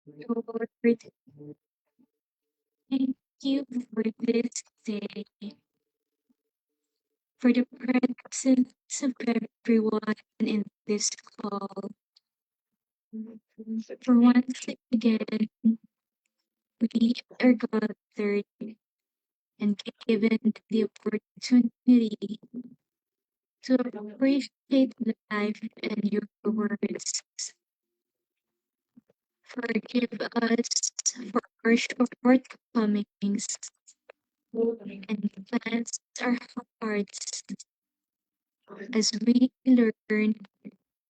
Lord, thank you for this day, for the presence of everyone in this call. For once again, we are gathered and given the opportunity to appreciate life and your words. Forgive us for our shortcomings and cleanse our hearts as we learn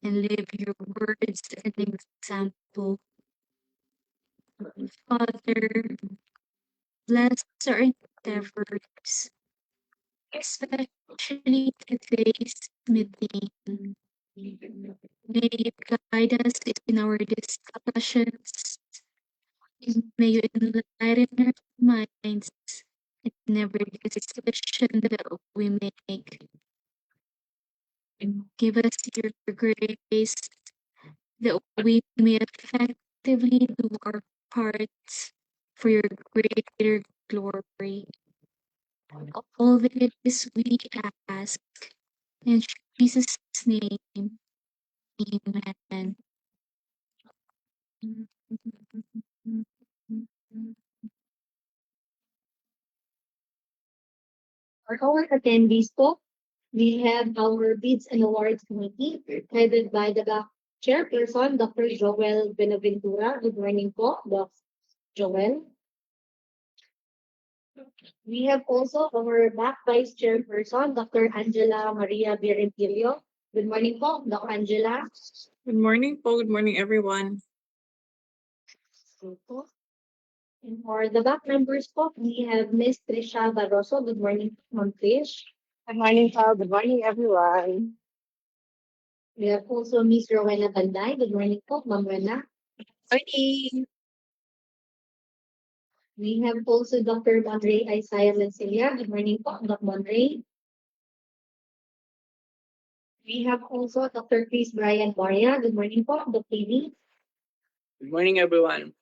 and live your words and example. Father, bless our endeavors, especially today's meeting. May you guide us in our discussions. May you enlighten our minds in every decision that we make. Give us your grace that we may effectively do our parts for your greater glory. All this we ask in Jesus' name. Amen. For our attendees po, we have our Bids and Awards Committee headed by the Chairperson, Dr. Joel Benaventura. Good morning po, Doc Joel. We have also our back Vice Chairperson, Dr. Angela Maria Birentilio. Good morning po, Doc Angela. Good morning po. Good morning, everyone. And for the back members po, we have Miss Trisha Barroso. Good morning, Ma'am Trish. Good morning, Paul. Good morning, everyone. We have also Miss Rowena Banday. Good morning po, Ma'am Rowena. Morning. We have also Dr. Monray Isaiah Lancilia. Good morning po, Dr. Monray. We have also Dr. Chris Brian Baria. Good morning po, Dr. TV. Good morning, everyone.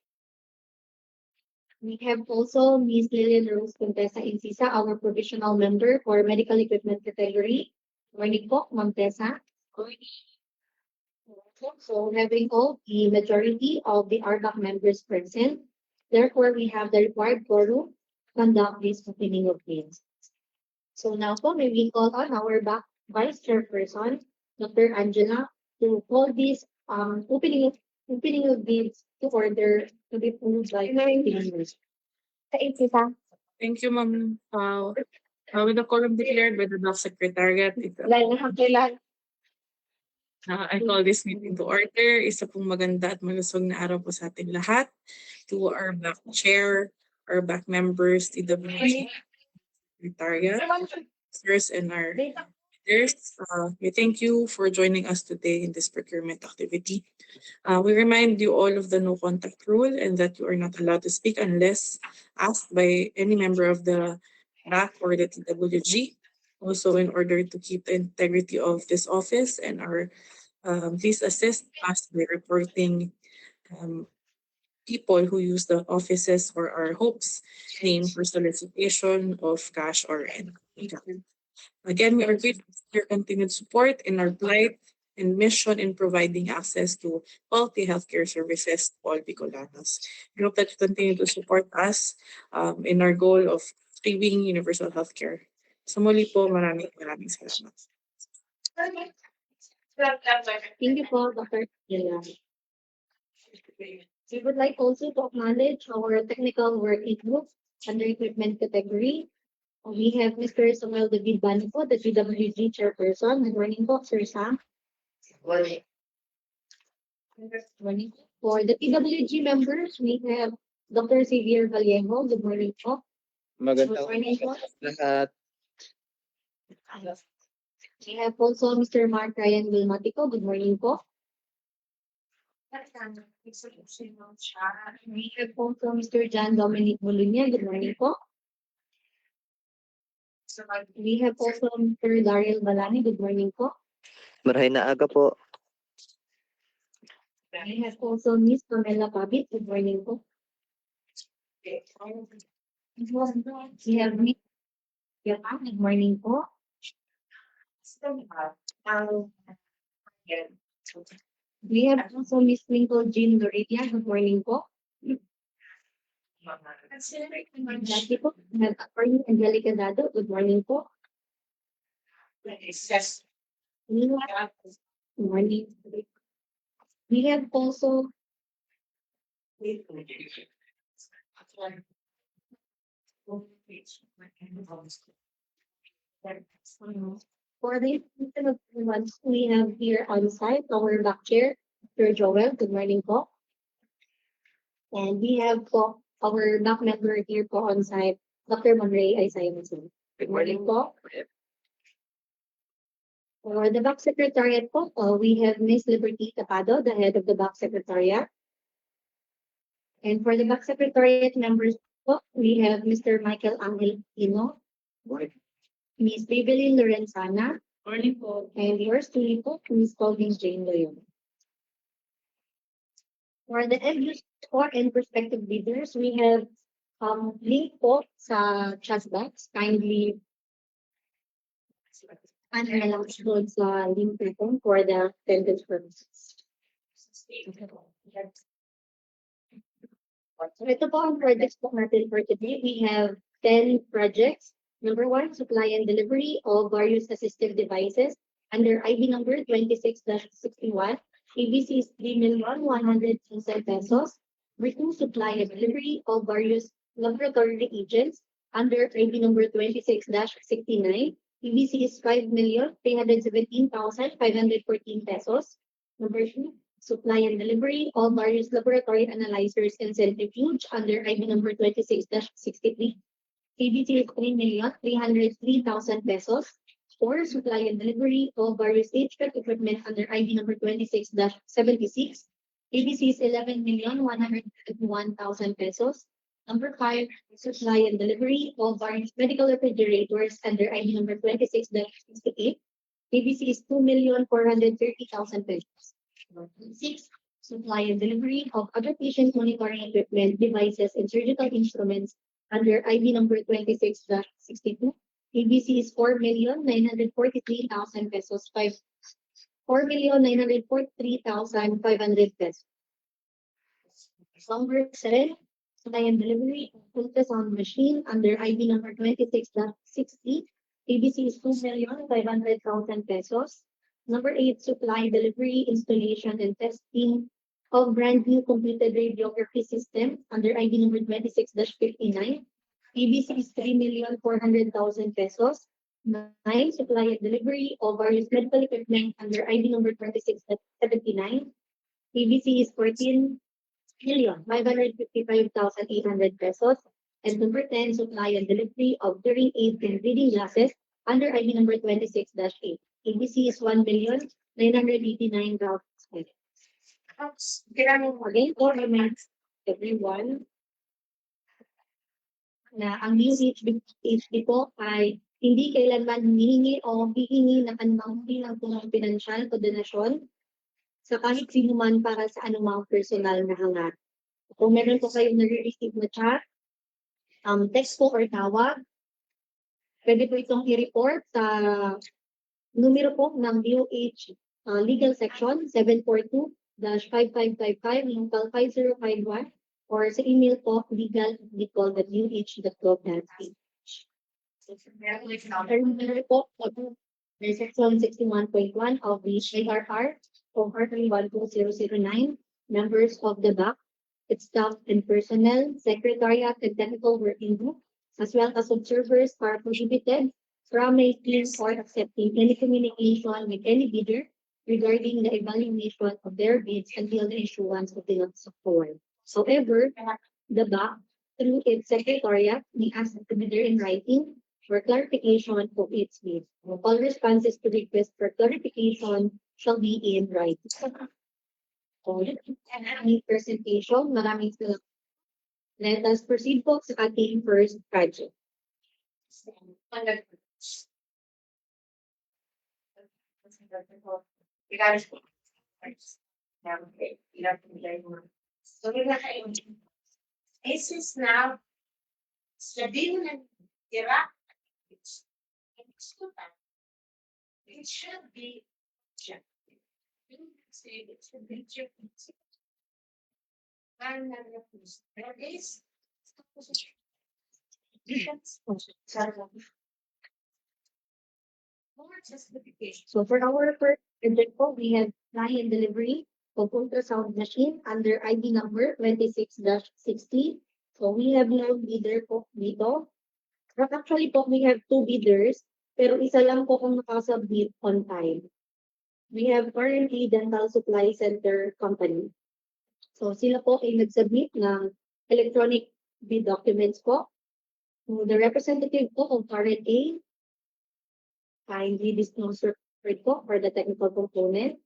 We have also Ms. Lilian Rose Contessa Incisa, our provisional member for medical equipment category. Good morning po, Ma'am Tessa. So having all the majority of the RDAC members present, therefore we have the required quorum to conduct this opening of bids. So now po, may we call on our back Vice Chairperson, Dr. Angela, to call this opening of bids to order to be approved by commissioners. Thank you, Ma'am. With the quorum declared by the Doc Secretariat, I call this meeting to order. Isa pong maganda at malusog na araw po sa ating lahat. To our back chair, our back members, TWG Secretariat, sirs, and our leaders. We thank you for joining us today in this procurement activity. We remind you all of the no contact rule and that you are not allowed to speak unless asked by any member of the BAC or the TWG. Also, in order to keep the integrity of this office and our please assist us by reporting people who use the offices or our hopes name for solicitation of cash or income. Again, we are grateful for your continued support in our plight and mission in providing access to quality healthcare services to all Bicolanos. We hope that you continue to support us in our goal of achieving universal healthcare. Sa muli po, maraming salamat. Thank you po, Dr. Angela. We would like also to acknowledge our technical working group under equipment category. We have Mr. Samuel David Banico, the GWG chairperson. Good morning po, Sir Sam. Good morning. For the PWG members, we have Dr. Xavier Vallejo. Good morning po. Magandang morning po. lahat. We have also Mr. Mark Ryan Vilmatico. Good morning po. We have also Mr. John Dominic Molunya. Good morning po. We have also Mr. Daryl Balani. Good morning po. Marahay na aga po. We have also Miss Pamela Pabit. Good morning po. We have Miss Yapa. Good morning po. We have also Miss Twinkle Jean Doridia. Good morning po. Lastly po, we have Attorney Angelica Dado. Good morning po. We have, good morning. We have also for the ones we have here on site, our back chair, Sir Joel. Good morning po. And we have po our back member here po on site, Dr. Monray Isayamasin. Good morning po. For the back secretariat po, we have Miss Liberty Tapado, the head of the back secretariat. And for the back secretariat members po, we have Mr. Michael Angel Pino, Miss Bibelin Lorenzana, morning po, and yours truly po, Miss Colvin Jane Loyon. For the end user and prospective bidders, we have link po sa chat box. Kindly lang doon sa link po for the attendance purposes. So ito po ang projects po natin for today. We have 10 projects. Number 1, supply and delivery of various assistive devices under ID number 26-61. ABC is 3,100,000 pesos. Number 2, supply and delivery of various laboratory reagents under ID number 26-69. ABC is 5,317,514 pesos. Number 2, supply and delivery of various laboratory analyzers and centrifuge under ID number 26-63. ABC is 3,303,000 pesos. Or supply and delivery of various HFEP equipment under ID number 26-76. ABC is 11,101,000 pesos. Number 5, supply and delivery of various medical refrigerators under ID number 26-68. ABC is 2,430,000 pesos. 6, supply and delivery of other patient monitoring equipment, devices, and surgical instruments under ID number 26-62. ABC is 4,943,000 pesos. 4,943,500 pesos. Number 7, supply and delivery of ultrasound machine under ID number 26-60. ABC is 2,500,000 pesos. Number 8, supply, delivery, installation, and testing of brand new completed radiography system under ID number 26-59. ABC is 3,400,000 pesos. 9, supply and delivery of various medical equipment under ID number 26-79. ABC is 14,555,800 pesos. And number 10, supply and delivery of hearing aids and reading glasses under ID number 26-8. ABC is 1,989,000 pesos. Again, to remind everyone na ang UHB po ay hindi kailanman humihingi o hihingi ng anumang tulong pinansyal o donasyon sa kahit sino man para sa anumang personal na hangat. Kung meron po kayong nare-receive na chat, text po or tawag, pwede po itong i-report sa numero po ng DOH Legal Section 742-5555 local 5051 or sa email po legal@bicol.uh.gov.ph. Remember po, there's Section 61.1 of the ARR of Article 12009, members of the BAC, its staff and personnel, secretariat, and technical working group, as well as observers are prohibited from making or accepting any communication with any bidder regarding the evaluation of their bids until the issuance of the notice of award. However, the BAC, through its secretariat, may ask the bidder in writing for clarification of its bid. All responses to request for clarification shall be in writing. Any presentation, maraming salamat. Let us proceed po sa ating first project. Okay, so this is now sabihin ng Iraq. It should be objective. It should be objective. There is more justification. So for our first project po, we have client delivery of ultrasound machine under ID number 26-60. So we have no bidder po dito. But actually po, we have two bidders, pero isa lang po kung nakasubmit on time. We have currently Dental Supply Center Company. So sila po ay nag-submit ng electronic bid documents po. So the representative po of RNA kindly disclose report po for the technical component.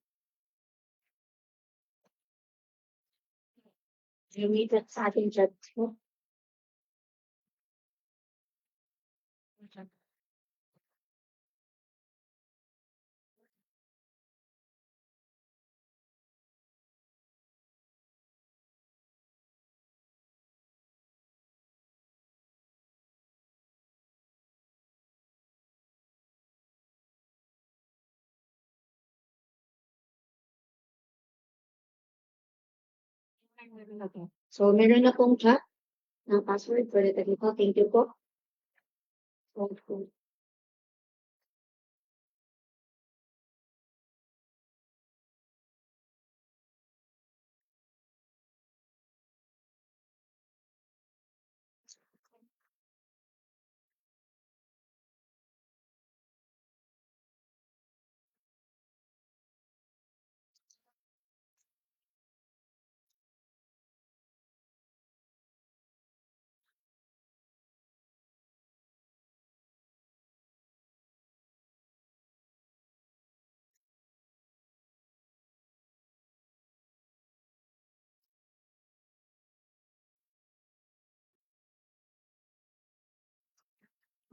You meet at sa ating chat po. Okay. So meron na pong chat ng password for the technical. Thank you po. Okay.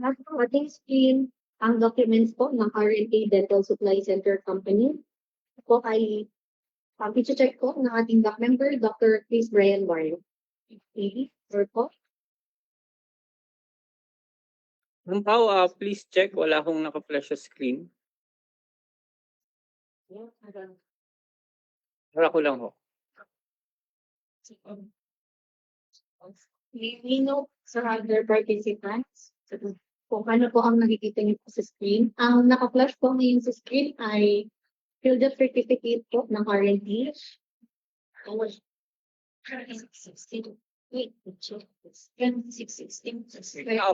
Nasa ating screen ang documents po ng RNA Dental Supply Center Company. Po ay i-check po ng ating doc member, Dr. Chris Brian Barrio. Okay, sir po. How, please check. Wala akong naka-flash sa screen. Wala ko lang ho. We know sa other participants kung ano po ang nakikita niyo po sa screen. Ang naka-flash po ngayon sa screen ay field of certificate po ng RND. Wait, check this. 2616.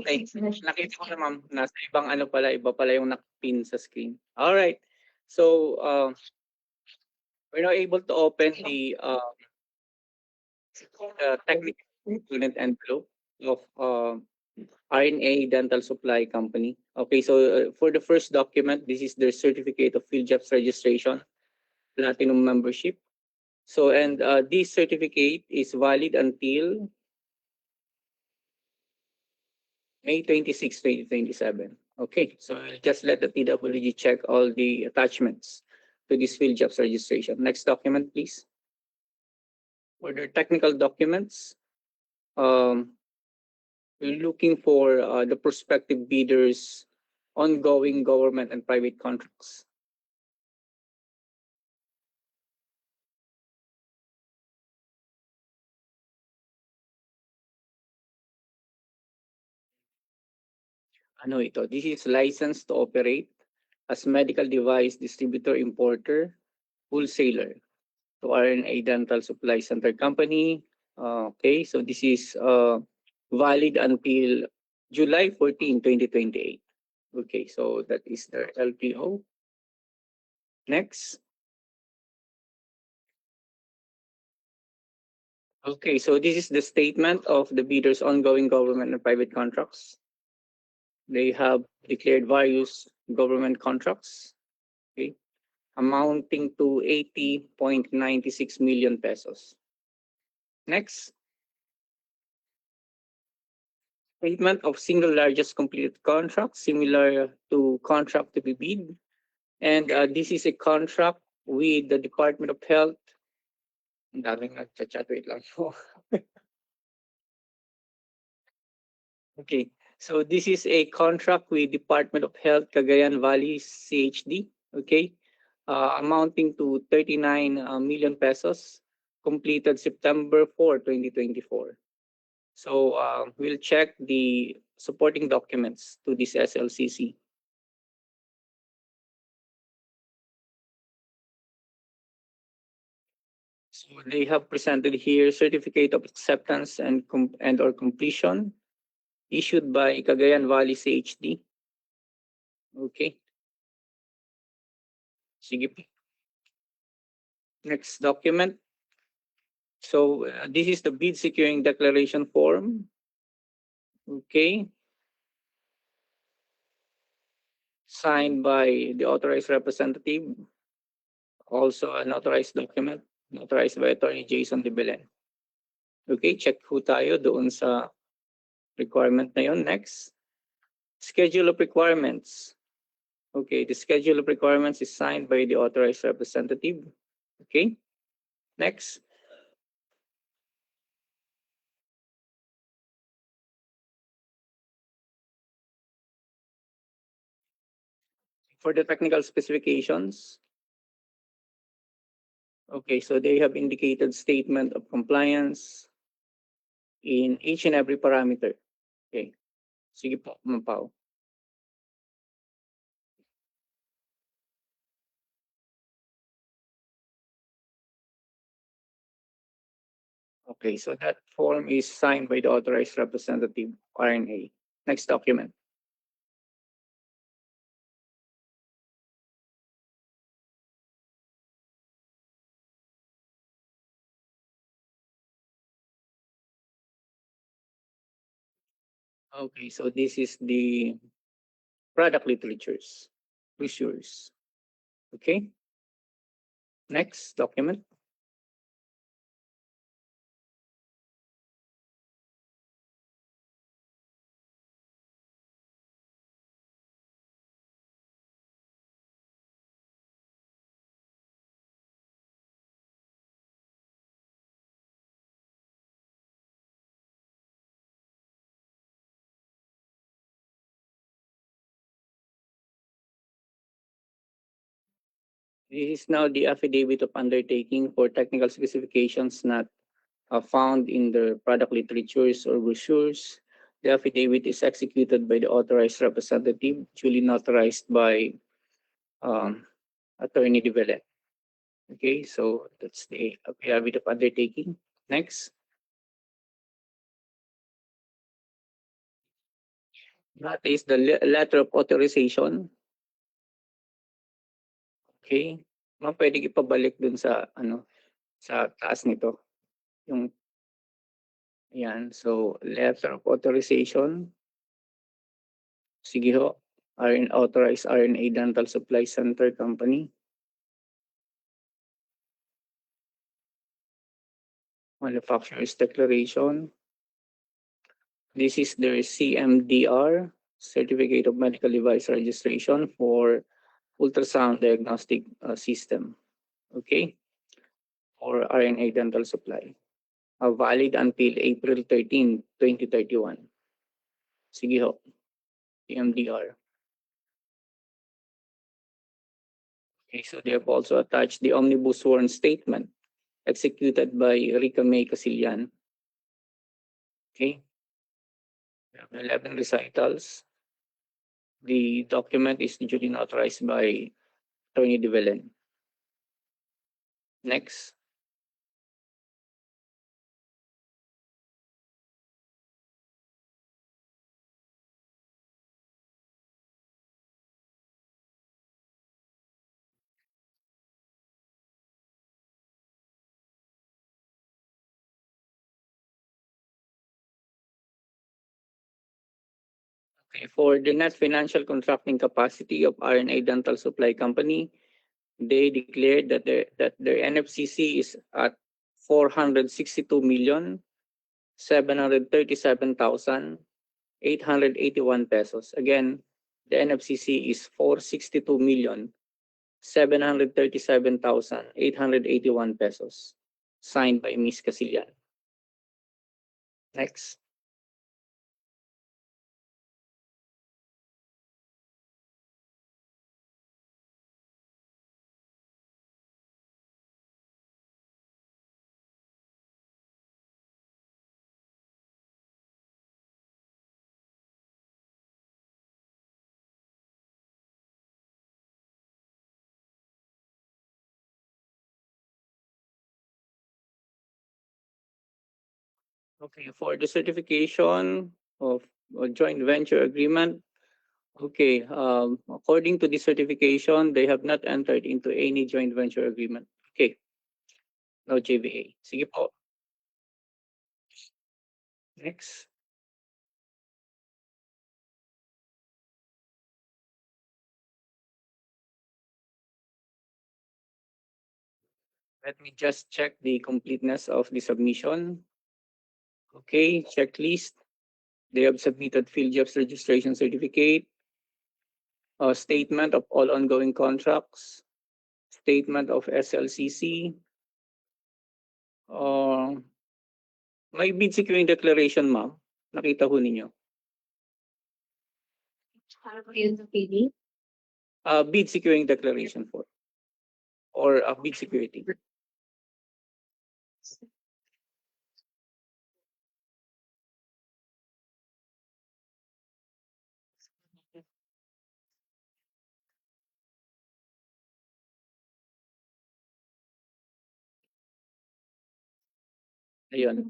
Okay. Nakita ko na ma'am, nasa ibang ano pala, iba pala yung nakapin sa screen. Alright. So, we're now able to open the technical component envelope of RNA Dental Supply Company. Okay, so for the first document, this is their certificate of field jobs registration, platinum membership. So, and this certificate is valid until May 26, 2027. Okay, so I'll just let the TWG check all the attachments to this field jobs registration. Next document, please. For the technical documents, we're looking for the prospective bidders, ongoing government and private contracts. Ano ito? This is licensed to operate as medical device distributor, importer, wholesaler to RNA Dental Supply Center Company. Okay, so this is valid until July 14, 2028. Okay, so that is their LPO. Next. Okay, so this is the statement of the bidders' ongoing government and private contracts. They have declared various government contracts, okay, amounting to 80.96 million pesos. Next. Statement of single largest completed contract similar to contract to be bid. And this is a contract with the Department of Health Ang daming nagchat-chat. Wait lang po. Okay. So this is a contract with Department of Health Cagayan Valley CHD. Okay. Amounting to 39 million pesos, completed September 4, 2024. So we'll check the supporting documents to this SLCC. So they have presented here certificate of acceptance and or completion issued by Cagayan Valley CHD. Okay. Sige po. Next document. So this is the bid securing declaration form. Okay. Signed by the authorized representative. Also an authorized document, authorized by Attorney Jason De Belen. Okay, check po tayo doon sa requirement na yun. Next. Schedule of requirements. Okay, the schedule of requirements is signed by the authorized representative. Okay. Next. For the technical specifications, okay, so they have indicated statement of compliance in each and every parameter. Okay. Sige po, Mampaw. Okay, so that form is signed by the authorized representative, RNA. Next document. Okay, so this is the product literatures, brochures. Okay. Next document. This is now the affidavit of undertaking for technical specifications not found in the product literatures or brochures. The affidavit is executed by the authorized representative, duly notarized by Attorney De Belen. Okay, so that's the affidavit of undertaking. Next. That is the letter of authorization. Okay. Ma'am, pwede ipabalik dun sa sa taas nito. Yung yan. So, letter of authorization. Sige ho. Authorized RNA Dental Supply Center Company. Manufacturer's declaration. This is their CMDR, Certificate of Medical Device Registration for Ultrasound Diagnostic System. Okay. For RNA Dental Supply. Valid until April 13, 2031. Sige ho. CMDR. Okay, so they have also attached the omnibus sworn statement executed by Rica May Casillan. Okay. We have 11 recitals. The document is duly authorized by Attorney De Belen. Next. Okay, for the net financial contracting capacity of RNA Dental Supply Company, they declared that their NFCC is at 462,737,881 pesos. Again, the NFCC is 462,737,881 pesos. signed by Ms. Casillan. Next. Okay, for the certification of a joint venture agreement, okay, according to the certification, they have not entered into any joint venture agreement. Okay, no JVA. Sige po. Next. Let me just check the completeness of the submission. Okay, checklist. They have submitted field jobs registration certificate, a statement of all ongoing contracts, statement of SLCC, may bid securing declaration, ma'am. Nakita ho ninyo. Para po yun sa PD. Bid securing declaration for or bid security. Ayun,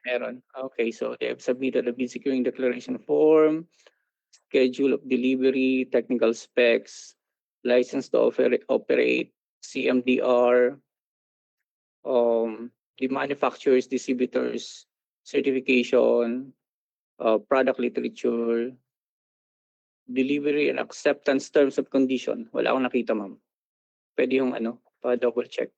meron. Okay, so they have submitted a bid securing declaration form, schedule of delivery, technical specs, license to operate, CMDR, the manufacturers, distributors, certification, product literature, delivery and acceptance terms of condition. Wala akong nakita, ma'am. Pwede yung pa-double check.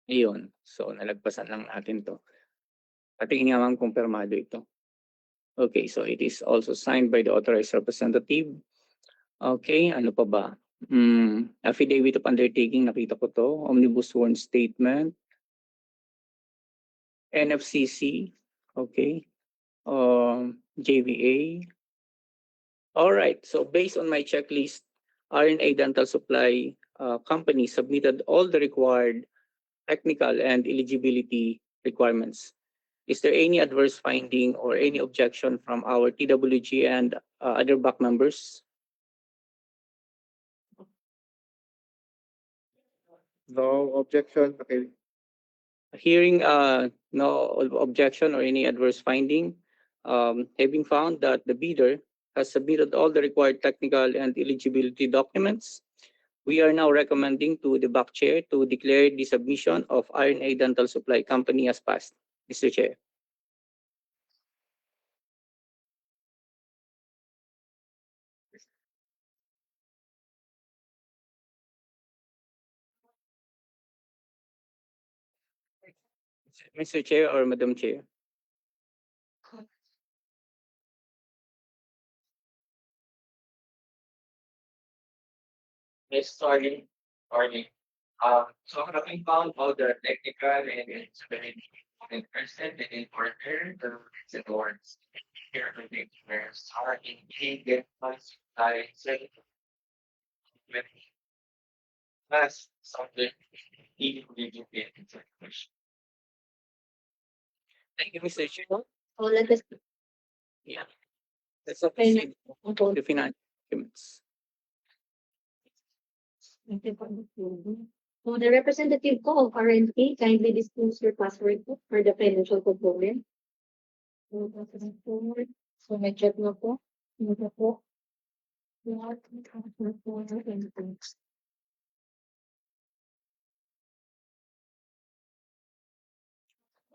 Ayun. So, nalagpasan lang natin to. Patingin nga ma'am, kumpirmado ito. Okay, so it is also signed by the authorized representative. Okay, ano pa ba? Affidavit of undertaking, nakita ko to. Omnibus sworn statement. NFCC. Okay. JVA. All right, so based on my checklist, RNA Dental Supply Company submitted all the required technical and eligibility requirements. Is there any adverse finding or any objection from our TWG and other back members? No objection. Okay. Hearing no objection or any adverse finding, having found that the bidder has submitted all the required technical and eligibility documents, we are now recommending to the back chair to declare the submission of RNA Dental Supply Company as passed. Mr. Chair. Mr. Chair or Madam Chair? Yes, sorry. So having found all the technical and eligibility in person and in order, the reason boards here the declares are indeed get us I say with us subject equally into question. Thank you, Mr. Chair. So let us Yeah. Let's proceed to the financial documents. So the representative ko of RNA kindly disclose your password po for the financial component. So may check na po. Ito po.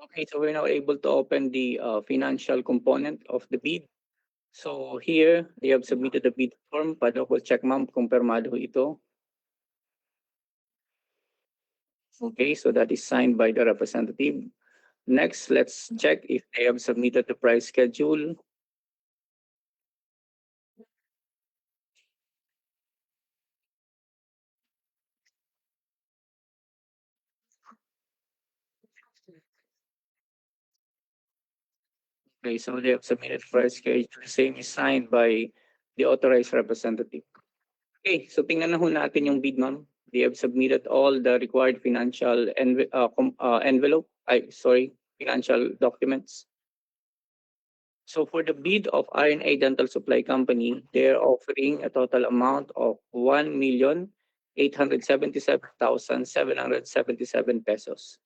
Okay, so we're now able to open the financial component of the bid. So here, they have submitted the bid form. Pa-double check, ma'am, kumpirmado ito. Okay, so that is signed by the representative. Next, let's check if they have submitted the price schedule. Okay, so they have submitted price schedule. Same is signed by the authorized representative. Okay, so tingnan na ho natin yung bid, ma'am. They have submitted all the required financial financial documents. So for the bid of RNA Dental Supply Company, they are offering a total amount of 1,877,777 pesos.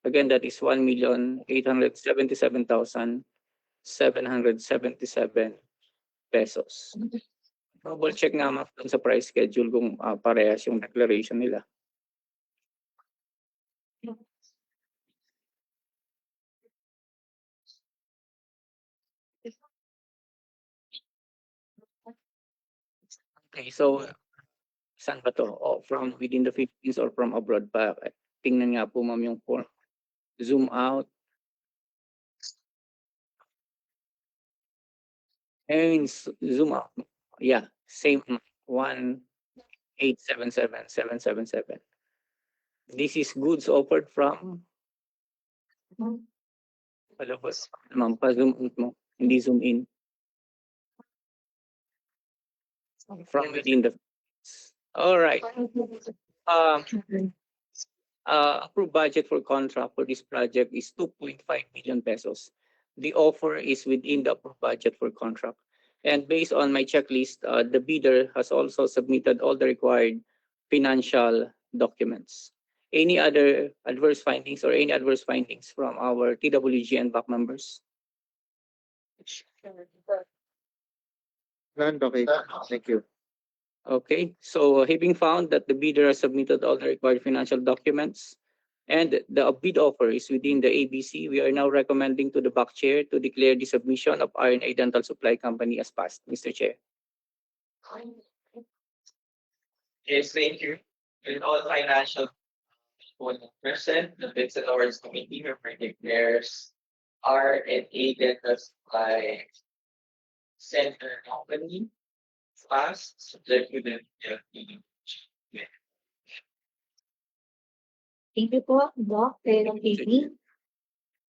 Again, that is 1,877,777 pesos. Double check nga ma'am dun sa price schedule kung parehas yung declaration nila. Okay, so saan ba to? From within the Philippines or from abroad pa? Tingnan nga po ma'am yung form. Zoom out. And zoom out. Yeah, same 1,877,777. This is goods offered from palabas. Ma'am, pa-zoom out mo. Hindi zoom in. From within the Philippines. All right. Approved budget for contract for this project is 2.5 million pesos. The offer is within the approved budget for contract. And based on my checklist, the bidder has also submitted all the required financial documents. Any other adverse findings or any adverse findings from our TWG and back members? None, okay. Thank you. Okay, so having found that the bidder has submitted all the required financial documents and the bid offer is within the ABC, we are now recommending to the back chair to declare the submission of RNA Dental Supply Company as passed. Mr. Chair. Yes, thank you. With all financial present, the bids and awards committee member declares R&A Dental Supply Center Company passed, subject to the Thank you po, Doc and AP.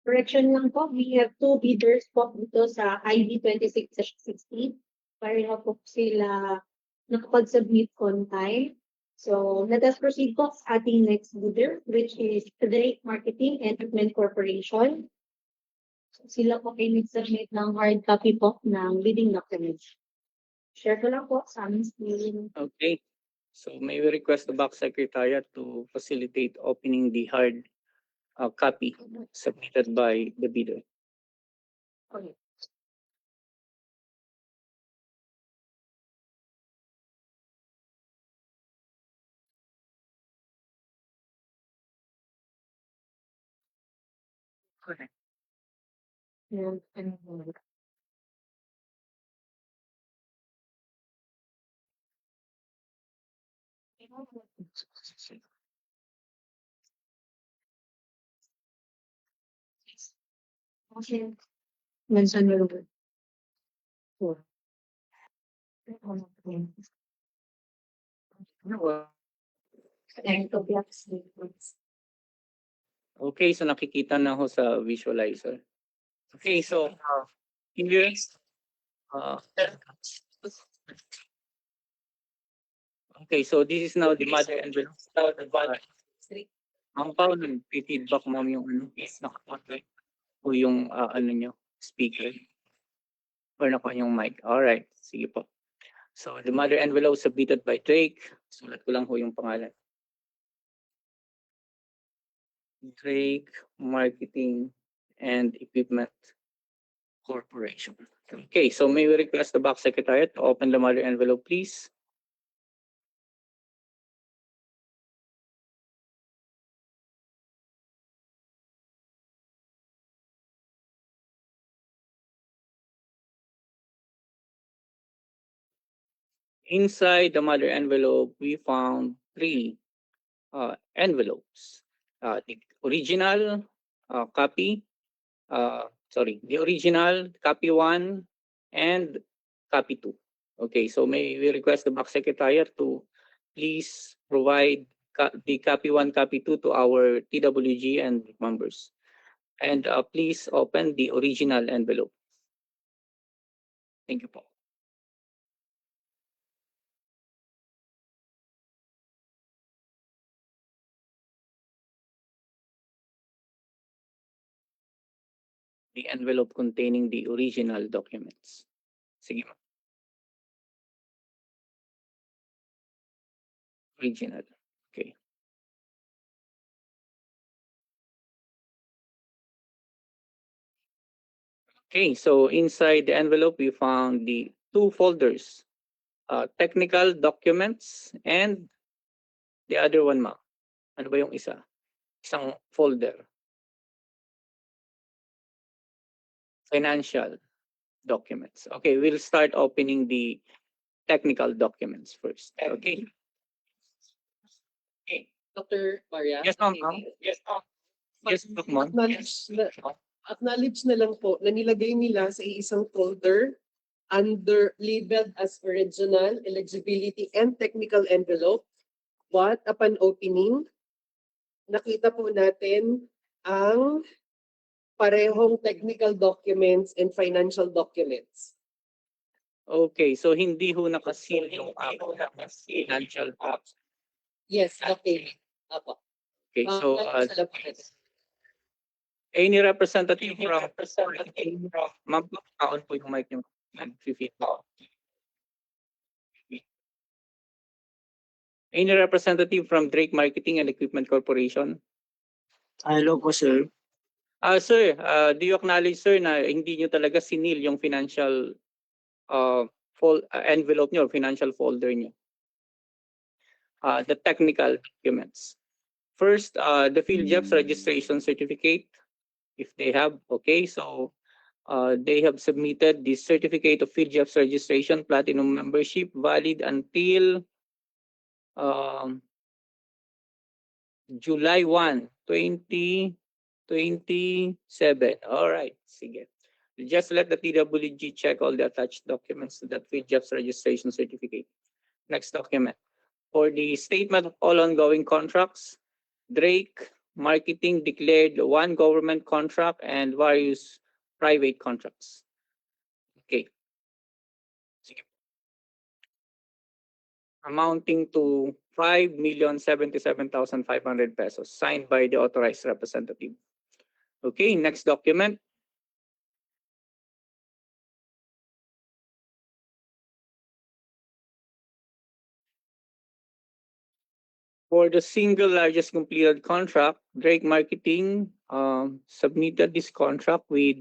Correction lang po, we have two bidders po dito sa ID 26-60. Pareho po sila nakapag-submit on time. So let us proceed po sa ating next bidder, which is Drake Marketing and Equipment Corporation. So, sila po ay nag-submit ng hard copy po ng bidding documents. Share ko lang po sa aming screen. Okay, so may we request the back secretariat to facilitate opening the hard copy submitted by the bidder. Okay. And, okay. Mention your word. Four. And to be absent. Okay, so nakikita na ho sa visualizer. Okay, so here, okay, so this is now the mother envelope. Ang Paul, feedback ma'am yung nakakontrol o yung ano nyo, speaker. Or nakuha yung mic. Alright, sige po. So the mother envelope submitted by Drake. Sulat ko lang ho yung pangalan. Drake Marketing and Equipment Corporation. Okay, so may we request the back secretariat to open the mother envelope, please. Inside the mother envelope, we found three envelopes. the original copy, the original copy 1 and copy 2. Okay, so may we request the back secretariat to please provide the copy 1, copy 2 to our TWG and members. And please open the original envelope. Thank you po. The envelope containing the original documents. Sige ma'am. Original. Okay. Okay, so inside the envelope, we found the two folders, technical documents and the other one, ma'am. Ano ba yung isa? Isang folder. Financial documents. Okay, we'll start opening the technical documents first. Okay. Okay, Dr. Maria. Yes, ma'am. Yes, ma'am. Yes, ma'am. Acknowledge na lang po na nilagay nila sa isang folder under labeled as original, eligibility, and technical envelope. But upon opening, nakita po natin ang parehong technical documents and financial documents. Okay, so hindi ho nakasil yung financial box. Yes, okay. Apo. Okay, so Salamat po. any representative from ma'am, on po yung mic yung any representative from Drake Marketing and Equipment Corporation? Hello po, sir. Sir, do you acknowledge, sir, na hindi nyo talaga sinil yung financial envelope nyo, financial folder nyo? The technical documents. First, the field jobs registration certificate, if they have, okay, so they have submitted the certificate of field jobs registration platinum membership valid until July 1, 2027. All right, sige. Just let the TWG check all the attached documents to that field jobs registration certificate. Next document. For the statement of all ongoing contracts, Drake Marketing declared one government contract and various private contracts. Okay. Sige. Amounting to 5,077,500 pesos signed by the authorized representative. Okay, next document. For the single largest completed contract, Drake Marketing submitted this contract with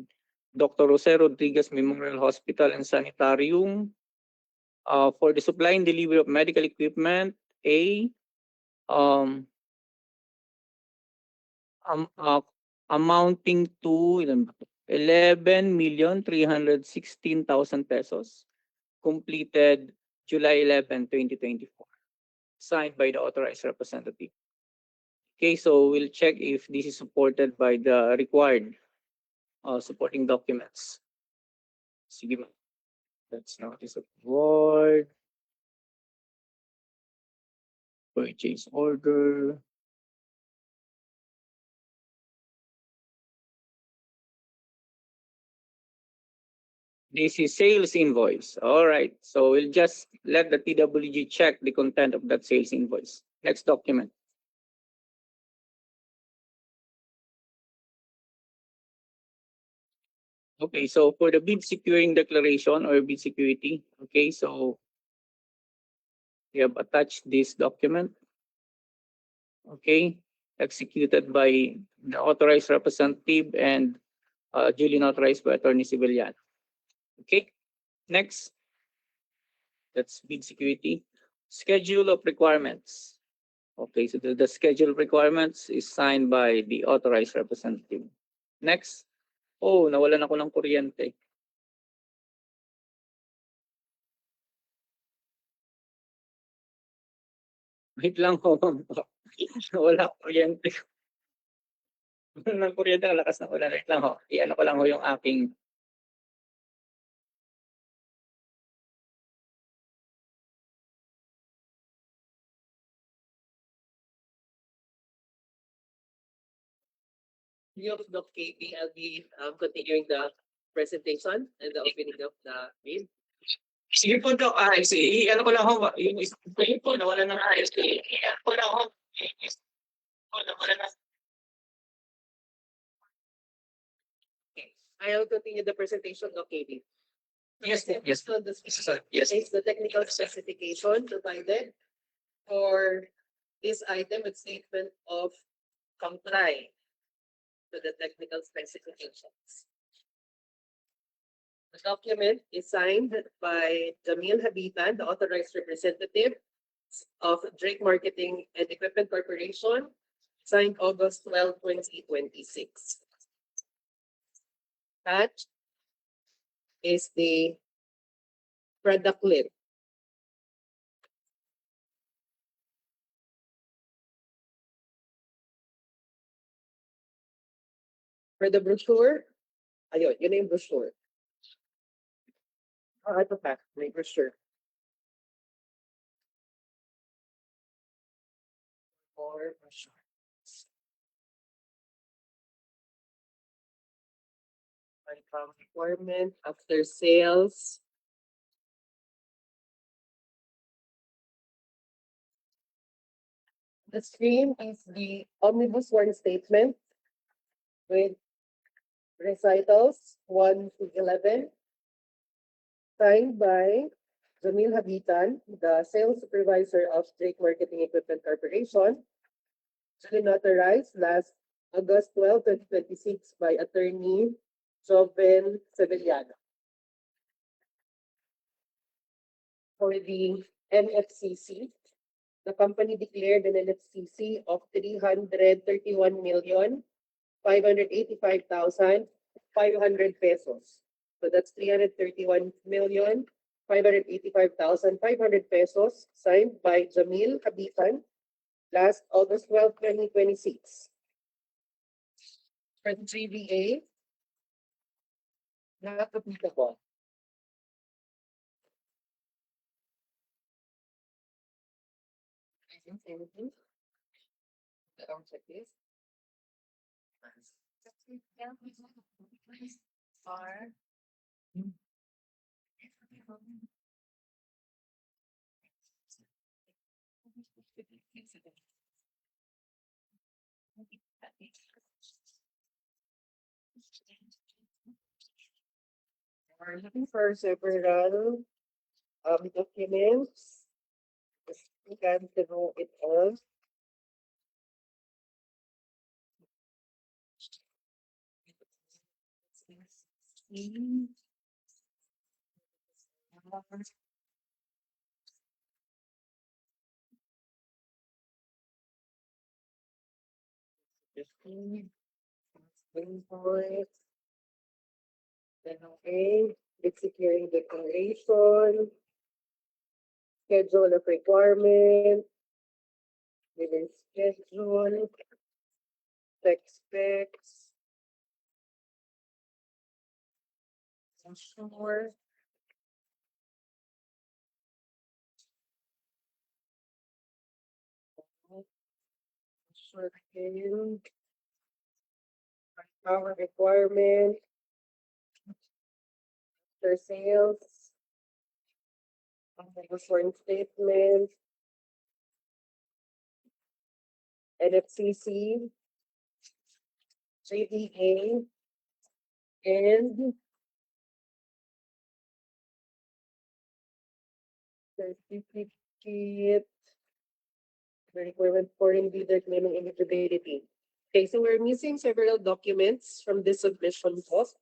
Dr. Jose Rodriguez Memorial Hospital and Sanitarium for the supply and delivery of medical equipment, amounting to 11,316,000 pesos, completed July 11, 2024. Signed by the authorized representative. Okay, so we'll check if this is supported by the required supporting documents. Sige ma'am. That's notice of award. Purchase order. This is sales invoice. All right, so we'll just let the TWG check the content of that sales invoice. Next document. Okay, so for the bid securing declaration or bid security, okay, so we have attached this document, okay, executed by the authorized representative and duly notarized by Attorney Civilian. Okay, next, that's bid security. Schedule of requirements. Okay, so the schedule of requirements is signed by the authorized representative. Next, oh, nawalan ako ng kuryente. Wait lang ho, ma'am. Wala kuryente. ng kuryente, ang lakas ng ulan. Wait lang ho. I-ano ko lang ho yung aking View of Doc KB, I'll be continuing the presentation and the opening of the bid. Sige po, Doc. Ano ko lang ho. Yung isang po, nawala ng ayos. Ano ko lang ho. Nawala na. I'll continue the presentation, Doc KB. Yes, yes. So the Yes. is the technical specification provided for this item with statement of comply to the technical specifications. The document is signed by Jamil Habitan, the authorized representative of Drake Marketing and Equipment Corporation, signed August 12, 2026. Attached is the product list. For the brochure, ayun, yun na yung brochure. Ito pa, may brochure. Or brochure. Requirement after sales. The screen is the omnibus one statement with recitals 1 to 11, signed by Jamil Habitan, the sales supervisor of Drake Marketing Equipment Corporation, duly notarized last August 12, 2026 by Attorney Joven Sevillano. For the NFCC, the company declared an NFCC of 331,585,500 pesos. So that's 331,585,500 pesos, signed by Jamil Habitan last August 12, 2026. For the 3VA, not applicable. Anything? I'll check this. We're looking for several documents. We can know it all. Invoice. Then okay, it's securing declaration, schedule of requirement, billing schedule, tech specs, sure. Sure again. Power requirement, after sales, sworn statement, NFCC, JDA, and certificate, the requirement for bidder claiming eligibility. Okay, so we're missing several documents from this submission cost.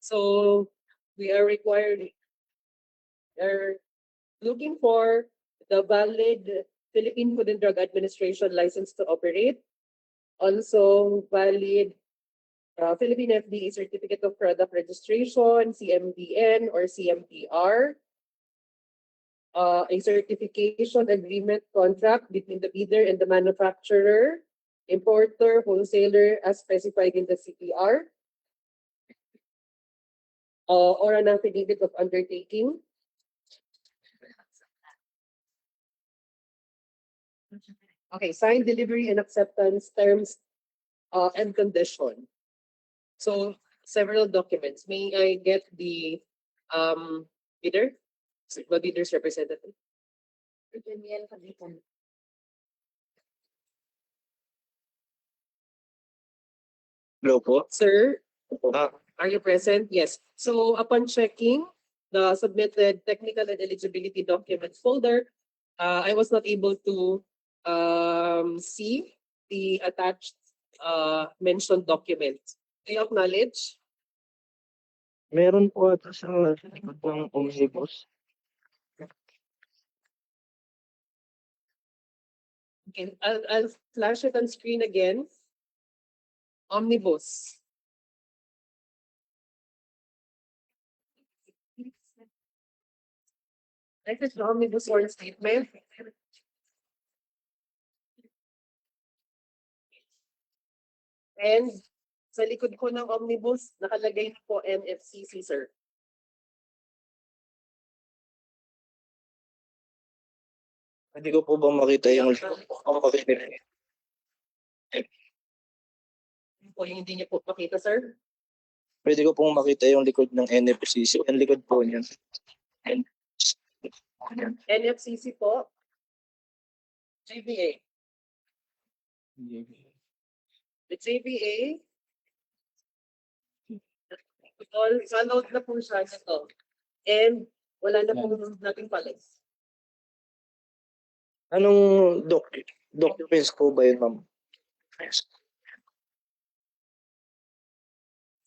So we are looking for the valid Philippine Food and Drug Administration license to operate. Also valid Philippine FDA Certificate of Product Registration, CMDN or CMPR. A certification agreement contract between the bidder and the manufacturer importer, wholesaler as specified in the CPR, or an affidavit of undertaking. Okay, signed delivery and acceptance terms and condition. So several documents. May I get the bidder, the bidder's representative? Hello po. Sir, Ah, are you present? Yes. So upon checking the submitted technical and eligibility documents folder, I was not able to see the attached mentioned documents. Do you acknowledge? meron po ata sa likod ng omnibus. Okay, I'll flash it on screen again. Omnibus. This is the omnibus warrant statement. And sa likod ko ng omnibus, nakalagay po NFCC, sir. Pwede ko po ba makita yung Po yung hindi niyo po makita, sir. Pwede ko pong makita yung likod ng NFCC. Ang likod po niyan. NFCC po. GBA. The GBA. All followed na po siya nito. And wala na po nating palis. Anong documents po ba yun, ma'am?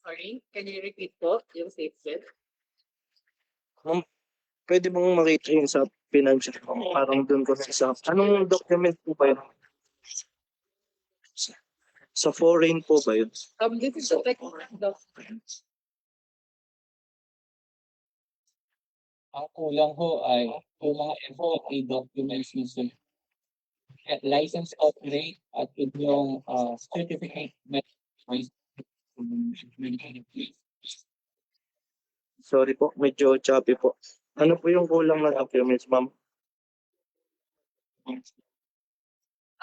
Sorry, can you repeat po yung statement? Ma'am, pwede bang makita yun sa financial? Parang doon ko sa... Anong document po ba yun? Sa foreign po ba yun? This is the technical document. Ang kulang ho ay yung mga FOA documents mismo. At license operate at yung certificate Sorry po, medyo choppy po. Ano po yung kulang na documents, ma'am?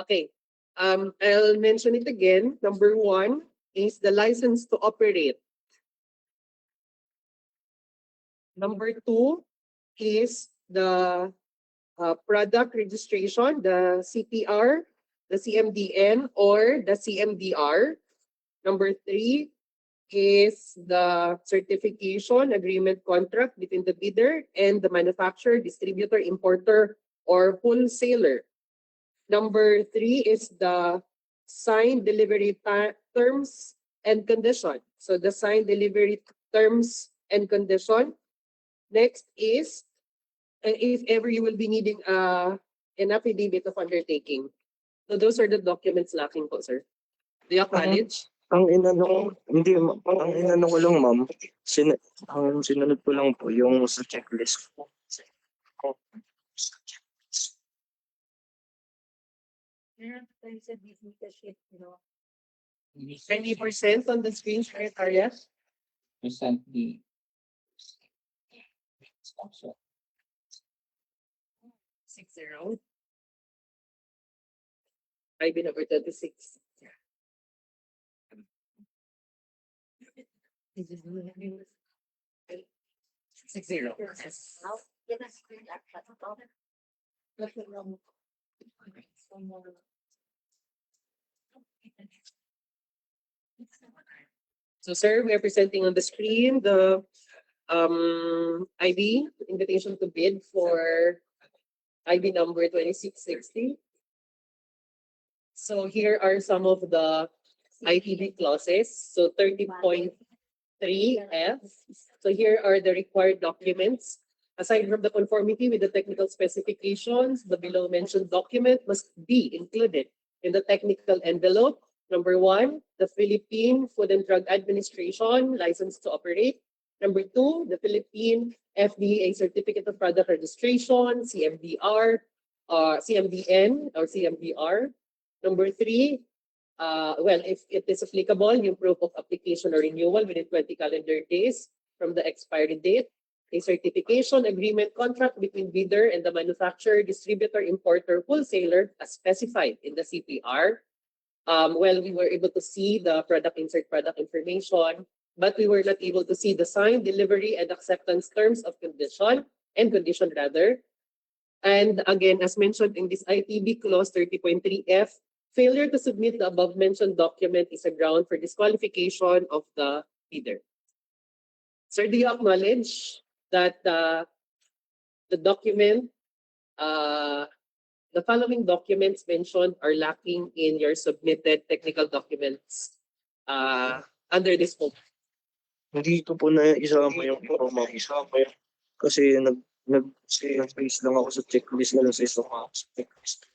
Okay. I'll mention it again. Number 1 is the license to operate. Number 2 is the product registration, the CPR, the CMDN, or the CMDR. Number 3 is the certification agreement contract between the bidder and the manufacturer, distributor, importer, or wholesaler. Number 3 is the signed delivery terms and condition. So the signed delivery terms and condition. Next is if ever you will be needing an affidavit of undertaking. So those are the documents lacking po, sir. Do you acknowledge? Ang inano ko lang, ma'am, ang sinunod ko lang po yung sa checklist ko. 20% on the screen, Secretariat. recently. 60. I've been over 36. Six zero. So, sir, we are presenting on the screen the IB invitation to bid for IB number 2660. So here are some of the ITB clauses. So 30.3F. So here are the required documents. Aside from the conformity with the technical specifications, the below mentioned document must be included in the technical envelope. Number 1, the Philippine Food and Drug Administration license to operate. Number 2, the Philippine FDA Certificate of Product Registration, CMDR, CMDN or CMDR. Number 3, well, if it is applicable, yung proof of application or renewal within 20 calendar days from the expiry date, a certification agreement contract between bidder and the manufacturer, distributor, importer, wholesaler as specified in the CPR. Well, we were able to see the product insert product information, but we were not able to see the signed delivery and acceptance terms of condition rather. And again, as mentioned in this ITB clause 30.3F, failure to submit the above mentioned document is a ground for disqualification of the bidder. Sir, do you acknowledge that the document, the following documents mentioned are lacking in your submitted technical documents under this post? Hindi ko po na isama yung information. Kasi nag-face lang ako sa checklist na lang sa isang checklist.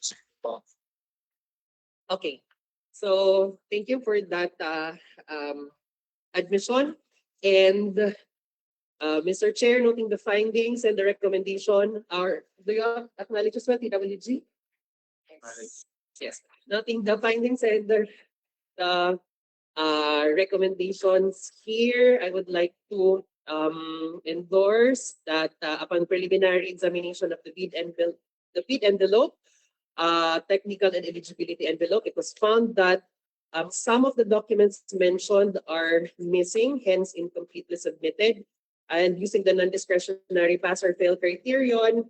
Okay. So thank you for that admission. And Mr. Chair, noting the findings and the recommendation do you acknowledge as well, TWG? Yes. Noting the findings and the recommendations here, I would like to endorse that upon preliminary examination of the bid envelope, technical and eligibility envelope, it was found that some of the documents mentioned are missing, hence incompletely submitted. And using the non-discretionary pass or fail criterion,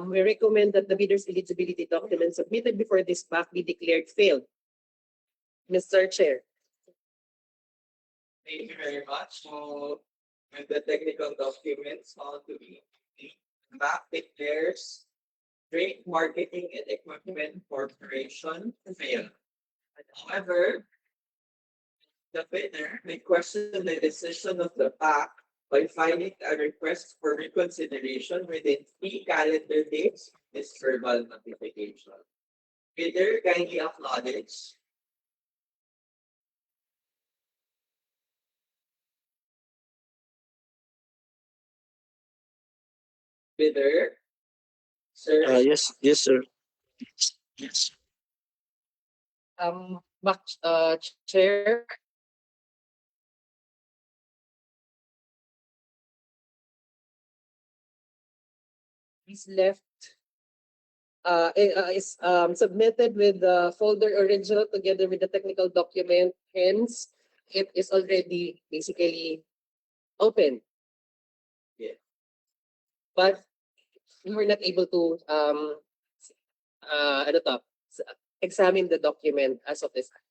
we recommend that the bidder's eligibility documents submitted before this back be declared failed. Mr. Chair. Thank you very much. So, with the technical documents found to be complete, back declares Trade Marketing and Equipment Corporation failed. However, the bidder may question the decision of the PAC by filing a request for reconsideration within 3 calendar days of this verbal notification. Bidder kindly acknowledge. Bidder. Sir. Yes, sir. Yes. Chair. Is left is submitted with the folder original together with the technical document. Hence, it is already basically open. Yeah. But we were not able to examine the document as of this time.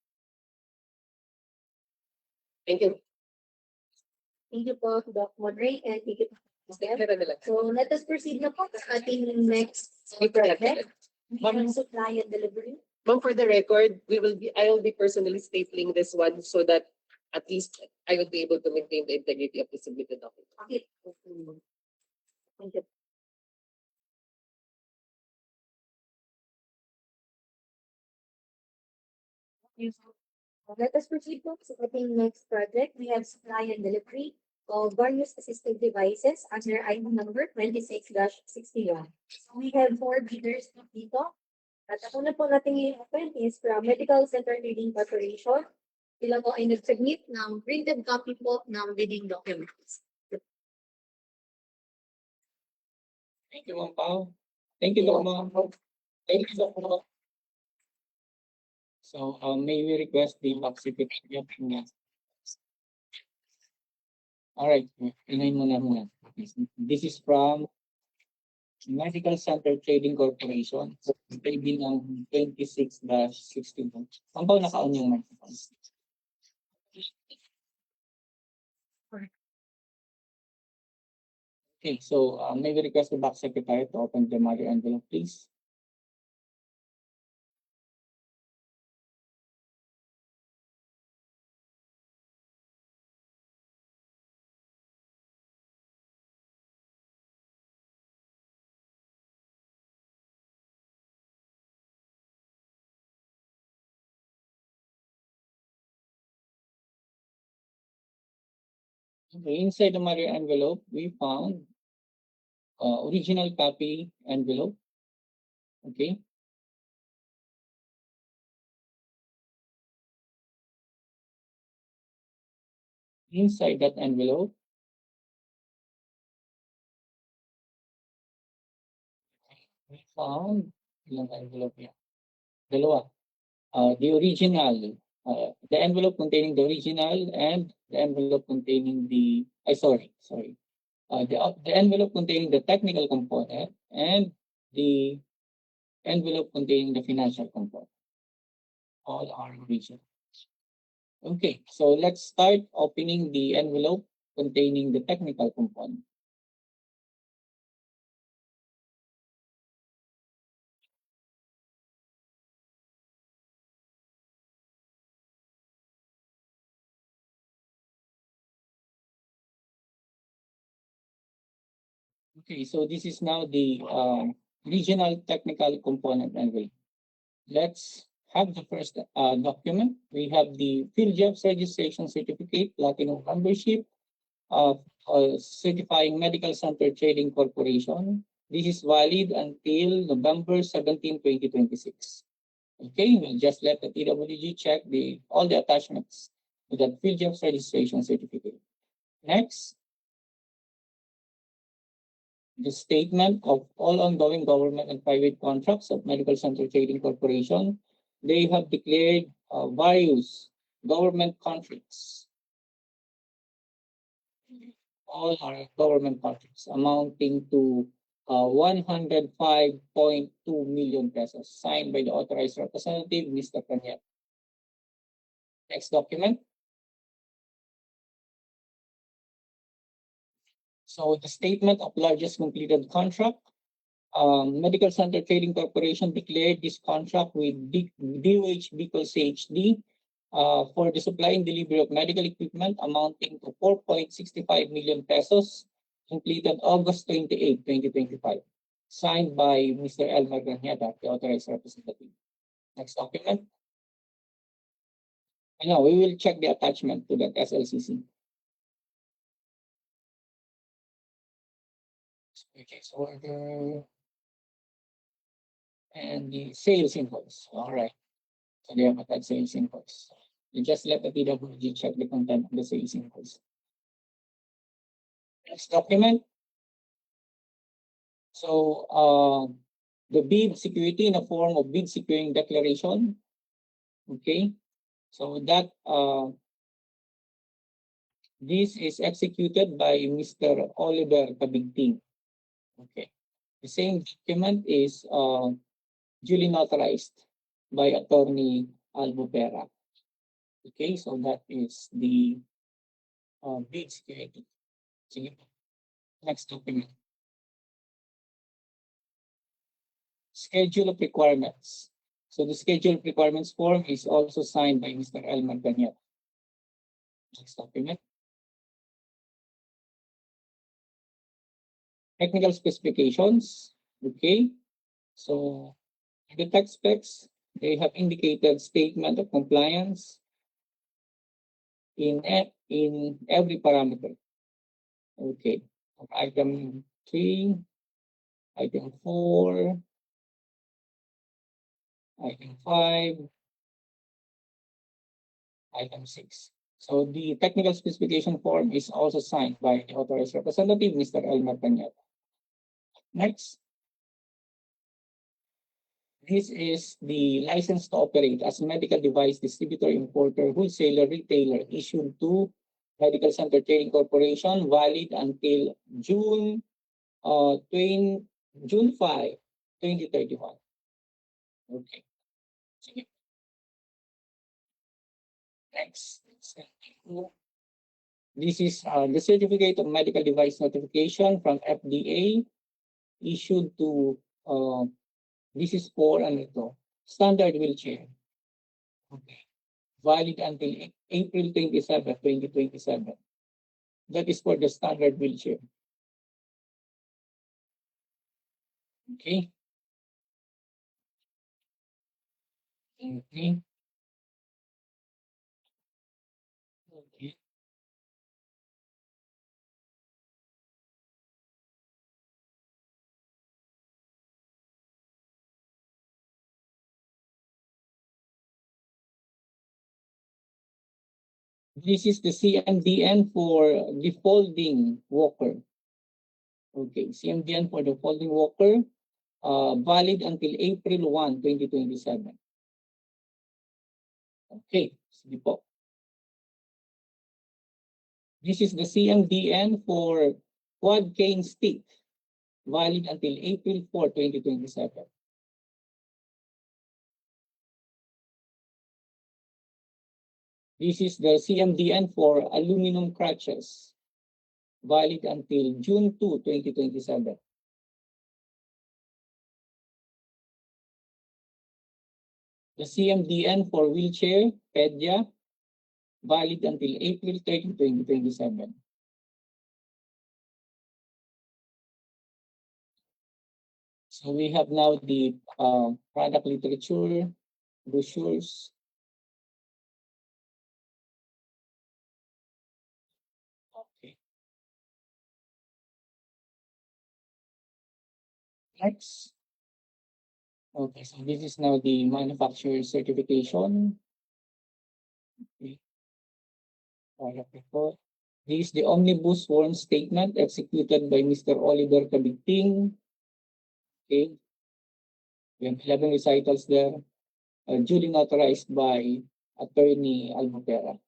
Thank you. Thank you po, Doc Monray, and thank you. Secretary na lang. So let us proceed na po sa ating next project. Supply and delivery. Ma'am, for the record, I will be personally stapling this one so that at least I will be able to maintain the integrity of the submitted document. Okay. Thank you. Let us proceed po sa ating next project. We have supply and delivery of various assistive devices under item number 26-61. We have 4 bidders dito. At ako na po natin i-open is from Medical Center Trading Corporation. Sila po ay nag-submit ng printed copy po ng bidding documents. Thank you, Ma'am Pao. Thank you, Doc Ma'am. Thank you, Doc Ma'am. So, may we request the participation? All right, inayin mo na. This is from Medical Center Trading Corporation. Paybill ng 26-61. Ang ba naka-on yung microphone? Okay, so may we request the back secretary to open the matter envelope, please. Okay, inside the matter envelope, we found original copy envelope. Okay. inside that envelope, we found ilang envelope yan? Dalawa. The original, the envelope containing the original and the envelope containing the, sorry. The envelope containing the technical component and the envelope containing the financial component. All are original. Okay, so let's start opening the envelope containing the technical component. Okay, so this is now the regional technical component envelope. Let's have the first document. We have the Field Jobs Registration Certificate, Platinum Membership of Certifying Medical Center Trading Corporation. This is valid until November 17, 2026. Okay, we'll just let the TWG check all the attachments to that Field Jobs Registration Certificate. Next, the statement of all ongoing government and private contracts of Medical Center Trading Corporation. They have declared various government contracts. All are government contracts amounting to 105.2 million pesos, signed by the authorized representative, Mr. Kanyet. Next document. So the statement of largest completed contract. Medical Center Trading Corporation declared this contract with DOH Bicol CHD for the supply and delivery of medical equipment amounting to 4.65 million pesos, completed August 28, 2025. Signed by Mr. Elmer Granjeda, the authorized representative. Next document. And now we will check the attachment to that SLCC. Purchase order and the sales invoice. All right. So they have attached sales invoice. You just let the PWG check the content of the sales invoice. Next document. So the bid security in the form of bid securing declaration. Okay. So that this is executed by Mr. Oliver Cabigting. Okay. The same document is duly notarized by Attorney Albupera. Okay, so that is the bid security. Sige. Next document. Schedule of requirements. So the schedule of requirements form is also signed by Mr. Elmer Ganyet. Next document. Technical specifications. Okay. So the tech specs, they have indicated statement of compliance in every parameter. Okay. Item 3, item 4, item 5, item 6. So the technical specification form is also signed by the authorized representative, Mr. Elmer Cañete. Next. This is the license to operate as medical device distributor, importer, wholesaler, retailer issued to Medical Center Trading Corporation, valid until June 5, 2031. Okay. Sige. Next. This is the certificate of medical device notification from FDA issued to this is for standard wheelchair. Okay. Valid until April 27, 2027. That is for the standard wheelchair. Okay. Okay. Okay. This is the CMDN for the folding walker. Okay, CMDN for the folding walker, valid until April 1, 2027. Okay, sige po. This is the CMDN for quad cane stick, valid until April 4, 2027. This is the CMDN for aluminum crutches, valid until June 2, 2027. The CMDN for wheelchair, PEDIA, valid until April 30, 2027. So we have now the product literature, brochures. Okay. Next. Okay, so this is now the manufacturer certification. Okay. Product report. This is the omnibus warrant statement executed by Mr. Oliver Cabigting. Okay. We have 11 recitals there, duly notarized by Attorney Albufera.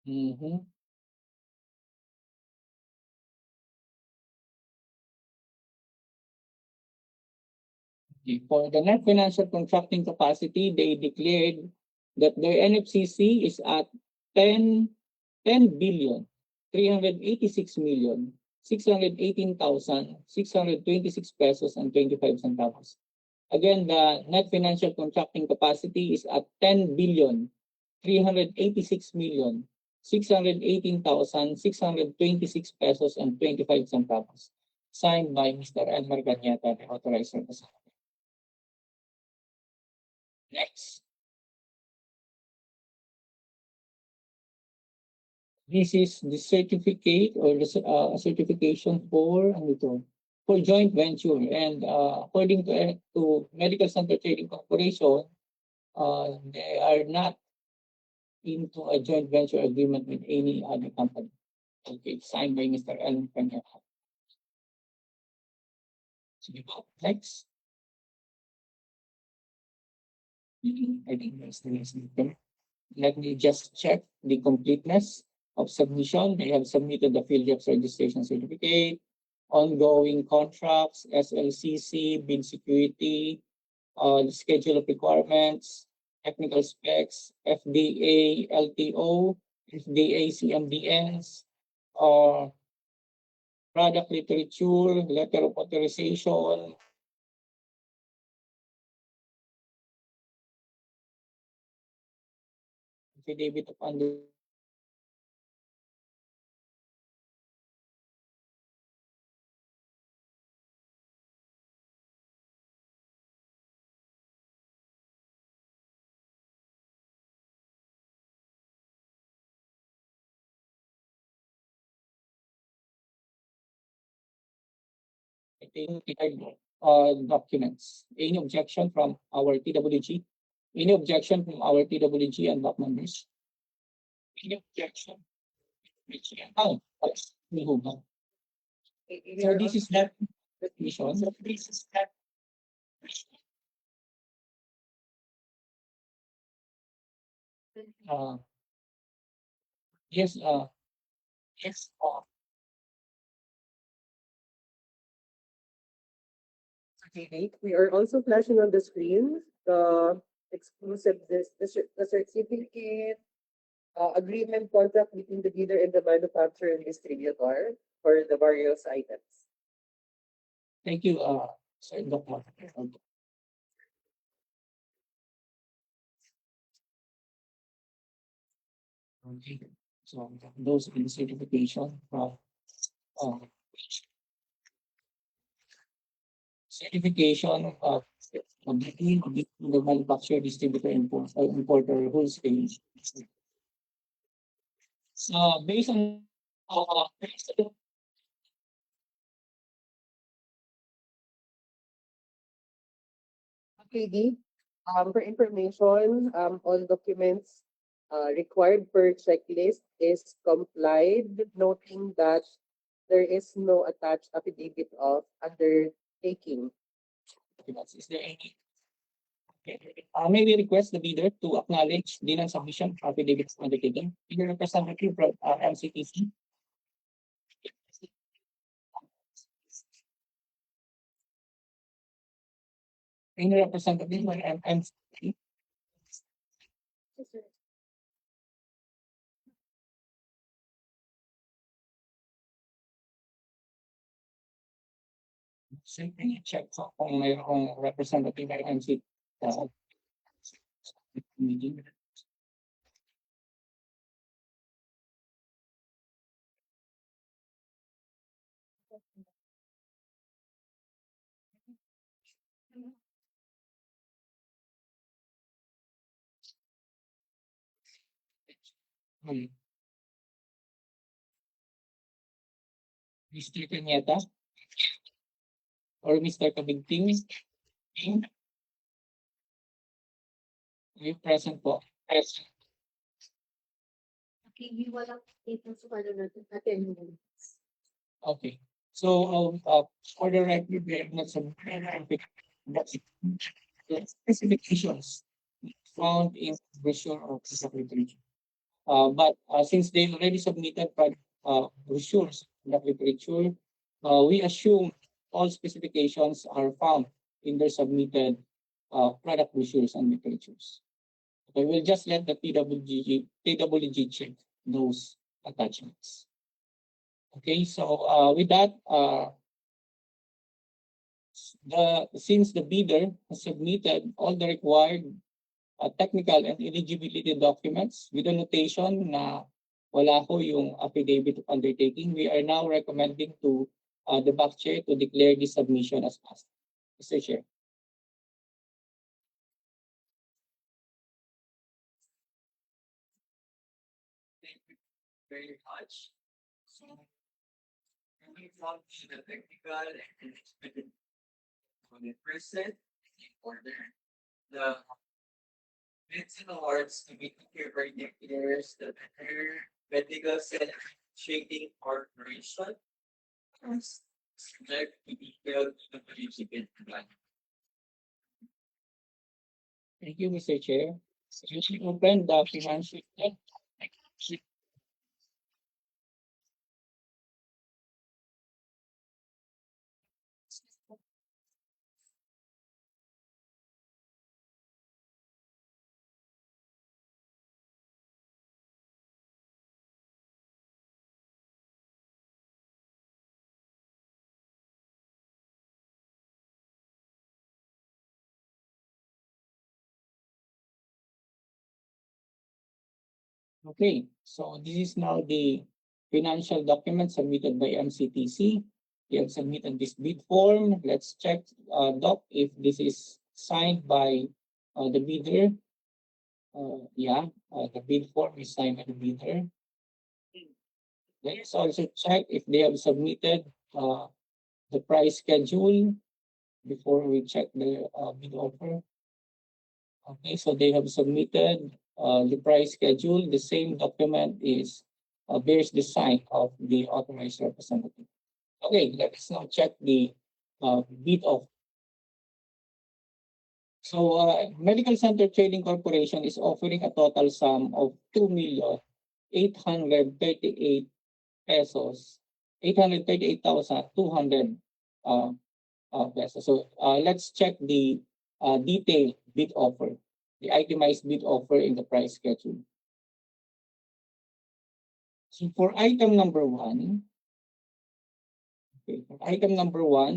Mm-hmm. For the net financial contracting capacity, they declared that their NFCC is at 10 billion 386 million 618,626 pesos and 25 centavos. Again, the net financial contracting capacity is at 10 billion 386 million 618,626 pesos and 25 centavos. Signed by Mr. Elmer Ganyeta, the authorized representative. Next. This is the certificate or the certification for for joint venture, and according to Medical Center Trading Corporation, they are not into a joint venture agreement with any other company. Okay, signed by Mr. Alan Peña. Sige po, next. I think that's the next item. Let me just check the completeness of submission. They have submitted the field reps registration certificate, ongoing contracts, SLCC, bid security, the schedule of requirements, technical specs, FDA, LTO, FDA, CMDNs, product literature, letter of authorization, affidavit of documents. Any objection from our TWG? Any objection from our TWG and doc members? Any objection? Oh, yes. So this is that mission. So this is that. Yes. Yes. Okay, we are also flashing on the screen the exclusive the certificate agreement contract between the bidder and the manufacturer and distributor for the various items. Thank you, Sir Dr. Okay. So those are the certification from uh, certification of the manufacturer, distributor, importer, wholesale. So based on KD, for information, all documents required per checklist is complied, noting that there is no attached affidavit of undertaking. Is there any? Okay. May we request the bidder to acknowledge the non-submission of affidavit of undertaking? Bidder representative from MCTC. Any representative from MCTC? So, can you check kung mayroong representative ng MCTC? Meeting. Mr. Cañeta or Mr. Kabigting? Are you present po? Yes. Okay, we walang dito sa ano natin, attendance. Okay. So, for the record, we have not submitted the specifications found in the brochure of the literature. But since they already submitted brochures in the literature, we assume all specifications are found in their submitted product brochures and literatures. Okay, we'll just let the TWG check those attachments. Okay, so with that, since the bidder has submitted all the required technical and eligibility documents with the notation na wala ho yung affidavit of undertaking, we are now recommending to the back chair to declare this submission as passed. Mr. Chair. Thank you very much. So, moving on to the technical and expected present in order. The Medicine Awards to be here declares the Medical Center Trading Corporation as subject to detailed participant plan. Thank you, Mr. Chair. So we open the financial. Okay, so this is now the financial document submitted by MCTC. We have submitted this bid form. Let's check, Doc, if this is signed by the bidder. The bid form is signed by the bidder. Let's also check if they have submitted the price schedule before we check the bid offer. Okay, so they have submitted the price schedule. The same document is bears the sign of the authorized representative. Okay, let's now check the bid offer. So, Medical Center Trading Corporation is offering a total sum of 2,838,200 pesos. So, let's check the detailed bid offer, the itemized bid offer in the price schedule. So, for item number one,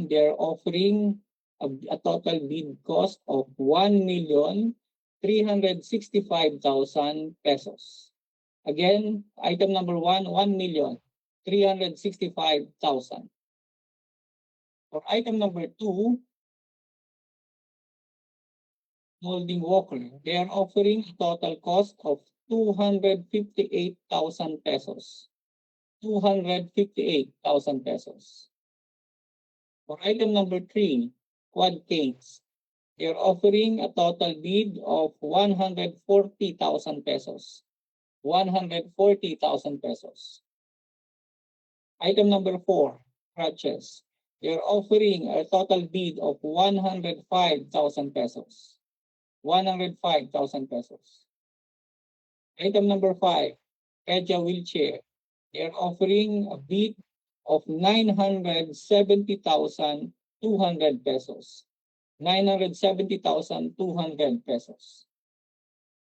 they're offering a total bid cost of 1,365,000 pesos. Again, item number one, 1,365,000. For item number two, Holding Walker, they are offering a total cost of 258,000 pesos. 258,000 pesos. For item number three, Quad Case, They're offering a total bid of 140,000 pesos. 140,000 pesos. Item number 4, crutches. They're offering a total bid of 105,000 pesos. 105,000 pesos. Item number 5, Pedia wheelchair. They're offering a bid of 970,200 pesos. 970,200 pesos.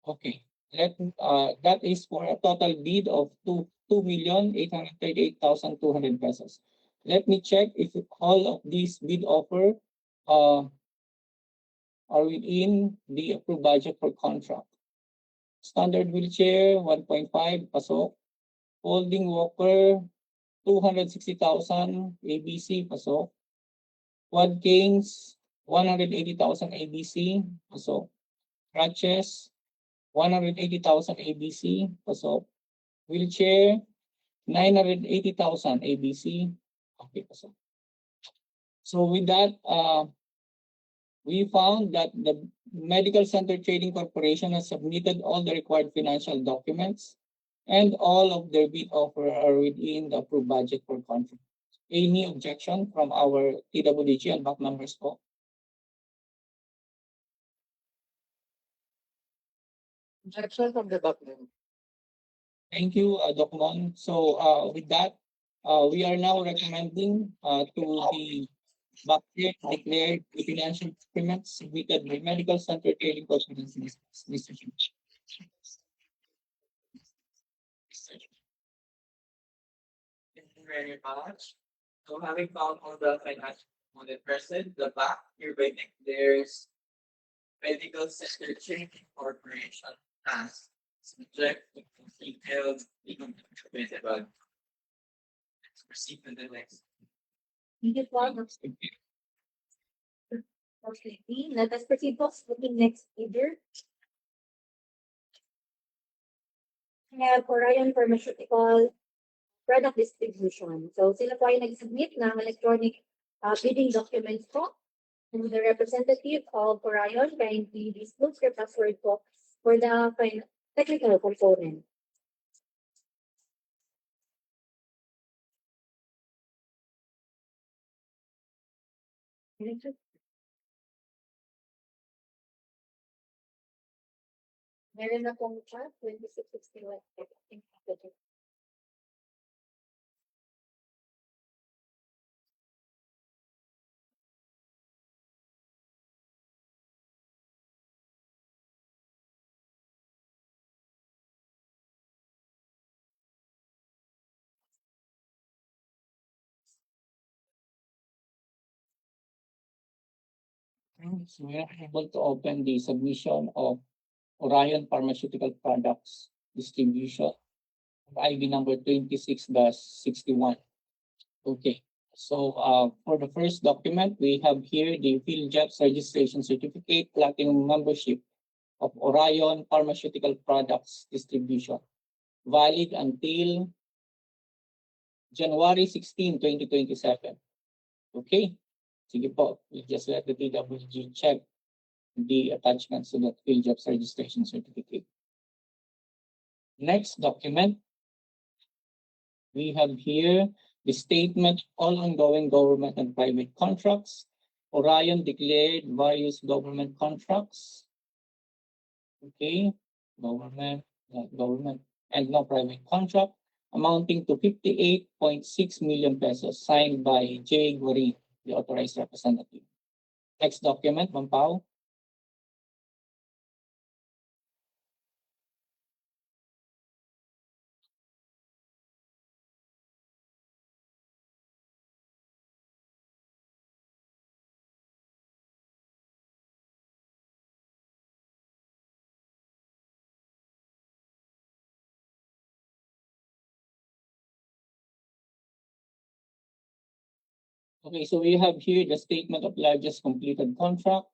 Okay. That is for a total bid of 2,838,200 pesos. Let me check if all of these bid offer are within the approved budget for contract. Standard wheelchair, 1.5, pasok. Folding walker, 260,000 ABC, pasok. Quad canes, 180,000 ABC, pasok. Crutches, 180,000 ABC, pasok. Wheelchair, 980,000 ABC. Okay, pasok. So with that, we found that the Medical Center Trading Corporation has submitted all the required financial documents and all of their bid offer are within the approved budget for contract. Any objection from our TWG and back members po? Objection from the back member. Thank you, Doc Mon. So with that, we are now recommending to the budget declared the financial documents submitted by Medical Center Trading Corporation. Mr. Chair. Thank you very much. So having found all the financial component present, the back hereby declares Medical Center Trading Corporation as subject to detailed legal document about. Let's proceed to the next. Thank you, Paul. Okay, let us proceed po to the next figure. We have Orion Pharmaceutical Product Distribution. So sila po ay nag-submit ng electronic bidding documents po. And the representative of Orion kindly disclose your password po for the technical component. Meron na pong chat, 2661. So we are able to open the submission of Orion Pharmaceutical Products Distribution, ID number 26-61. Okay. So for the first document, we have here the PhilJEP's registration certificate, platinum membership of Orion Pharmaceutical Products Distribution, valid until January 16, 2027. Okay. Sige po, we just let the TWG check the attachments to that PhilJEP's registration certificate. Next document, we have here the statement all ongoing government and private contracts. Orion declared various government contracts. Okay, government and no private contract amounting to 58.6 million pesos signed by J. Guarin, the authorized representative. Next document, Mampao. Okay, so we have here the statement of largest completed contract.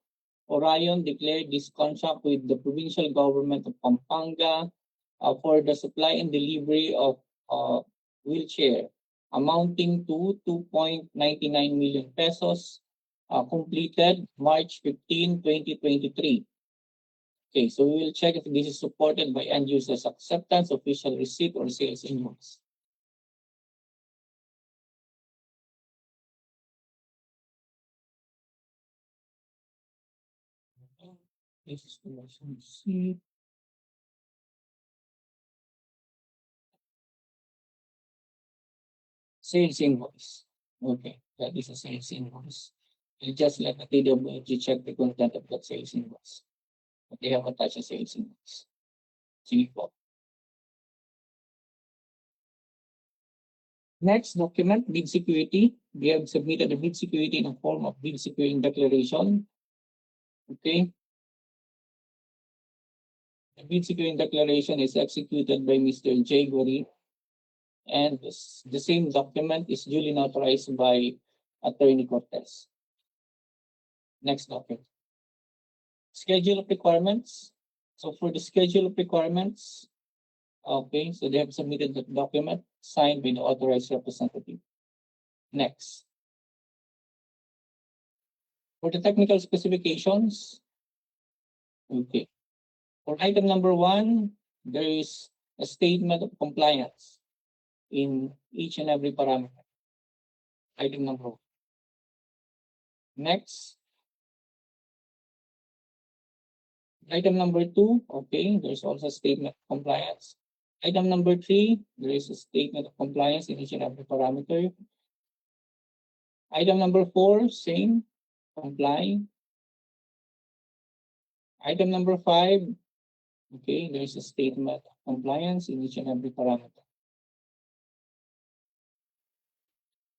Orion declared this contract with the provincial government of Pampanga for the supply and delivery of wheelchair amounting to 2.99 million pesos completed March 15, 2023. Okay, so we will check if this is supported by end users acceptance, official receipt, or sales invoice. This is the receipt. Sales invoice. Okay, that is a sales invoice. You just let the TWG check the content of that sales invoice. But they have attached a sales invoice. Sige po. Next document, bid security. We have submitted the bid security in a form of bid security declaration. Okay. The bid security declaration is executed by Mr. J. Gori, and the same document is duly notarized by Attorney Cortez. Next document. Schedule of requirements. So for the schedule of requirements, okay, so they have submitted the document signed by the authorized representative. Next. For the technical specifications, okay. For item number 1, there is a statement of compliance in each and every parameter. Item number 1. Next. Item number 2, okay, there's also a statement of compliance. Item number 3, there is a statement of compliance in each and every parameter. Item number 4, same, comply. Item number 5, okay, there is a statement of compliance in each and every parameter.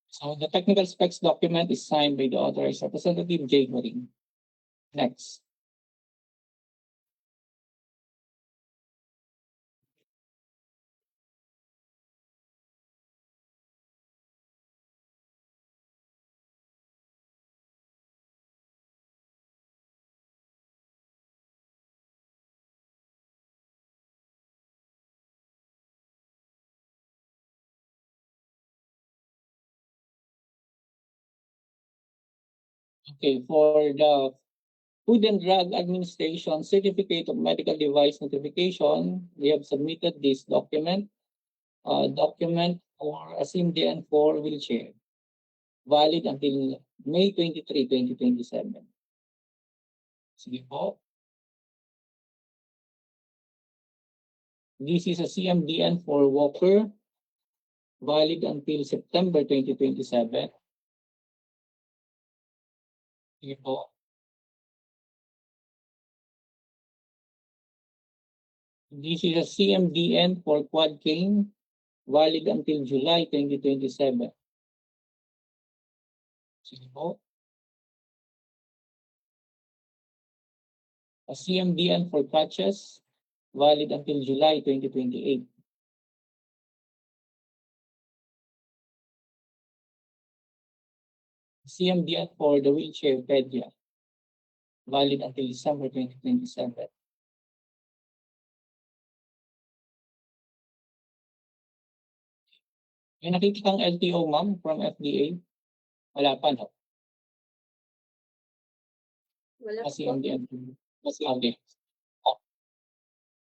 So the technical specs document is signed by the authorized representative, J. Maring. Next. Okay, for the Food and Drug Administration Certificate of Medical Device Notification, we have submitted this document for a SIMDN for wheelchair, valid until May 23, 2027. Sige po. This is a CMDN for walker, valid until September 2027. Sige po. This is a CMDN for quad cane, valid until July 2027. Sige po. A CMDN for crutches, valid until July 2028. CMDN for the wheelchair pedia, valid until December 2027. May nakita kang LTO, ma'am, from FDA? Wala pa, no? Wala po. CMDN. Okay.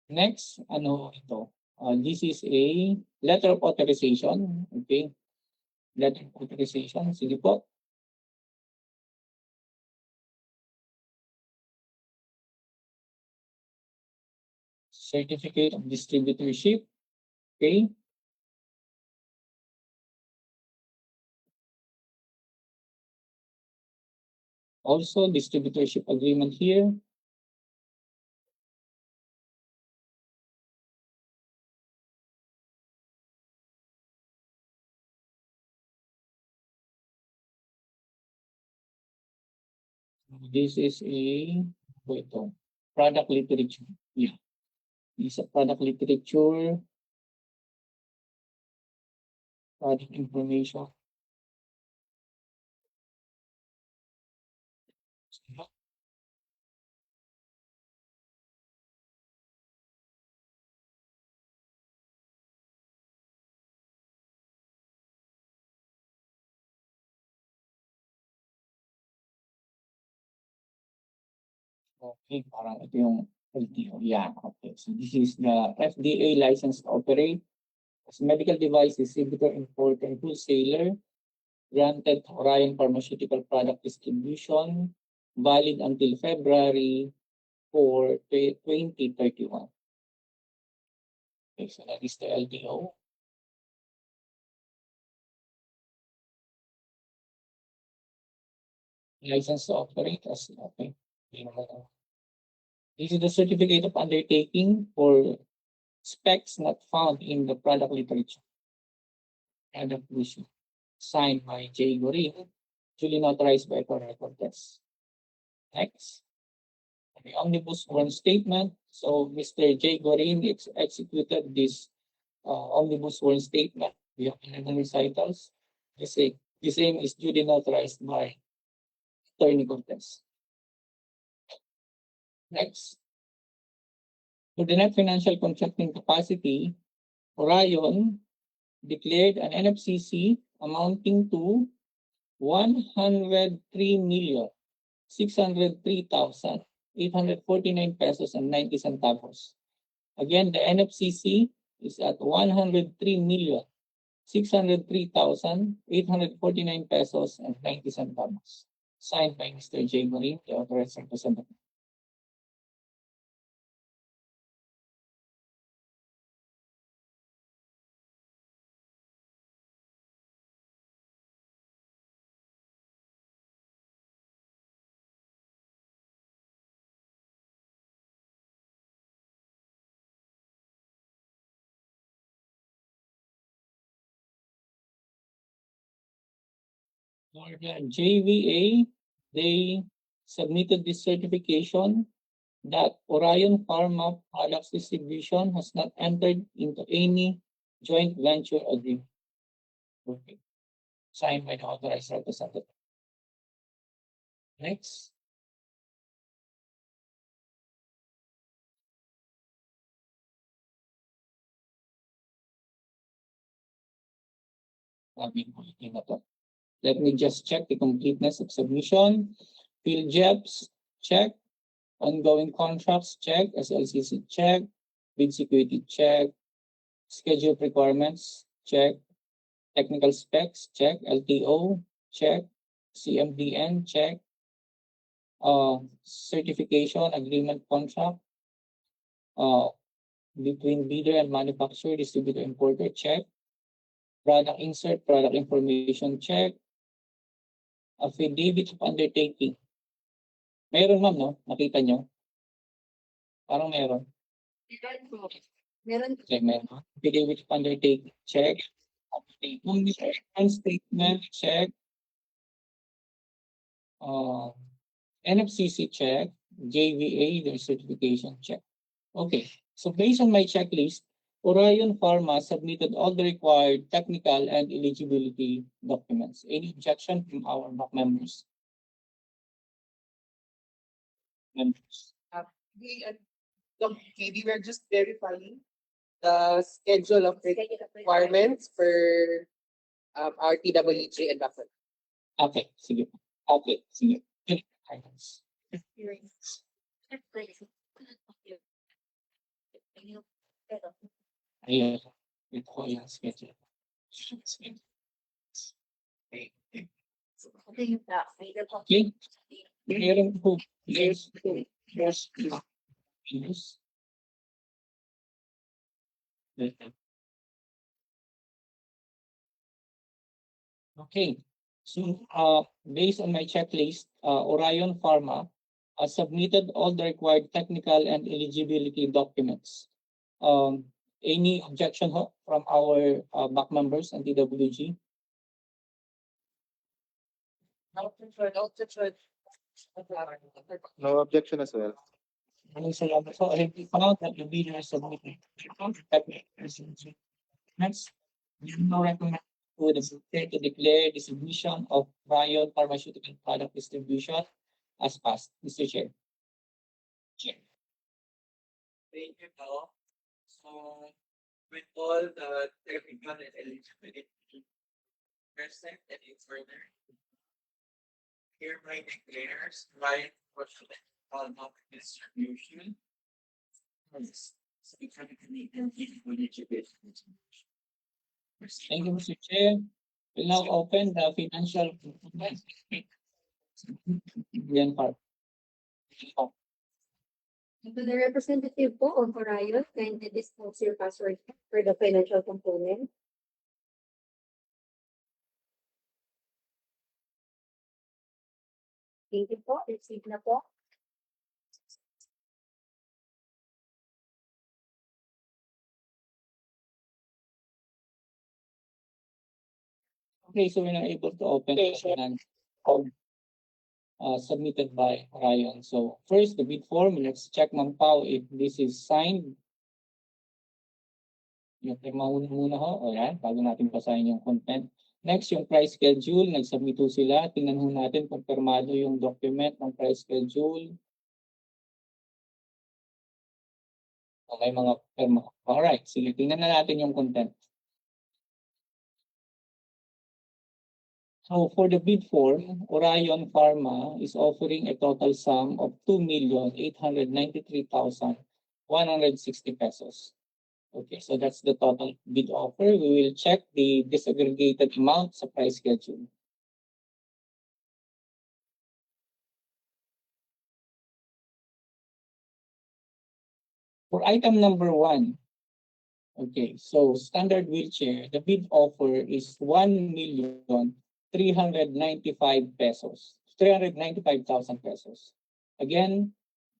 Next, ano ito? This is a letter of authorization. Okay. Letter of authorization. Sige po. Certificate of distributorship. Okay. Also, distributorship agreement here. This is a product literature. Yeah. This is a product literature, product information. Okay, parang ito yung LTO. Yeah, okay. So this is the FDA license to operate as medical device distributor, importer, and wholesaler, granted to Orion Pharmaceutical Product Distribution, valid until February 4, 2031. Okay, so that is the LTO. License to operate as okay. This is the certificate of undertaking for specs not found in the product literature. Product issue. Signed by J. Gorin, duly notarized by Cortes. Next. The Omnibus One Statement. So Mr. J. Gorin executed this Omnibus One Statement. We have 11 recitals. The same is duly notarized by Attorney Cortes. Next. For the net financial contracting capacity, Orion declared an NFCC amounting to 103,603,849 pesos and 90 centavos. Again, the NFCC is at 103,603,849 pesos and 90 centavos. Signed by Mr. J. Marin, the authorized representative. For the JVA, they submitted this certification that Orion Pharma Products Distribution has not entered into any joint venture agreement. Okay. Signed by the authorized representative. Next. Let me just check the completeness of submission. Field jobs, check. Ongoing contracts, check. SLCC, check. Bid security, check. Schedule requirements, check. Technical specs, check. LTO, check. CMDN, check. Certification agreement contract between bidder and manufacturer, distributor, importer, check. Product insert, product information, check. Affidavit of undertaking. Meron ma'am, no? Nakita nyo? Parang meron. Meron. Okay, meron. Affidavit of undertaking, check. Statement, check. NFCC, check. JVA, their certification, check. Okay, so based on my checklist, Orion Pharma submitted all the required technical and eligibility documents. Any objection from our back members? We were just verifying the schedule of requirements for our TWG and buffer. Okay, sige. Okay, sige. Ayun. Ito ko yung schedule. Okay. Meron po. Yes. Okay. So, based on my checklist, Orion Pharma submitted all the required technical and eligibility documents. Any objection from our back members and TWG? No objection as well. So, I found that the bidder submitted next. We now recommend to the secretary to declare the submission of Orion Pharmaceutical Product Distribution as passed. Mr. Chair. Thank you, Paul. So, with all the technical and eligibility present and in further, hereby declares right for product distribution. Thank you, Mr. Chair. We'll now open the financial. Yan part. To the representative po of Orion, kindly disclose your password for the financial component. Thank you po. Receive na po. Okay, so we're now able to open the financial submitted by Orion. So first, the bid form. Let's check Mampaw if this is signed. Yung pirma muna ho. O yan, bago natin basahin yung content. Next, yung price schedule. Nag-submit ho sila. Tingnan ho natin kung pirmado yung document ng price schedule. O may mga pirma. Alright, sige. Tingnan na natin yung content. So for the bid form, Orion Pharma is offering a total sum of 2,893,160 pesos. Okay, so that's the total bid offer. We will check the disaggregated amount sa price schedule. For item number 1, okay, so standard wheelchair, the bid offer is 1,395,000 pesos. 395,000 pesos. Again,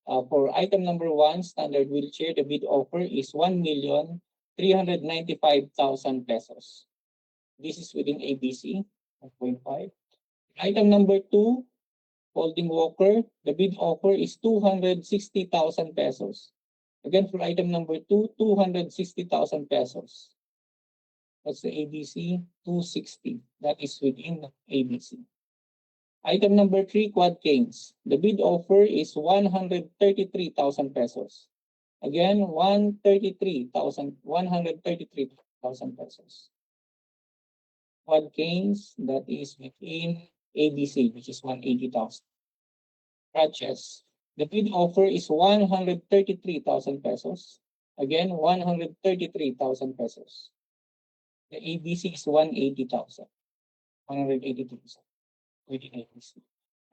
for item number 1, standard wheelchair, the bid offer is 1,395,000 pesos. This is within ABC, 1.5. Item number 2, folding walker, the bid offer is 260,000 pesos. Again, for item number 2, 260,000 pesos. That's the ABC, 260. That is within ABC. Item number 3, quad canes. The bid offer is 133,000 pesos. Again, 133,000 pesos. Quad canes, that is within ABC, which is 180,000. Crutches. The bid offer is 133,000 pesos. Again, 133,000 pesos. The ABC is 180,000. 180,000 within ABC.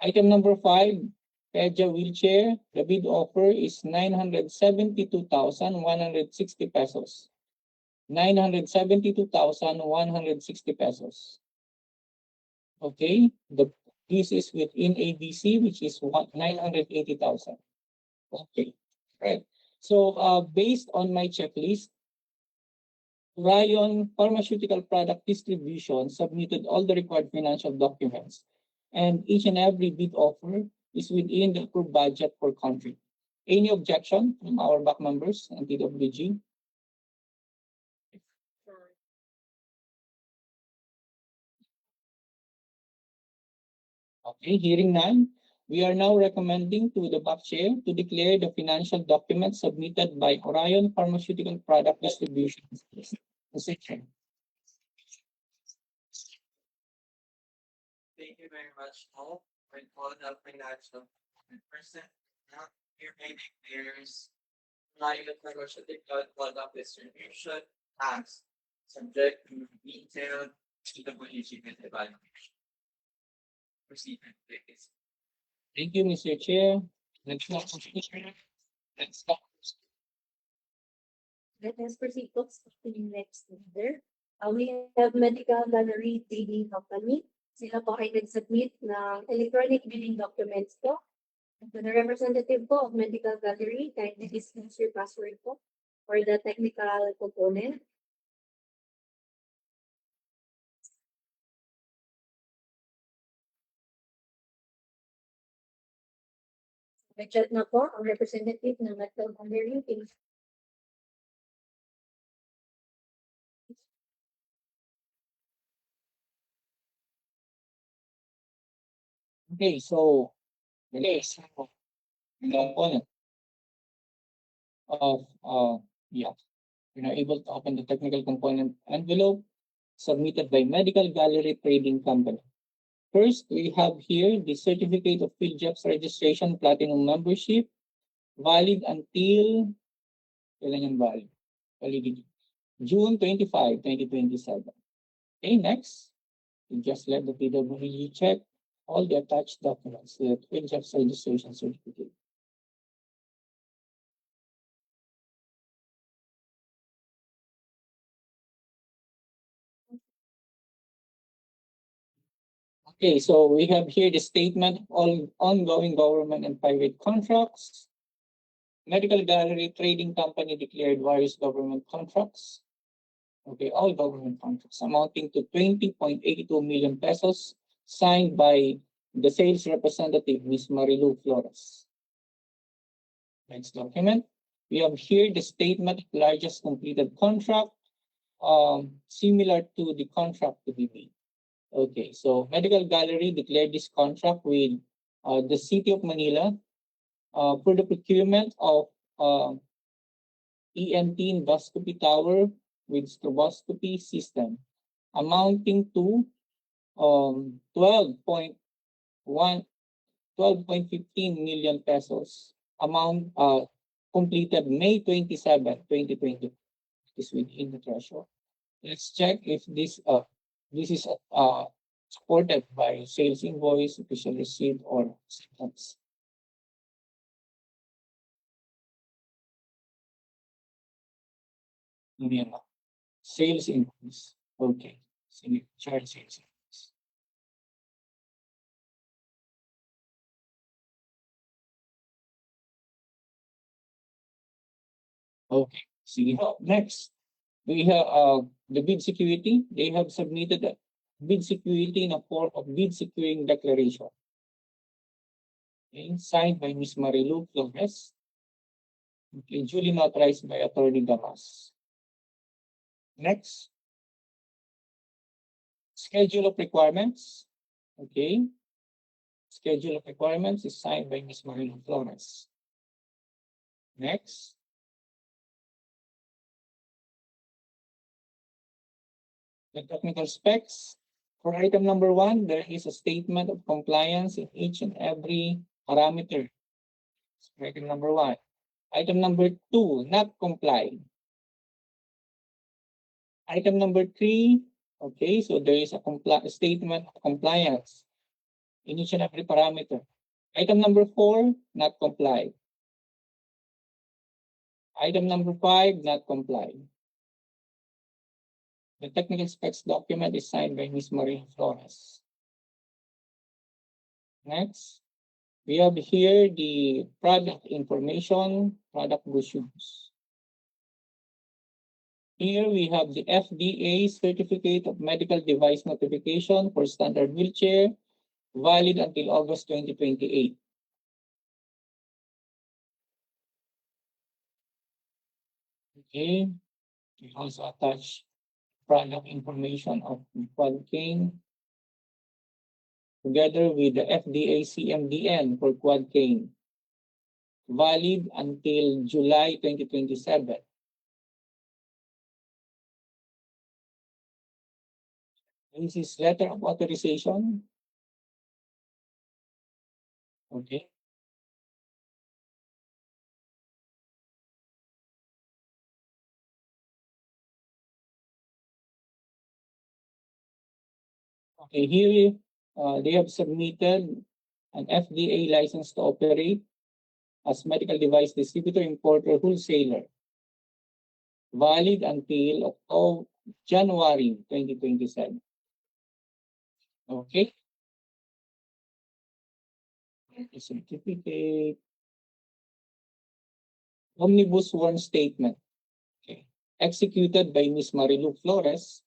Item number 5, Peja wheelchair. The bid offer is 972,160 pesos. 972,160 pesos. Okay, this is within ABC, which is 980,000. Okay, right. So based on my checklist, Orion Pharmaceutical Product Distribution submitted all the required financial documents, and each and every bid offer is within the approved budget per country. Any objection from our back members and TWG? Okay, hearing none, we are now recommending to the back chair to declare the financial documents submitted by Orion Pharmaceutical Product Distribution. Thank you very much, all. For all the financial person. Now, here may declares Orion Pharmaceutical Product Distribution as subject to detailed TWG evaluation. Proceed, please. Thank you, Mr. Chair. Let's go. Let us proceed to the next order. We have Medical Gallery Trading Company. Sila po ay nag-submit ng electronic bidding documents po. To the representative po of Medical Gallery, kindly disclose your password po for the technical component. Nag-chat na po ang representative ng Medical Gallery. Okay, so component of yeah, we're now able to open the technical component envelope submitted by Medical Gallery Trading Company. First, we have here the Certificate of PhilJobs Registration Platinum Membership, valid until, kailan yung valid? Validity. June 25, 2027. Okay, next. You just let the PWD check all the attached documents, the PhilJobs Registration Certificate. Okay, so we have here the statement of all ongoing government and private contracts. Medical Gallery Trading Company declared various government contracts. Okay, all government contracts amounting to 20.82 million pesos signed by the sales representative, Ms. Marilu Flores. Next document. We have here the statement of largest completed contract, similar to the contract to be made. Okay, so Medical Gallery declared this contract with the City of Manila for the procurement of ENT endoscopy tower with stroboscopy system amounting to 12.15 million pesos amount completed May 27, 2020. Is within the threshold. Let's check if this is supported by sales invoice, official receipt, or acceptance. Sales invoice. Okay. Charge sales invoice. Okay. See, next we have the bid security. They have submitted a bid security in a form of bid securing declaration. Okay, signed by Ms. Marilu Flores. Okay, duly notarized by Attorney Damas. Next. Schedule of requirements. Okay. Schedule of requirements is signed by Ms. Marilu Flores. Next. The technical specs. For item number 1, there is a statement of compliance in each and every parameter. Item number 1. Item number 2, not comply. Item number 3, okay, so there is a statement of compliance in each and every parameter. Item number 4, not comply. Item number 5, not comply. The technical specs document is signed by Ms. Maria Flores. Next, we have here the product information, product brochures. Here we have the FDA Certificate of Medical Device Notification for standard wheelchair, valid until August 2028. Okay, we also attach product information of Quad Cane together with the FDA CMDN for Quad Cane, valid until July 2027. This is letter of authorization. Okay. Okay, here they have submitted an FDA license to operate as medical device distributor, importer, wholesaler, valid until January 2027. Okay. The certificate. Omnibus sworn statement. Okay. Executed by Ms. Marilu Flores.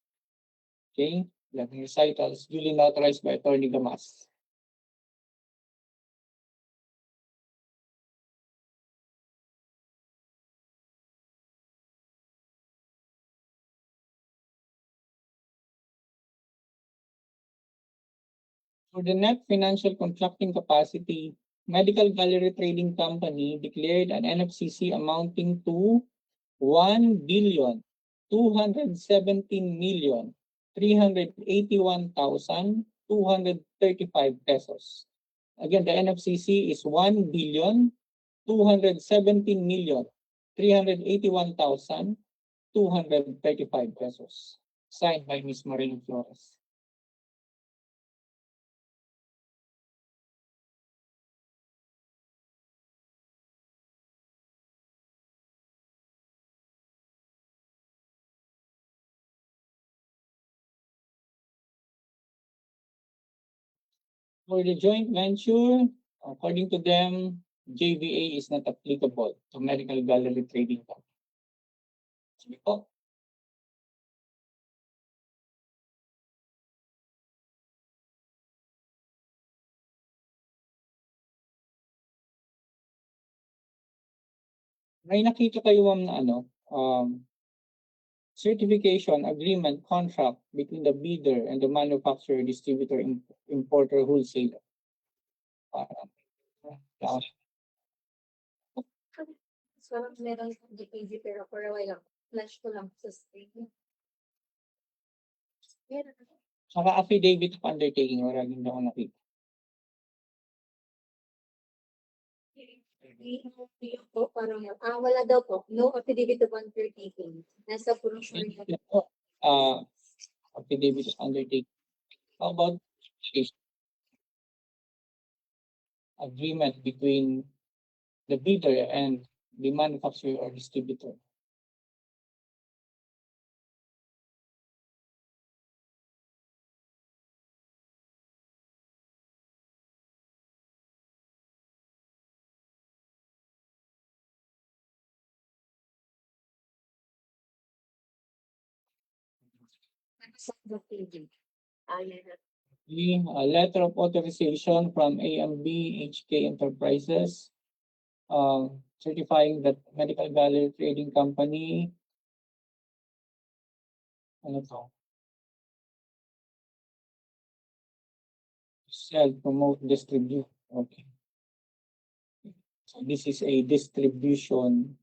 Okay. Let me recitals duly notarized by Attorney Damas. For the net financial contracting capacity, Medical Gallery Trading Company declared an NFCC amounting to 1,217,381,900 235 pesos. Again, the NFCC is 1,217,381,235 pesos. Signed by Ms. Marino Flores. For the joint venture, according to them, JVA is not applicable to medical gallery trading company. Sige po. May nakita kayo ma'am na certification agreement contract between the bidder and the manufacturer, distributor, importer, wholesaler. So, meron DPG pero for a while lang. Flash ko lang sa screen. Meron. Saka affidavit of undertaking, wala din ako nakita. Po, parang, wala daw po. No affidavit of undertaking. Nasa brochure niya. Affidavit of undertaking. How about agreement between the bidder and the manufacturer or distributor? Sa page. A letter of authorization from AMB HK Enterprises certifying that medical gallery trading company sell, promote, distribute. Okay. So this is a distribution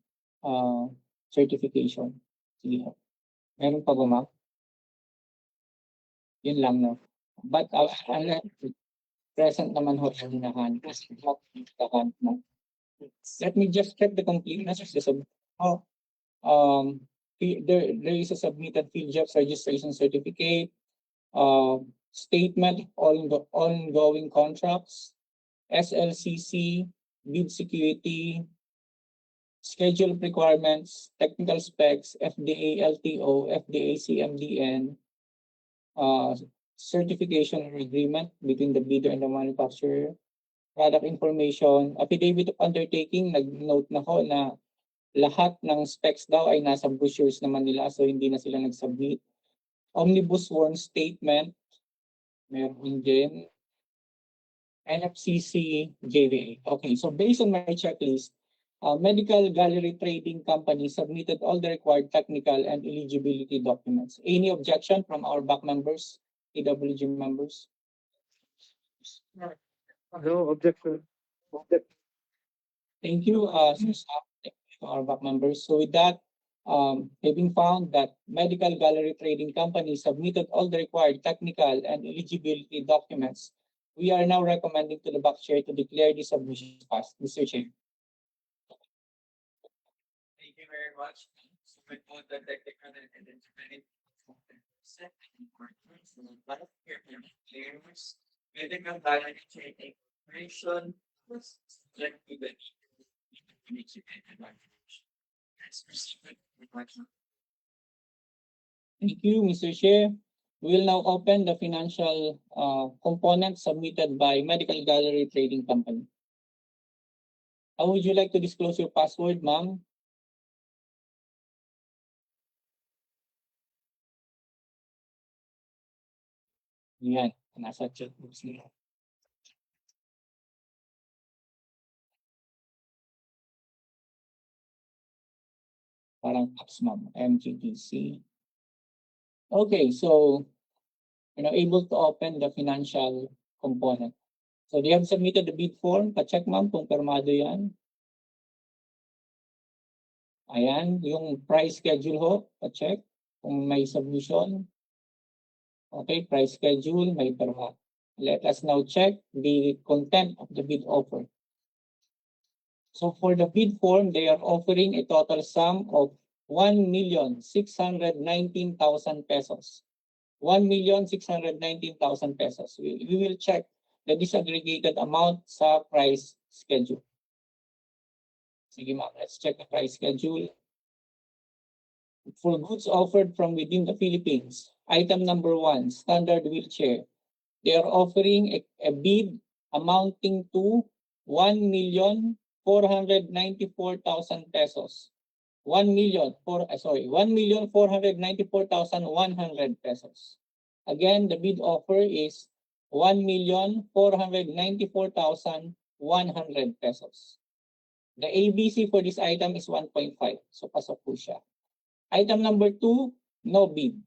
certification. Sige ho. Meron pa ba ma'am? Yun lang no. But present naman ho sa hinahan. Let me just check the completeness of the there is a submitted field jobs registration certificate, statement on the ongoing contracts, SLCC, bid security, schedule requirements, technical specs, FDA LTO, FDA CMDN, certification agreement between the bidder and the manufacturer, product information, affidavit of undertaking, nag-note na ko na lahat ng specs daw ay nasa brochures naman nila so hindi na sila nag-submit. Omnibus sworn statement, meron din. NFCC, JVA. Okay, so based on my checklist, medical gallery trading company submitted all the required technical and eligibility documents. Any objection from our back members, AWG members? No objection. Thank you, our back members. So with that, having found that medical gallery trading company submitted all the required technical and eligibility documents, we are now recommending to the back chair to declare the submission passed. Mr. Chair. Thank you very much. So with both the technical and eligibility clearance, medical gallery trading operation was subject to the Thank you, Mr. Chair. We will now open the financial component submitted by Medical Gallery Trading Company. How would you like to disclose your password, ma'am? Yan, nasa chat box nila. Parang apps, ma'am, MGTC. Okay, so you're now able to open the financial component. So they have submitted the bid form. Pa-check, ma'am, kung permado yan. Ayan, yung price schedule ho, pa-check kung may submission. Okay, price schedule, may perma. Let us now check the content of the bid offer. So for the bid form, they are offering a total sum of 1,619,000 pesos. 1,619,000 pesos. We will check the disaggregated amount sa price schedule. Sige ma'am, let's check the price schedule. For goods offered from within the Philippines, item number 1, standard wheelchair. They are offering a bid amounting to 1,494,000 pesos. 1,494,100 pesos. Again, the bid offer is 1,494,100 pesos. The ABC for this item is 1.5. So pasok po siya. Item number 2, no bid.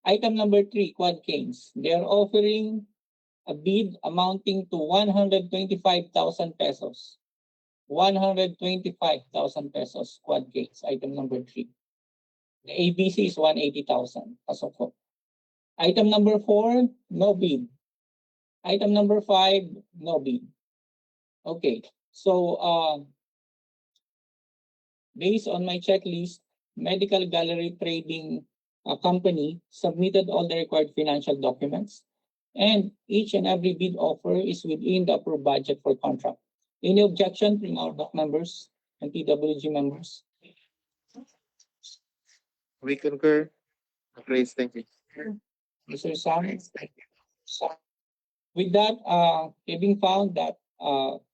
Item number 3, quad canes. They are offering a bid amounting to 125,000 pesos. 125,000 pesos quad canes, item number 3. The ABC is 180,000. Pasok po. Item number 4, no bid. Item number 5, no bid. Okay. So, based on my checklist, Medical Gallery Trading Company submitted all the required financial documents, and each and every bid offer is within the approved budget for contract. Any objection from our doc members and PWG members? We concur. Grace, thank you. Mr. Sam? Thank you. With that, having found that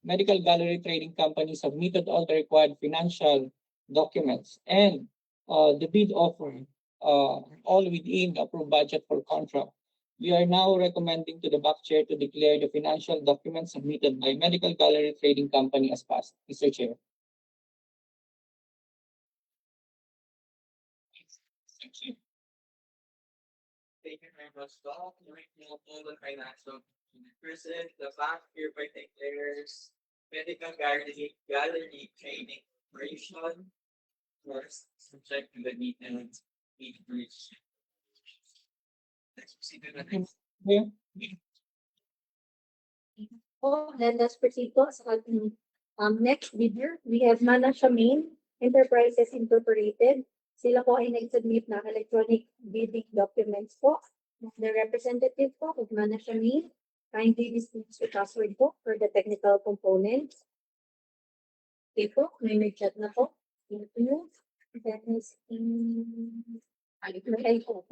Medical Gallery Trading Company submitted all the required financial documents and the bid offer all within the approved budget for contract, we are now recommending to the back chair to declare the financial documents submitted by Medical Gallery Trading Company as passed. Mr. Chair. Thank you very much, Doc. Right now, all the financial person, the bank hereby declares Medical Gallery Training Corporation first, subject to the details. Let's proceed to the next. Yeah. Let us proceed po sa ating next bidder. We have Mana Shamin Enterprises Incorporated. Sila po ay nag-submit ng electronic bidding documents po. The representative po of Mana Shamin, kindly disclose the password po for the technical components. Okay po, may chat na po. Thank you. That is in... Okay po.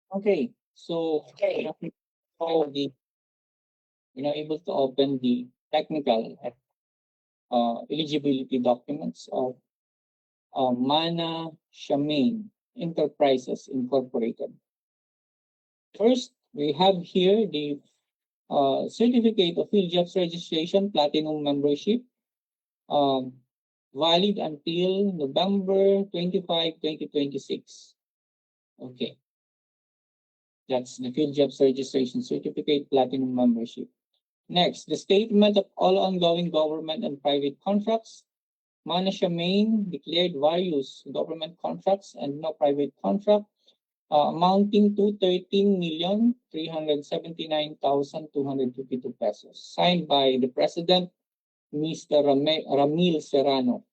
Okay, so able to open the technical eligibility documents of Mana Shamin Enterprises Incorporated. First, we have here the certificate of field jobs registration platinum membership, valid until November 25, 2026. Okay. That's the field jobs registration certificate platinum membership. Next, the statement of all ongoing government and private contracts. Mana Shamin declared various government contracts and no private contract amounting to 13,379,252 pesos, signed by the President, Mr. Ramil Serrano.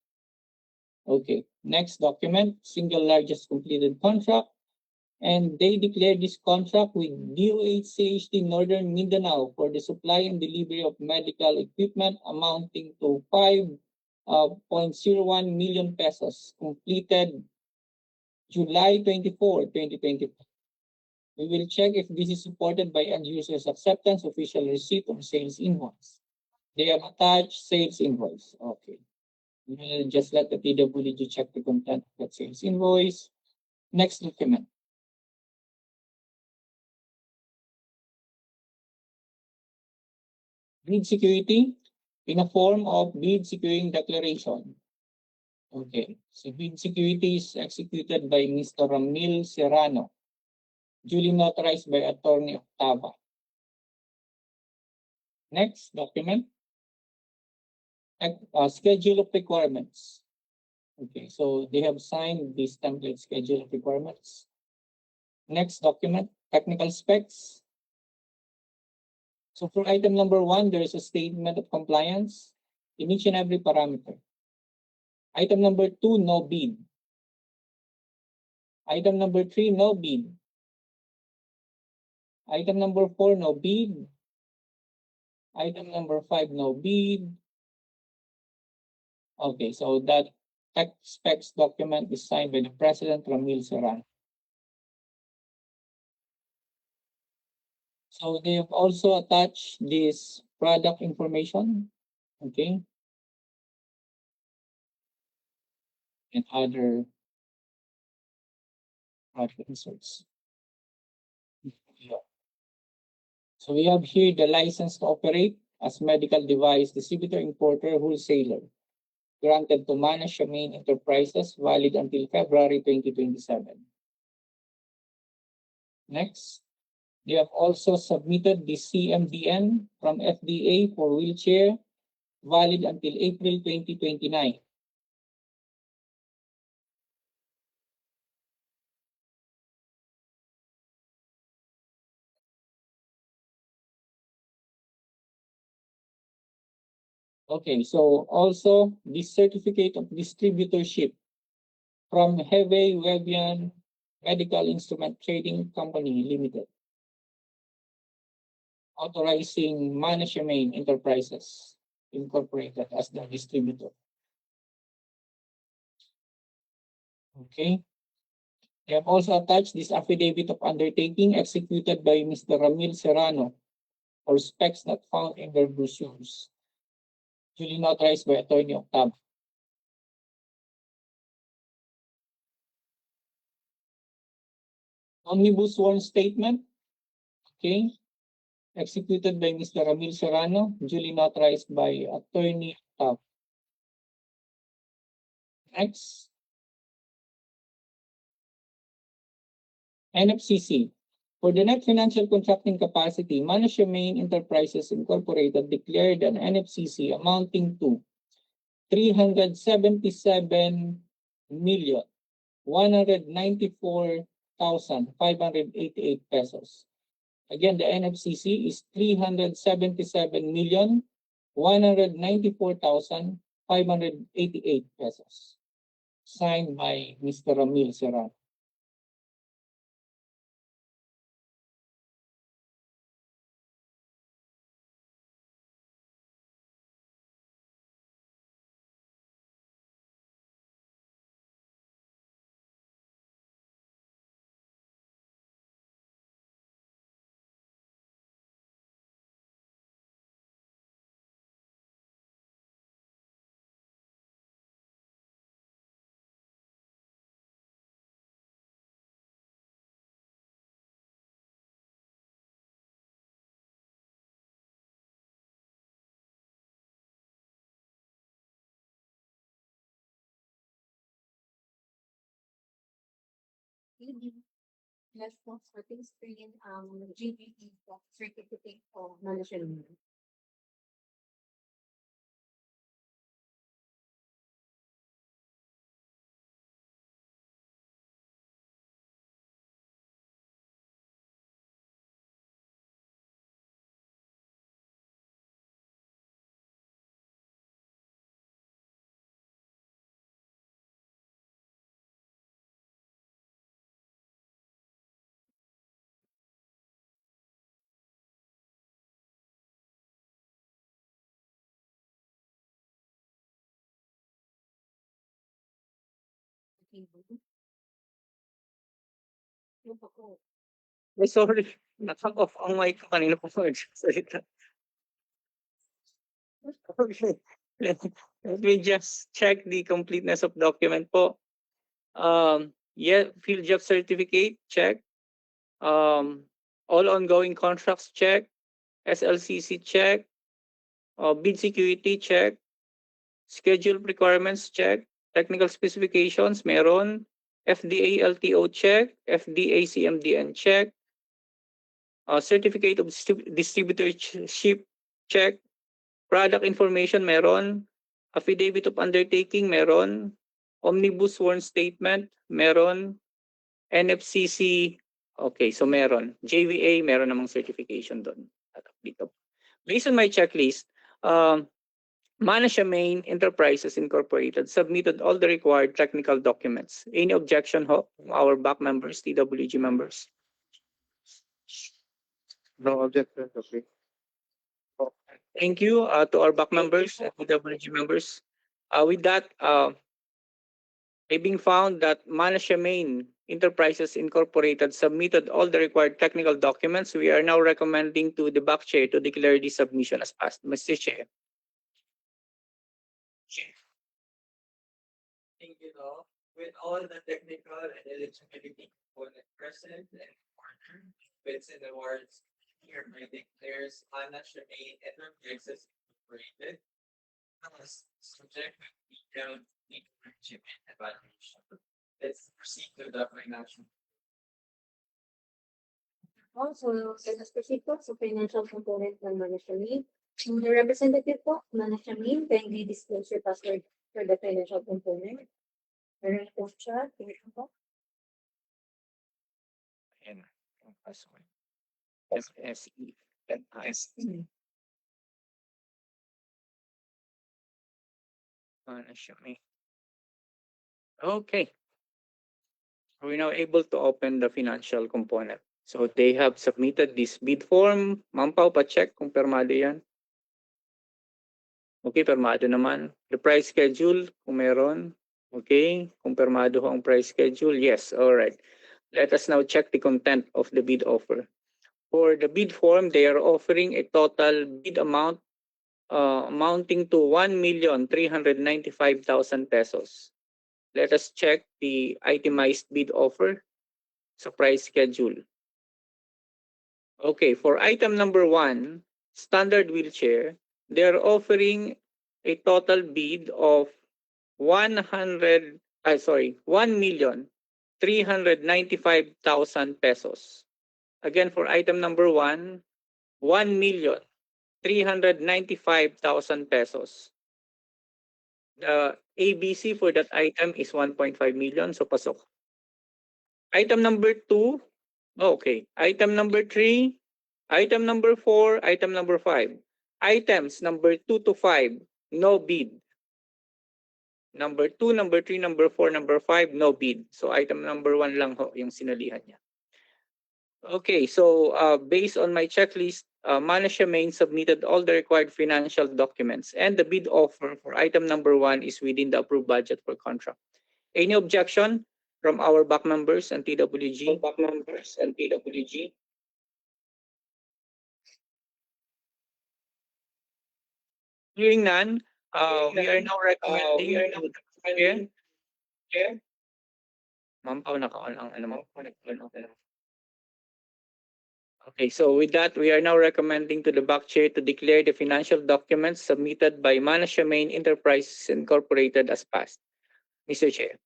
Okay, next document, single largest completed contract. And they declared this contract with DOH-CHT Northern Mindanao for the supply and delivery of medical equipment amounting to 5.01 million pesos, completed July 24, 2024. We will check if this is supported by end users acceptance, official receipt, or sales invoice. They have attached sales invoice. Okay. We will just let the PWG check the content of that sales invoice. Next document. Bid security in a form of bid securing declaration. Okay, so bid security is executed by Mr. Ramil Serrano, duly notarized by Attorney Octava. Next document, schedule of requirements. Okay, so they have signed this template schedule of requirements. Next document, technical specs. So for item number 1, there is a statement of compliance in each and every parameter. Item number 2, no bid. Item number 3, no bid. Item number 4, no bid. Item number 5, no bid. Okay, so that tech specs document is signed by the President, Ramil Serrano. So they have also attached this product information, okay, and other product inserts. Yeah. So we have here the license to operate as medical device distributor, importer, wholesaler, granted to manage main enterprises, valid until February 2027. Next, they have also submitted the CMDN from FDA for wheelchair, valid until April 2029. Okay, so also the certificate of distributorship from Heve Webian Medical Instrument Trading Company Limited, authorizing Management Enterprises Incorporated as the distributor. Okay. They have also attached this affidavit of undertaking executed by Mr. Ramil Serrano for specs not found in their brochures, duly notarized by Attorney Octavio. Omnibus sworn statement, okay, executed by Mr. Ramil Serrano, duly notarized by Attorney Octavio. Next, NFCC. For the net financial contracting capacity, Management Enterprises Incorporated declared an NFCC amounting to 377,194,588 pesos. Again, the NFCC is 377,194,588 pesos. Signed by Mr. Ramil Serrano. Let's go starting screen GBE certificate of management. Ay, sorry. Naka-off ang mic ko kanina po nagsasalita. Okay. Let me just check the completeness of document po. Yeah, field job certificate, check. All ongoing contracts, check. SLCC, check. Bid security, check. Schedule requirements, check. Technical specifications, meron. FDA LTO, check. FDA CMDN, check. Certificate of distributorship, check. Product information, meron. Affidavit of undertaking, meron. Omnibus sworn statement, meron. NFCC, okay, so meron. JVA, meron namang certification doon. Dito. Based on my checklist, Main Enterprises Incorporated submitted all the required technical documents. Any objection ho from our back members, TWG members? No objection, okay. Thank you to our back members and TWG members. With that, it being found that Main Enterprises Incorporated submitted all the required technical documents, we are now recommending to the back chair to declare the submission as passed. Mr. Chair. Thank you, Doc. With all the technical and eligibility component present and order, fits in the words hereby declares Anna Shemaine Enterprises Incorporated as subject to detailed legal and evaluation. Let's proceed to the financial. Also, let us proceed po sa financial component ng management. The representative po, management, kindly disclose your password for the financial component. Meron po siya, tingnan po. Ayan, ang password. MSE. Okay. We're now able to open the financial component. So they have submitted this bid form. Ma'am Pao, pa-check kung permado yan. Okay, permado naman. The price schedule, kung meron. Okay, kumpirmado ho ang price schedule. Yes, all right. Let us now check the content of the bid offer. For the bid form, they are offering a total bid amount amounting to 1,395,000 pesos. Let us check the itemized bid offer. So price schedule. Okay, for item number 1, standard wheelchair, they are offering a total bid of 1,395,000 pesos. Again, for item number 1, 1,395,000 pesos. The ABC for that item is 1.5 million, so pasok. Item number 2, okay. Item number 3, item number 4, item number 5. Items number 2 to 5, no bid. Number 2, number 3, number 4, number 5, no bid. So item number 1 lang ho yung sinalihan niya. Okay, so based on my checklist, Main submitted all the required financial documents and the bid offer for item number 1 is within the approved budget for contract. Any objection from our back members and TWG? Hearing none, we are now recommending to the chair. Ma'am Pao, naka-on ang ano mo. Okay, so with that, we are now recommending to the back chair to declare the financial documents submitted by Main Enterprises Incorporated as passed. Mr. Chair.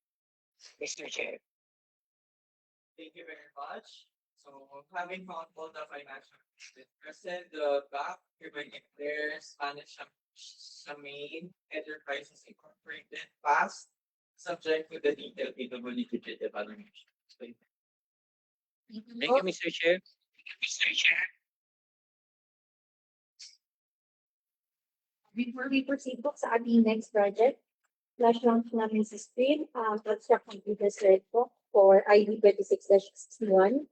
Thank you very much. So having found all the financial present, the back hereby declares Main Enterprises Incorporated passed, subject to the detailed feasibility evaluation. Thank you, Mr. Chair. Before we proceed po sa ating next project, flash launch namin sa screen, construct computer slide po for ID 26-61.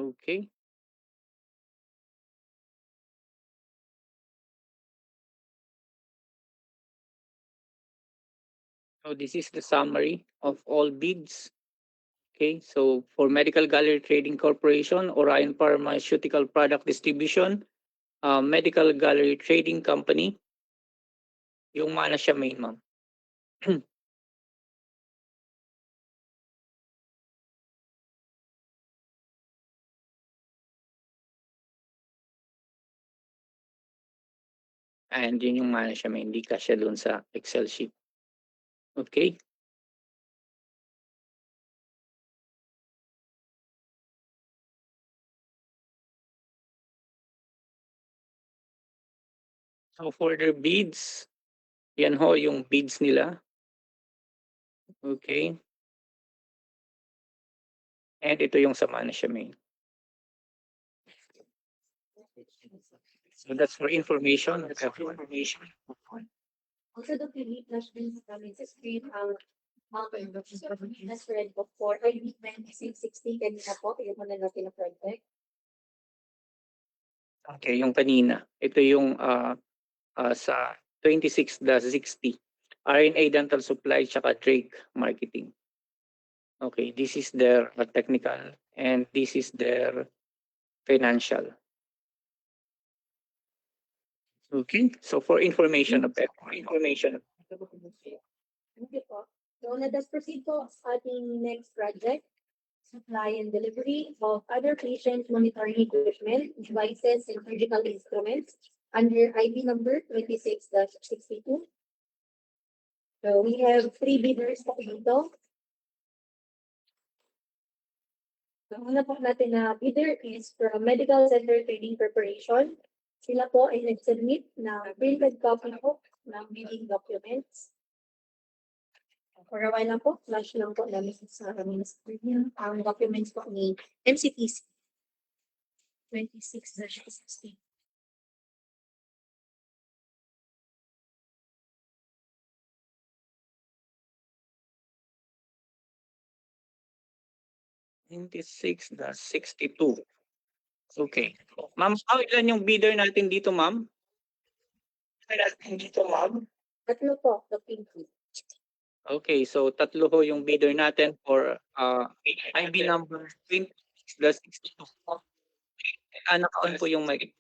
Okay. So this is the summary of all bids. Okay, so for Medical Gallery Trading Corporation, Orion Pharmaceutical Product Distribution, Medical Gallery Trading Company, yung mana siya main, ma'am. And yun yung mana siya main, hindi kasya doon sa Excel sheet. Okay. So for their bids, yan ho yung bids nila. Okay. And ito yung sa mana siya main. So that's for information. Also, the Philippe Flash Bills namin sa screen ang as red book for ID 2660 kanina po, yung muna natin na project. Okay, yung kanina. Ito yung sa 26-60. RNA Dental Supply tsaka Drake Marketing. Okay, this is their technical and this is their financial. Okay, so for information of information. Thank you po. So let us proceed po sa ating next project. Supply and delivery of other patient monitoring equipment, devices, and surgical instruments under ID number 26-62. So we have 3 bidders po dito. So una po natin na bidder is from Medical Center Trading Corporation. Sila po ay nag-submit na printed copy po ng bidding documents. For a while lang po, flash lang po namin sa aming screen ang documents po ni MCTC 26-60. $26.62. Okay. Ma'am, ilan yung bidder natin dito, ma'am? Tatlo po, the pink. Okay, so tatlo ho yung bidder natin for IB number 26-62. Naka-on po yung mic.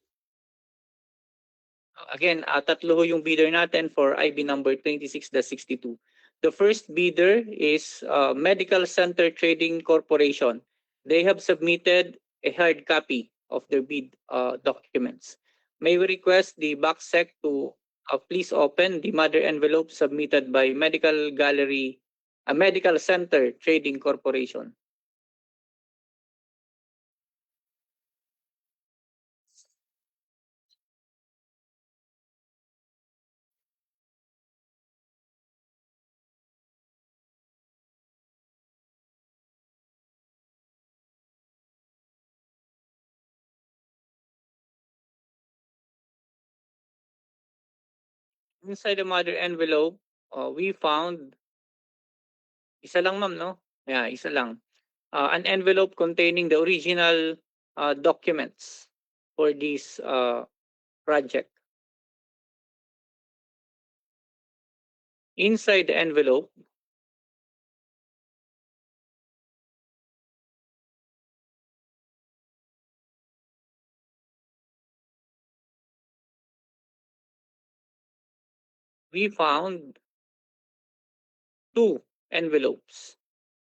Again, tatlo ho yung bidder natin for IB number 26-62. The first bidder is Medical Center Trading Corporation. They have submitted a hard copy of their bid documents. May we request the box sec to please open the mother envelope submitted by Medical Center Trading Corporation. Inside the mother envelope, we found isa lang, ma'am, no? Yeah, isa lang. An envelope containing the original documents for this project. Inside the envelope, we found 2 envelopes.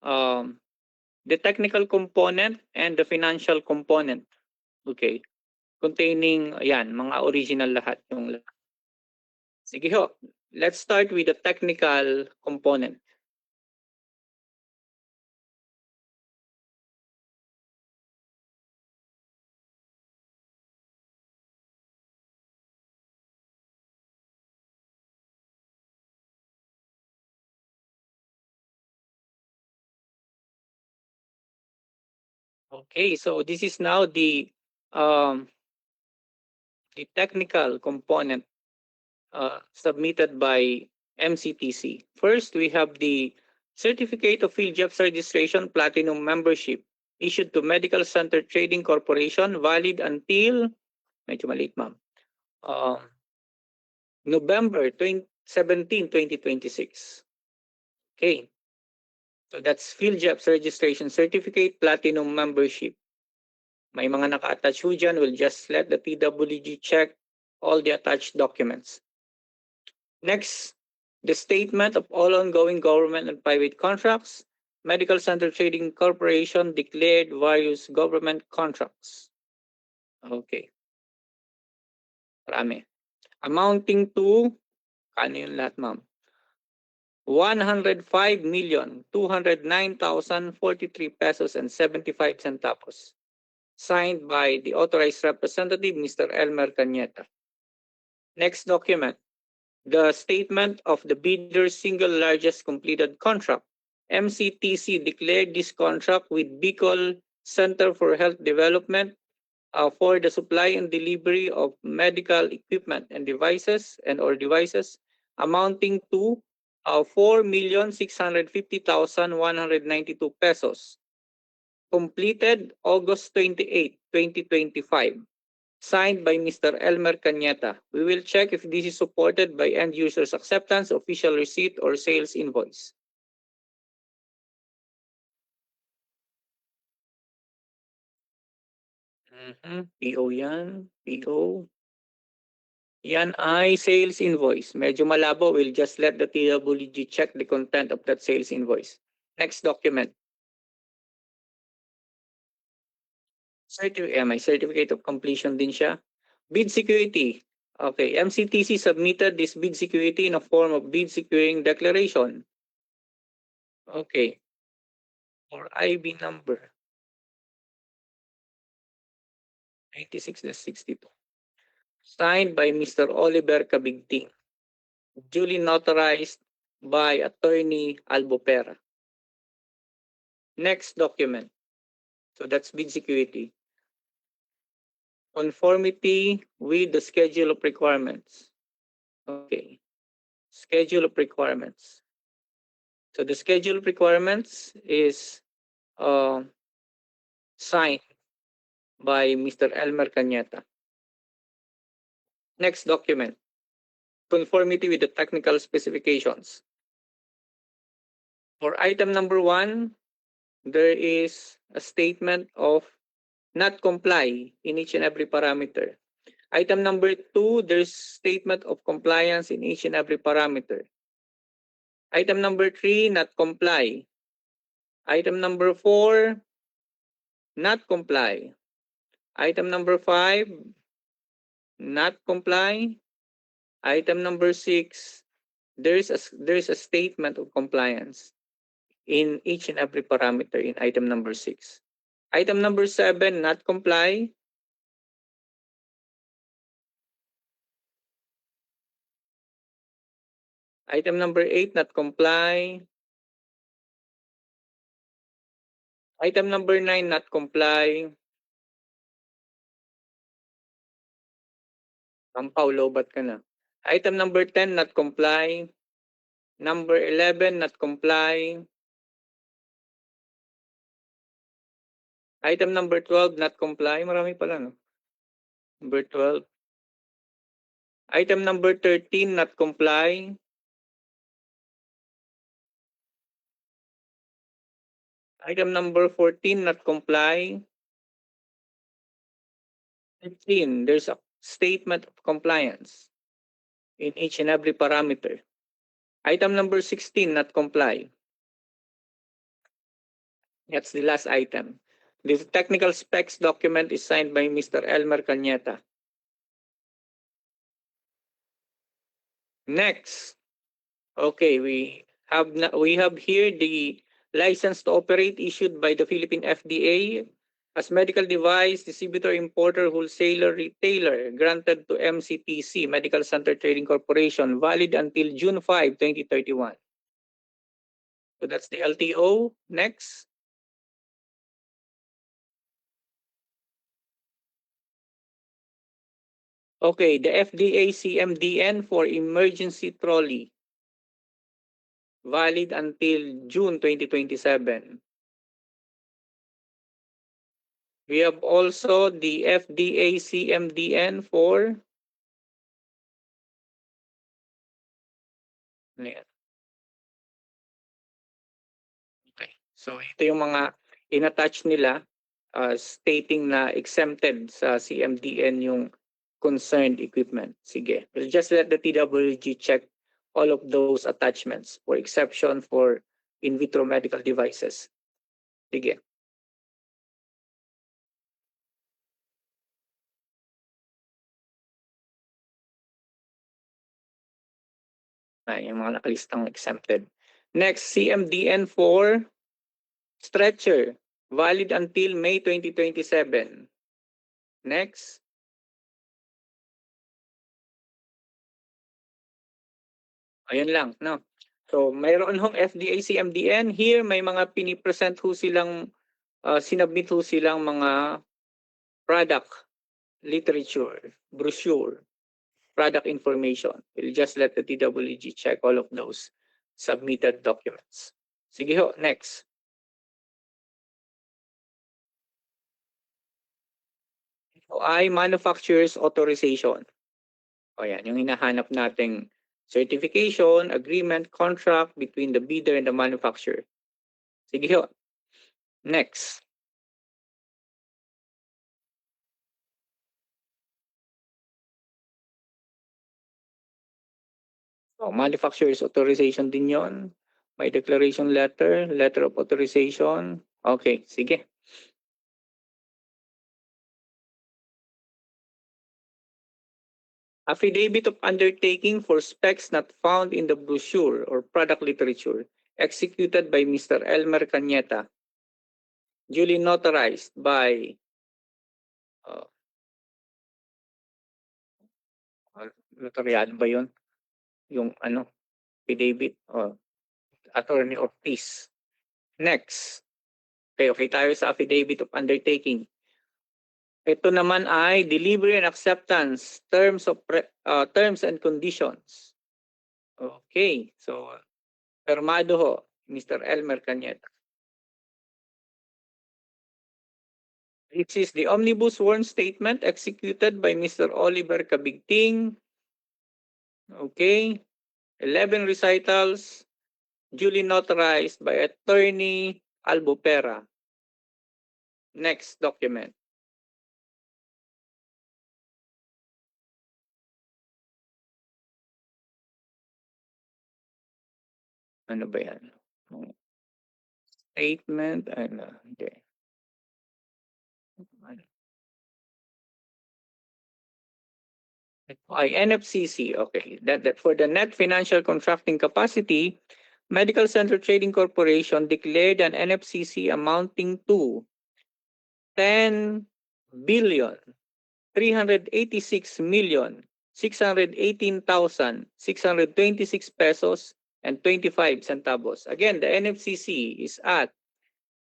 The technical component and the financial component. Okay. Containing, ayan, mga original lahat. Sige ho, let's start with the technical component. Okay, so this is now the technical component submitted by MCTC. First, we have the Certificate of Field Jobs Registration Platinum Membership issued to Medical Center Trading Corporation, valid until, medyo maliit ma'am, November 17, 2026. Okay. So that's PhilJEP's registration certificate, platinum membership. May mga naka-attach ho dyan. We'll just let the TWG check all the attached documents. Next, the statement of all ongoing government and private contracts. Medical Center Trading Corporation declared various government contracts. Okay. Marami. Amounting to, ano yun lahat ma'am? 105,209,043 pesos and 75 centavos. Signed by the authorized representative, Mr. Elmer Cañeta. Next document, the statement of the bidder's single largest completed contract. MCTC declared this contract with Bicol Center for Health Development for the supply and delivery of medical equipment and devices amounting to 4,650,192 pesos. Completed August 28, 2025. Signed by Mr. Elmer Cañeta. We will check if this is supported by end user's acceptance, official receipt, or sales invoice. PO yan. PO. Yan ay sales invoice. Medyo malabo. We'll just let the TWG check the content of that sales invoice. Next document. May certificate of completion din siya. Bid security. Okay, MCTC submitted this bid security in a form of bid securing declaration. Okay. Or IB number 96-62. Signed by Mr. Oliver Cabigting. Duly notarized by Attorney Albopera. Next document. So that's bid security. Conformity with the schedule of requirements. Okay. Schedule of requirements. So the schedule of requirements is signed by Mr. Elmer Cañeta. Next document. Conformity with the technical specifications. For item number 1, there is a statement of not comply in each and every parameter. Item number 2, there's statement of compliance in each and every parameter. Item number 3, not comply. Item number 4, not comply. Item number 5, not comply. Item number 6, there's a statement of compliance in each and every parameter in item number 6. Item number 7, not comply. Item number 8, not comply. Item number 9, not comply. Pampaw, lobat ka na. Item number 10, not comply. Number 11, not comply. Item number 12, not comply. Marami pala, no? Number 12. Item number 13, not comply. Item number 14, not comply. 15, there's a statement of compliance in each and every parameter. Item number 16, not comply. That's the last item. The technical specs document is signed by Mr. Elmer Cañeta. Next, okay, we have here the license to operate issued by the Philippine FDA as medical device distributor, importer, wholesaler, retailer, granted to MCTC, Medical Center Trading Corporation, valid until June 5, 2031. So that's the LTO. Next. Okay, the FDA CMDN for emergency trolley, valid until June 2027. We have also the FDA CMDN for ano yan? Okay. So ito yung mga in-attach nila stating na exempted sa CMDN yung concerned equipment. Sige. We'll just let the TWG check all of those attachments for exception for in vitro medical devices. Sige. Yung mga nakalistang exempted. Next, CMDN for stretcher, valid until May 2027. Next. Ayun lang, no? So, mayroon hong FDA CMDN. Here, may mga pinipresent ho silang, sinubmit ho silang mga product literature, brochure, product information. We'll just let the TWG check all of those submitted documents. Sige ho, next. Ito ay manufacturer's authorization. O yan, yung hinahanap nating certification, agreement, contract between the bidder and the manufacturer. Sige ho. Next. So, manufacturer's authorization din yon. May declaration letter, letter of authorization. Okay, sige. Affidavit of undertaking for specs not found in the brochure or product literature executed by Mr. Elmer Cañeta, duly notarized by notaryado ba yun? Yung ano, affidavit o attorney of peace. Next. Okay tayo sa affidavit of undertaking. Ito naman ay delivery and acceptance, terms and conditions. Okay, so permado ho, Mr. Elmer Cañeta. This is the omnibus sworn statement executed by Mr. Oliver Cabigting. Okay, 11 recitals, duly notarized by Attorney Albopera. Next document. Ano ba yan? Statement, ano, okay. Ay, NFCC, okay. That for the net financial contracting capacity, Medical Center Trading Corporation declared an NFCC amounting to 10 billion 386 million 618,626 pesos and 25 centavos. Again, the NFCC is at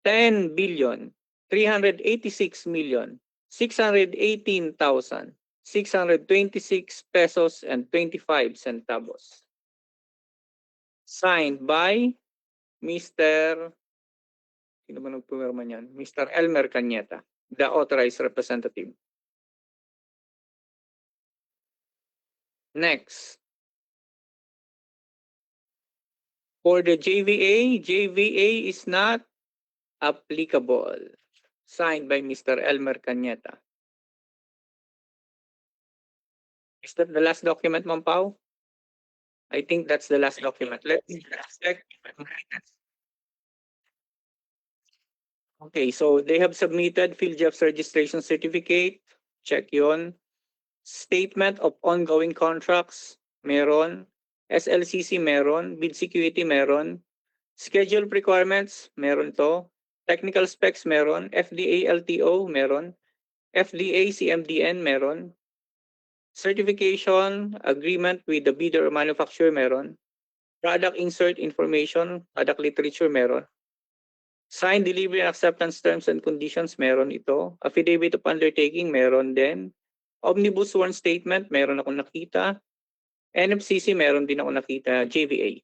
10 billion 386 million 618,626 pesos and 25 centavos. Signed by Mr. Sino ba nagpumirma niyan? Mr. Elmer Cañeta, the authorized representative. Next. For the JVA, JVA is not applicable. Signed by Mr. Elmer Cañeta. Is that the last document, Ma'am Pao? I think that's the last document. Let me check. Okay, so they have submitted field jobs registration certificate. Check yon. Statement of ongoing contracts, meron. SLCC meron. Bid security meron. Schedule requirements, meron to. Technical specs meron. FDA LTO meron. FDA CMDN meron. Certification agreement with the bidder or manufacturer meron. Product insert information, product literature meron. Signed delivery and acceptance terms and conditions meron ito. Affidavit of undertaking meron din. Omnibus sworn statement meron akong nakita. NFCC meron din ako nakita. JVA.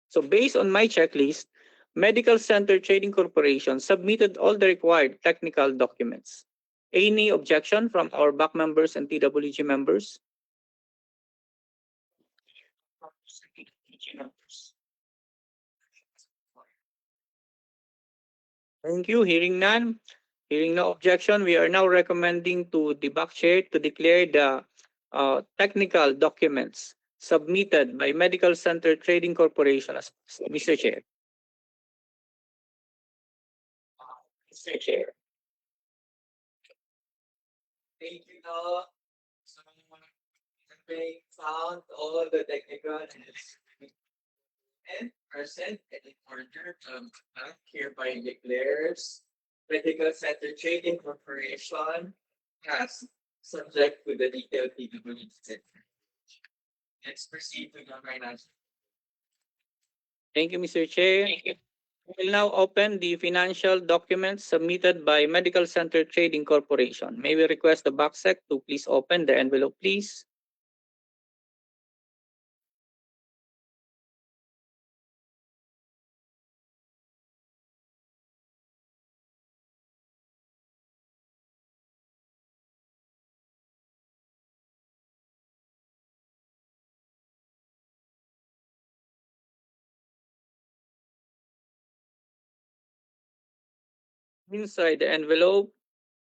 So based on my checklist, Medical Center Trading Corporation submitted all the required technical documents. Any objection from our back members and TWG members? Thank you. Hearing none. Hearing no objection, we are now recommending to the back chair to declare the technical documents submitted by Medical Center Trading Corporation as Mr. Chair. Mr. Chair. Thank you, Doc. So, having found all the technical and present and in order, hereby declares Medical Center Trading Corporation has subject to the detailed feasibility study. Let's proceed to the financial. Thank you, Mr. Chair. We will now open the financial documents submitted by Medical Center Trading Corporation. May we request the backsec to please open the envelope, please. Inside the envelope,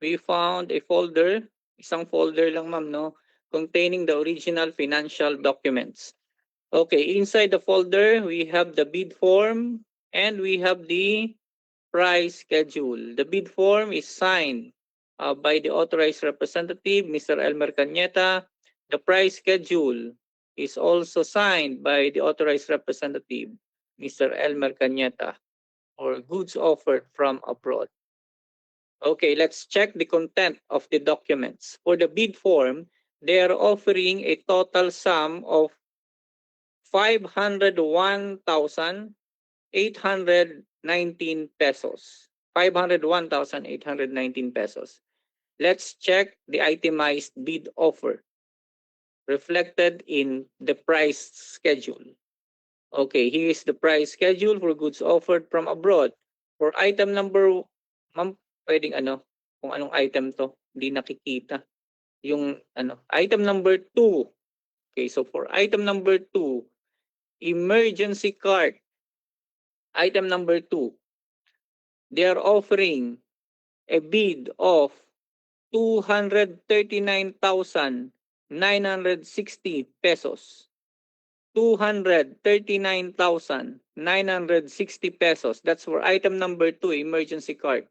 we found a folder, isang folder lang ma'am, no, containing the original financial documents. Okay, inside the folder, we have the bid form and we have the price schedule. The bid form is signed by the authorized representative, Mr. Elmer Cañeta. The price schedule is also signed by the authorized representative, Mr. Elmer Cañeta, or goods offered from abroad. Okay, let's check the content of the documents. For the bid form, they are offering a total sum of 501,819 pesos. 501,819 pesos. Let's check the itemized bid offer reflected in the price schedule. Okay, here is the price schedule for goods offered from abroad. For item number, ma'am, pwedeng kung anong item to, hindi nakikita. Yung item number 2. Okay, so for item number 2, emergency card. Item number 2, they are offering a bid of 239,960 pesos. 239,960 pesos. That's for item number 2, emergency card.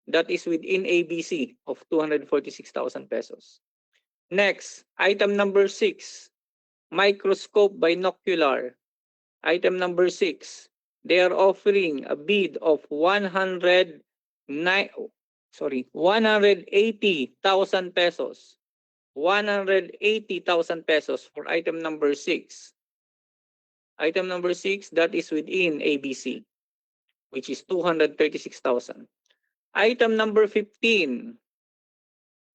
That is within ABC of 246,000 pesos. Next, item number 6, microscope binocular. Item number 6, they are offering a bid of 180,000 pesos. 180,000 pesos for item number 6. Item number 6, that is within ABC, which is 236,000. Item number 15.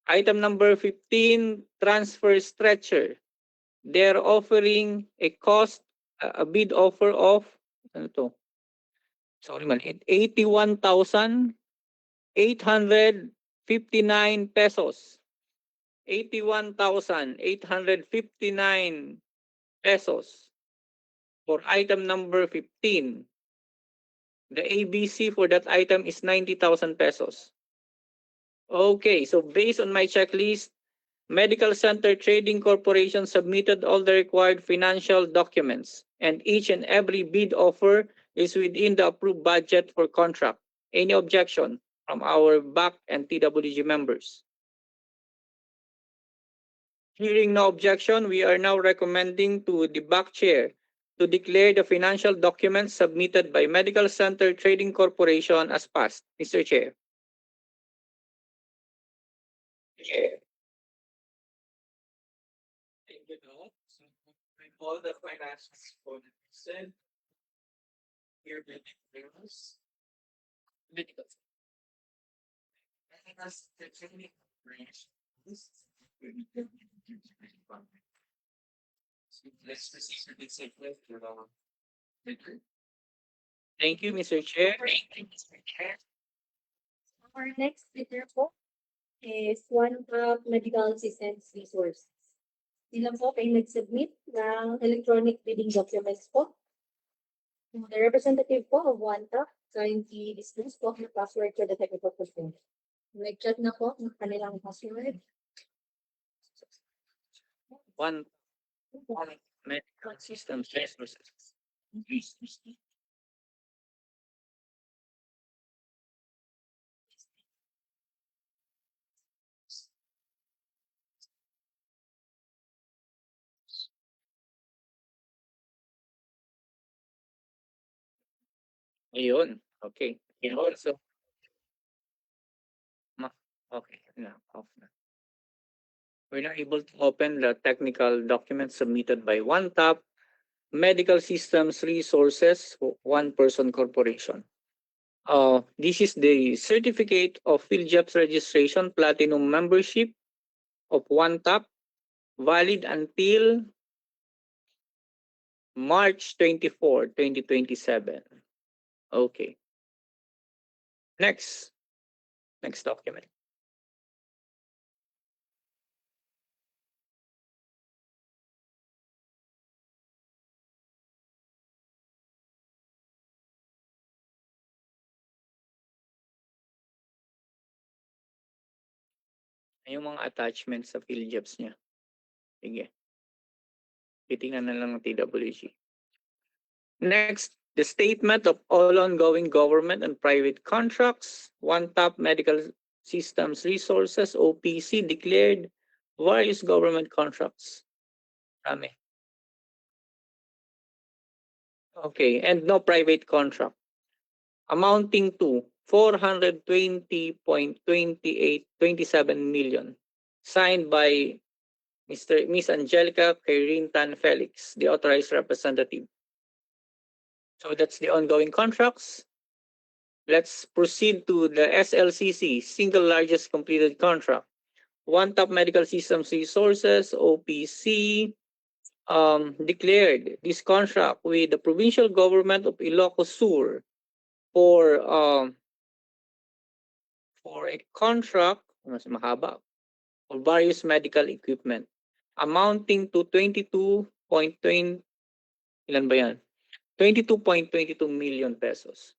Item number 15, transfer stretcher. They're offering a bid offer of, 81,859 pesos. 81,859 pesos for item number 15. The ABC for that item is 90,000 pesos. Okay, so based on my checklist, Medical Center Trading Corporation submitted all the required financial documents, and each and every bid offer is within the approved budget for contract. Any objection from our BAC and TWG members? Hearing no objection, we are now recommending to the BAC chair to declare the financial documents submitted by Medical Center Trading Corporation as passed. Mr. Chair. Thank you, Doc. So, with all the financials for the percent, here the declares medical. And as the technical branch, so let's proceed to the segment with our bidder. Thank you, Mr. Chair. Our next bidder po is one of medical systems resources. Sila po ay nag-submit ng electronic bidding documents po. The representative po of OneTap currently disclose po ang password to the technical person. Nag-chat na po ng kanilang password. One medical systems resources. Ayun. Okay. So, okay. Off na. We're now able to open the technical document submitted by OneTap Medical Systems Resources, One Person Corporation. This is the certificate of PhilJobs registration platinum membership of OneTap, valid until March 24, 2027. Okay. Next document. Yung mga attachments sa PhilJobs niya. Sige. Titingnan na lang ng TWG. Next, the statement of all ongoing government and private contracts. OneTap Medical Systems Resources, OPC, declared various government contracts. Rami. Okay, and no private contract. Amounting to 420.27 million. Signed by Miss Angelica Tan Felix, the authorized representative. So that's the ongoing contracts. Let's proceed to the SLCC, single largest completed contract. OneTap Medical Systems Resources, OPC, declared this contract with the provincial government of Ilocos Sur for a contract, mas mahaba, for various medical equipment amounting to 22.20 ilan ba yan? 22.22 million pesos.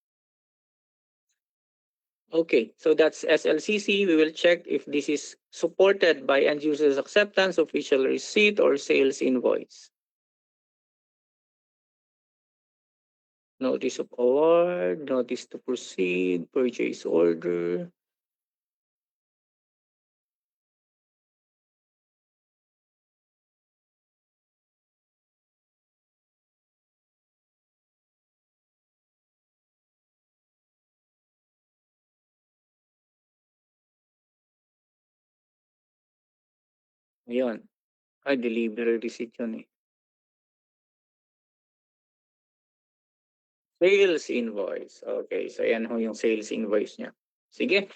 Okay, so that's SLCC. We will check if this is supported by end users acceptance, official receipt, or sales invoice. Notice of award, notice to proceed, purchase order. Ayun. Ay, delivery receipt yun eh. Sales invoice. Okay, so yan ho yung sales invoice niya. Sige,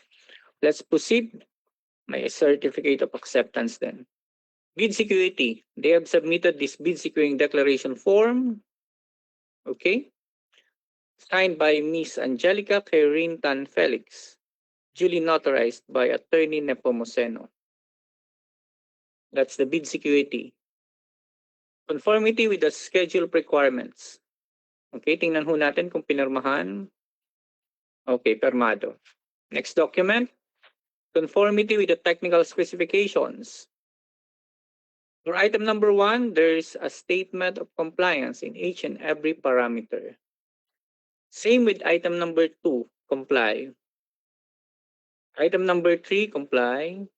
let's proceed. May certificate of acceptance then. Bid security. They have submitted this bid securing declaration form. Okay. Signed by Miss Angelica Tan Felix. Duly notarized by Attorney Nepomuceno. That's the bid security. Conformity with the schedule requirements. Okay, tingnan ho natin kung pinirmahan. Okay, permado. Next document. Conformity with the technical specifications. For item number 1, there's a statement of compliance in each and every parameter. Same with item number 2, comply. Item number 3, comply.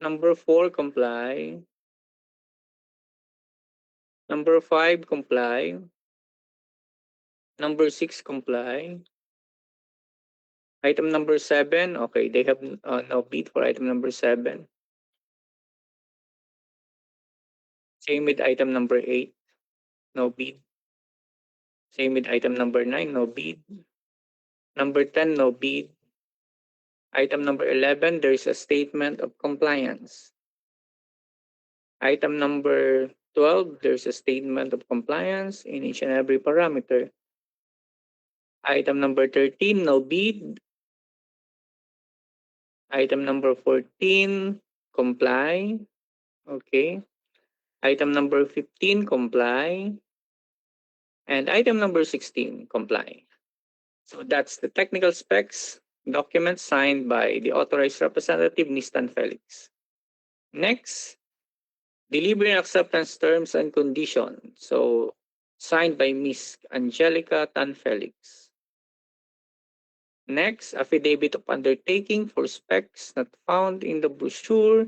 Number 4, comply. Number 5, comply. Number 6, comply. Item number 7, okay, they have no bid for item number 7. Same with item number 8, no bid. Same with item number 9, no bid. Number 10, no bid. Item number 11, there is a statement of compliance. Item number 12, there's a statement of compliance in each and every parameter. Item number 13, no bid. Item number 14, comply. Okay. Item number 15, comply. And item number 16, comply. So that's the technical specs document signed by the authorized representative, Nistan Felix. Next, delivery and acceptance terms and conditions. So signed by Ms. Angelica Tan Felix. Next, affidavit of undertaking for specs not found in the brochure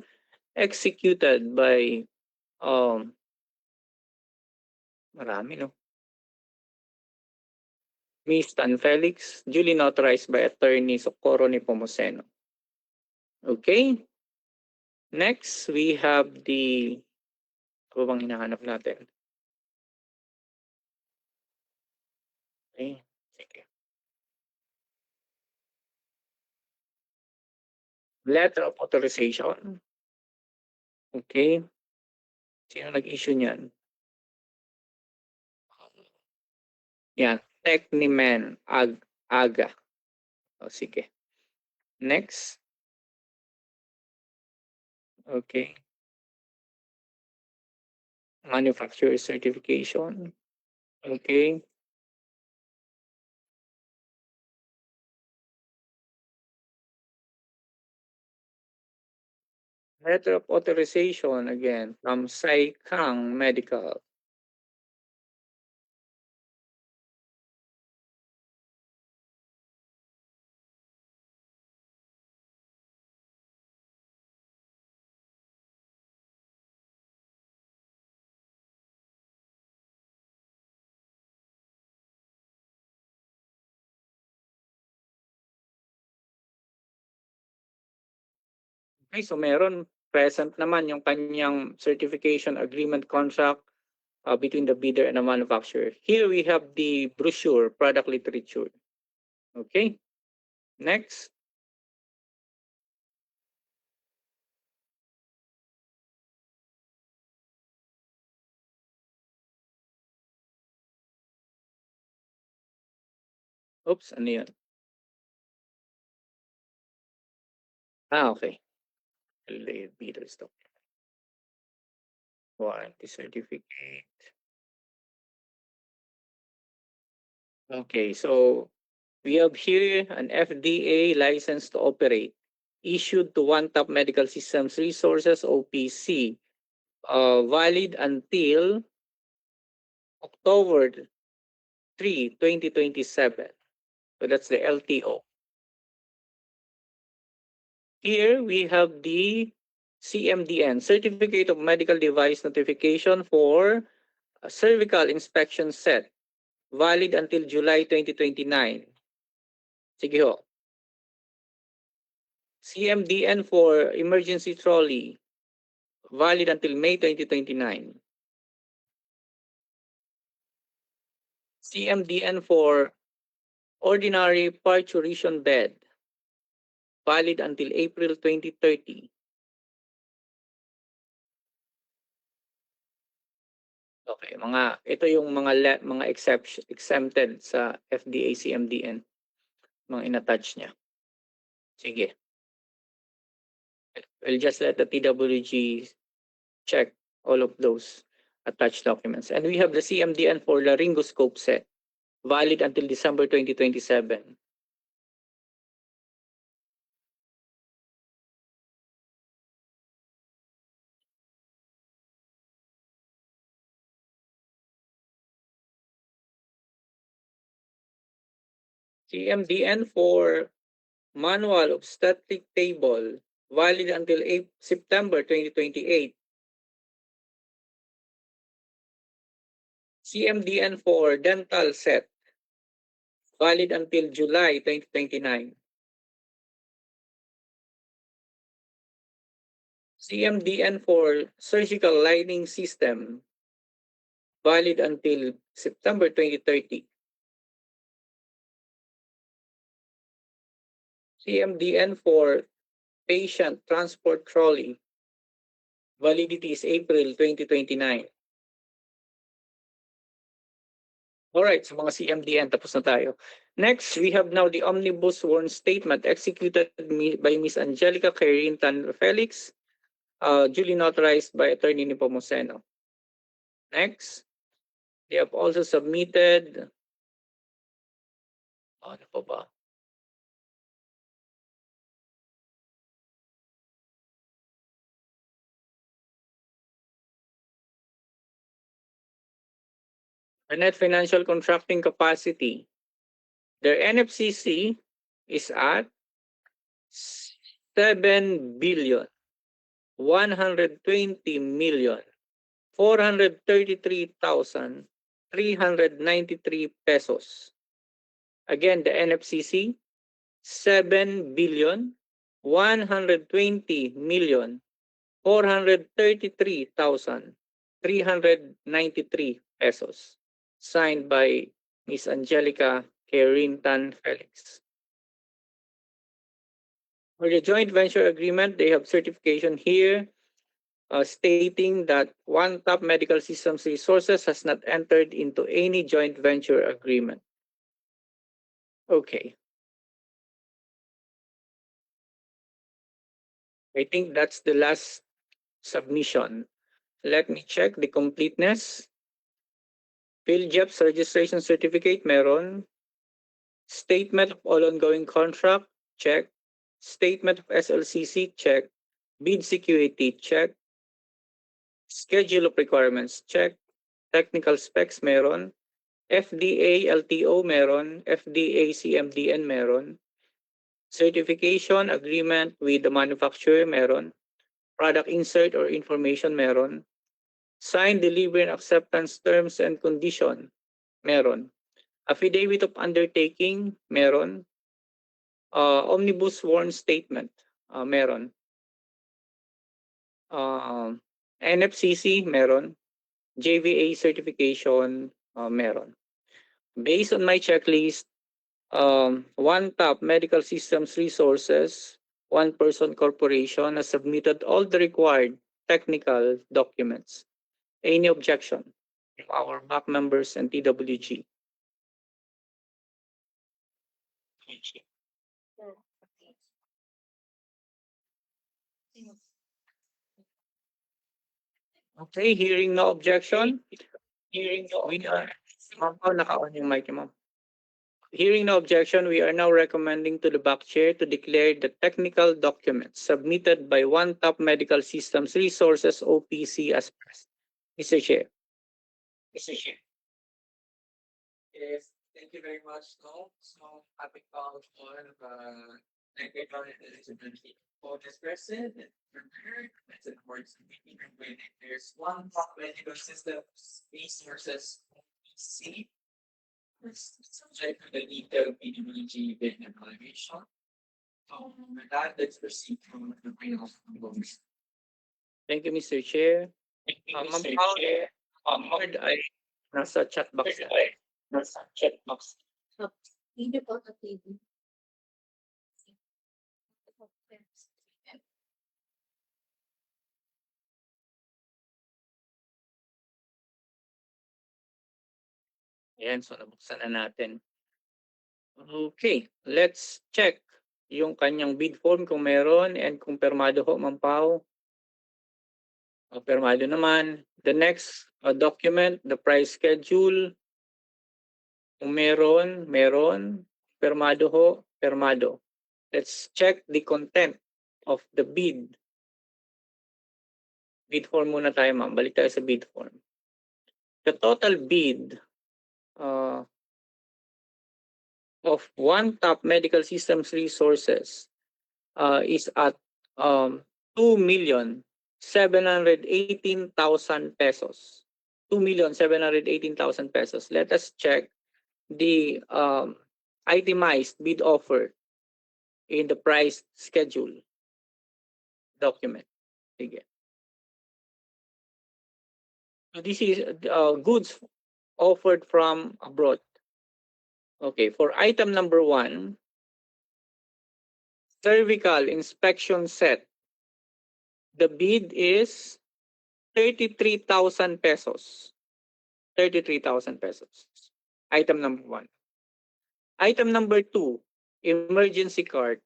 executed by marami no. Ms. Tan Felix, duly notarized by attorney Socorro Nepomuceno. Okay. Next, we have the ano bang hinahanap natin? Okay. Sige. Letter of authorization. Okay. Sino nag-issue niyan? Yan. Techniman Aga. O, sige. Next. Okay. Manufacturer certification. Okay. Letter of authorization again from Sai Kang Medical. Okay, so meron present naman yung kanyang certification agreement contract between the bidder and the manufacturer. Here we have the brochure, product literature. Okay. Next. Oops, ano yun? Okay. Bidder stock. Warranty certificate. Okay, so we have here an FDA license to operate issued to One Top Medical Systems Resources, OPC, valid until October 3, 2027. So that's the LTO. Here we have the CMDN, Certificate of Medical Device Notification for a cervical inspection set, valid until July 2029. Sige ho. CMDN for emergency trolley, valid until May 2029. CMDN for ordinary parturition bed, valid until April 2030. Okay, ito yung mga exempted sa FDA CMDN, mga inattach niya. Sige. We'll just let the TWG check all of those attached documents. And we have the CMDN for laryngoscope set, valid until December 2027. CMDN for manual obstetric table, valid until September 2028. CMDN for dental set, valid until July 2029. CMDN for surgical lining system, valid until September 2030. CMDN for patient transport trolley, validity is April 2029. Alright, sa mga CMDN, tapos na tayo. Next, we have now the omnibus sworn statement executed by Ms. Angelica Tan Felix, duly notarized by Attorney Nepomuceno. Next, they have also submitted, ano pa ba? The net financial contracting capacity. Their NFCC is at 7 billion 120 million 433,393 pesos. Again, the NFCC 7 billion 120 million 433,393 pesos. Signed by Ms. Angelica Tan Felix. For the joint venture agreement, they have certification here stating that One Top Medical Systems Resources has not entered into any joint venture agreement. Okay. I think that's the last submission. Let me check the completeness. PhilJEP's registration certificate, meron. Statement of all ongoing contract, check. Statement of SLCC, check. Bid security, check. Schedule of requirements, check. Technical specs, meron. FDA LTO, meron. FDA CMDN, meron. Certification agreement with the manufacturer, meron. Product insert or information, meron. Signed delivery and acceptance terms and condition, meron. Affidavit of undertaking, meron. Omnibus sworn statement, meron. NFCC, meron. JVA certification, meron. Based on my checklist, One Top Medical Systems Resources, one person corporation has submitted all the required technical documents. Any objection from our MAC members and TWG? Okay, hearing no objection. We are, ma'am, naka-on yung mic, ma'am. Hearing no objection, we are now recommending to the back chair to declare the technical documents submitted by One Top Medical Systems Resources OPC as present. Mr. Chair. Mr. Chair. Yes, thank you very much. No, so having found all technical eligibility for this present and prepared, it's an emergency meeting when there's One Top Medical Systems Resources OPC. Subject to the detailed PWG bin evaluation. With that, let's proceed to the final conclusion. Thank you, Mr. Chair. Ma'am, Chair, ay nasa chat box. Nasa chat box. Hindi po sa TV. Ayan, so nabuksan na natin. Okay, let's check yung kanyang bid form kung meron and kung permado ho, Ma'am Pao. Permado naman. The next document, the price schedule. Kung meron, meron. Permado ho, permado. Let's check the content of the bid. Bid form muna tayo, ma'am. Balik tayo sa bid form. The total bid of One Top Medical Systems Resources is at 2,718,000 pesos. 2,718,000 pesos. Let us check the itemized bid offer in the price schedule document. Sige. So this is goods offered from abroad. Okay, for item number 1, cervical inspection set. The bid is 33,000 pesos. 33,000 pesos. Item number 1. Item number 2, emergency card.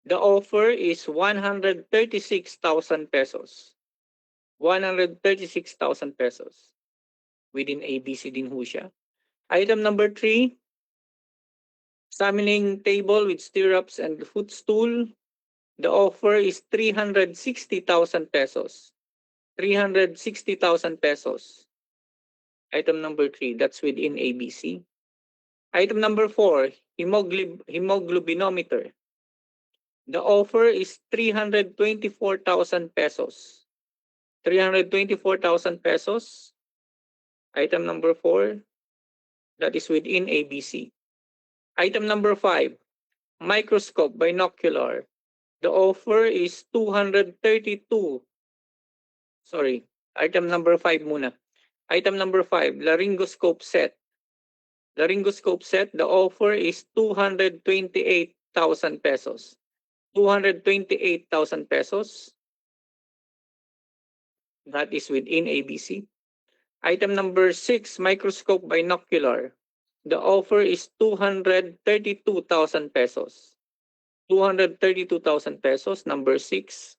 The offer is 136,000 pesos. 136,000 pesos. Within ABC din ho siya. Item number 3, examining table with stirrups and footstool. The offer is 360,000 pesos. 360,000 pesos. Item number 3, that's within ABC. Item number 4, hemoglobinometer. The offer is 324,000 pesos. 324,000 pesos. Item number 4, that is within ABC. Item number 5, microscope binocular. The offer is 232. Sorry, item number 5 muna. Item number 5, laryngoscope set. Laryngoscope set, the offer is 228,000 pesos. 228,000 pesos. That is within ABC. Item number 6, microscope binocular. The offer is 232,000 pesos. 232,000 pesos, number 6.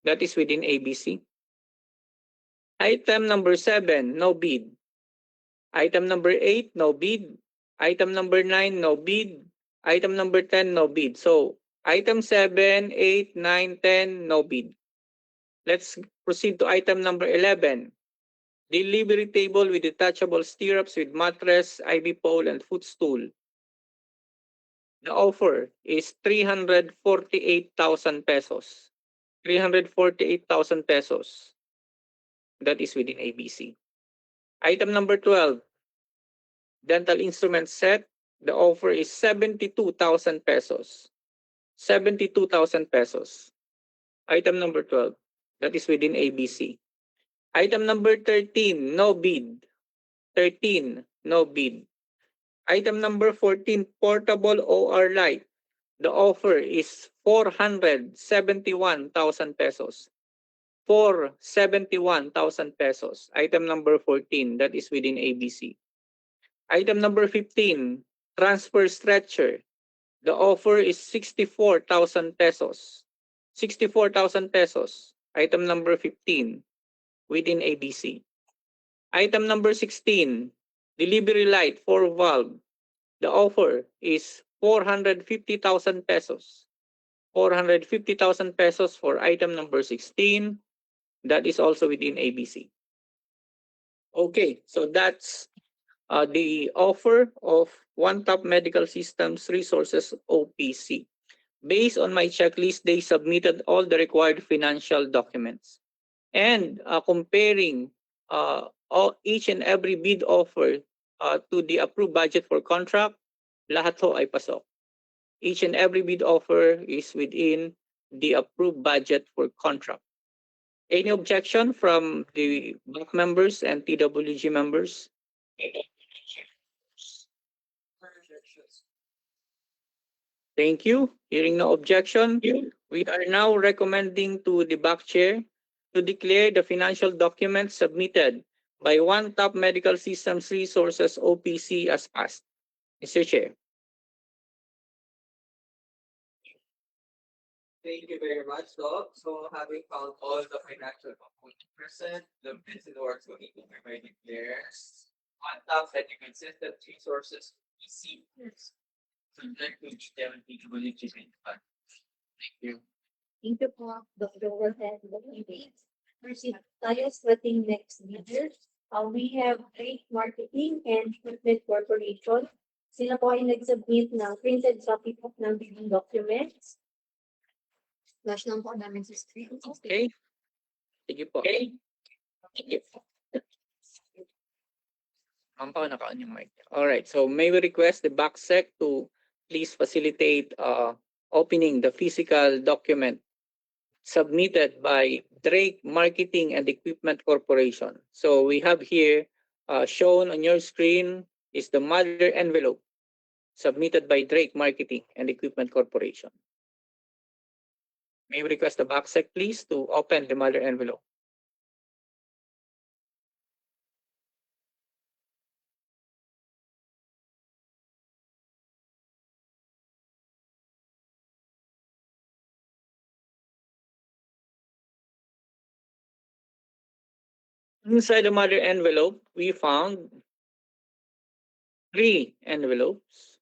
That is within ABC. Item number 7, no bid. Item number 8, no bid. Item number 9, no bid. Item number 10, no bid. So, item 7, 8, 9, 10, no bid. Let's proceed to item number 11. Delivery table with detachable stirrups with mattress, IV pole, and footstool. The offer is 348,000 pesos. 348,000 pesos. That is within ABC. Item number 12. Dental instrument set. The offer is 72,000 pesos. 72,000 pesos. Item number 12. That is within ABC. Item number 13, no bid. 13, no bid. Item number 14, portable OR light. The offer is 471,000 pesos. 471,000 pesos. Item number 14, that is within ABC. Item number 15, transfer stretcher. The offer is 64,000 pesos. 64,000 pesos. Item number 15, within ABC. Item number 16, delivery light 4 valve. The offer is 450,000 pesos. 450,000 pesos for item number 16. That is also within ABC. Okay, so that's the offer of One Top Medical Systems Resources OPC. Based on my checklist, they submitted all the required financial documents. And comparing each and every bid offer to the approved budget for contract, lahat ho ay pasok. Each and every bid offer is within the approved budget for contract. Any objection from the BAC members and TWG members? Thank you. Hearing no objection, we are now recommending to the BAC chair to declare the financial documents submitted by One Top Medical Systems Resources OPC as passed. Mr. Chair. Thank you very much, Doc. So having found all the financial components present, the bids and awards will be declares One Top Medical Systems Resources OPC. Subject to detail and feasibility. Thank you. Thank you po, Dr. Warhead. Proceed tayo sa ating next leader. We have Trade Marketing and Equipment Corporation. Sila po ay nag-submit ng printed copy po ng bidding documents. Flash lang po namin sa screen. Okay. Sige po. Okay. Sige po. Ma'am pa, naka-on yung mic. Alright, so may we request the BACSEC to please facilitate opening the physical document submitted by Drake Marketing and Equipment Corporation. So we have here shown on your screen is the mother envelope submitted by Drake Marketing and Equipment Corporation. May we request the BACSEC please to open the mother envelope. Inside the mother envelope, we found 3 envelopes.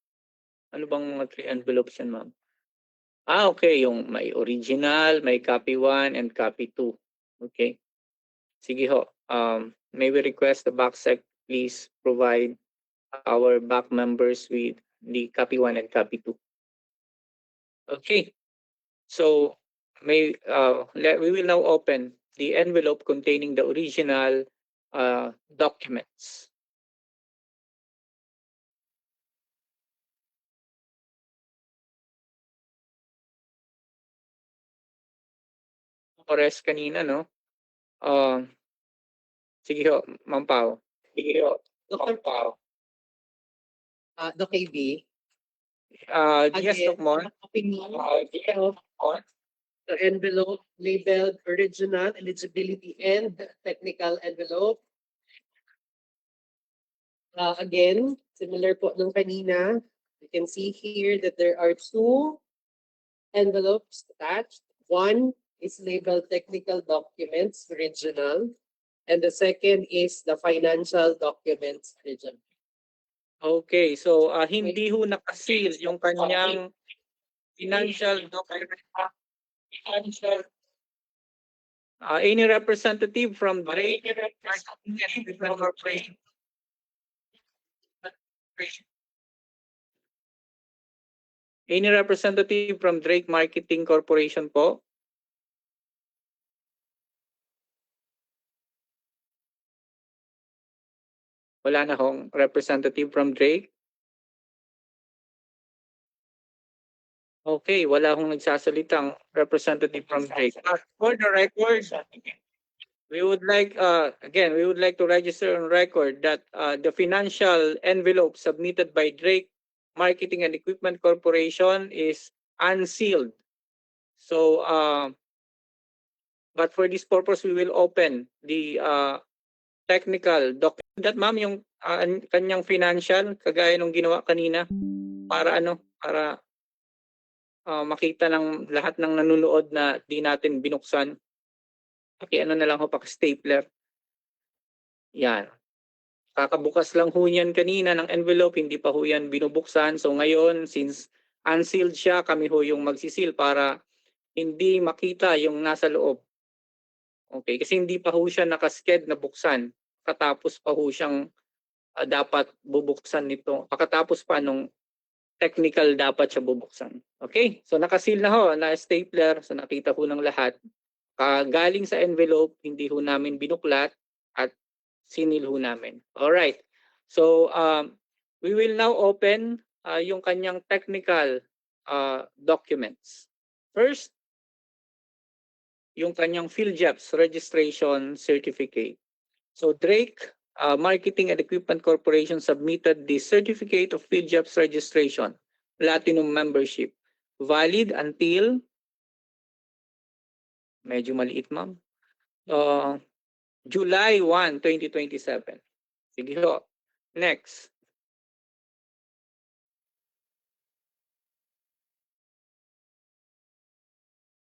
Ano bang mga 3 envelopes yan, ma'am? Okay, yung may original, may copy 1, and copy 2. Okay. Sige ho. May we request the backsec please provide our back members with the copy 1 and copy 2. Okay. So we will now open the envelope containing the original documents. Ores kanina, no? Sige ho, Ma'am Pao. Sige ho, Ma'am Pao. Doc KB, Yes, Doc Mon. the envelope labeled original eligibility and technical envelope. Again, similar po nung kanina, you can see here that there are 2 envelopes attached. One is labeled technical documents original, and the second is the financial documents original. Okay, so hindi ho nakaseal yung kanyang financial document. Any representative from Drake? Any representative from Drake Marketing Corporation po? Wala na hong representative from Drake? Okay, wala hong nagsasalitang representative from Drake. For the record, we would like to register on record that the financial envelope submitted by Drake Marketing and Equipment Corporation is unsealed. So, but for this purpose, we will open the technical document. That, ma'am, yung kanyang financial, kagaya nung ginawa kanina, para makita ng lahat ng nanonood na di natin binuksan. Ano na lang ho, stapler. Yan. Kakabukas lang ho yan kanina ng envelope, hindi pa ho yan binubuksan. So ngayon, since unsealed siya, kami ho yung magsisil para hindi makita yung nasa loob. Okay, kasi hindi pa ho siya nakasked na buksan. Katapos pa ho siyang dapat bubuksan nito. Pagkatapos pa nung technical dapat siya bubuksan. Okay, so nakasil na ho, na stapler, so nakita ho ng lahat. Galing sa envelope, hindi ho namin binuklat at sinil ho namin. Alright, so we will now open yung kanyang technical documents. First, yung kanyang PhilJEPS registration certificate. So Drake Marketing and Equipment Corporation submitted the Certificate of PhilJEPS Registration, Platinum Membership, valid until, medyo maliit ma'am, July 1, 2027. Sige ho. Next.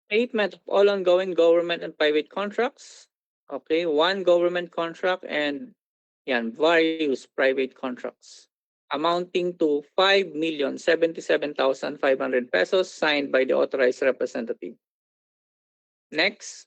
Statement of all ongoing government and private contracts. Okay, 1 government contract and various private contracts amounting to 5,077,500 pesos signed by the authorized representative. Next.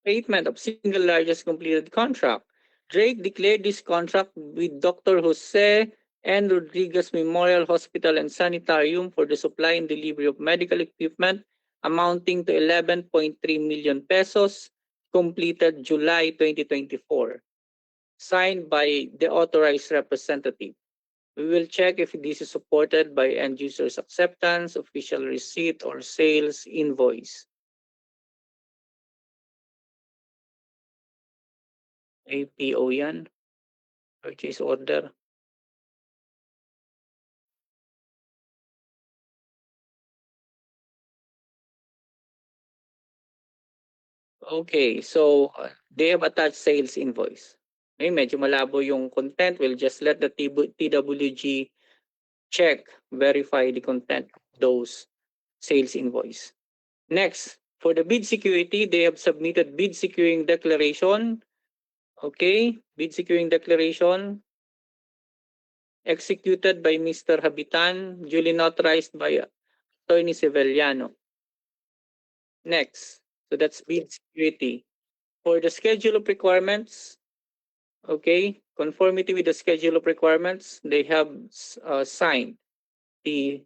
Statement of single largest completed contract. Drake declared this contract with Dr. Jose N. Rodriguez Memorial Hospital and Sanitarium for the supply and delivery of medical equipment amounting to 11.3 million pesos, completed July 2024. Signed by the authorized representative. We will check if this is supported by end user's acceptance, official receipt, or sales invoice. APO yan. Purchase order. Okay, so they have attached sales invoice. Okay, medyo malabo yung content. We'll just let the TWG check, verify the content of those sales invoice. Next, for the bid security, they have submitted bid securing declaration. Okay, bid securing declaration executed by Mr. Habitan, duly notarized by Attorney Severiano. Next, so that's bid security. For the schedule of requirements, okay, conformity with the schedule of requirements, they have signed the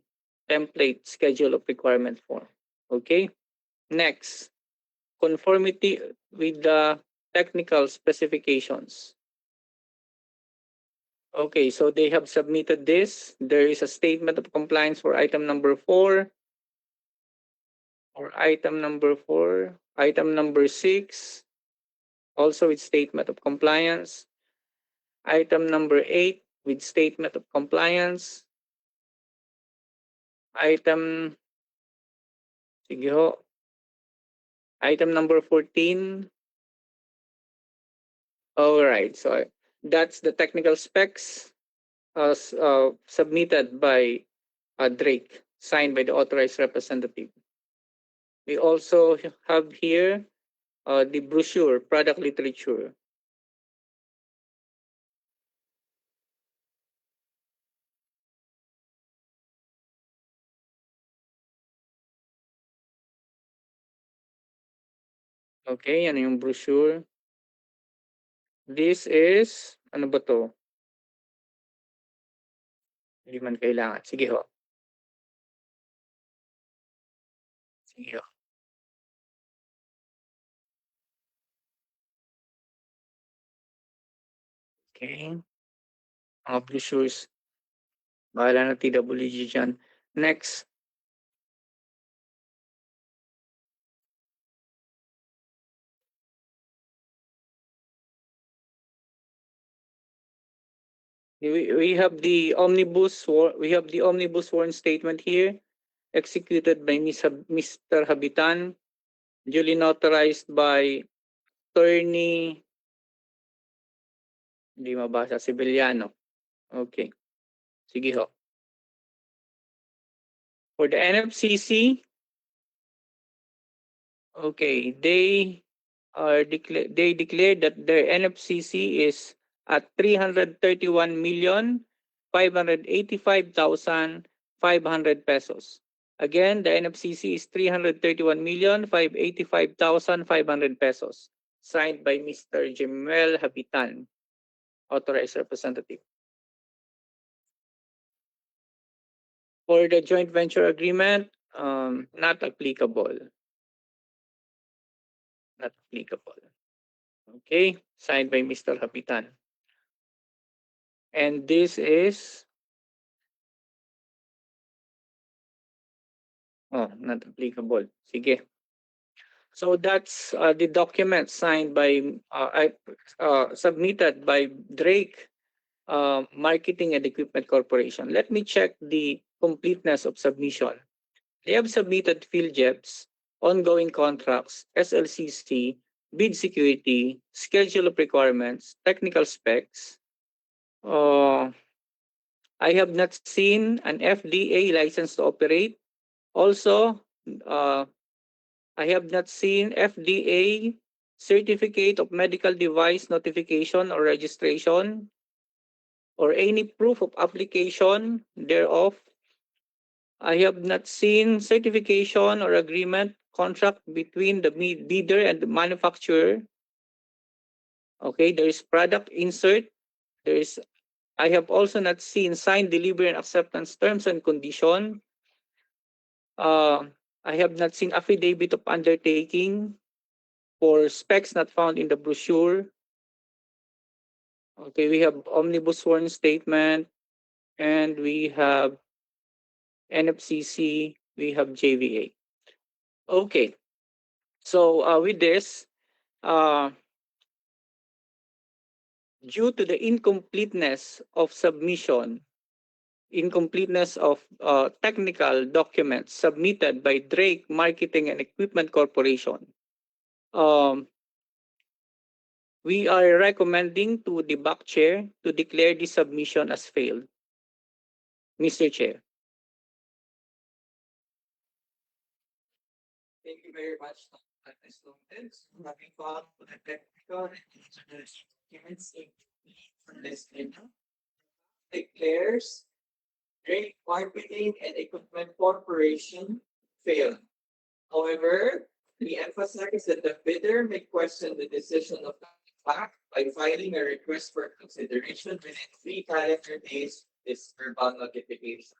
template schedule of requirement form. Okay, next, conformity with the technical specifications. Okay, so they have submitted this. There is a statement of compliance for item number 4. Or item number 4. Item number 6. Also with statement of compliance. Item number 8 with statement of compliance. Item, sige ho. Item number 14. All right, so that's the technical specs submitted by Drake, signed by the authorized representative. We also have here the brochure, product literature. Okay, ano yung brochure? This is, ano ba to? Hindi man kailangan. Sige ho. Sige ho. Okay. Mga brochures. Bahala na TWG dyan. Next. We have the omnibus sworn statement here, executed by Mr. Habitan, duly notarized by Attorney, hindi mabasa, Severiano. Okay. Sige ho. For the NFCC, okay, they declared that their NFCC is at 331,585,500 pesos. Again, the NFCC is 331,585,500 pesos, signed by Mr. Jemuel Habitan, authorized representative. For the joint venture agreement, not applicable. Not applicable. Okay, signed by Mr. Habitan. And this is not applicable. Sige. So that's the document signed by submitted by Drake Marketing and Equipment Corporation. Let me check the completeness of submission. They have submitted field jobs, ongoing contracts, SLCC, bid security, schedule of requirements, technical specs. I have not seen an FDA license to operate. Also, I have not seen FDA certificate of medical device notification or registration or any proof of application thereof. I have not seen certification or agreement contract between the bidder and the manufacturer. Okay, there is product insert. I have also not seen signed delivery and acceptance terms and condition. I have not seen affidavit of undertaking for specs not found in the brochure. Okay, we have omnibus sworn statement, and we have NFCC, we have JVA. Okay, so with this, due to the incompleteness of submission, incompleteness of technical documents submitted by Drake Marketing and Equipment Corporation, we are recommending to the back chair to declare the submission as failed. Mr. Chair. very much at the students having fun with the technical and engineering documents from this data. Declares Drake Marketing and Equipment Corporation failed. However, we emphasize that the bidder may question the decision of the fact by filing a request for consideration within 3 calendar days of this verbal notification.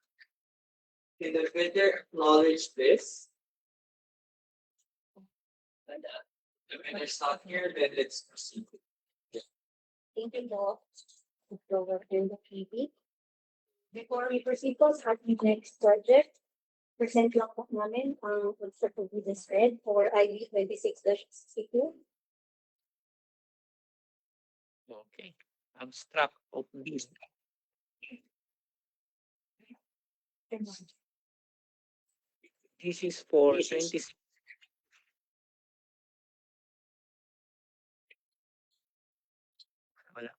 Can the bidder acknowledge this? The bidder's not here, then let's proceed. Thank you po. Over in the PB. Before we proceed po sa ating next project, present lang po namin ang Ultrasoud business spread for IB 26-62. Okay. Abstract of this. This is for 26. Wala.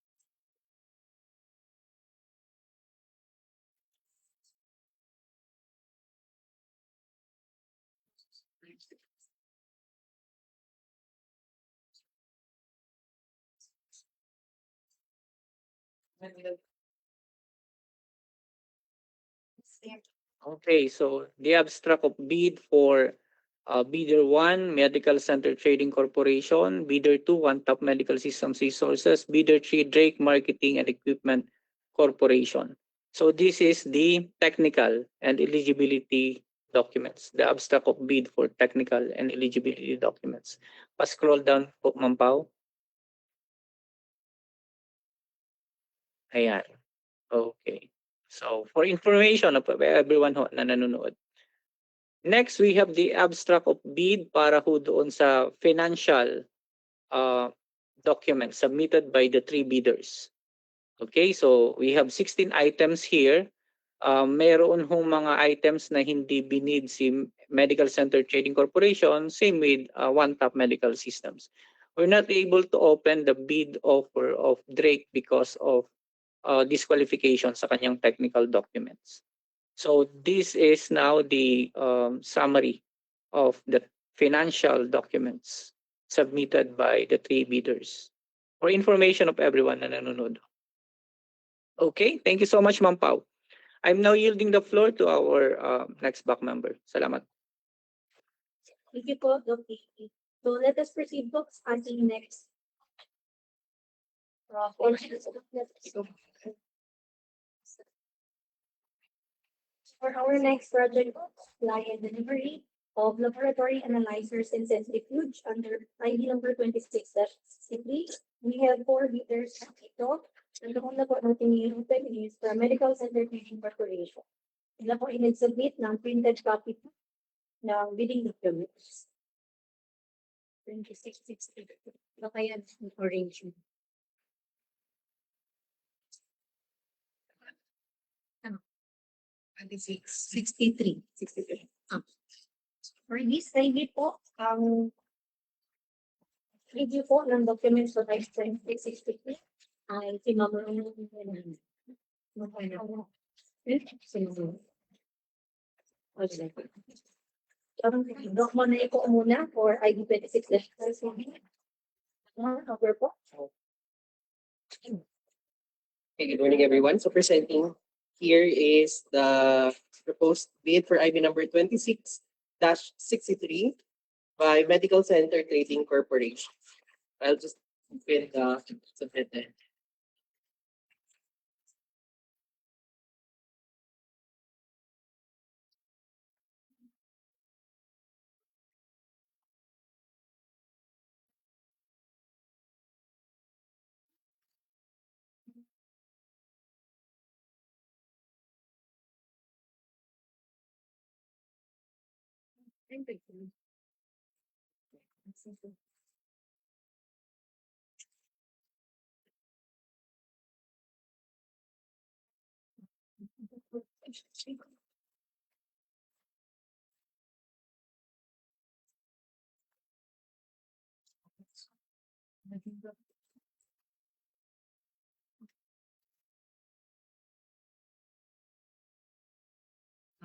Okay, so the abstract of bid for bidder 1, Medical Center Trading Corporation, bidder 2, One Top Medical Systems Resources, bidder 3, Drake Marketing and Equipment Corporation. So this is the technical and eligibility documents, the abstract of bid for technical and eligibility documents. Pa-scroll down po, Ma'am Pao. Ayan. Okay. So for information of everyone ho na nanonood. Next, we have the abstract of bid para ho doon sa financial documents submitted by the 3 bidders. Okay, so we have 16 items here. Meron hong mga items na hindi binid si Medical Center Trading Corporation, same with One Top Medical Systems. We're not able to open the bid offer of Drake because of disqualification sa kanyang technical documents. So this is now the summary of the financial documents submitted by the 3 bidders for information of everyone na nanonood. Okay, thank you so much, Ma'am Pao. I'm now yielding the floor to our next back member. Salamat. Thank you po, Doc. So let us proceed po sa ating next. For our next project, supply and delivery of laboratory analyzers and centrifuge under ID number 26-63. We have 4 bidders dito. Ang una po natin i-open is the Medical Center Trading Corporation. Sila po i-submit ng printed copy ng bidding documents. 26-63. Baka yan orange. 63. For this ID po, ang review po ng documents for type 2663 ay si Ma'am Doc mo na iko muna for ID 26-63. Over po. Okay, good morning, everyone. So presenting here is the proposed bid for IB number 26-63 by Medical Center Trading Corporation. I'll just open the submitted.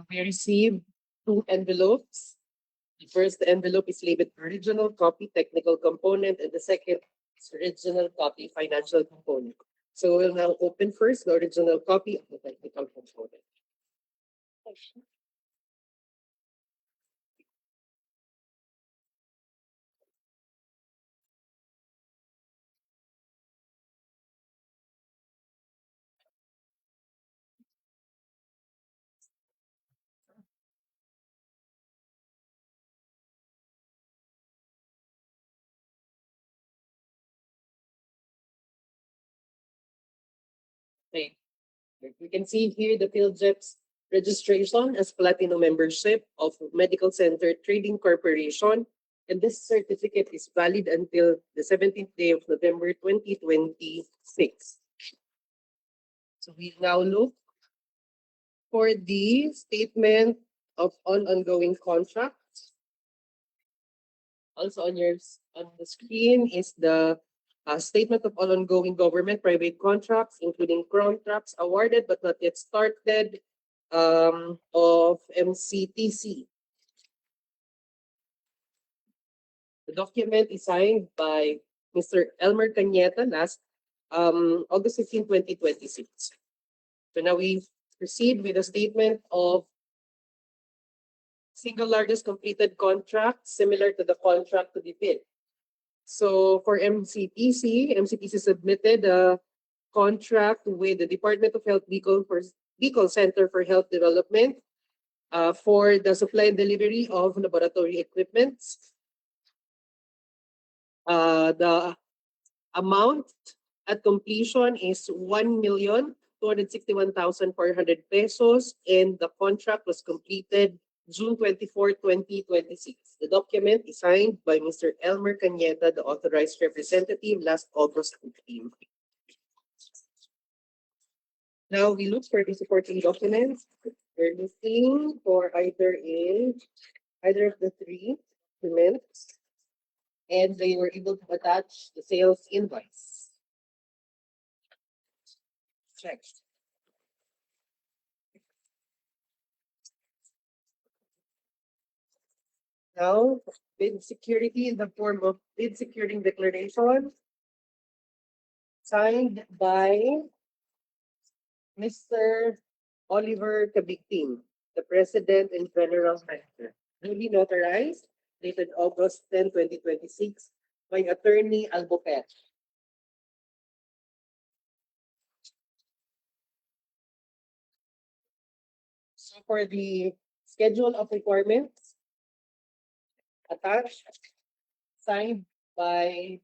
We received 2 envelopes The first envelope is labeled original copy technical component, and the second is original copy financial component. So we'll now open first the original copy of the technical component. Okay. You can see here the PhilJEP's registration as Platinum membership of Medical Center Trading Corporation. And this certificate is valid until the 17th day of November 2026. So we now look for the statement of ongoing contracts. Also on the screen is the statement of all ongoing government private contracts, including contracts awarded but not yet started of MCTC. The document is signed by Mr. Elmer Cañeta last August 15, 2026. So now we proceed with a statement of single largest completed contract similar to the contract to be bid. So for MCTC submitted a contract with the Department of Health Bicol Center for Health Development for the supply and delivery of laboratory equipment. The amount at completion is 1,261,400 pesos, and the contract was completed June 24, 2026. The document is signed by Mr. Elmer Cañeta, the authorized representative, last August 15. Now we look for the supporting documents. We're looking for either of the three documents, and they were able to attach the sales invoice. Check. Now, bid security in the form of bid securing declaration signed by Mr. Oliver Cabigting, the President and General Manager. Duly notarized, dated August 10, 2026, by Attorney Albopet. So for the schedule of requirements, attached, signed by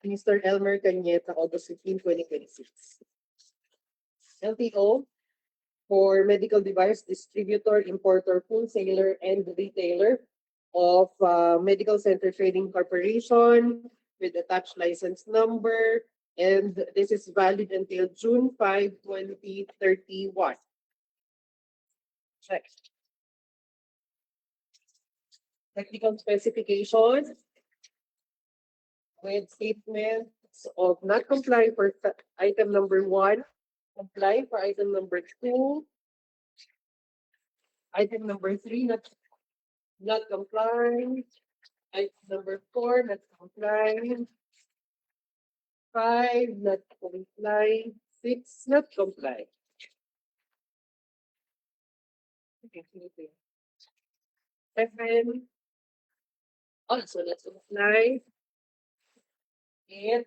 Mr. Elmer Cañeta, August 15, 2026. LTO for medical device distributor, importer, wholesaler, and retailer of Medical Center Trading Corporation with attached license number, and this is valid until June 5, 2031. Check. Technical specifications with statements of not comply for item number 1, comply for item number 2, item number 3, not comply, item number 4, not comply, 5, not comply, 6, not comply. Okay, 7, also not comply, 8,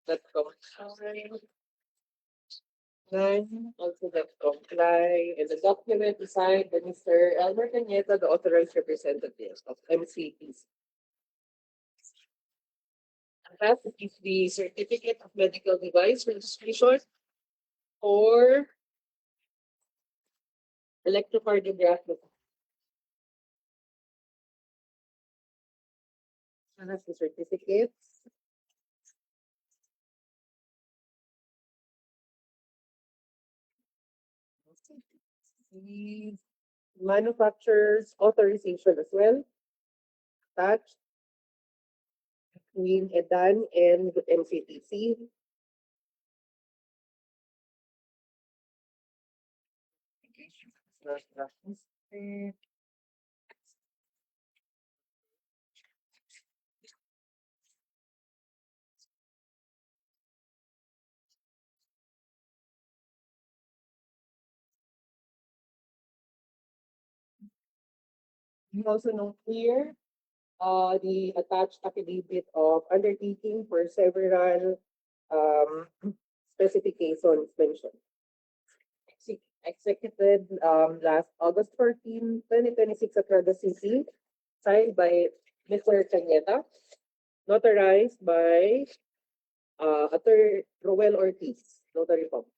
not comply, 9, also not comply, and the document is signed by Mr. Elmer Cañeta, the authorized representative of MCTC. That is the certificate of medical device registration for electrocardiography. So that's the certificate. The manufacturer's authorization as well, attached between EDAN and MCTC. We also note here the attached affidavit of undertaking for several specifications mentioned. Executed last August 14, 2026 at Rada City, signed by Mr. Cañeta, notarized by Attorney Roel Ortiz, notary public.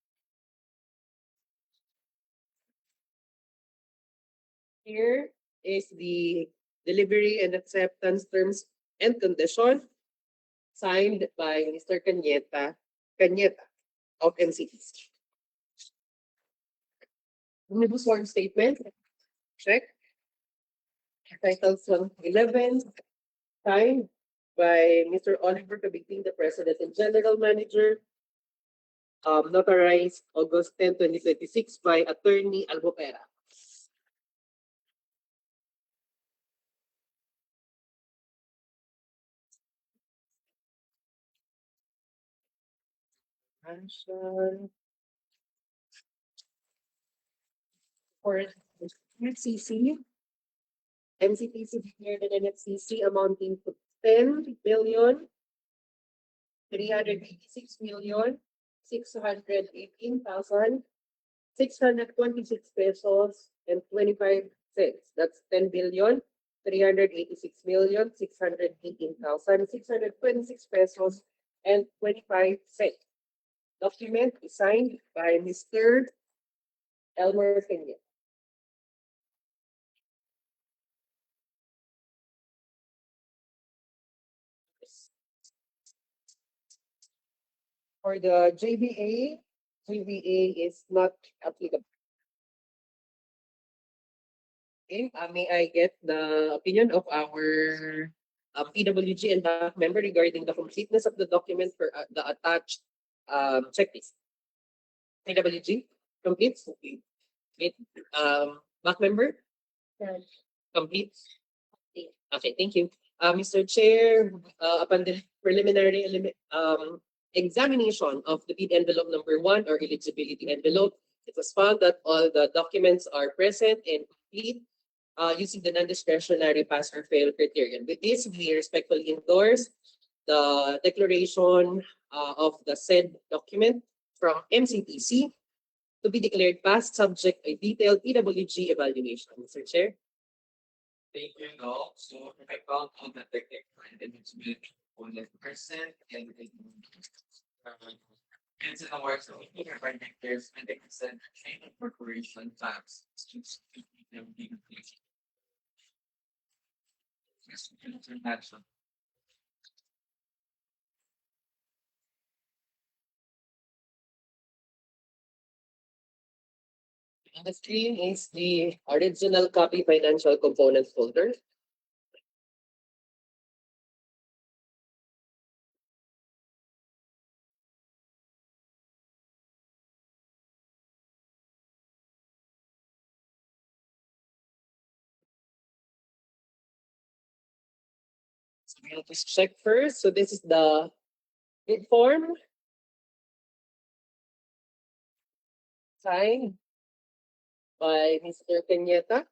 Here is the delivery and acceptance terms and condition signed by Mr. Cañeta of MCTC. Omnibus form statement, check. Titles 111, signed by Mr. Oliver Cabiting, the President and General Manager. Notarized August 10, 2026 by Attorney Albopera. For NFCC, MCTC declared an NFCC amounting to 10,386,618,626 pesos and 25 cents. That's 10,386,618,626 pesos and 25 cents. Document is signed by Mr. Elmer Peña. For the GBA is not applicable. Okay, may I get the opinion of our PWG and back member regarding the completeness of the document for the attached checklist? PWG, complete? Complete. Back member? Complete? Okay, thank you. Mr. Chair, upon the preliminary examination of the bid envelope number 1 or eligibility envelope, it was found that all the documents are present and complete using the non-discretionary pass or fail criterion. With this, we respectfully endorse the declaration of the said document from MCTC to be declared passed subject a detailed PWG evaluation. Mr. Chair. Thank you, no. So I found all the technical and eligibility on the percent and it's in the works of providing there's 20% training corporation tax. International. On the screen is the original copy financial components folder. So we'll just check first. So this is the bid form signed by Mr. Cañeta,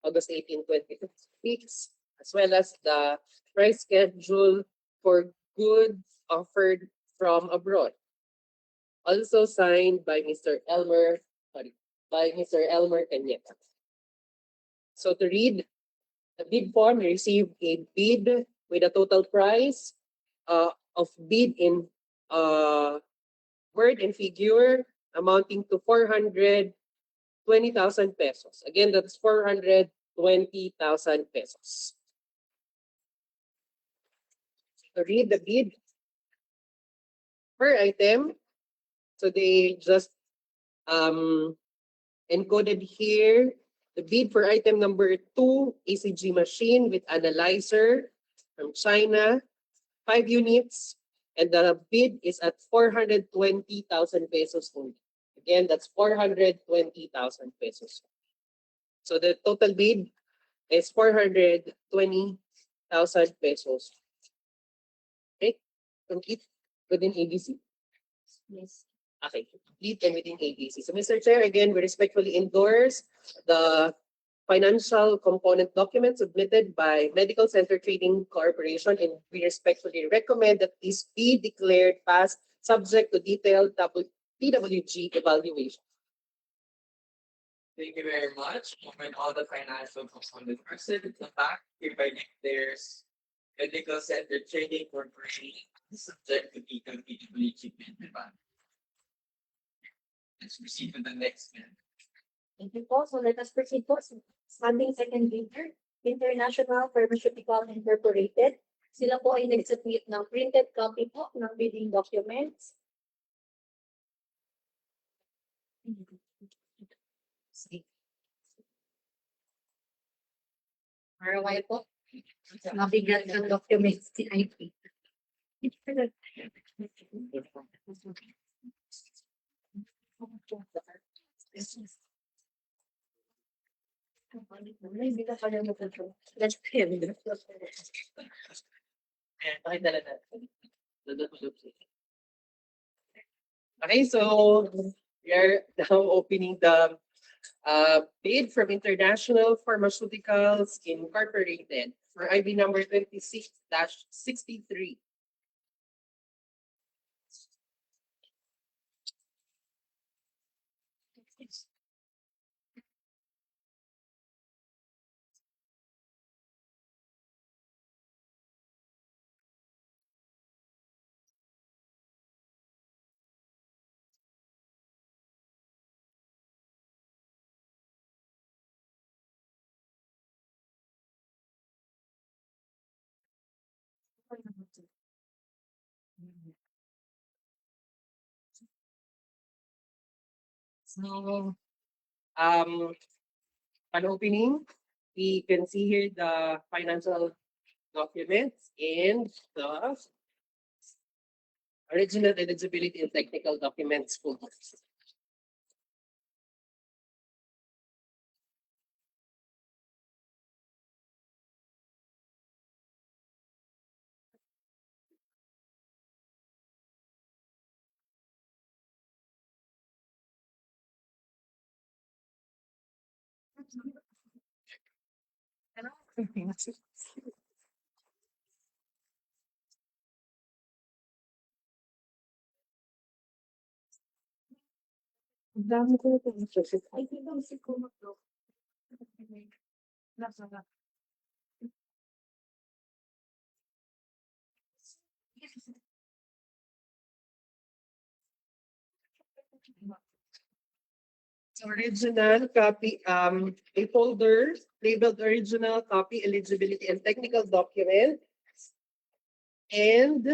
August 18, 2026, as well as the price schedule for goods offered from abroad. Also signed by Mr. Elmer Cañeta. So to read the bid form, we received a bid with a total price of bid in word and figure amounting to 420,000 pesos. Again, that's 420,000 pesos. To read the bid per item, so they just encoded here the bid for item number 2, ECG machine with analyzer from China, 5 units, and the bid is at 420,000 pesos only. Again, that's 420,000 pesos. So the total bid is 420,000 pesos. Okay, complete within ABC. Yes. Okay, complete and within ABC. So Mr. Chair, again, we respectfully endorse the financial component document submitted by Medical Center Trading Corporation, and we respectfully recommend that this be declared passed subject to detailed PWG evaluation. Thank you very much. When all the financial components are set at the back, hereby declares Medical Center Trading Corporation subject to the completely achievement demand. Let's proceed to the next one. Thank you po. So let us proceed po. Standing second leader, International Pharmaceutical Incorporated. Sila po ay nag-submit ng printed copy po ng bidding documents. For a while po. Mabigat ang documents si IP. Okay, so we are now opening the bid from International Pharmaceuticals Incorporated for IB number 26-63. So, on opening, we can see here the financial documents and the original eligibility and technical documents folders. Dami ko ito. Ay, ito si Kumaklo. Original copy, a folder labeled original copy eligibility and technical document. And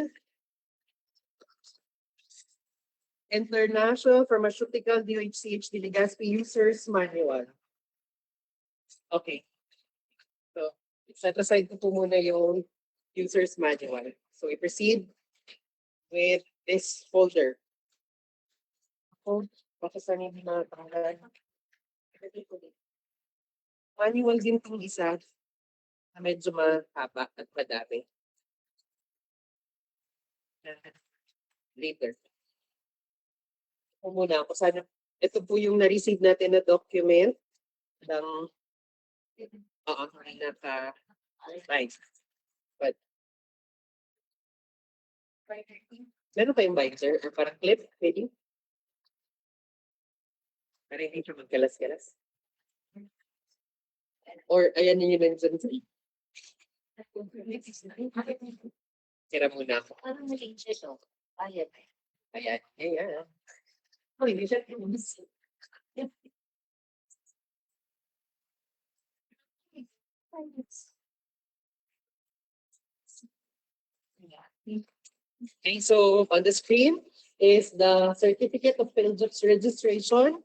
International Pharmaceutical DOHCH Legazpi Users Manual. Okay. So, set aside ko po muna yung Users Manual. So, we proceed with this folder. Ako, baka saan hindi nakatanggal. Manual din itong isa na medyo mahaba at madami. Later. Muna ako sana. Ito po yung na-receive natin na document ng right. But meron pa yung binder or parang clip, maybe? Para hindi siya magkalas-kalas. Or ayan yung nandyan. Tira muna ako. Parang maliit siya ito. Ayan. Ayan. Ayan. Oh, hindi siya. Okay, so on the screen is the certificate of Philip's registration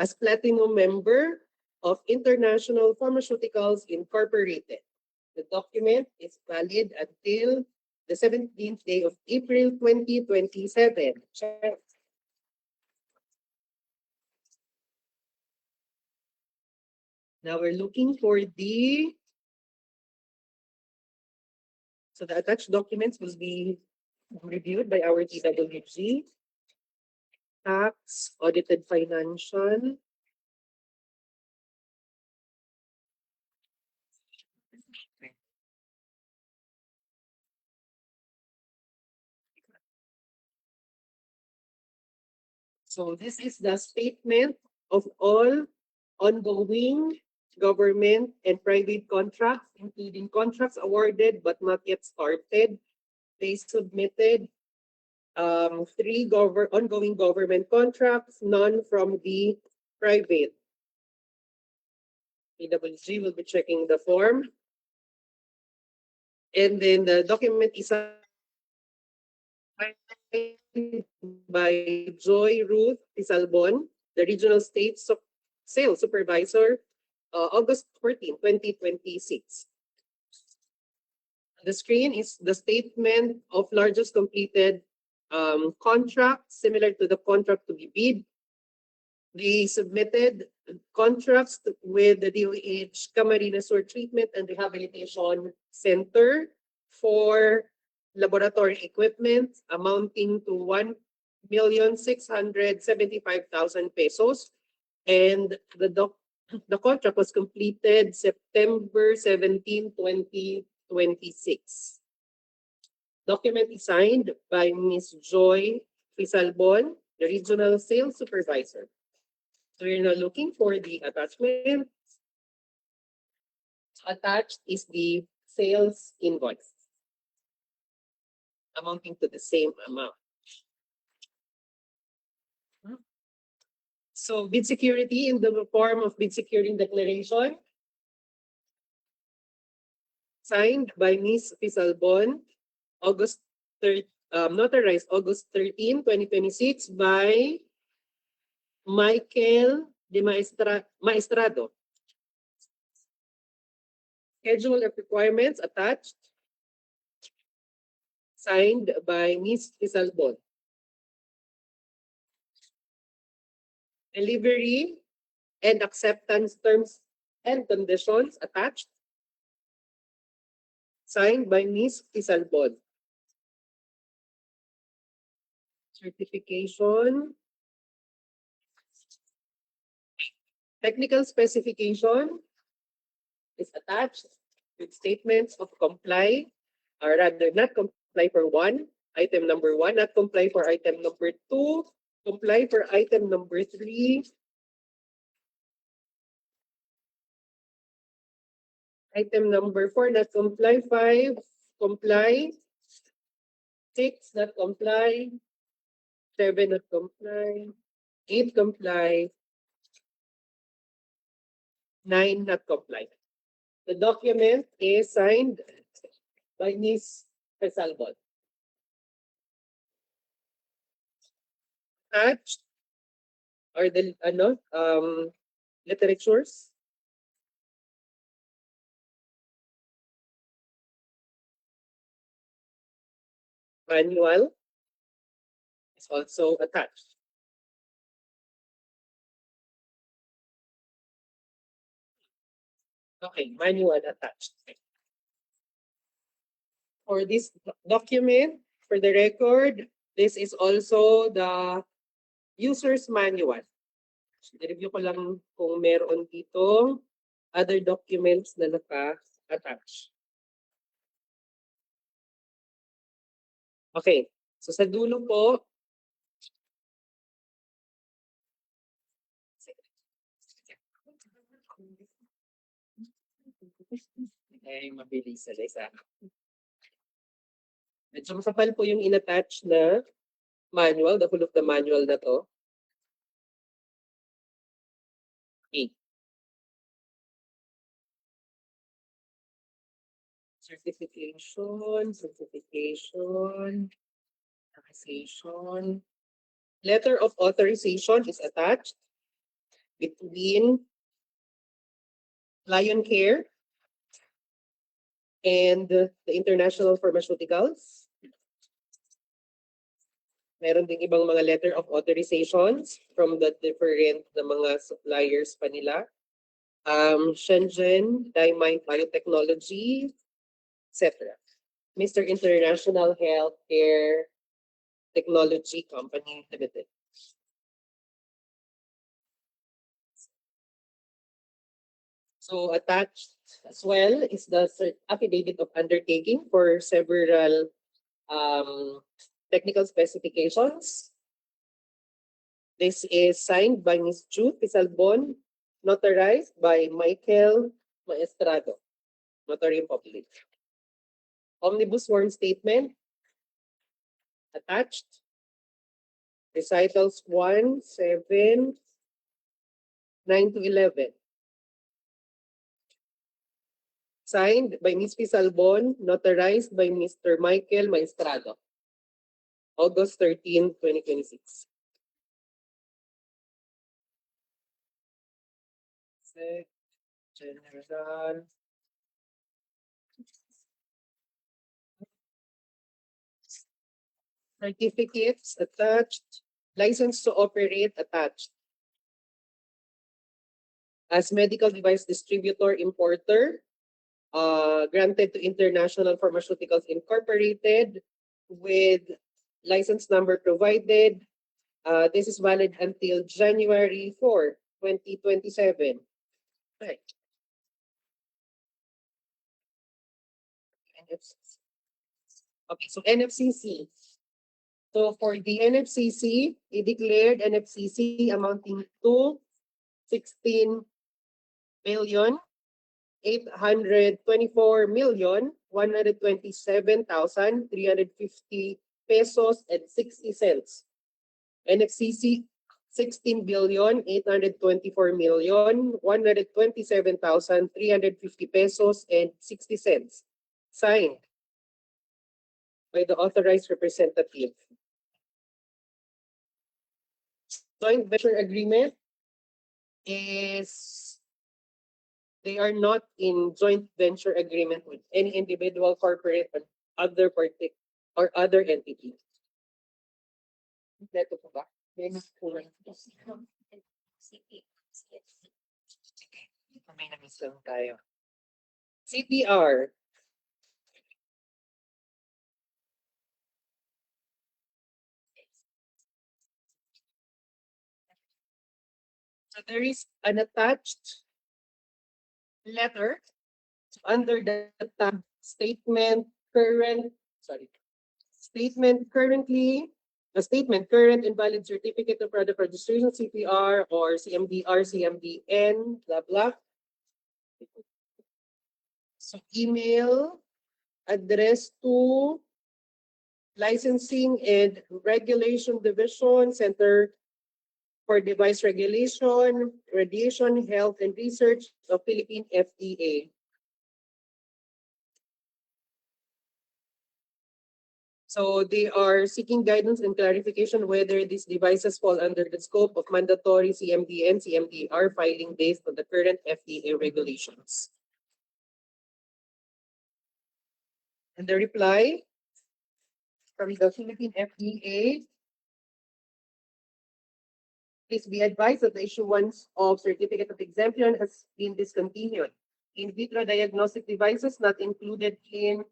as platinum member of International Pharmaceuticals Incorporated. The document is valid until the 17th day of April 2027. Now we're looking for the attached documents will be reviewed by our TWG, tax, audited financial, So this is the statement of all ongoing government and private contracts, including contracts awarded but not yet started. They submitted three ongoing government contracts, none from the private. PWG will be checking the form. And then the document is signed by Joy Ruth Isalbon, the Regional State Sales Supervisor, August 14, 2026. The screen is the statement of largest completed contract, similar to the contract to be bid. They submitted contracts with the DOH Camarines Sewer Treatment and Rehabilitation Center for laboratory equipment amounting to 1,675,000 pesos. And the contract was completed September 17, 2026. Document is signed by Ms. Joy Fisalbon, the Regional Sales Supervisor. So we're now looking for the attachment. Attached is the sales invoice amounting to the same amount. So bid security in the form of bid securing declaration signed by Ms. Fisalbon, notarized August 13, 2026 by Michael de Maestrado. Schedule of requirements attached, signed by Ms. Fisalbon. Delivery and acceptance terms and conditions attached, signed by Ms. Fisalbon. Certification. Technical specification is attached with statements of comply, or rather not comply for item number 1, not comply for item number 2, comply for item number 3, item number 4, not comply, 5, comply, 6, not comply, 7, not comply, 8, comply, 9, not comply. The document is signed by Ms. Fisalbon. Attached are the literatures. Manual is also attached. Okay, manual attached. For this document, for the record, this is also the user's manual. I-review ko lang kung meron dito other documents na naka-attach. Okay, so sa dulo po, mabilis sa isa. Medyo masapal po yung in-attach na manual, the whole of the manual na to. Okay. Certification, authorization. Letter of authorization is attached between Lion Care and the International Pharmaceuticals. Meron ding ibang mga letter of authorizations from the different na mga suppliers pa nila. Shenzhen, Diamine Biotechnology, etc. Mr. International Healthcare Technology Company Limited. So attached as well is the affidavit of undertaking for several technical specifications. This is signed by Ms. Jude Pisalbon, notarized by Michael Maestrado, Notary Public. Omnibus sworn statement attached. Recitals 1, 7, 9 to 11. Signed by Ms. Pisalbon, notarized by Mr. Michael Maestrado. August 13, 2026. General. Certificates attached. License to operate attached. As medical device distributor importer, granted to International Pharmaceuticals Incorporated with license number provided. This is valid until January 4, 2027. Right. NFCC. Okay, so NFCC. So for the NFCC, it declared NFCC amounting to 16 billion 824,127,350 pesos and 60 cents. NFCC 16,824,127,350 pesos and 60 cents. Signed by the authorized representative. Joint venture agreement is they are not in joint venture agreement with any individual, corporate, or other party or other entity. Kompleto po ba? May kulang. May na-miss lang tayo. CPR. So there is an attached letter under the tab statement current current and valid certificate of product registration, CPR or CMDR, CMDN, blah blah. So email address to Licensing and Regulation Division, Center for Device Regulation, Radiation, Health and Research of Philippine FDA. So they are seeking guidance and clarification whether these devices fall under the scope of mandatory CMDN, CMDR filing based on the current FDA regulations. And the reply from the Philippine FDA, please be advised that the issuance of certificate of exemption has been discontinued. In vitro diagnostic devices not included in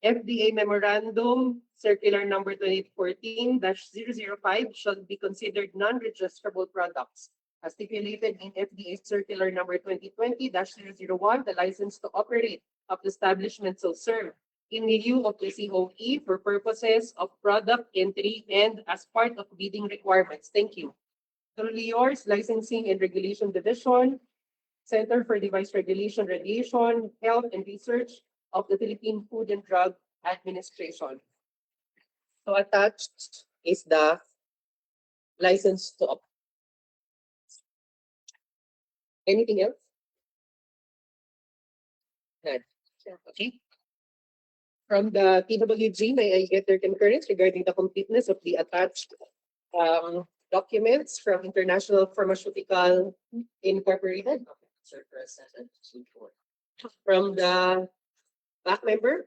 FDA Memorandum Circular Number 2014-005 shall be considered non-registrable products. As stipulated in FDA Circular Number 2020-001, the license to operate of the establishment shall serve in lieu of the COE for purposes of product entry and as part of bidding requirements. Thank you. Truly yours, Licensing and Regulation Division, Center for Device Regulation, Radiation, Health and Research of the Philippine Food and Drug Administration. So attached is the license to operate. Anything else? None. Okay. From the TWG, may I get their concurrence regarding the completeness of the attached documents from International Pharmaceutical Incorporated? From the back member?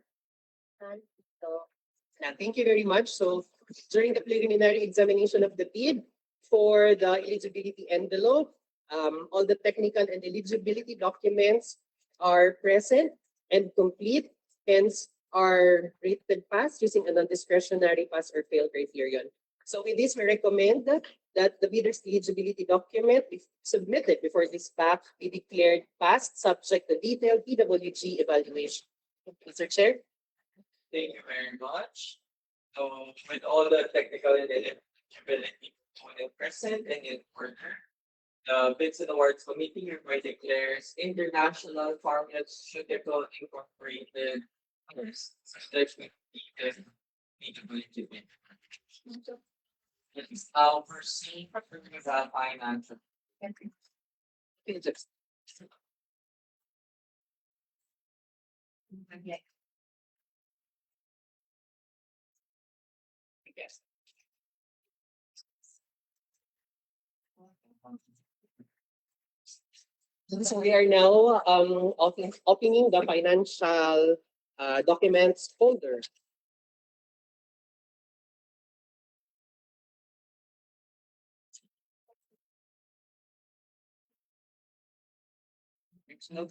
Thank you very much. So during the preliminary examination of the bid for the eligibility envelope, all the technical and eligibility documents are present and complete, hence are rated pass using a non-discretionary pass or fail criterion. So with this, we recommend that the bidder's eligibility document be submitted before this pack be declared passed, subject to detailed PWG evaluation. Mr. Chair? Thank you very much. So with all the technical and eligibility when present and in order. The Bids and Awards Committee hereby declares International Pharmaceutical Incorporated subject to the feasibility. It is now proceed for the financial. Yes. So we are now opening the financial documents folder.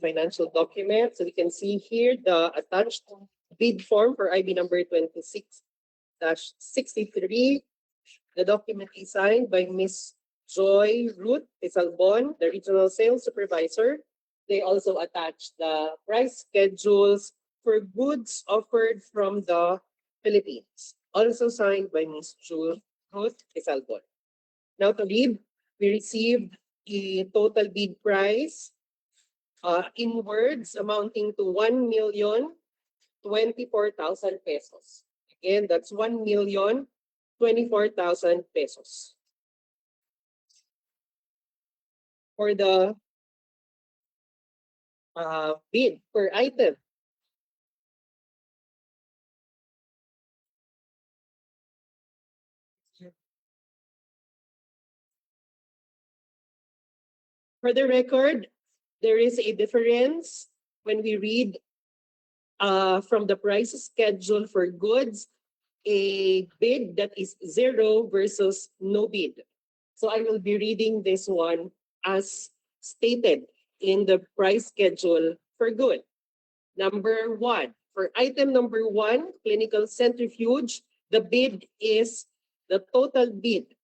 Financial documents. So we can see here the attached bid form for IB number 26-63. The document is signed by Ms. Joy Ruth Pisalbon, the regional sales supervisor. They also attached the price schedules for goods offered from the Philippines, also signed by Ms. Joy Ruth Pisalbon. Now to read, we received a total bid price in words amounting to 1,024,000 pesos. Again, that's 1,024,000 pesos. For the bid per item. For the record, there is a difference when we read from the price schedule for goods, a bid that is zero versus no bid. So I will be reading this one as stated in the price schedule for good. Number one, for item number one, clinical centrifuge, the total bid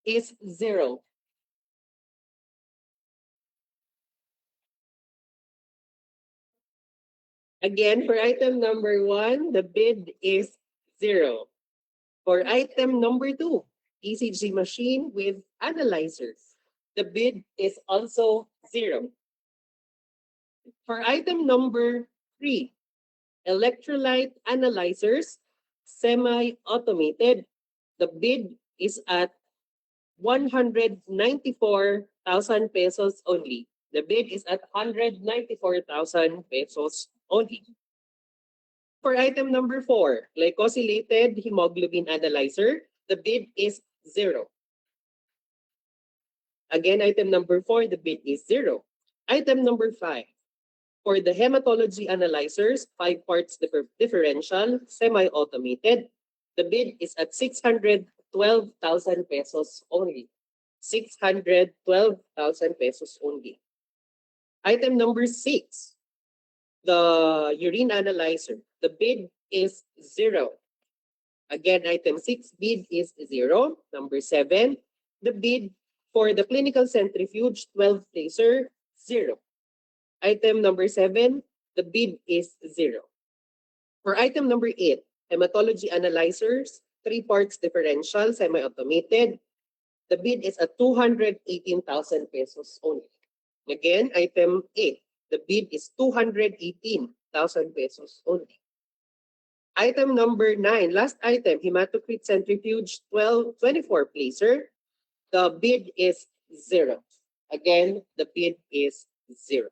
is zero. Again, for item number one, the bid is zero. For item number two, ECG machine with analyzers, the bid is also zero. For item number three, electrolyte analyzers, semi-automated, the bid is at 194,000 pesos only. The bid is at 194,000 pesos only. For item number four, glycosylated hemoglobin analyzer, the bid is zero. Again, item number four, the bid is zero. Item number five, for the hematology analyzers, 5 parts differential, semi-automated, the bid is at 612,000 pesos only. 612,000 pesos only. Item number six, the urine analyzer, the bid is zero. Again, item six, bid is zero. Number seven, the bid for the clinical centrifuge 12 laser, zero. Item number seven, the bid is zero. For item number eight, hematology analyzers, 3 parts differential, semi-automated, the bid is at 218,000 pesos only. Again, item 8, the bid is 218,000 pesos only. Item number 9, last item, hematocrit centrifuge 24 placer, the bid is zero. Again, the bid is zero.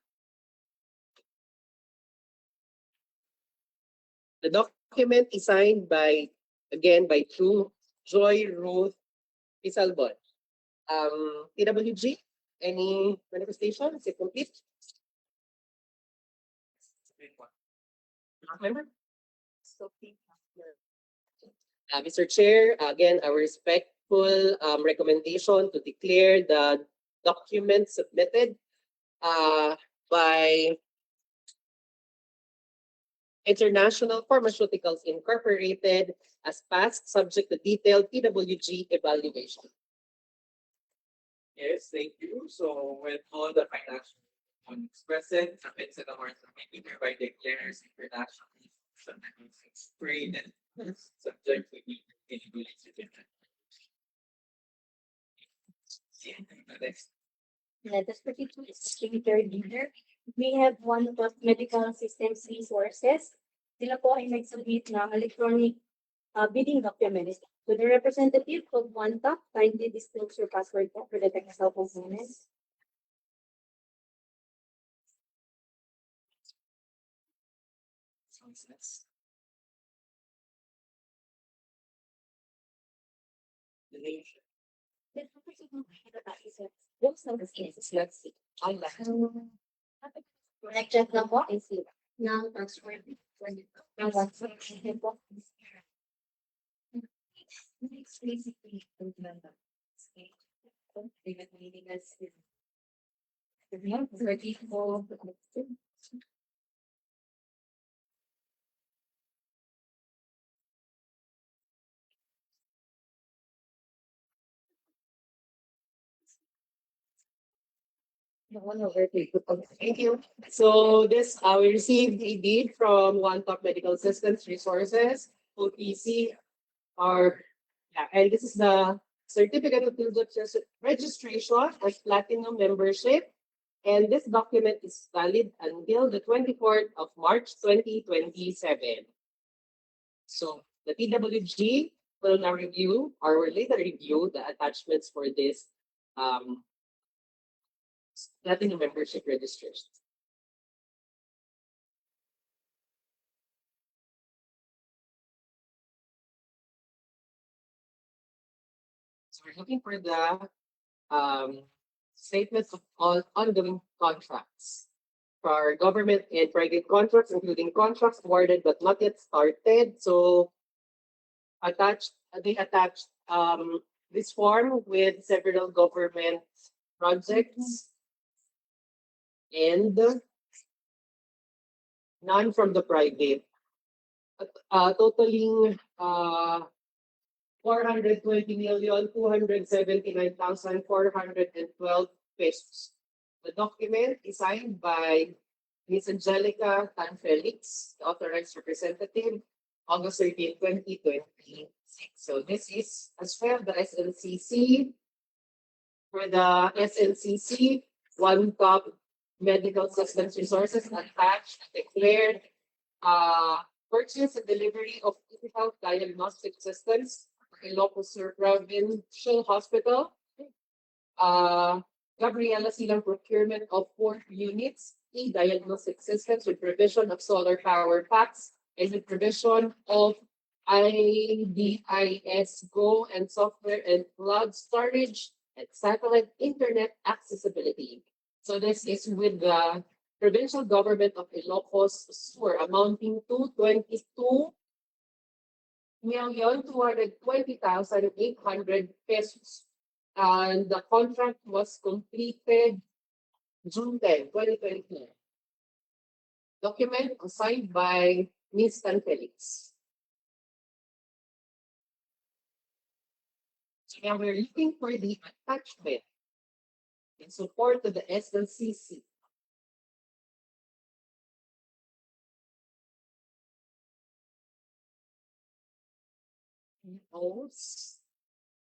The document is signed by Joy Ruth Pisalbon. TWG, any manifestation? Is it complete? Member? Mr. Chair, again, our respectful recommendation to declare the document submitted by International Pharmaceuticals Incorporated as passed subject to detailed PWG evaluation. Yes, thank you. So with all the financial components present, the Bids and Awards Committee hereby declares internationally created subject to the feasibility. Let us proceed to distributor leader. We have one of medical systems resources. Sila po ay nag-submit ng electronic bidding document. To the representative of one top, kindly disclose your password po for the technical components. Let's see. Check na po. Ng password. Ng WhatsApp po. It's basically Thank you. So this, we received a bid from One Top Medical Systems Resources, OTC, and this is the certificate of registration as platinum membership. And this document is valid until the 24th of March 2027. So the PWG will now review or will later review the attachments for this platinum membership registration. So we're looking for the statements of all ongoing contracts for government and private contracts, including contracts awarded but not yet started. So they attached this form with several government projects and none from the private, totaling 420,279,412 pesos. The document is signed by Ms. Angelica Tan Felix, the authorized representative, August 13, 2026. So this is as well the SNCC. For the SNCC, One Top Medical Systems Resources attached, declared purchase and delivery of digital diagnostic systems in Ilocos Sur Provincial Hospital. Gabriela Silang procurement of 4 units, e-diagnostic systems with provision of solar power packs and with provision of IDIS Go and software and cloud storage and satellite internet accessibility. So this is with the provincial government of Ilocos Sur amounting to 22,220,800 pesos. And the contract was completed June 10, 2024. Document signed by Ms. Tan Felix. So now we're looking for the attachment in support of the SLCC.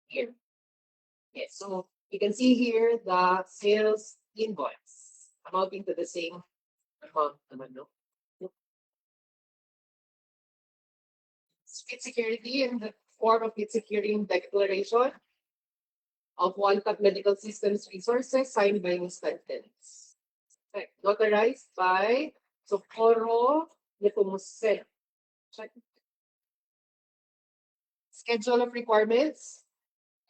Here. Yes, so you can see here the sales invoice amounting to the same amount. Fit security in the form of fit security declaration of One Top Medical Systems Resources signed by Ms. Felix. Notarized by Socorro Nepomuceno. Schedule of requirements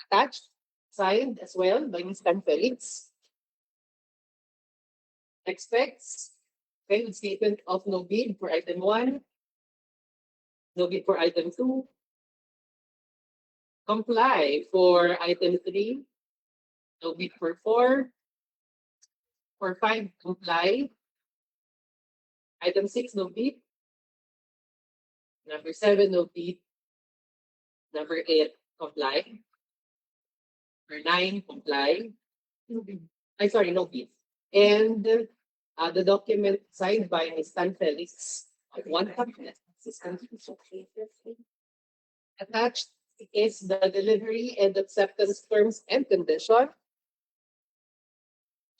attached, signed as well by Ms. Tan Felix. Expects with statement of no bid for item 1, no bid for item 2, comply for item 3, no bid for 4, for 5, comply. Item 6, no bid. Number 7, no bid. Number 8, comply. Number 9, comply. No bid. No bid. And the document signed by Ms. Tan Felix, One Top Systems. Attached is the delivery and acceptance terms and condition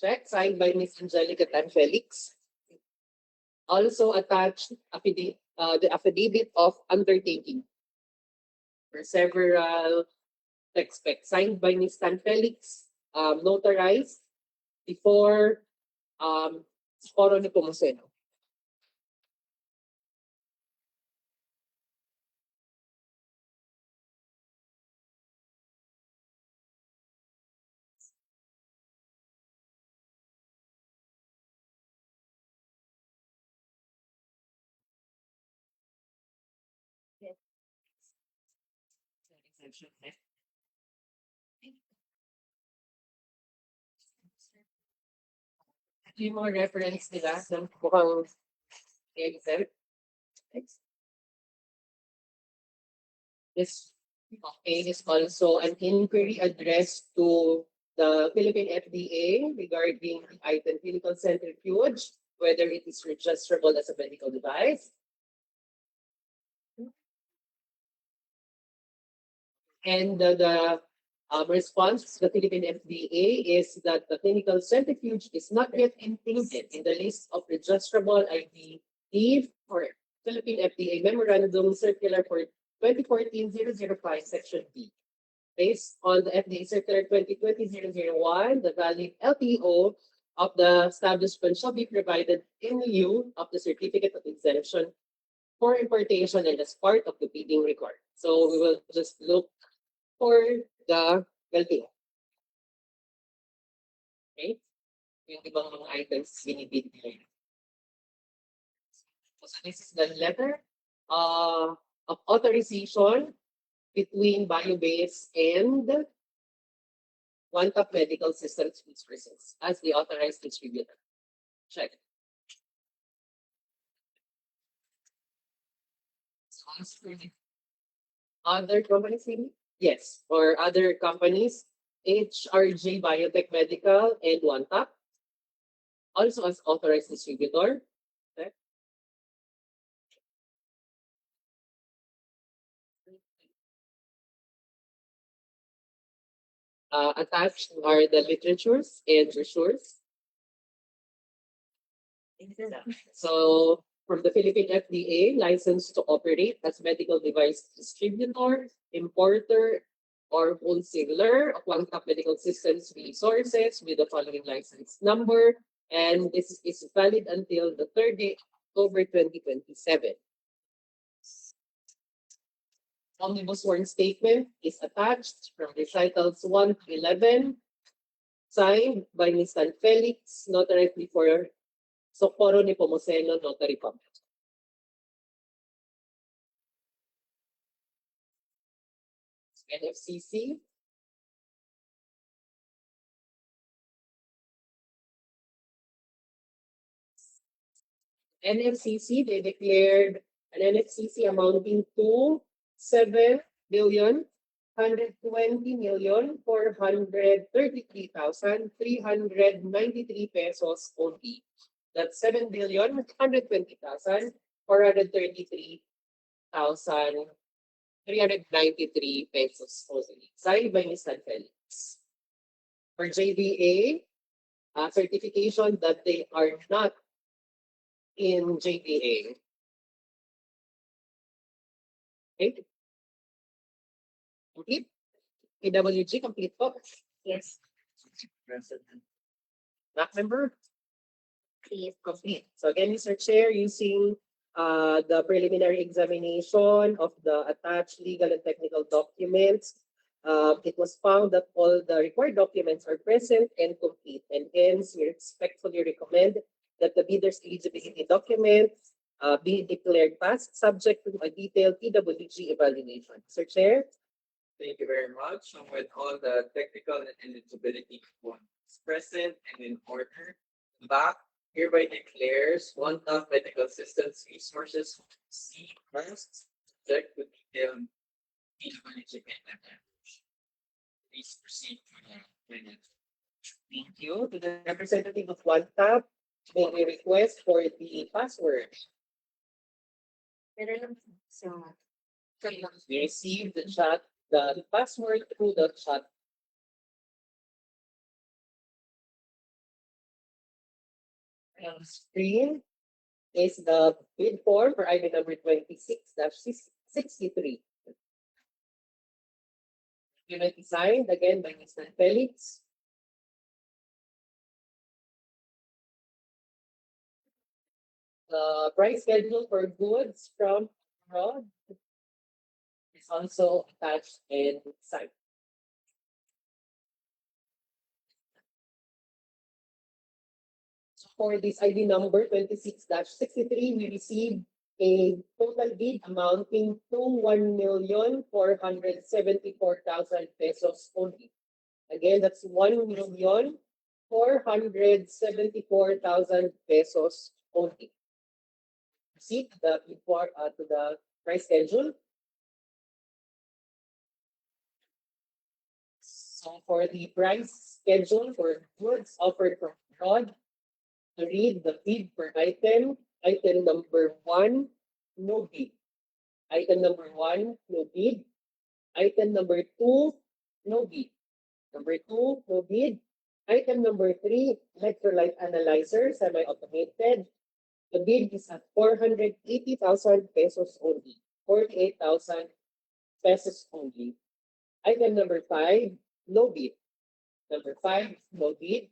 Check, signed by Ms. Angelica Tan Felix. Also attached the affidavit of undertaking for several text specs signed by Ms. Tan Felix, notarized before Foro ni Pomoseno. Ito yung mga reference nila ng mukhang exempt. This is also an inquiry addressed to the Philippine FDA regarding the item clinical centrifuge, whether it is registerable as a medical device. And the response to the Philippine FDA is that the clinical centrifuge is not yet included in the list of registrable IVD for Philippine FDA Memorandum Circular for 2014-005 Section B. Based on the FDA Circular 2020-001, the valid LTO of the establishment shall be provided in lieu of the certificate of exemption for importation and as part of the bidding record. So we will just look for the LTO. Okay? Yung ibang mga items binibid nila. So this is the letter of authorization between BioBase and One Top Medical Systems Resources as the authorized distributor. Check. Other companies, maybe? Yes, or other companies, HRJ Biotech Medical and One Top, also as authorized distributor. Okay. Attached are the literatures and brochures. So from the Philippine FDA, licensed to operate as medical device distributor, importer, or wholesaler of One Top Medical Systems resources with the following license number. And this is valid until the 3rd day of October 2027. Omnibus sworn statement is attached from recitals 1 to 11, signed by Ms. Tan Felix, notarized before Socorro ni Pomoseno, Notary Public. NFCC. NFCC, they declared an NFCC amounting to 7,120,433,393 pesos only. That's 7,120,433,393 pesos only. Signed by Ms. Tan Felix. For JBA, certification that they are not in JBA. Okay. Complete? PWG, complete po? Yes. Not member? Please. Complete. So again, Mr. Chair, using the preliminary examination of the attached legal and technical documents, it was found that all the required documents are present and complete, and hence we respectfully recommend that the bidder's eligibility document be declared passed, subject to a detailed PWG evaluation. Mr. Chair? Thank you very much. So with all the technical and eligibility points present and in order, BAC hereby declares One Top Medical Systems Resources C first, subject to detailed PWG. Please proceed to the minute. Thank you. To the representative of One Top, may we request for the password. We received the chat, the password through the chat Screen is the bid form for item number 26-63. Unit designed again by Mr. Felix. The price schedule for goods from abroad is also attached and signed. So for this ID number 26-63, we received a total bid amounting to 1,474,000 pesos only. Again, that's 1,474,000 pesos only. Proceed to the price schedule. So for the price schedule for goods offered from abroad, to read the bid per item, item number 1, no bid. Item number 1, no bid. Item number 2, no bid. Number 2, no bid. Item number 3, electrolyte analyzer, semi-automated. The bid is at 480,000 pesos only. 48,000 pesos only. Item number 5, no bid. Number 5, no bid.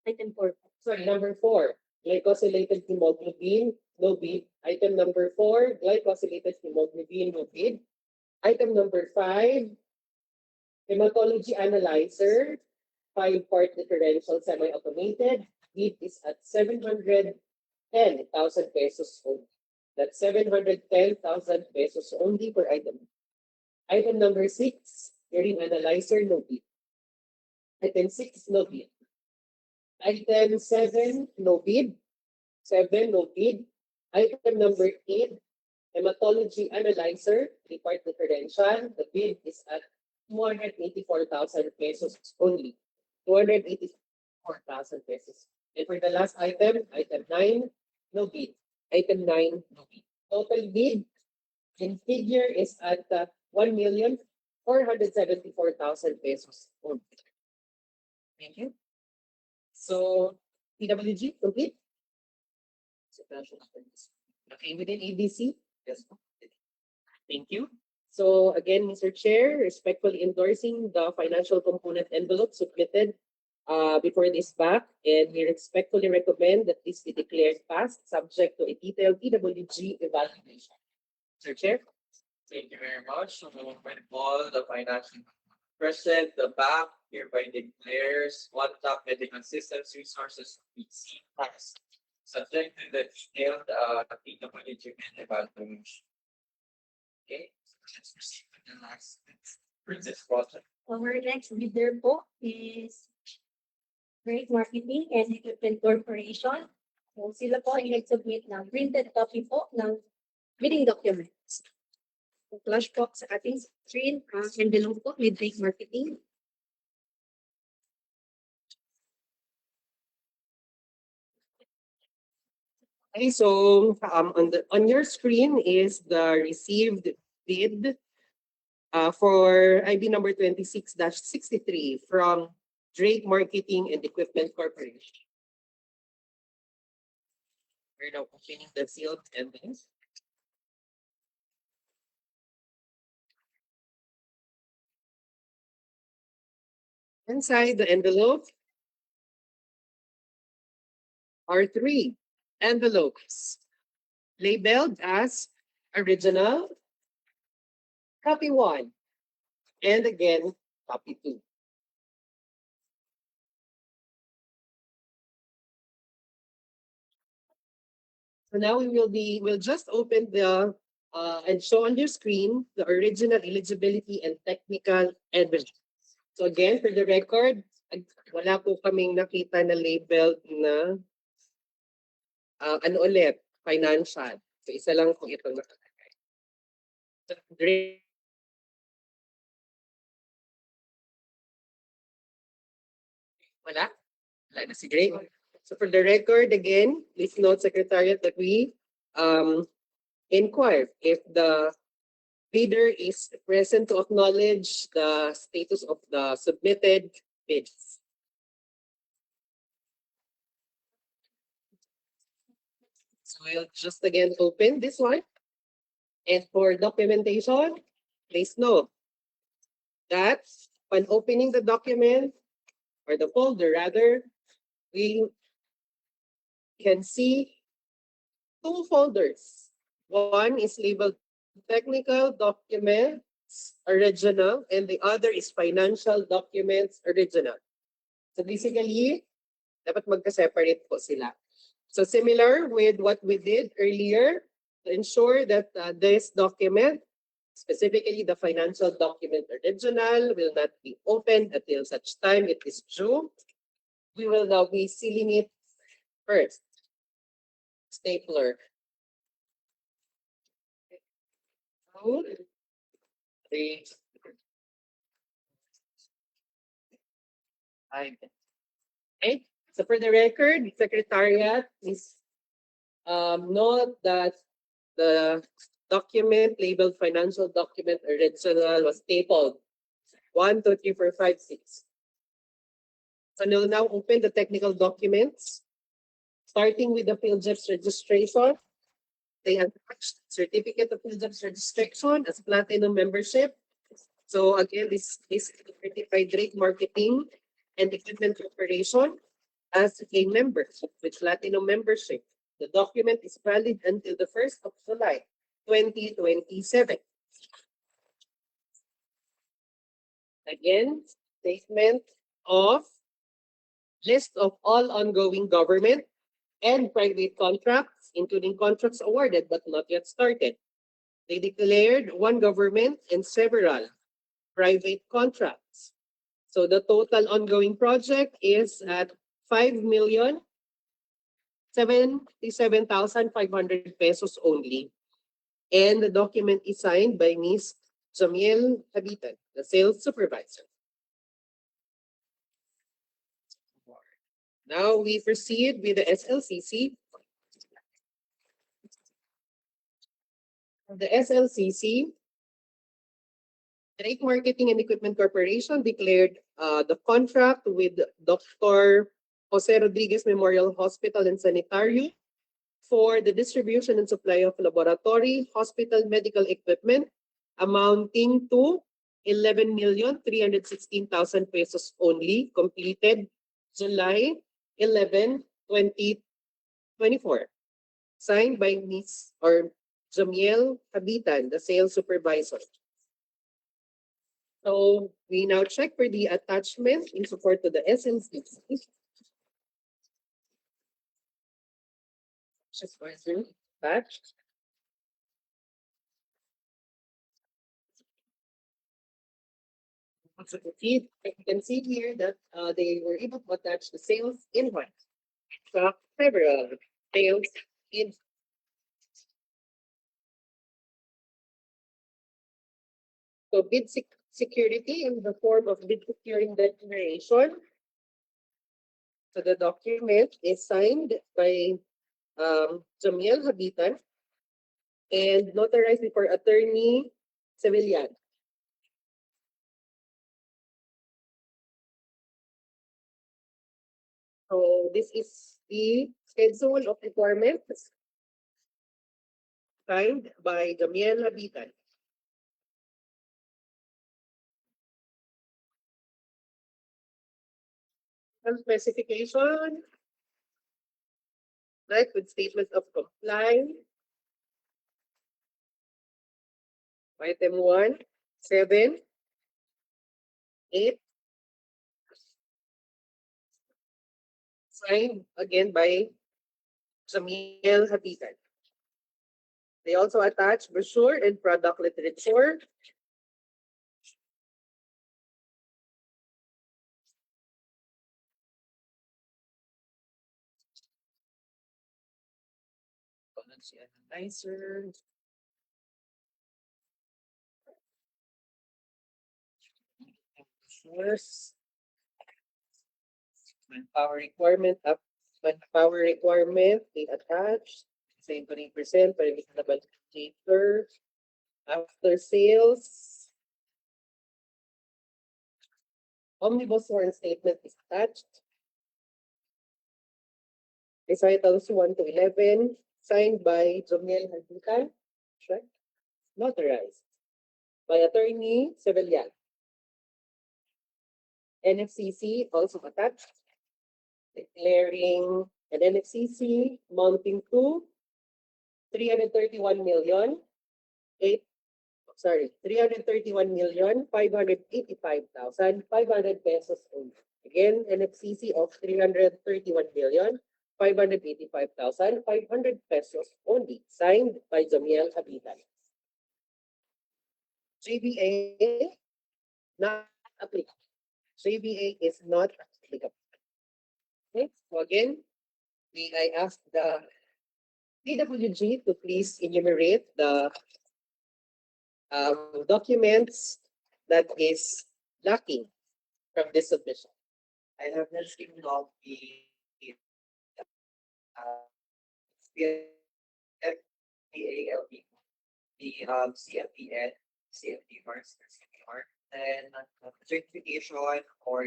Item 4. Sorry, number 4, glycosylated hemoglobin, no bid. Item number 4, glycosylated hemoglobin, no bid. Item number 5, hematology analyzer, 5-part differential semi-automated. Bid is at 710,000 pesos only. That's 710,000 pesos only per item. Item number 6, urine analyzer, no bid. Item 6, no bid. Item 7, no bid. 7, no bid. Item number 8, hematology analyzer, 3-part differential. The bid is at 284,000 pesos only. 284,000 pesos. And for the last item, item 9, no bid. Item 9, no bid. Total bid in figure is at 1,474,000 pesos only. Thank you. So, PWG, complete? Okay, within ABC? Yes. Thank you. So again, Mr. Chair, respectfully endorsing the financial component envelope submitted before this back, and we respectfully recommend that this be declared passed subject to a detailed PWG evaluation. Mr. Chair? Thank you very much. So by all the financial present, the back hereby declares one top medical systems resources PC passed, subject to the detailed PWG evaluation. Okay, so let's proceed with the last princess project. Our next bidder po is Great Marketing and Equipment Corporation. So sila po ay nag-submit ng printed copy po ng bidding documents. So, flash po sa ating screen, envelope po with Great Marketing. Okay, so on your screen is the received bid for IB number 26-63 from Drake Marketing and Equipment Corporation. We're now opening the sealed envelopes. Inside the envelope are 3 envelopes labeled as original, copy 1, and again, copy 2. So now we'll just open the and show on your screen the original eligibility and technical envelope. So again, for the record, wala po kaming nakita na label na ano ulit, financial. So isa lang po ito nakalagay. So, wala? Wala na si Drake. So for the record, again, please note, Secretariat, that we inquire if the bidder is present to acknowledge the status of the submitted bids. So we'll just again open this one. And for documentation, please note that when opening the document or the folder rather, we can see two folders. One is labeled technical documents original and the other is financial documents original. So basically, dapat magka-separate po sila. So similar with what we did earlier, to ensure that this document, specifically the financial document original, will not be opened until such time it is due. We will now be sealing it first. Stapler. Two, three, five. Okay. So for the record, Secretariat, please note that the document labeled financial document original was stapled 1, 2, 3, 4, 5, 6. So we'll now open the technical documents, starting with the PhilJEPS registration. They attached certificate of PhilJEPS registration as platinum membership. So again, this is certified rate marketing and equipment corporation as a member with platinum membership. The document is valid until the 1st of July, 2027. Again, statement of list of all ongoing government and private contracts, including contracts awarded but not yet started. They declared one government and several private contracts. So the total ongoing project is at 5,077,500 pesos only. And the document is signed by Ms. Jamiel Habitan, the sales supervisor. Now we proceed with the SLCC. The SLCC, Trade Marketing and Equipment Corporation, declared the contract with Dr. Jose Rodriguez Memorial Hospital and Sanitarium for the distribution and supply of laboratory, hospital medical equipment amounting to 11,316,000 pesos only, completed July 11, 2024. Signed by Ms. or Jamiel Habitan, the sales supervisor. So we now check for the attachment in support to the SLCC. Just going through attached. So you can see here that they were able to attach the sales invoice. So several sales in. So bid security in the form of bid securing declaration. So the document is signed by Jamiel Habitan and notarized before Attorney Civilian. So this is the schedule of requirements signed by Jamiel Habitan. Some specification, like with statement of compliance. Item 1, 7, 8. Signed again by Jamiel Habitan. They also attach brochure and product literature. Analyzer. Brochures. Manpower requirement up. Manpower requirement they attach. Same 20% para reasonable later. After sales. Omnibus warrant statement is attached. Recitals 1 to 11, signed by Jomiel Hagdutan, check, notarized by Attorney Sevillan. NFCC also attached, declaring an NFCC amounting to 331,585,500 pesos only. Again, NFCC of 331,585,500 pesos only, signed by Jamiel Habitan. JBA, not applicable. JBA is not applicable. Okay, so again, may I ask the PWG to please enumerate the documents that is lacking from this submission. I have not seen of the CFPALP, the CFPN, CFPR, then certification or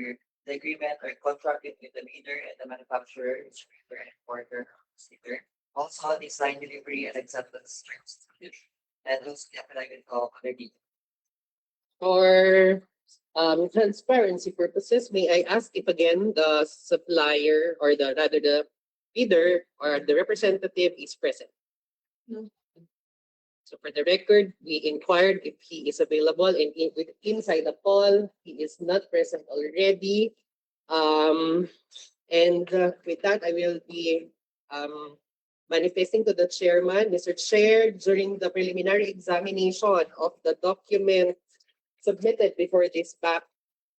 the agreement or contract between the leader and the manufacturer, distributor, and importer, receiver. Also, the sign delivery and acceptance terms, and also the affidavit of other details. For transparency purposes, may I ask if again the supplier or the bidder or the representative is present? No. So for the record, we inquired if he is available, and inside the call, he is not present already. With that, I will be manifesting to the chairman, Mr. Chair, during the preliminary examination of the document submitted before this back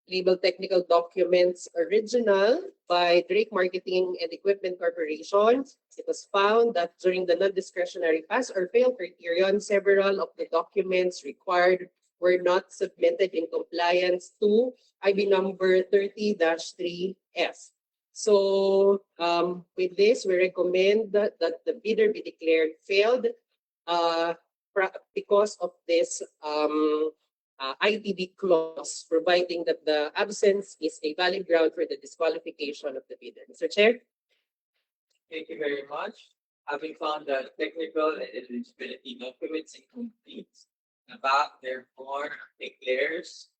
label technical documents original by Drake Marketing and Equipment Corporation, it was found that during the non-discretionary pass or fail criterion, several of the documents required were not submitted in compliance to IB number 30-3S. So with this, we recommend that the bidder be declared failed because of this ITB clause, providing that the absence is a valid ground for the disqualification of the bidder. Mr. Chair? Thank you very much. Having found that technical and eligibility documents incomplete, the back therefore declares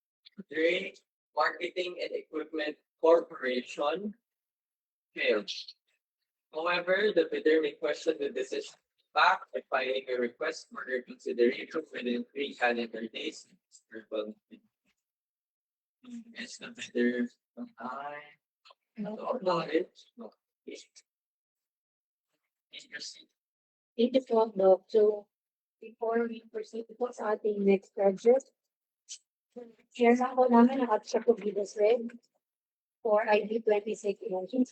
Drake Marketing and Equipment Corporation failed. However, the bidder may question the decision back by filing a request for reconsideration within 3 calendar days. Yes, the bidder Thank you po, Doc. So, before we proceed po sa ating next project, share na po namin ang abstract of Vidas Red for ID 26 elections.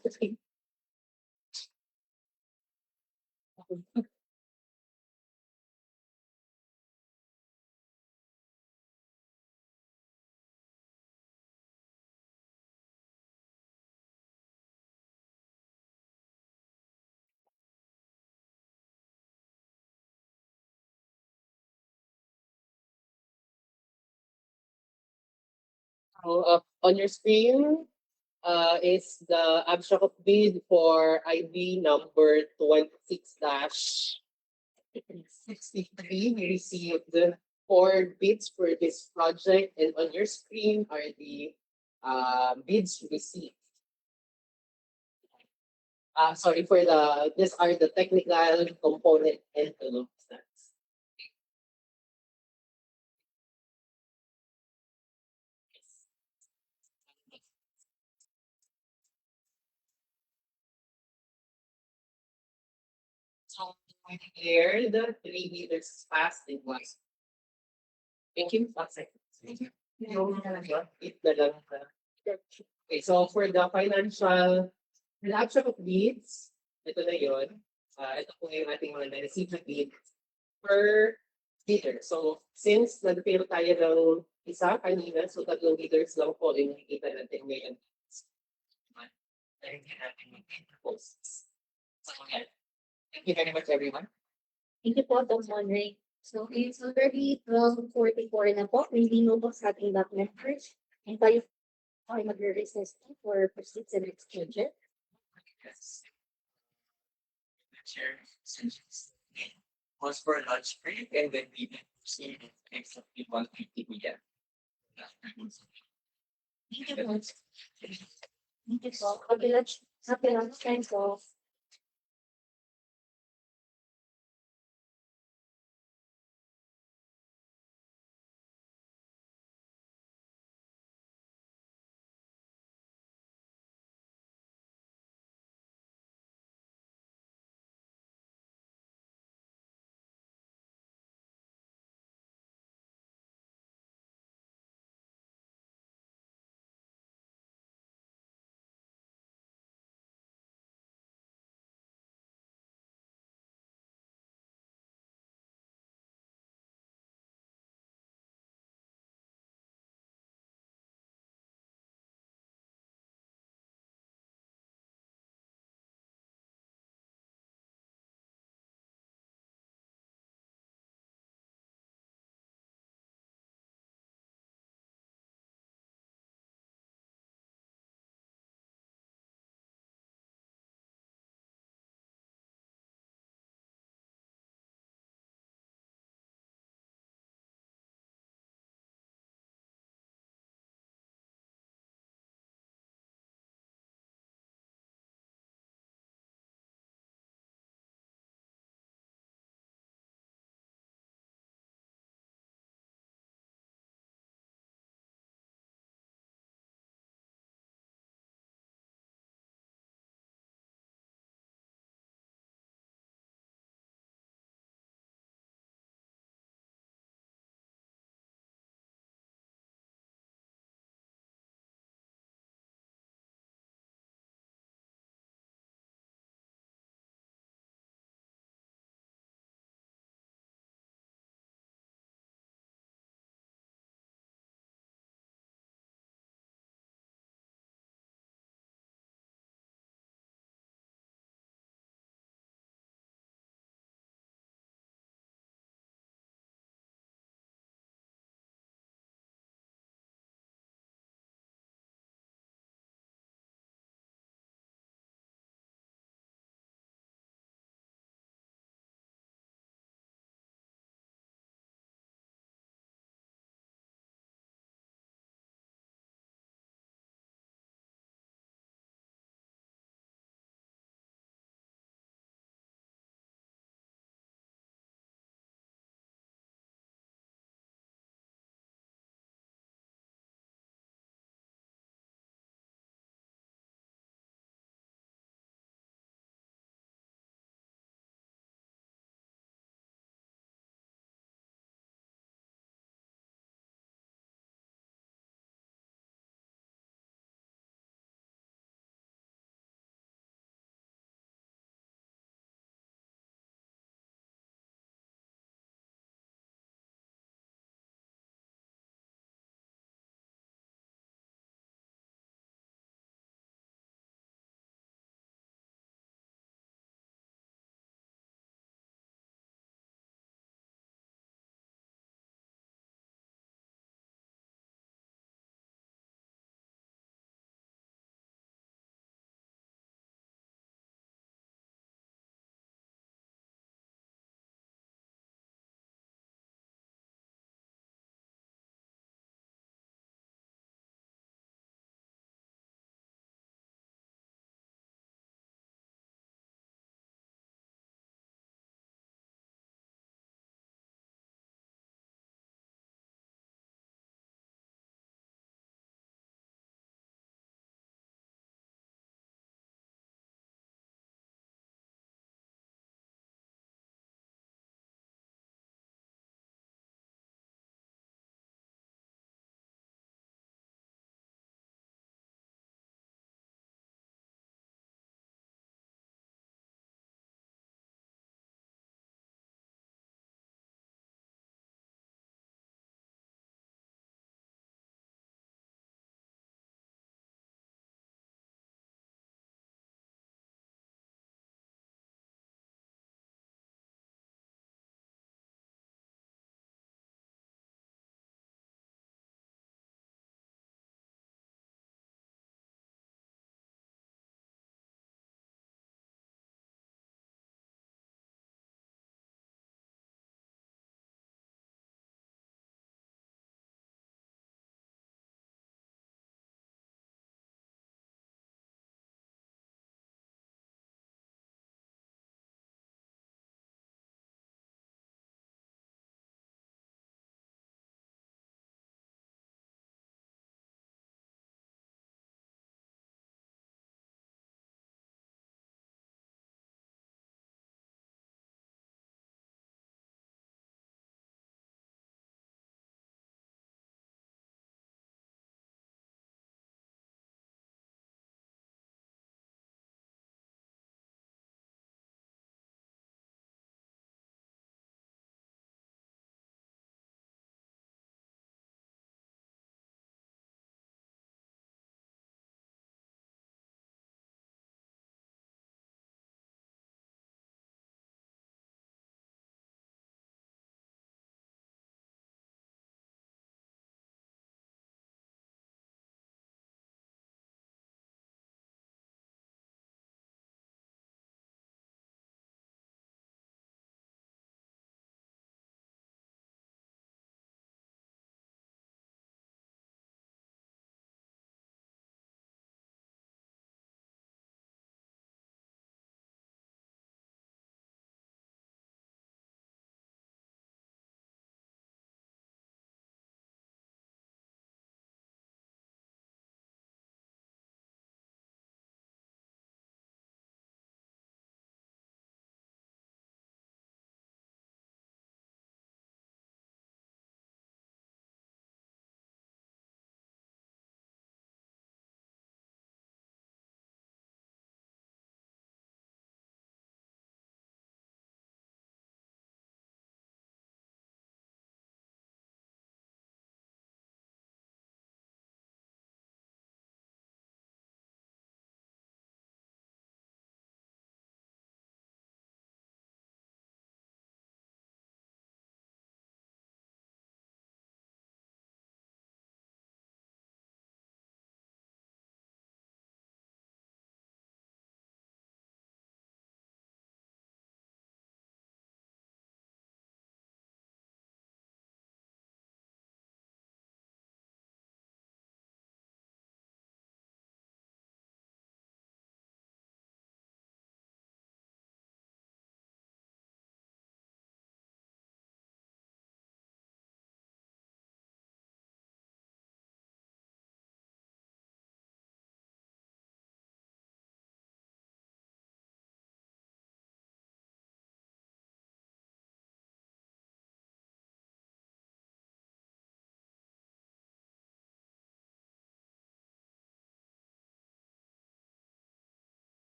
So on your screen is the abstract of bid for IB number 26-63. We received 4 bids for this project, and on your screen are the bids received. Sorry for these are the technical component envelopes. So we declared the 3 bidders passed in one. Thank you. 1 second. It na lang. Okay, so for the financial the abstract of bids, ito na yun. Ito po yung ating mga na-receive na bid per bidder. So since nag-fail tayo ng isa kanina, so 3 bidders lang po yung nakikita natin ngayon. Thank you very much, everyone. Thank you po, Doc Monray. So, it's already 12:44 na po. Hindi mo po sa ating back members. And tayo po ay magre-recess for proceed sa next project. chair sessions. Was for lunch break and then we see exactly 1:50 p.m. Thank you po. Thank you po. Happy lunch time po.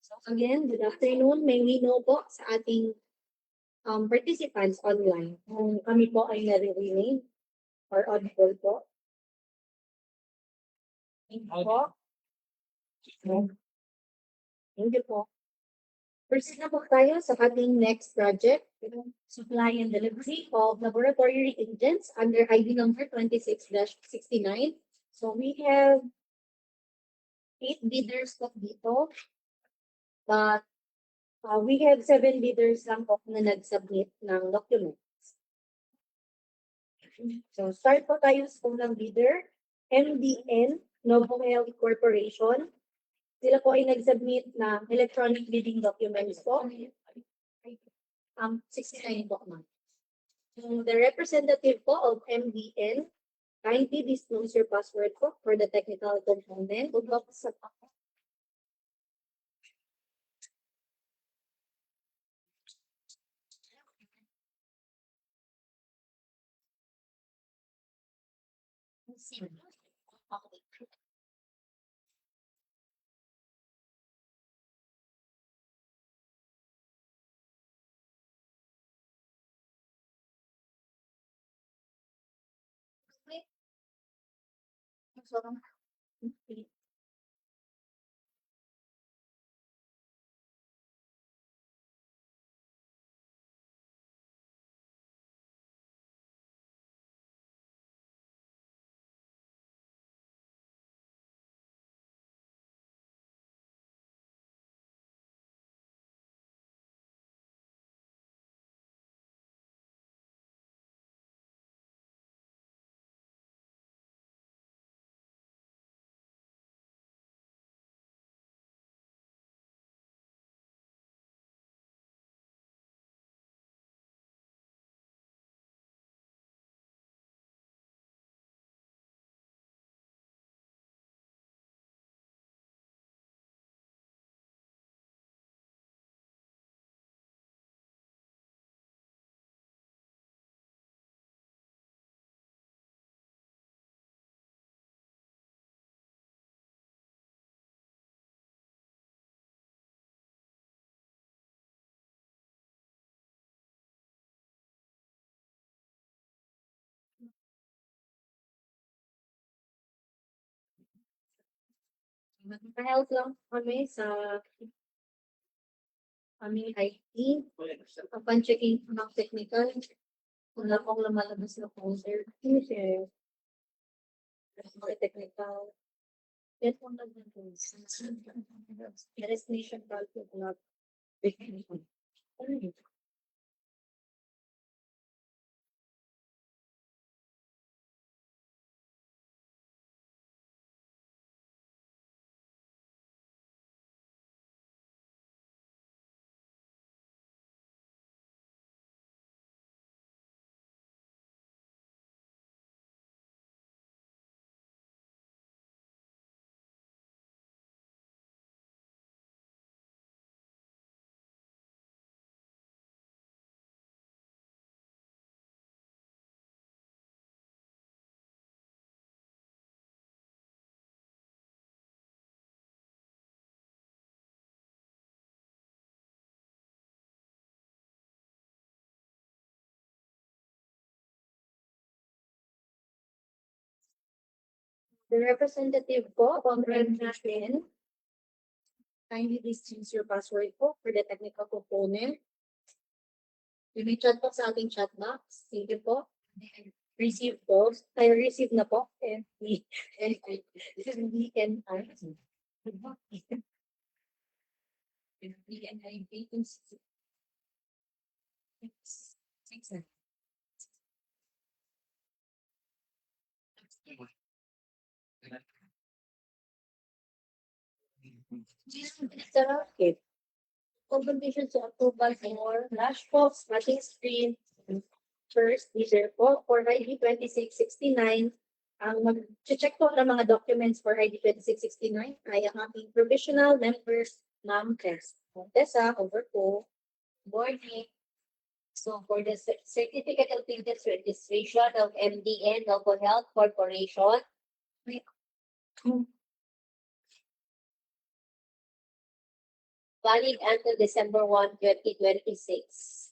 So again, good afternoon. May we know po sa ating participants online kung kami po ay naririnig or audible po. Thank you po. Thank you po. Proceed na po tayo sa ating next project, supply and delivery of laboratory reagents under ID number 26-69. So we have 8 bidders po dito, but we have 7 bidders lang po na nag-submit ng documents. So start po tayo sa unang bidder, MDN Novo Health Corporation. Sila po ay nag-submit ng electronic bidding documents po. 69 po ma'am. The representative po of MDN, kindly disclose your password po for the technical component. Mag-help lang kami sa aming IT. Upon checking ng technical, wala pong lumalabas na folder. Share. Technical. Yan po destination calculate not. The representative po on MDN, kindly disclose your password po for the technical component. You may chat po sa ating chat box. Thank you po. Receive po. I receive na po. Okay. Competition to approval for flashbox, matching screen, first bidder po for ID 2669. Ang mag-check po ng mga documents for ID 2669 ay ang ating provisional members, Ma'am Tessa, over po, boarding. So for the certificate of business registration of MDN Novo Health Corporation, valid until December 1, 2026.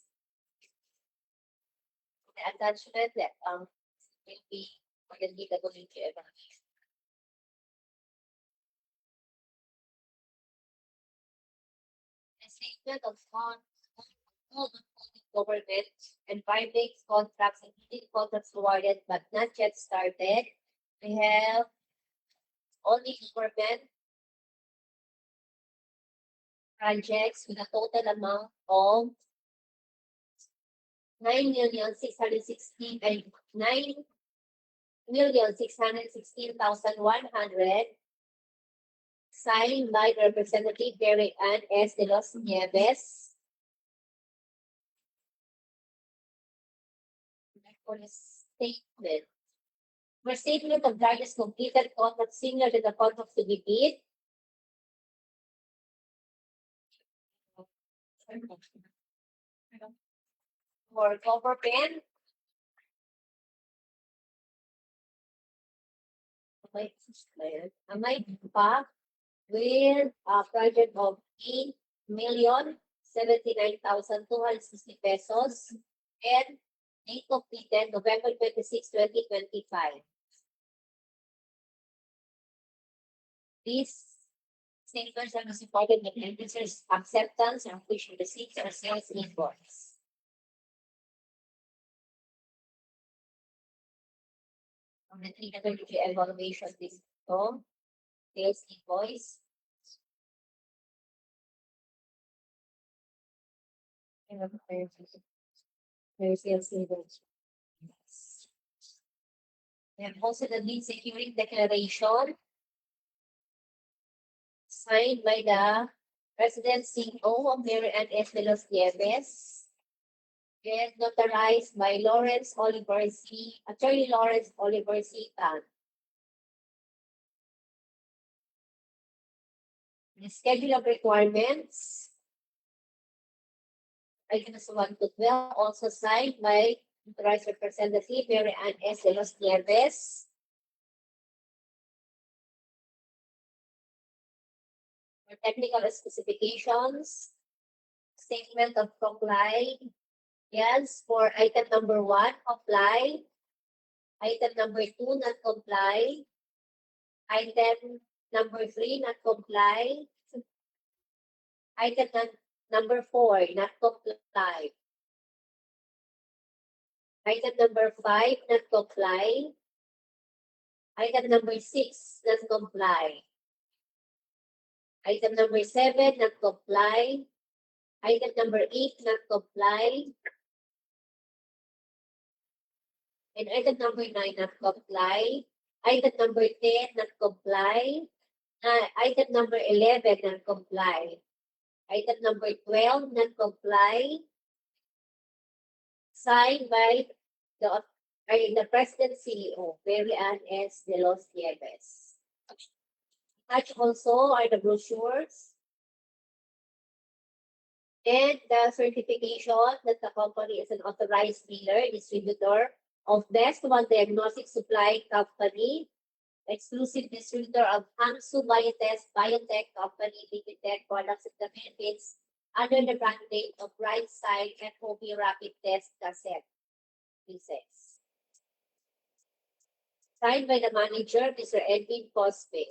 The attachment that will be for the DWG evaluation. A statement of government and private contracts, including contracts awarded but not yet started. We have only government projects with a total amount of 9,616,100 signed by Representative Gary Ann S. de los Nieves. For the statement. For statement of charges completed contract similar to the contract to be bid. For government. May pa with a project of 8,079,260 pesos and date completed November 26, 2025. These statements are supported by the user's acceptance and push receipts or sales invoice. On the 333 evaluation list, sales invoice. Sales invoice. And also the lead securing declaration signed by the President CEO of Mary Ann S. de los Nieves and notarized by Attorney Lawrence Oliver C. Tan. The schedule of requirements, items 1 to 12, also signed by Authorized Representative Mary Ann S. de los Nieves. For technical specifications, statement of compliance. Yes, for item number 1, comply. Item number 2, not comply. Item number 3, not comply. Item number 4, not comply. Item number 5, not comply. Item number 6, not comply. Item number 7, not comply. Item number 8, not comply. And item number 9, not comply. Item number 10, not comply. Item number 11, not comply. Item number 12, not comply. Signed by the President CEO, Mary Ann S. de los Nieves. Attached also are the brochures and the certification that the company is an authorized dealer, distributor of Best One Diagnostic Supply Company, exclusive distributor of Hangsu Biotech Company Limited products in the Philippines under the brand name of Brightside FOB Rapid Test Cassette. Pieces. Signed by the manager, Mr. Edwin Cospe.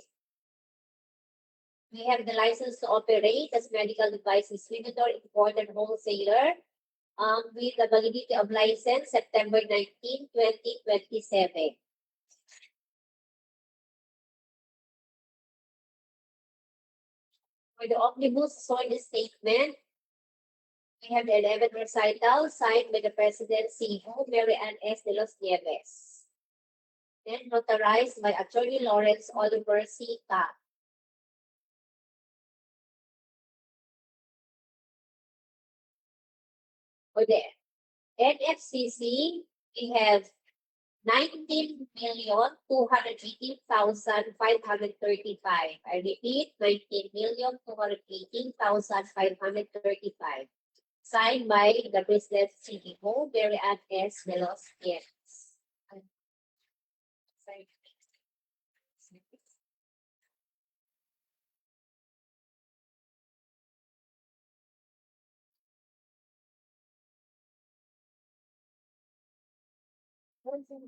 We have the license to operate as medical device distributor, importer, wholesaler, with the validity of license September 19, 2027. For the omnibus soil statement, we have the 11 recital signed by the President CEO, Mary Ann S. de los Nieves. Then notarized by Attorney Lawrence Oliver C. Tan. For the NFCC, we have 19,218,535. I repeat, 19,218,535. Signed by the President CEO, Mary Ann S. de los Nieves. So,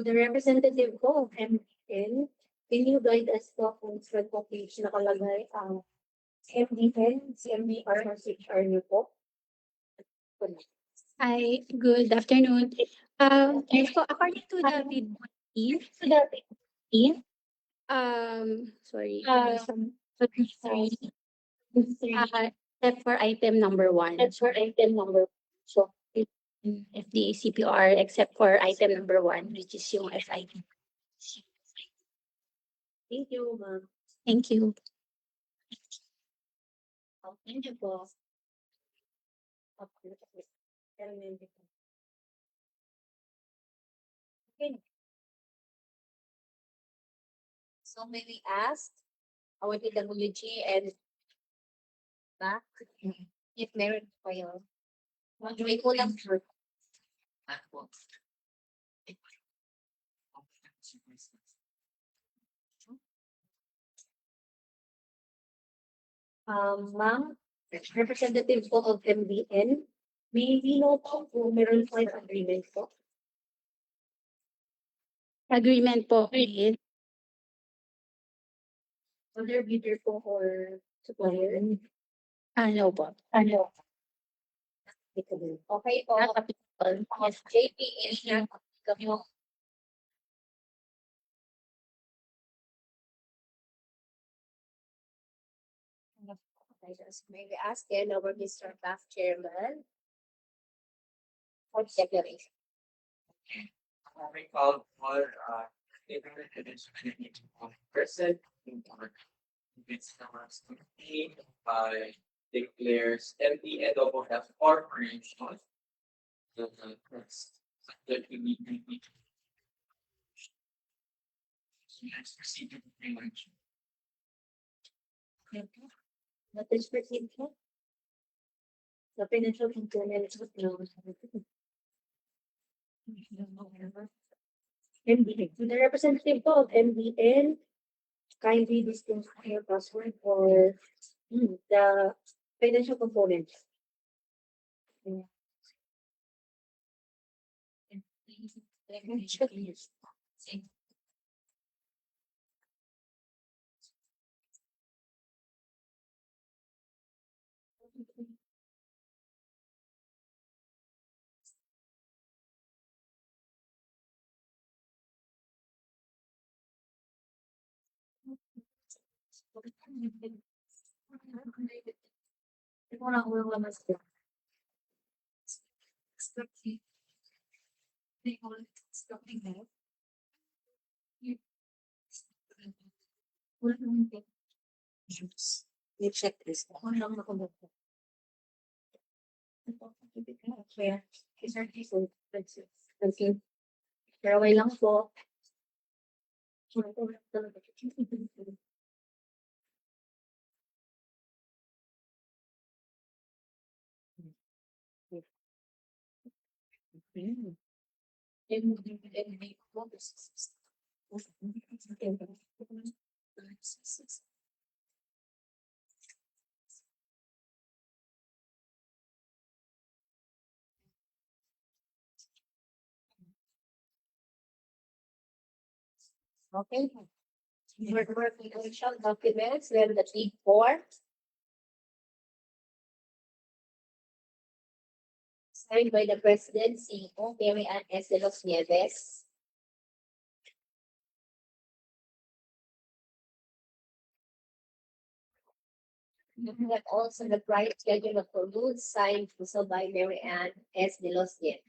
the representative ko of MDN, can you guide us po kung saan po page nakalagay ang MDN, CMDR, or CHR niyo po? Hi, good afternoon. Yes po, according to the bid sorry, except for item number 1. That's for item number. So, FDA CPR except for item number 1, which is yung FID. thank you, ma'am. Thank you. Thank you po. Okay. So may we ask our TWG and back if meron pa yun. May kulang po. Ma'am, representative po of MDN, may we know po kung meron po yung agreement po? Agreement po with Other bidder po or supplier? ano po? Okay po. Not applicable. Yes, JP is not applicable. May we ask then our Mr. Back Chairman for declaration. We called for person it's number 16 by declares MDN double F corporation. The next that we need to be. Next procedure pretty much. What is proceed po? The financial components of the MDN. To the representative po of MDN, kindly disclose your password for the financial components. You check this. Okay. Pero okay lang po. Okay. Work financial documents, we have the big four. Signed by the President, CEO, Mary Ann S. de los Nieves. We have also the prior schedule of rules signed also by Mary Ann S. de los Nieves.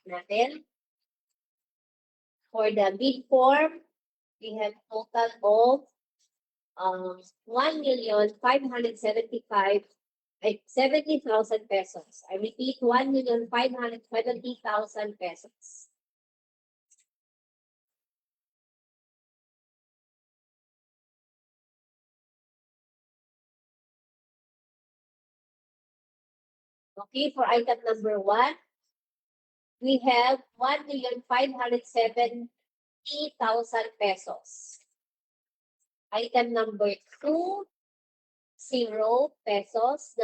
Natin. For the bid form, we have total of 1,570,000 pesos. I repeat, 1,570,000 pesos. Okay, for item number 1, we have 1,570,000 pesos. Item number 2, 0 pesos.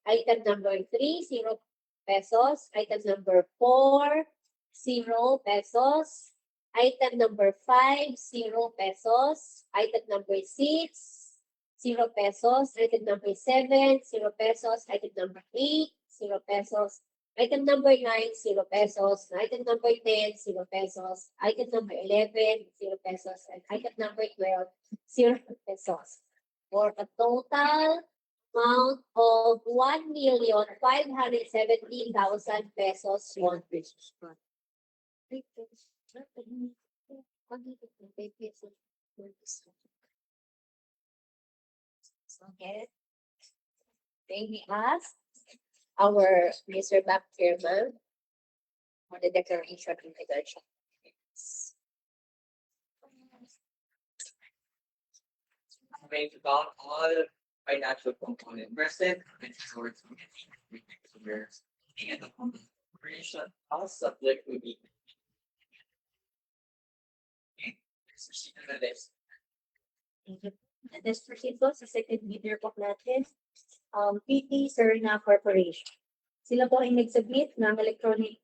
Item number 3, 0 pesos. Item number 4, 0 pesos. Item number 5, 0 pesos. Item number 6, 0 pesos. Item number 7, 0 pesos. Item number 8, 0 pesos. Item number 9, 0 pesos. Item number 10, 0 pesos. Item number 11, 0 pesos. And item number 12, 0 pesos. For a total amount of 1,570,000 pesos. 1 pesos. Okay. May we ask our Mr. Back Chairman for the declaration in regard. Going to count all financial component present, which is worth and the operation all subject to be. Okay, let's proceed to the list. Let's proceed po sa second bidder po natin, PT Serna Corporation. Sila po ay nag-submit ng electronic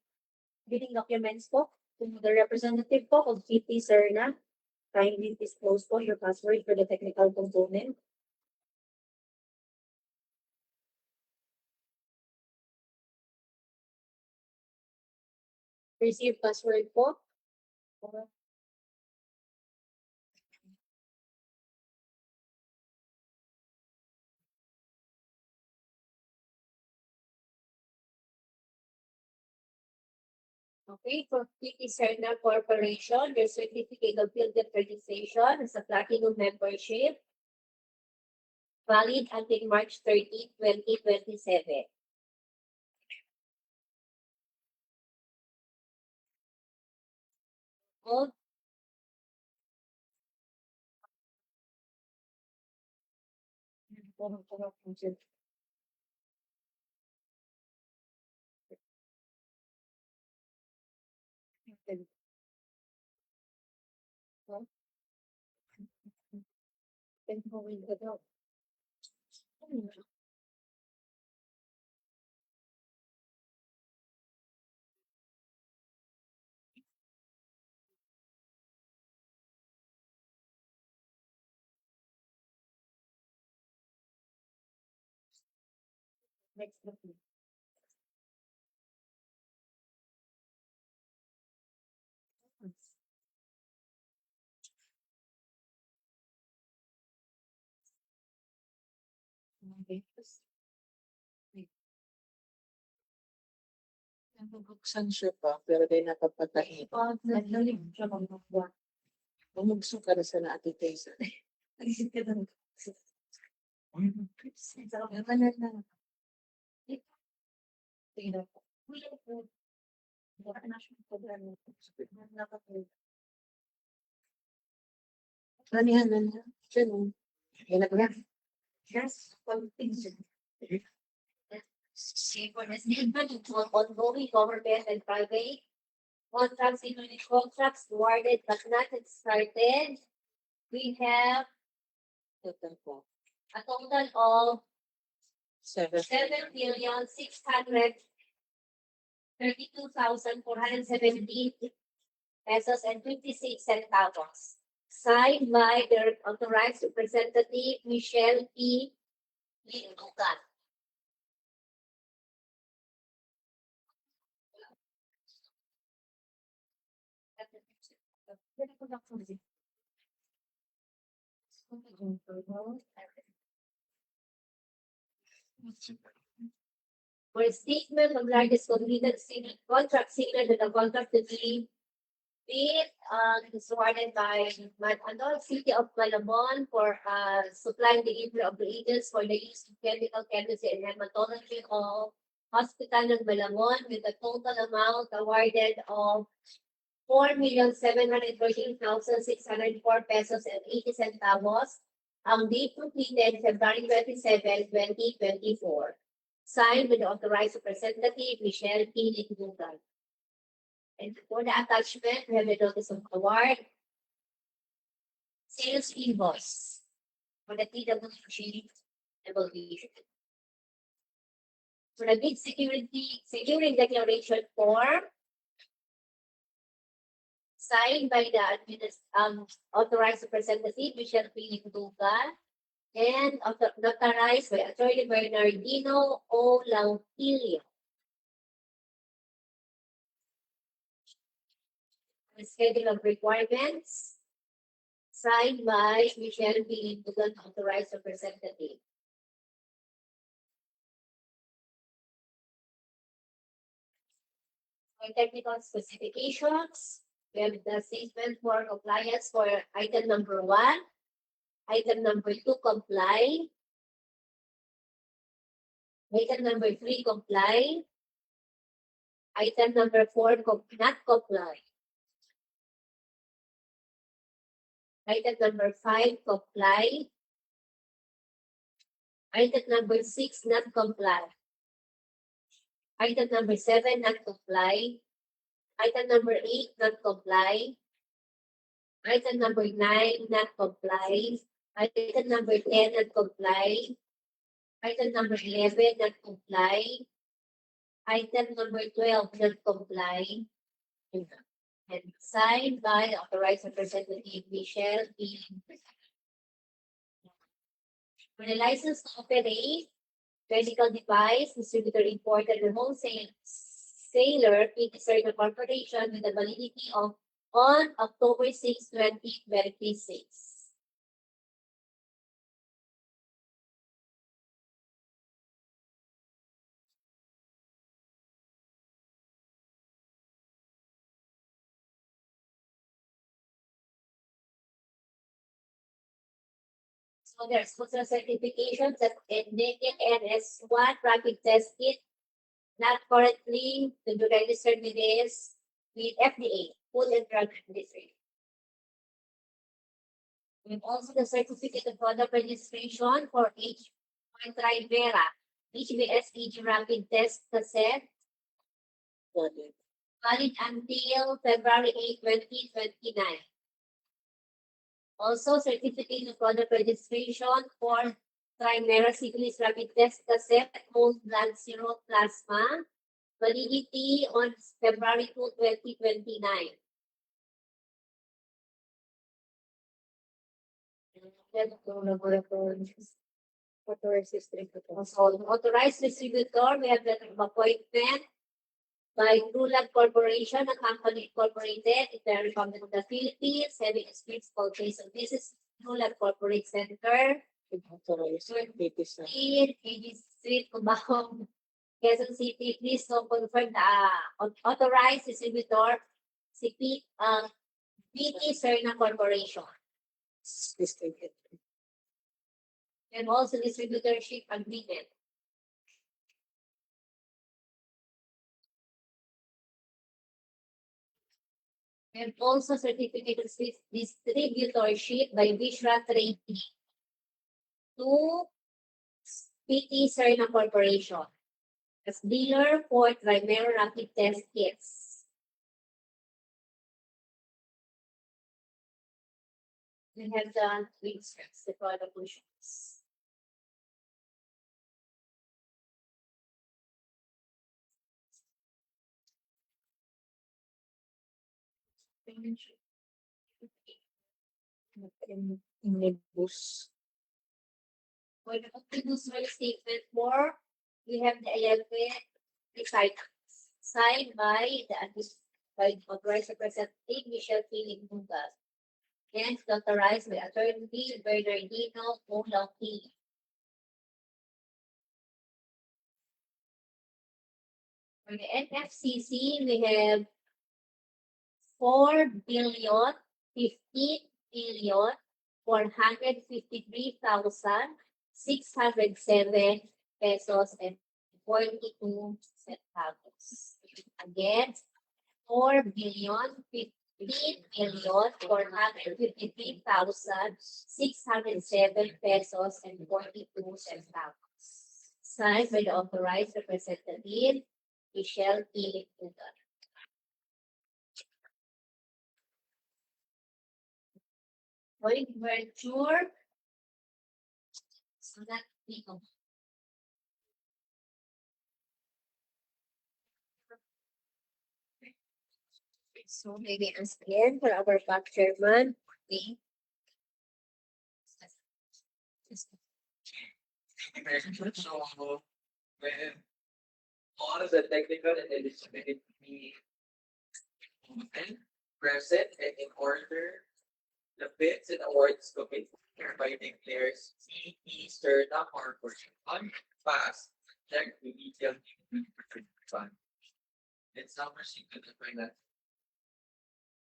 bidding documents po to the representative po of PT Serna. Kindly disclose po your password for the technical component. Receive password po. Okay, for PT Serna Corporation, your certificate of field accreditation is a platinum membership valid until March 30, 2027. All next one. Okay. Nabubuksan siya pa, pero di napapatahin. Naglalim siya mga buwan. Bumugso ka na sa natin Tessa. Nagisip ka na. Tingnan po. Baka na siya programa. Ranihan. Diyan. Yan na ba? Yes, contingent. For this ongoing government and private contracts, including contracts awarded but not yet started, we have Total po. a total of 7,632,417 pesos and 56 centavos. Signed by their authorized representative, Michelle P. Lindugan. For a statement of largest completed contract signed with the contract to be bid is awarded by City of Malabon for supplying the delivery of reagents for the use of chemical chemistry and hematology of Hospital ng Malabon with a total amount awarded of 4,713,604 pesos and 80 centavos. Ang date completed February 27, 2024. Signed with the authorized representative, Michelle P. Ligdugan. And for the attachment, we have the notice of award, sales invoice for the TWG evaluation. For the bid securing declaration form, signed by the authorized representative, Michelle P. Ligdugan, and notarized by Attorney Bernardino O. Lampilio. The schedule of requirements, signed by Michelle P. Ligdugan, authorized representative. For technical specifications, we have the statement for compliance for item number 1, item number 2, comply, item number 3, comply, item number 4, not comply, item number 5, comply, item number 6, not comply, item number 7, not comply, item number 8, not comply, item number 9, not comply, item number 10, not comply, item number 11, not comply, item number 12, not comply, and signed by authorized representative Michelle P. For the license to operate medical device, distributor, importer, and wholesaler, PT Certain Corporation with a validity of on October 6, 2026. So there's also certifications that naked NS1 rapid test kit not currently to be registered with this with FDA, Food and Drug Administration. We have also the certificate of product registration for Trivera, HBsAg rapid test cassette, valid until February 8, 2029. Also, certificate of product registration for Trivera syphilis rapid test cassette, whole blood zero plasma, validity on February 2, 2029. Also, authorized distributor, we have letter of appointment by Trulab Corporation, a company incorporated in the Republic of the Philippines, having a strict case of business, Trulab Corporate Center, Street, Cubao, Quezon City. Please so confirm the authorized distributor, PT Serna Corporation. And also distributorship agreement. And also certificate of distributorship by Vishra Trading to PT Serna Corporation as dealer for Trivera rapid test kits. We have the research, the product solutions. For the omnibus statement more, we have the 11 items signed by the authorized representative Michelle P. Ligdugan and authorized by Attorney Bernardino O. Lampilio. For the NFCC, we have 4,053,607 pesos and 42 centavos. Again, 4,015,453,607 pesos and 42 centavos. Signed by the authorized representative, Michelle P. Tudor. Going to virtue. So that we go. So maybe ask again for our back chairman. Me. So, when all of the technical and eligibility present and in order, the bids and awards committee hereby declares CE Cerna Corporation pass check with detailed fund. Let's now proceed to the finance.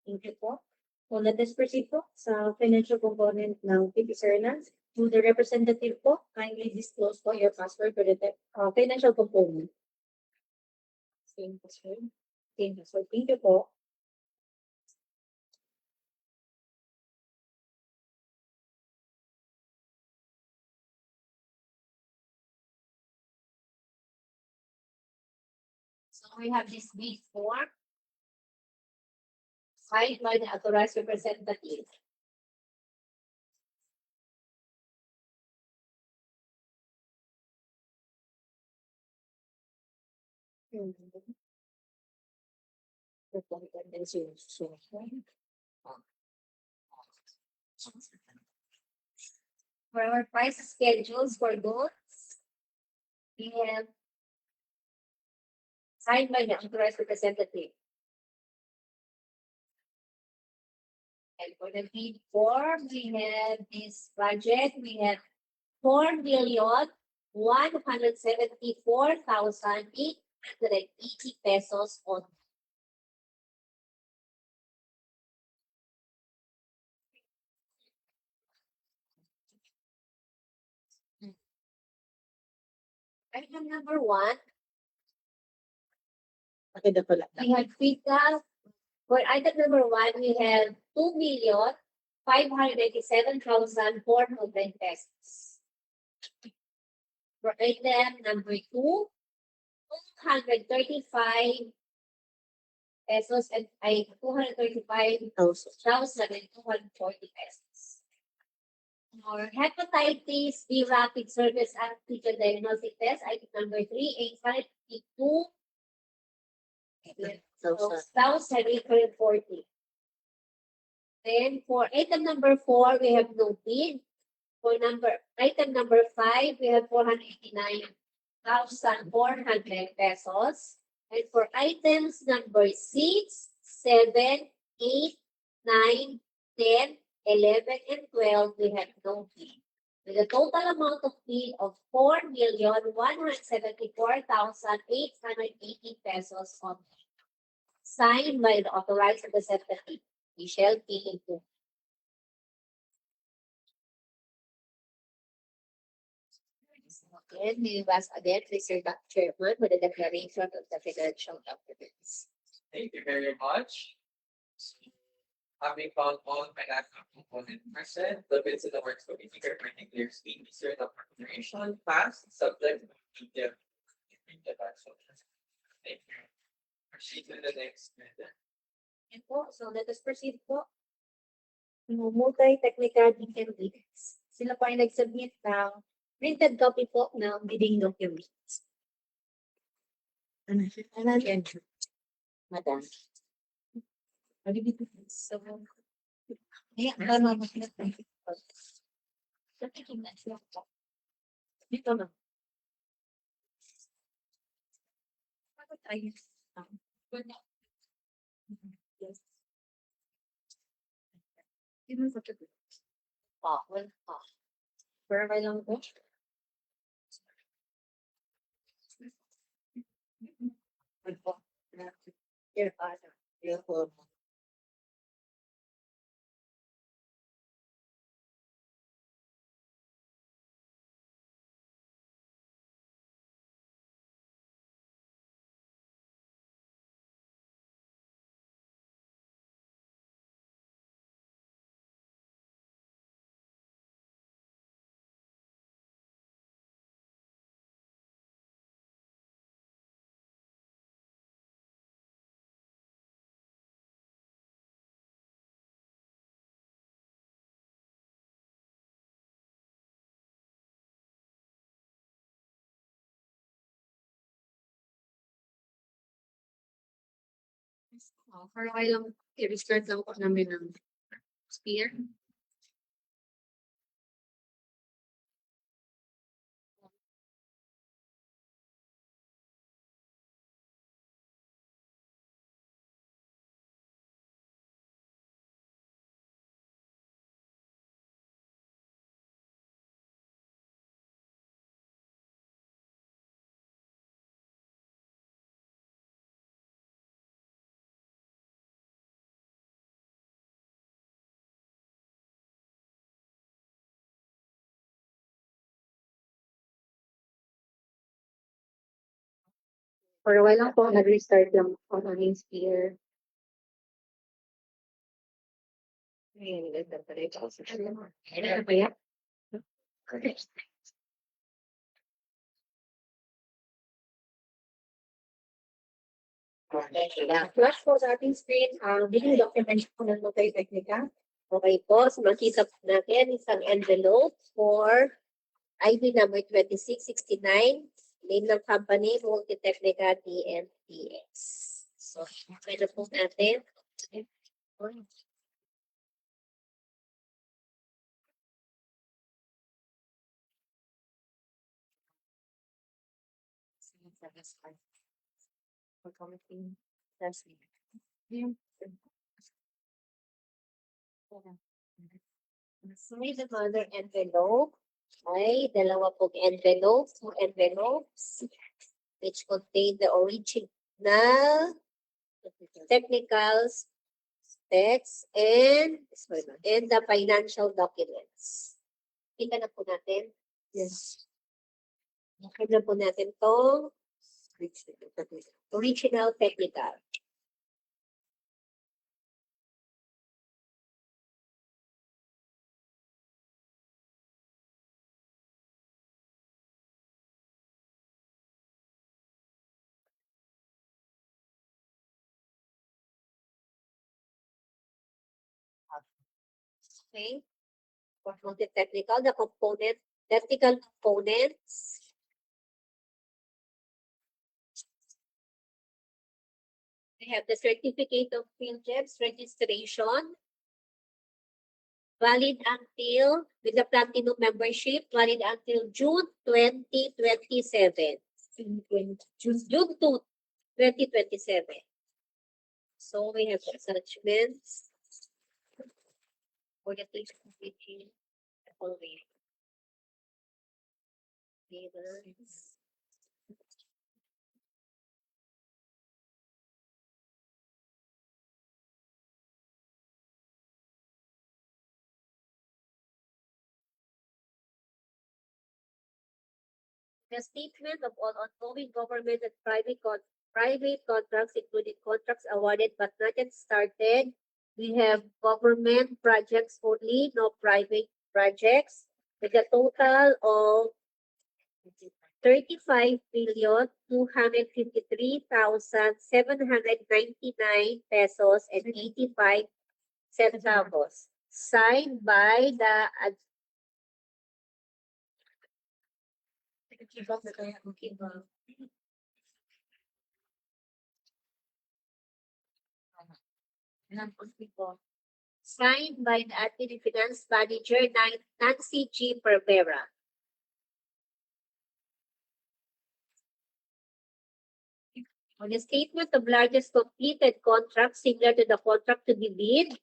Thank you po. So let us proceed po sa financial component ng Serna. To the representative po, kindly disclose po your password for the financial component. Same password. Same password. Thank you po. So we have this big form. Signed by the authorized representative. For our price schedules for goods, we have signed by the authorized representative. And for the bid form, we have this budget, we have 4,174,880 pesos on. Item number 1. We have for item number 1, we have 2,587,400 pesos. For item number 2, 235 pesos and 235,240 pesos. For hepatitis B rapid surface antigen diagnostic test, item number 3, 852,840. Then for item number 4, we have no bid. For item number 5, we have 489,400 pesos. And for items number 6, 7, 8, 9, 10, 11, and 12, we have no bid. With a total amount of bid of 4,174,880 pesos on signed by the authorized representative, Michelle P. Tudor. Again, we ask again, Mr. Chairman, for the declaration of the financial documents. Thank you very much. Having found all financial components present, the bids and awards committee hereby declares the Cerna Corporation passed subject to the Thank you. Proceed to the next matter. And po, so let us proceed po. Multi-technical detail bids. Sila po ay nag-submit ng printed copy po ng bidding documents. Ano yan? Madam. So, dito na. Yes. Well, forever lang po. Your father. For a while lang, i-restart lang po namin ng spear. For a while lang po, nag-restart lang po namin spear. Ano ba yan? Flash po sa ating screen ang billing document po ng Notary Technica. Okay po, so makita po natin isang envelope for ID number 2669, name ng company, Multitechnica TNTX. So, pwede po natin. For commenting, that's me. So, may another envelope. Ay, dalawa pong envelope, two envelopes, which contain the original technical specs and the financial documents. Kita na po natin. Yes. Kita na po natin to original technical. Okay. For multi-technical, the component, technical components. We have the certificate of PhilGEMS registration, valid until, with the platinum membership, valid until June 2027. June 2, 2027. So we have attachments for the things completing the following. Payments. The statement of all ongoing government and private contracts, including contracts awarded but not yet started. We have government projects only, no private projects, with a total of 35,253,799 pesos and 85 centavos. Signed by the signed by the Admin and Finance Manager Nancy G. Pervera. On the statement of largest completed contract similar to the contract to be bid,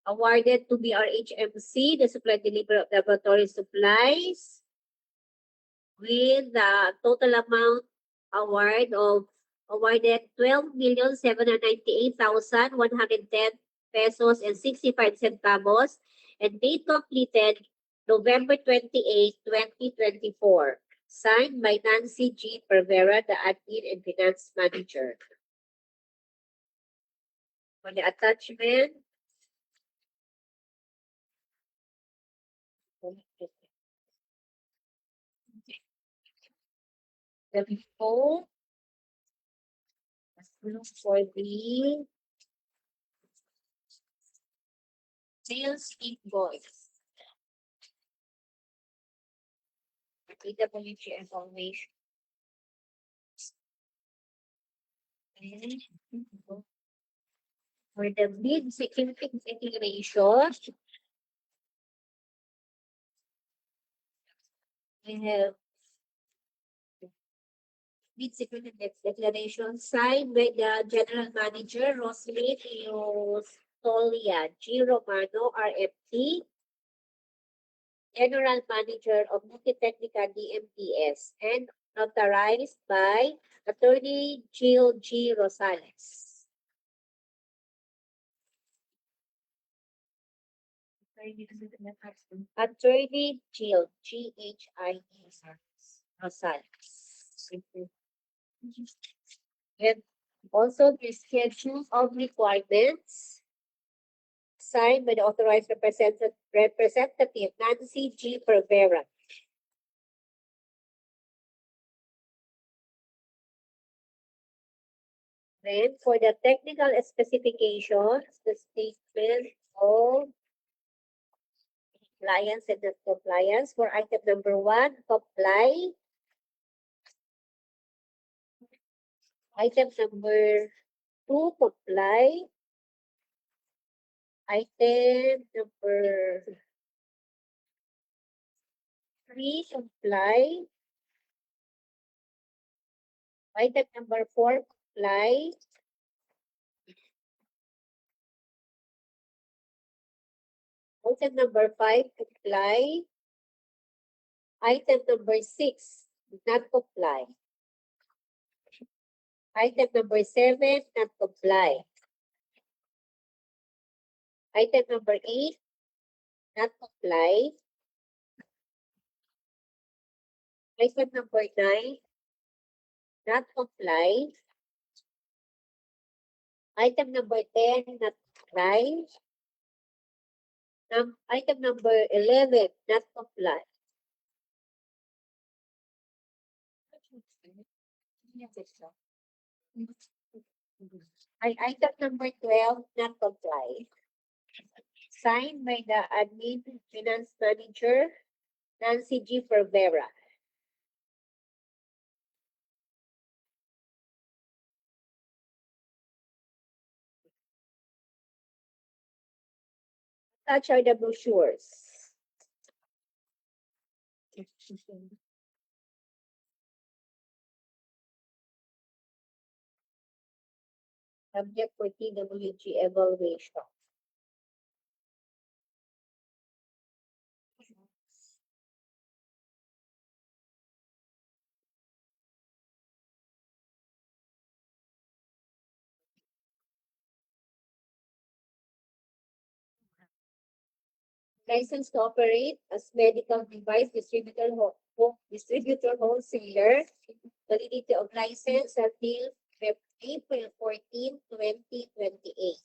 awarded to BRHMC, the supply delivery of laboratory supplies, with the total amount awarded 12,798,110 pesos and 65 centavos, and date completed November 28, 2024. Signed by Nancy G. Pervera, the Admin and Finance Manager. For the attachment, the before for the sales invoice. PWG information. For the bid security declaration, we have bid security declaration signed by the General Manager Rosemary Tolia G. Romano, RFT, General Manager of Multitechnica DMPS, and notarized by Attorney Jill G. Rosales. Attorney Jill G-H-I-E Rosales. And also the schedule of requirements signed by the authorized representative Nancy G. Pervera. Then for the technical specifications, the statement of compliance and non-compliance for item number 1, comply. Item number 2, comply. Item number 3, comply. Item number 4, comply. Item number 5, comply. Item number 6, not comply. Item number 7, not comply. Item number 8, not comply. Item number 9, not comply. Item number 10, not comply. Item number 11, not comply. Item number 12, not comply. Signed by the Admin Finance Manager, Nancy G. Pervera. Such are the brochures. Subject for TWG evaluation. License to operate as medical device distributor, wholesaler. Validity of license until April 14, 2028.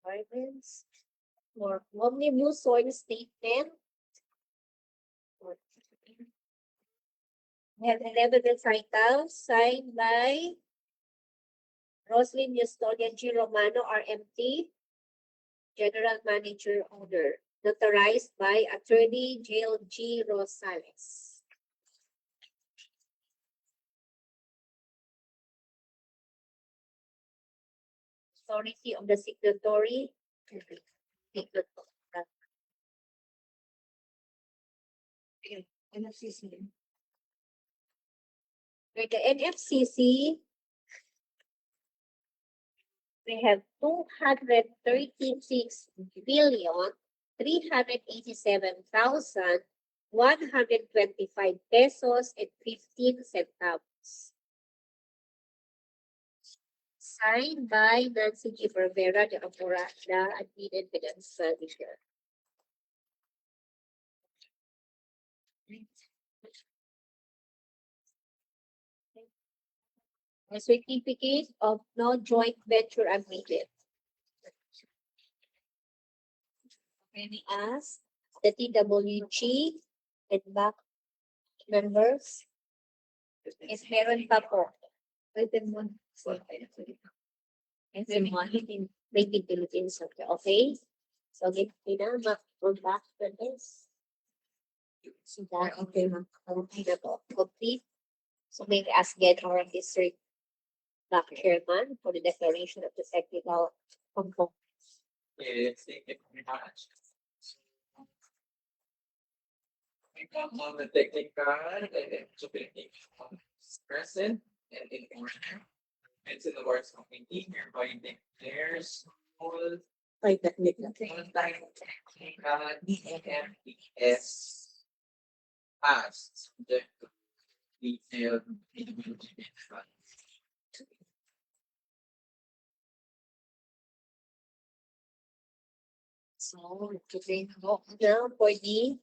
Requirements for omnibus soil statement. We have 11 recitals signed by Roslyn Yustonia G. Romano, RMT, General Manager Owner, notarized by Attorney Jill G. Rosales. Authority of the signatory. NFCC. With the NFCC, we have 236,387,125 pesos and 15 centavos. Signed by Nancy G. Pervera, the Admin and Finance Manager. A certificate of no joint venture agreement. Any ask the TWG and back members is meron pa po. Item 1. Item 1. Made in Philippines. Okay. So, give me na, go back to this. So, that, okay, okay na to. Complete. So, may we ask again our district back chairman for the declaration of the technical component. Yes, thank you very much. We come on the technical and implementation present and in order. It's in the works committee, hereby declares all By technical. technical DMPS passed subject to detailed implementation. So, today go now for the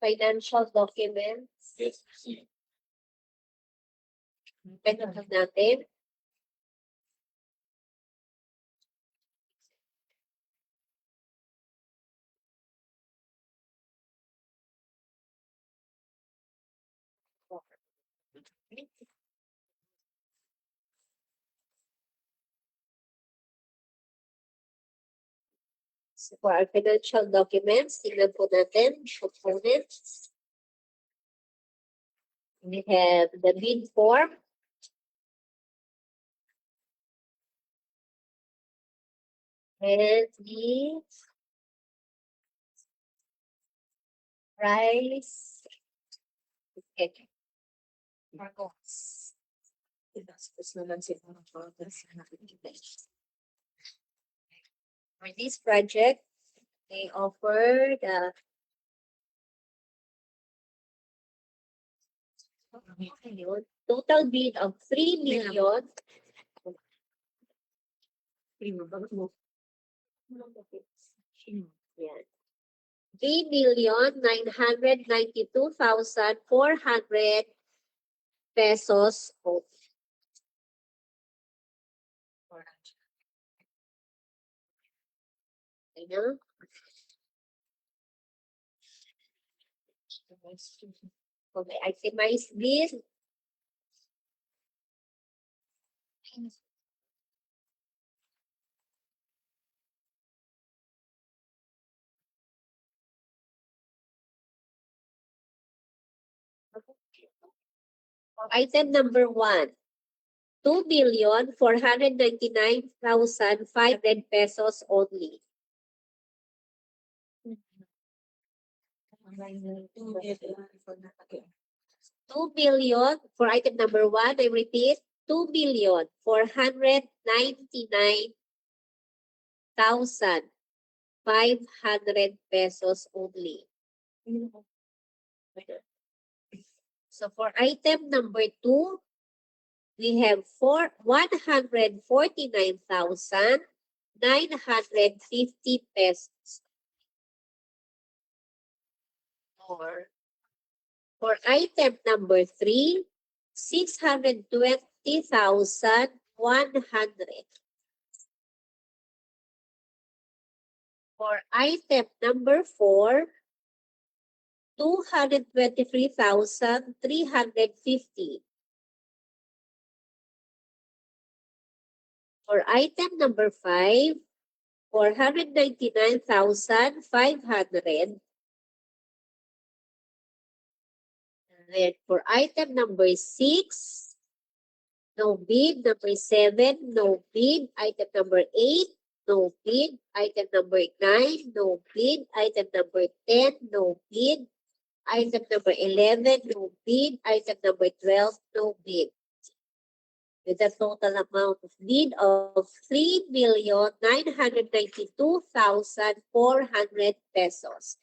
financial documents. Yes, proceed. Pinunod natin. So, for our financial documents, tingnan po natin, components. We have the bid form. And the price. Okay. Marcos. For this project, they offer the total bid of 3 million. Yan. 3,992,400 pesos only. Ano? Okay, itemize this. Item number 1, 2,499,500 pesos only. 2,000,000 for item number 1, I repeat, 2,499,500 pesos only. So for item number 2, we have 149,950 pesos. For item number 3, 620,100. For item number 4, 223,350. For item number 5, 499,500. Then for item number 6, no bid. Number 7, no bid. Item number 8, no bid. Item number 9, no bid. Item number 10, no bid. Item number 11, no bid. Item number 12, no bid. With a total amount of bid of 3,992,400 pesos.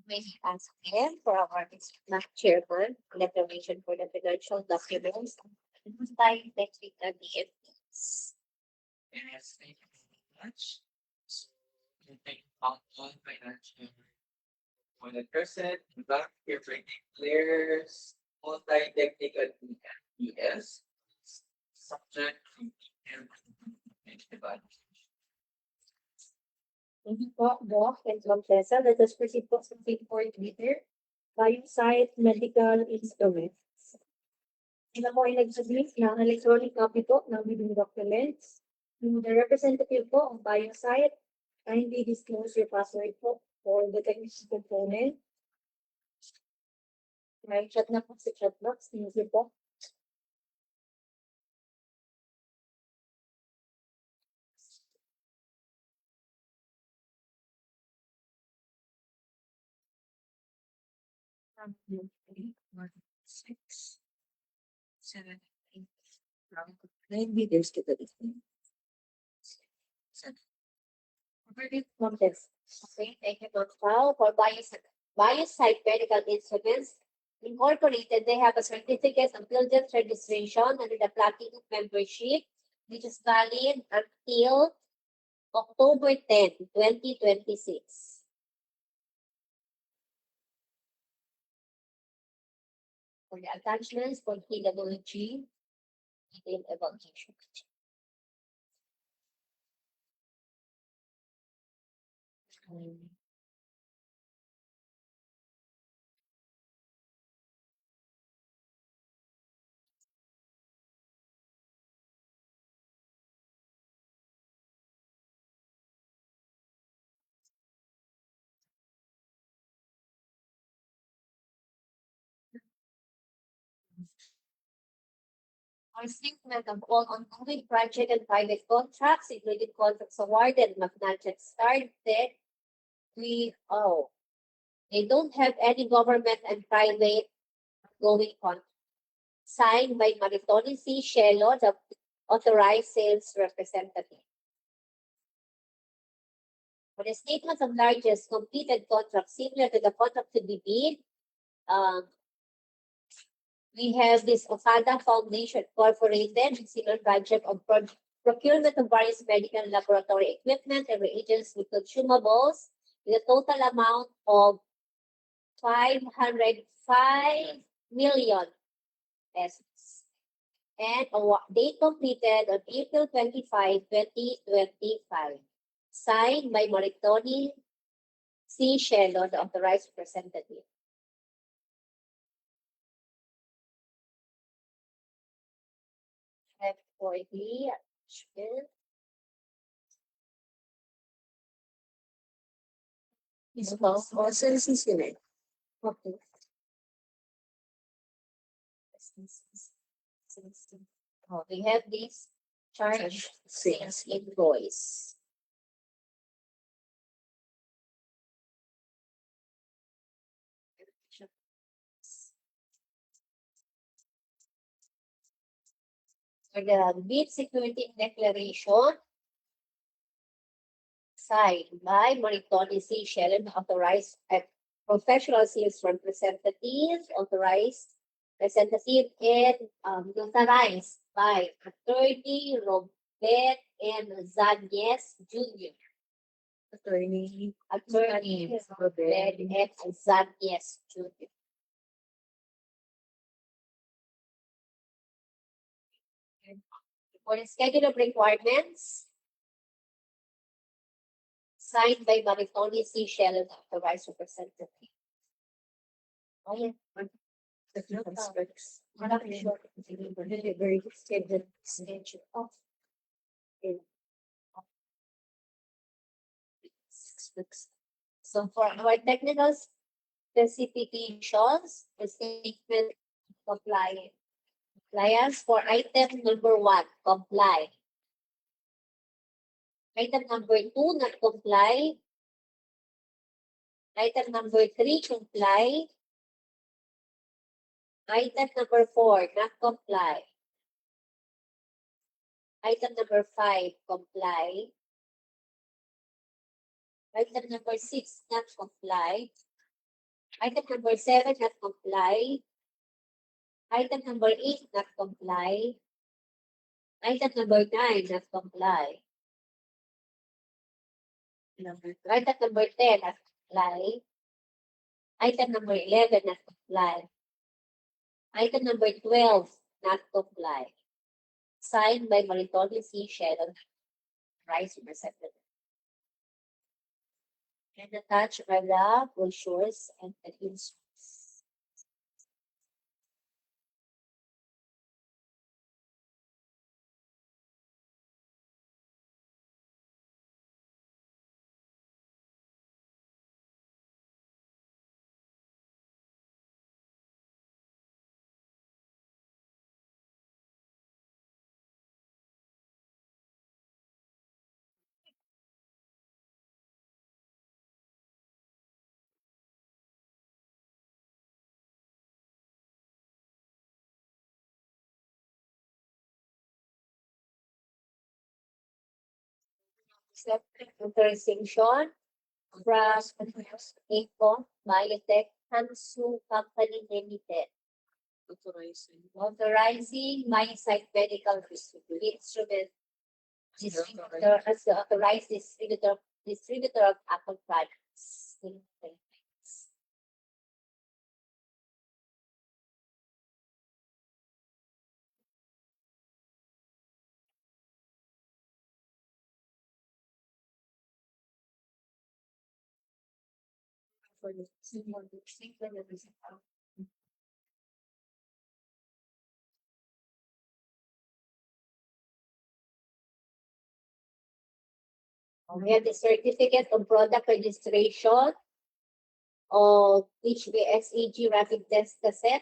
May we ask again for our district chairman, declaration for the financial documents. By technical DFPs. Yes, thank you very much. So, you take out one financial for the person, back here for declares multi-technical ES, subject to evaluation. Thank you po, Doc and Ma'am Tessa. Let us proceed po sa report leader. Biosite Medical Instruments. Sila po ay nag-submit ng electronic copy po ng bidding documents. Yung the representative po ng Biosite, kindly disclose your password po for the technical component. May chat na po sa chat box. Thank you po. Six, seven, eight, nine meters kita dito. Ma'am Tessa. Okay, thank you, Ma'am Pao. For Biosite Medical Instruments Incorporated, they have a certificate of diligence registration under the Platinum membership, which is valid until October 10, 2026. For the attachments for PWG, detailed evaluation. Our statement of all ongoing project and private contracts, including contracts awarded and not yet started, they don't have any government and private going contract. Signed by Maritoni C. Shelo, the authorized sales representative. For the statement of largest completed contract similar to the contract to be bid, we have this Okada Foundation Incorporated, similar project of procurement of various medical and laboratory equipment and reagents with consumables with a total amount of 505 million pesos. And date completed on April 25, 2025. Signed by Maritoni C. Shelo, the authorized representative. For the attachment. Okay. We have this charge sales invoice. For the bid security declaration signed by Maritoni C. Shellen, authorized professional sales representative, authorized representative, and notarized by Attorney Robert N. Zanyes Jr. Attorney Robert N. Zanyes Jr. For the schedule of requirements, signed by Maritoni C. Shellen, authorized representative. Oh, yeah. Very scheduled extension of so for our technical specifications, the statement compliance for item number 1, comply. Item number 2, not comply. Item number 3, comply. Item number 4, not comply. Item number 5, comply. Item number 6, not comply. Item number 7, not comply. Item number 8, not comply. Item number 9, not comply. Item number 10, not comply. Item number 11, not comply. Item number 12, not comply. Signed by Maritoli C. Shannon, Vice Representative. And attached are the brochures and the instruments. Authorization from ACO Biotech Hansu Company Limited. Authorizing MySite Medical Instrument Distributor as the authorized distributor of Apple products. For the we have the certificate of product registration of HBsAg rapid test cassette.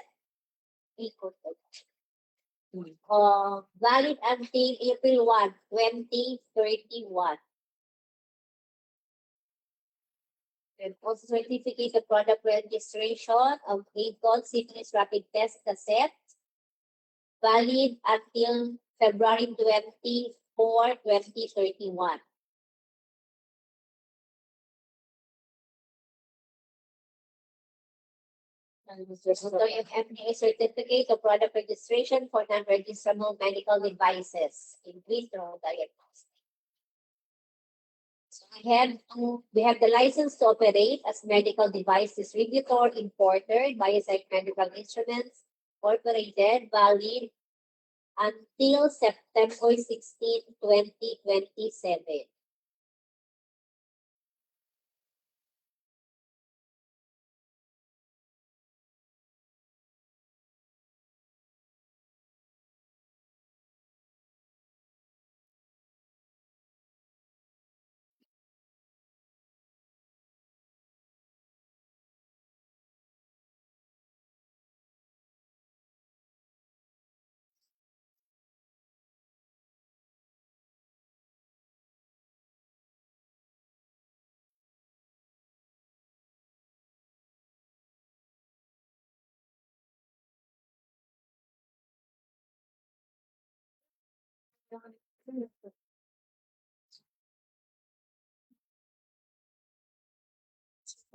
Valid until April 1, 2031. And also certificate of product registration of Bicol syphilis rapid test cassette. Valid until February 24, 2031. FDA certificate of product registration for non-registrable medical devices in vitro diagnostics. So we have the license to operate as medical device distributor, importer, Biosite Medical Instruments, Incorporated, valid until September 16, 2027.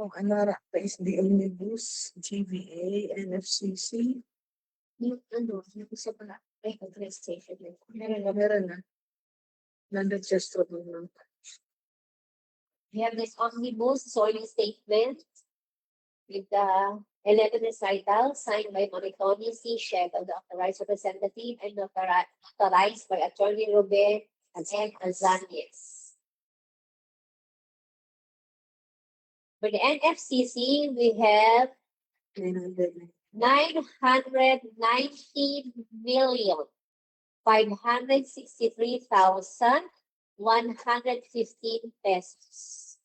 Kung anara pa is the Omnibus, GBA, NFCC. Yung yung isa pa may authorization. Meron na. Non-registrable na. We have this omnibus soil statement with the 11 recitals signed by Maritoni C. Shep, the authorized representative, and authorized by Attorney Robert and N. Azanias. For the NFCC, we have 990,563,115 pesos.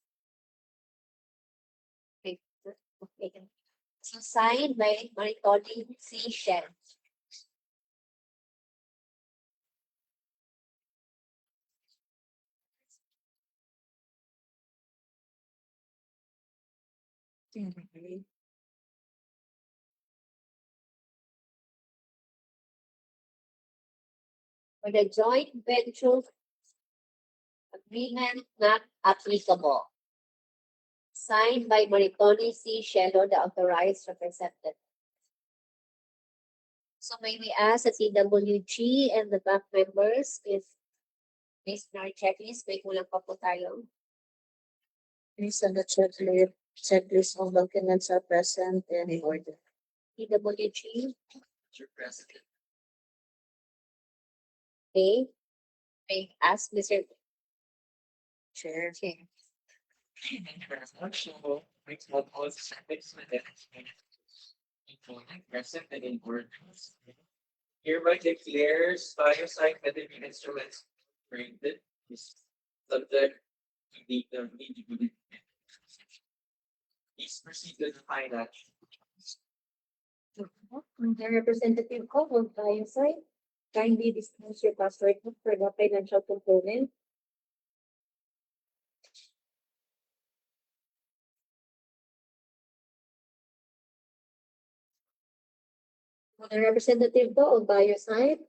Okay. So signed by Maritoli C. Shep. For the joint venture agreement not applicable. Signed by Maritoni C. Shelo, the authorized representative. So may we ask the CWG and the back members if based on our checklist, may kulang pa po tayo. Based on the checklist of documents are present and in order. CWG, Mr. President. Okay. I ask Mr. Chair. Chair. Thank you very much. So, next one was fixement and present and in words. Hereby declares bioscience medical instruments created is subject to the eligibility. Please proceed to the financial. The representative ko of Biosite, kindly disclose your password for the financial component. The representative ko of Biosite,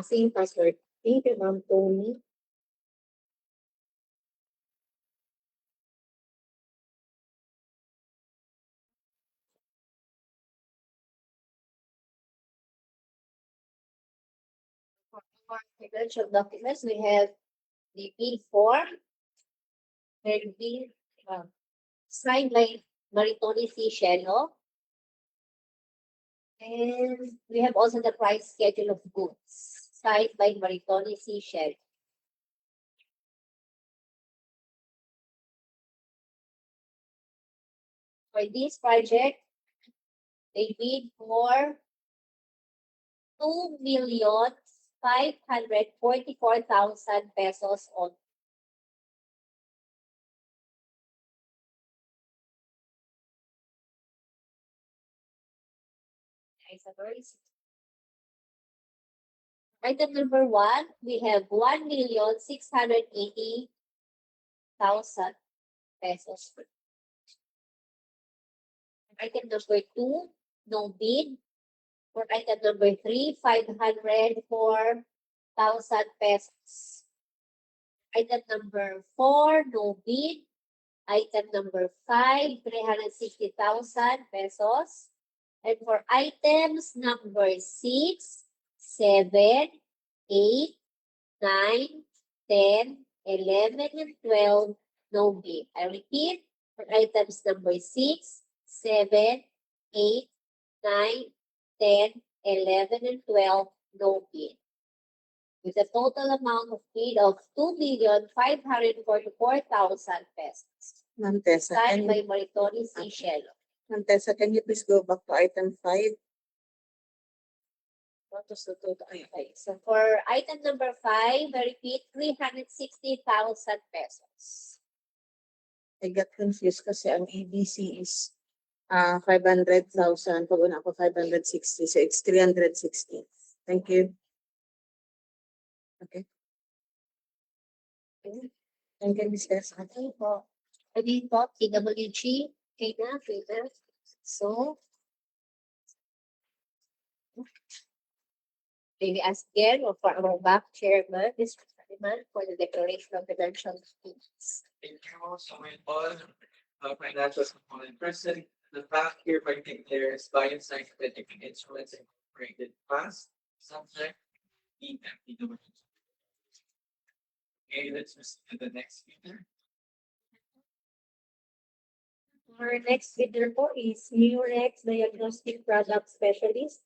same password. Thank you, Ma'am Tony. For financial documents, we have the bid form. Very bid, signed by Maritoni C. Shelo. And we have also the price schedule of goods, signed by Maritoni C. Shelo. For this project, they bid for 2,544,000 pesos on. Item number 1, we have 1,680,000 pesos. Item number 2, no bid. For item number 3, 504,000 pesos. Item number 4, no bid. Item number 5, 360,000 pesos. And for items number 6, 7, 8, 9, 10, 11, and 12, no bid. I repeat, for items number 6, 7, 8, 9, 10, 11, and 12, no bid. With a total amount of bid of 2,544,000 pesos. Ma'am Tessa, Signed by Maritoni C. Shelo. Ma'am Tessa, can you please go back to item 5? What was the total? Okay, so for item number 5, I repeat, 360,000 pesos. I got confused kasi ang ABC is 500,000. Pag una ko 560. So it's 360. Thank you. Okay. Thank you, Ms. Tessa. Okay po. Again po, TWG, Kina. So, maybe ask again or for our back chairman, Mr. Saliman, for the declaration of financial statements. Thank you also with all financial component present. The fact hereby declares bioscience medical instruments incorporated past subject EMPW. Okay, let's proceed to the next speaker. Our next bidder po is Murex Diagnostic Product Specialist.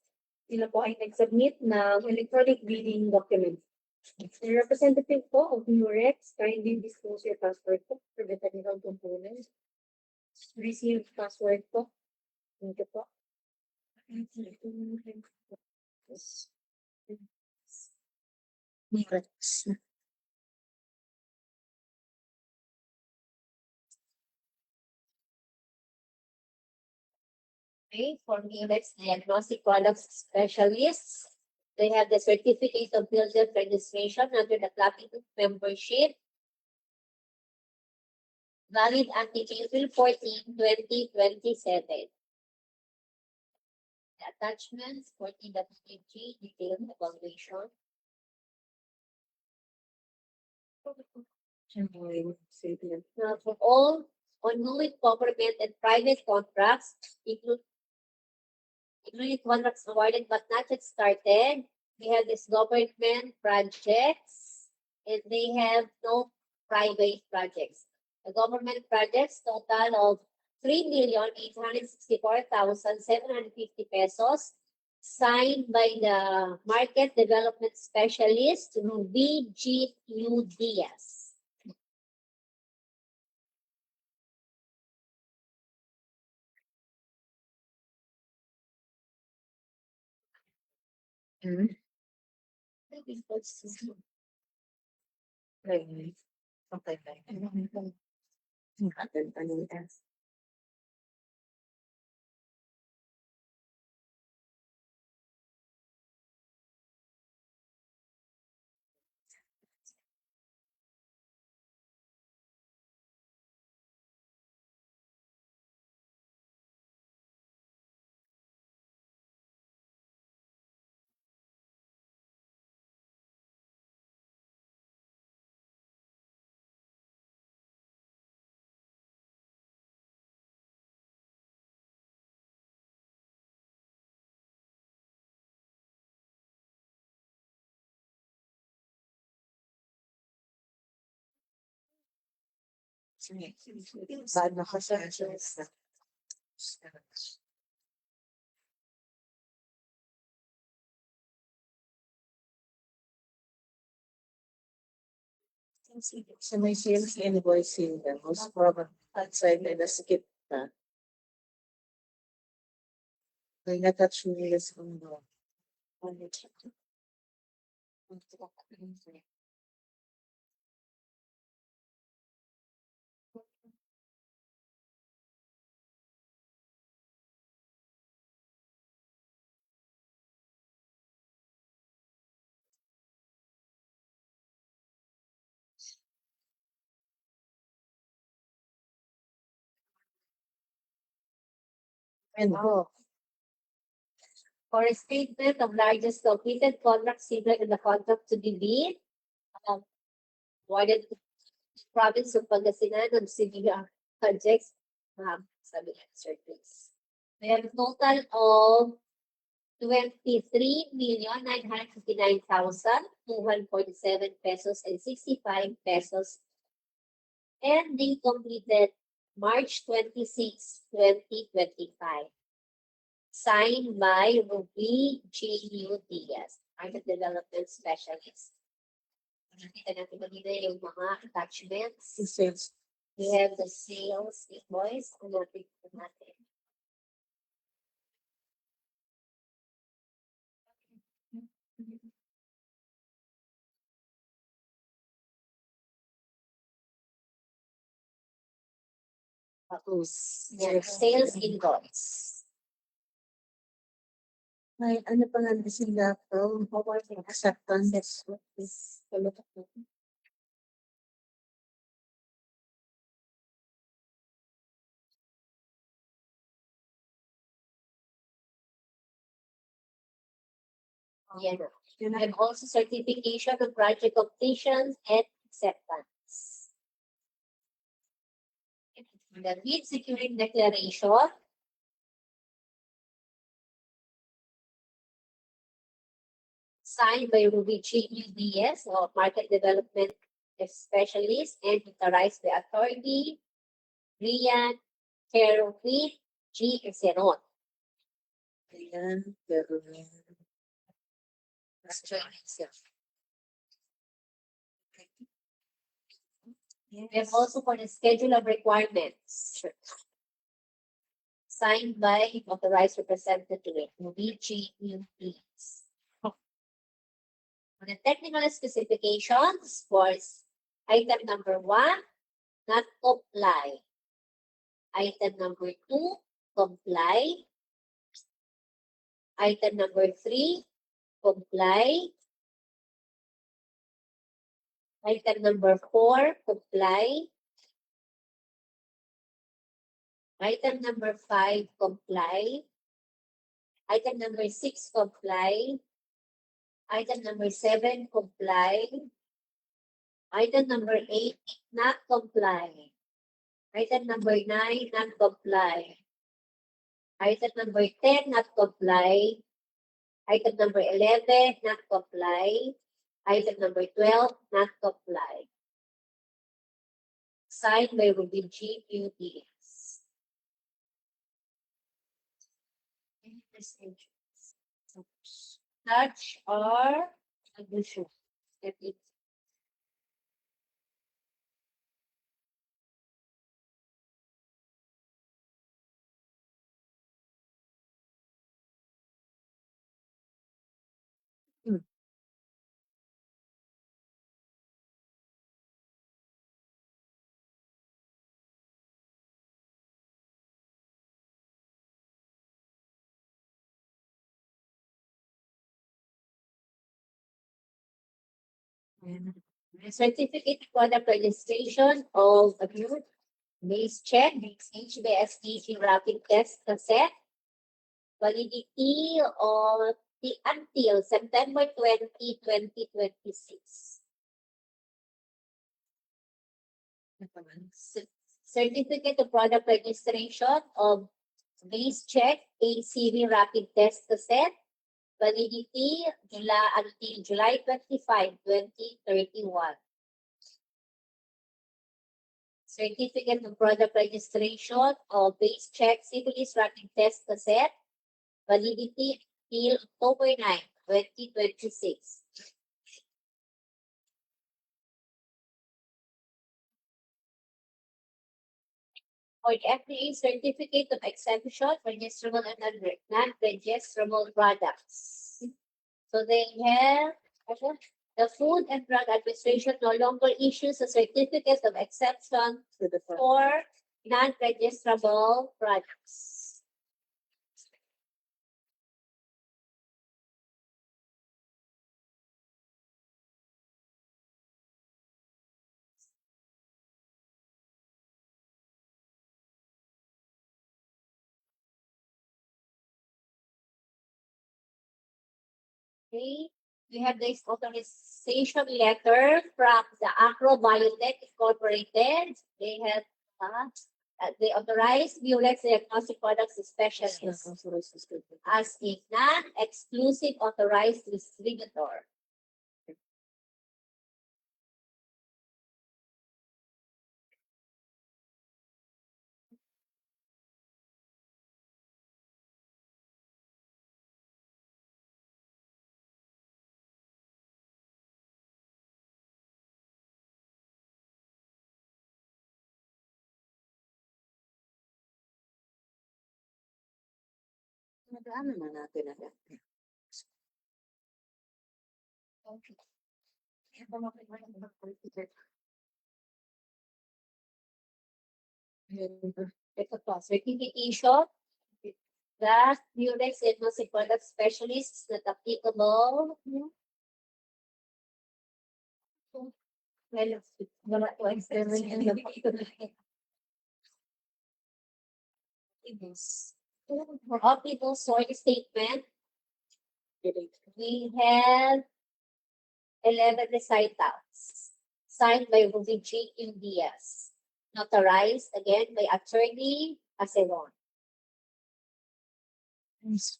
Sila po ay nag-submit ng electronic bidding document. The representative po of Murex, kindly disclose your password po for the technical component. Receive password po. Thank you po. Murex. Okay, for Murex Diagnostic Products Specialists, they have the certificate of builder registration under the Platinum membership, valid until April 14, 2027. The attachments, 14.3, detailed evaluation. Now, for all ongoing government and private contracts, including contracts awarded but not yet started, we have these government projects, and they have no private projects. The government projects total of 3,864,750 pesos, Signed by the Market Development Specialist, Ruby G. U. Diaz. Sa may sales invoicing, most probably outside na nasikip na. May natouch nila sa mga. For a statement of largest completed contract similar to the contract to be bid, awarded to the province of Pangasinan on similar projects. Sabi niya, sir, please. We have a total of 23,959,247 pesos and 65 pesos. And they completed March 26, 2025. Signed by Ruby G. U. Diaz, Market Development Specialist. Nakita natin kanina yung mga attachments. Sales. We have the sales invoice. Natin natin. Yeah, sales invoice. May ano pa nga sila from acceptance. Yeah. And also certification of project completion and acceptance. The bid securing declaration. Signed by Ruby G. UDS or Market Development Specialist and authorized by Authority, Rian, Kerwin, G. Zeron. Ayan, pero We have also for the schedule of requirements. Signed by authorized representative, BGUPs. For the technical specifications for item number 1, not comply. Item number 2, comply. Item number 3, comply. Item number 4, comply. Item number 5, comply. Item number 6, comply. Item number 7, comply. Item number 8, not comply. Item number 9, not comply. Item number 10, not comply. Item number 11, not comply. Item number 12, not comply. Signed by Ruby G. UDS. touch or addition. Certificate product registration of acute base check, HBSDG rapid test cassette, validity of the until September 20, 2026. Certificate of product registration of base check, ACV rapid test cassette, validity July until July 25, 2031. Certificate of product registration of base check syphilis rapid test cassette, validity till October 9, 2026. For the FDA certificate of exemption for registrable and non-registrable products. So they have the Food and Drug Administration no longer issues a certificate of exemption for non-registrable products. Okay, we have this authorization letter from the Acro Biotech Incorporated. They have they authorize Mulex Diagnostic Products Specialist as a non-exclusive authorized distributor. Madami na natin na yan. Okay. Ito po, certification that Mulex Diagnostic Product Specialist is not applicable. Well, wala to external and for optical soil statement, we have 11 recitals signed by Reagent Diaz, notarized again by attorney Aceron. Ms.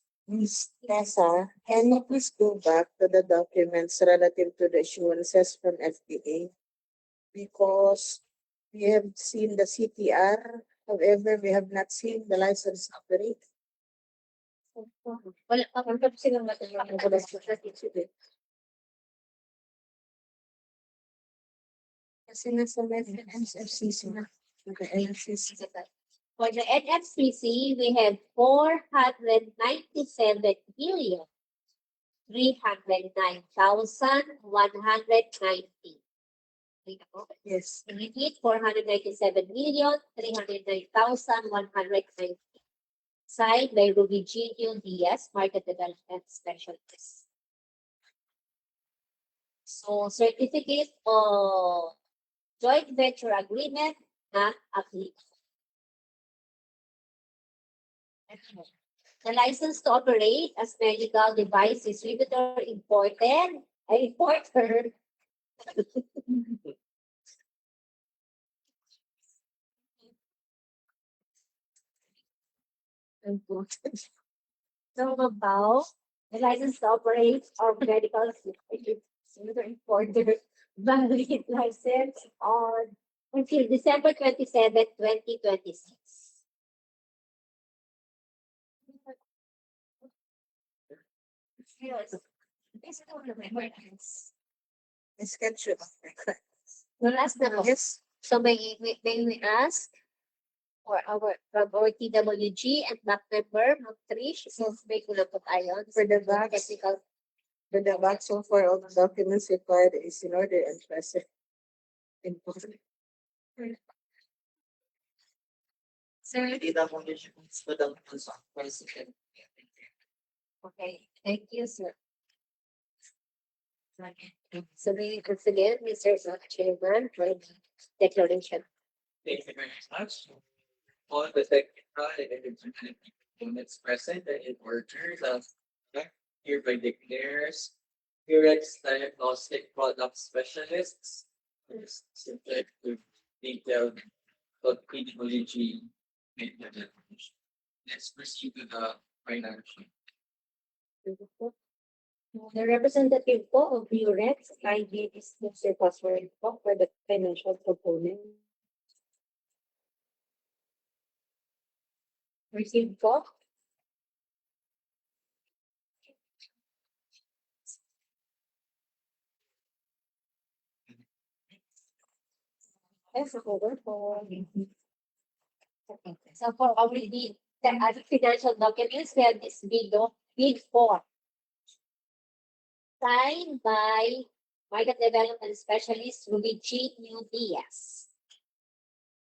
Tessa, can you please go back to the documents relative to the assurances from FDA? Because we have seen the CTR, however, we have not seen the license to operate. Wala pa kung silang material ng Kasi nasa FCC na. For the NFCC, we have 497 billion 309,190. Yes. Repeat 497 million 309,190. Signed by Reagent Diaz, Market Development Specialist. So, certificate of joint venture agreement not applicable. The license to operate as medical device distributor importer. So about the license to operate or medical distributor importer valid license on until December 27, 2026. Yes. Schedule of records. No, last na po. Yes. So may we ask for our from our TWG and back member, Ma'am Trish, since may kulang po tayo. For the backs. Technical. For the back, so far all the documents required is in order and present. Important. Sir, Data conditions for the president. okay, thank you, sir. So we once again, Mr. Chairman, for the declaration. Thank you very much. All the technical and engineering units present and in order, the hereby declares Curex Diagnostic Product Specialists is subject to detailed epidemiology. Let's proceed to the financial. The representative po of Burex, ID is Mr. Password po for the financial component. Received po. Yes, over po. Okay. So for our bid, the other financial documents, we have this bid for signed by Market Development Specialist Ruby G. New Diaz.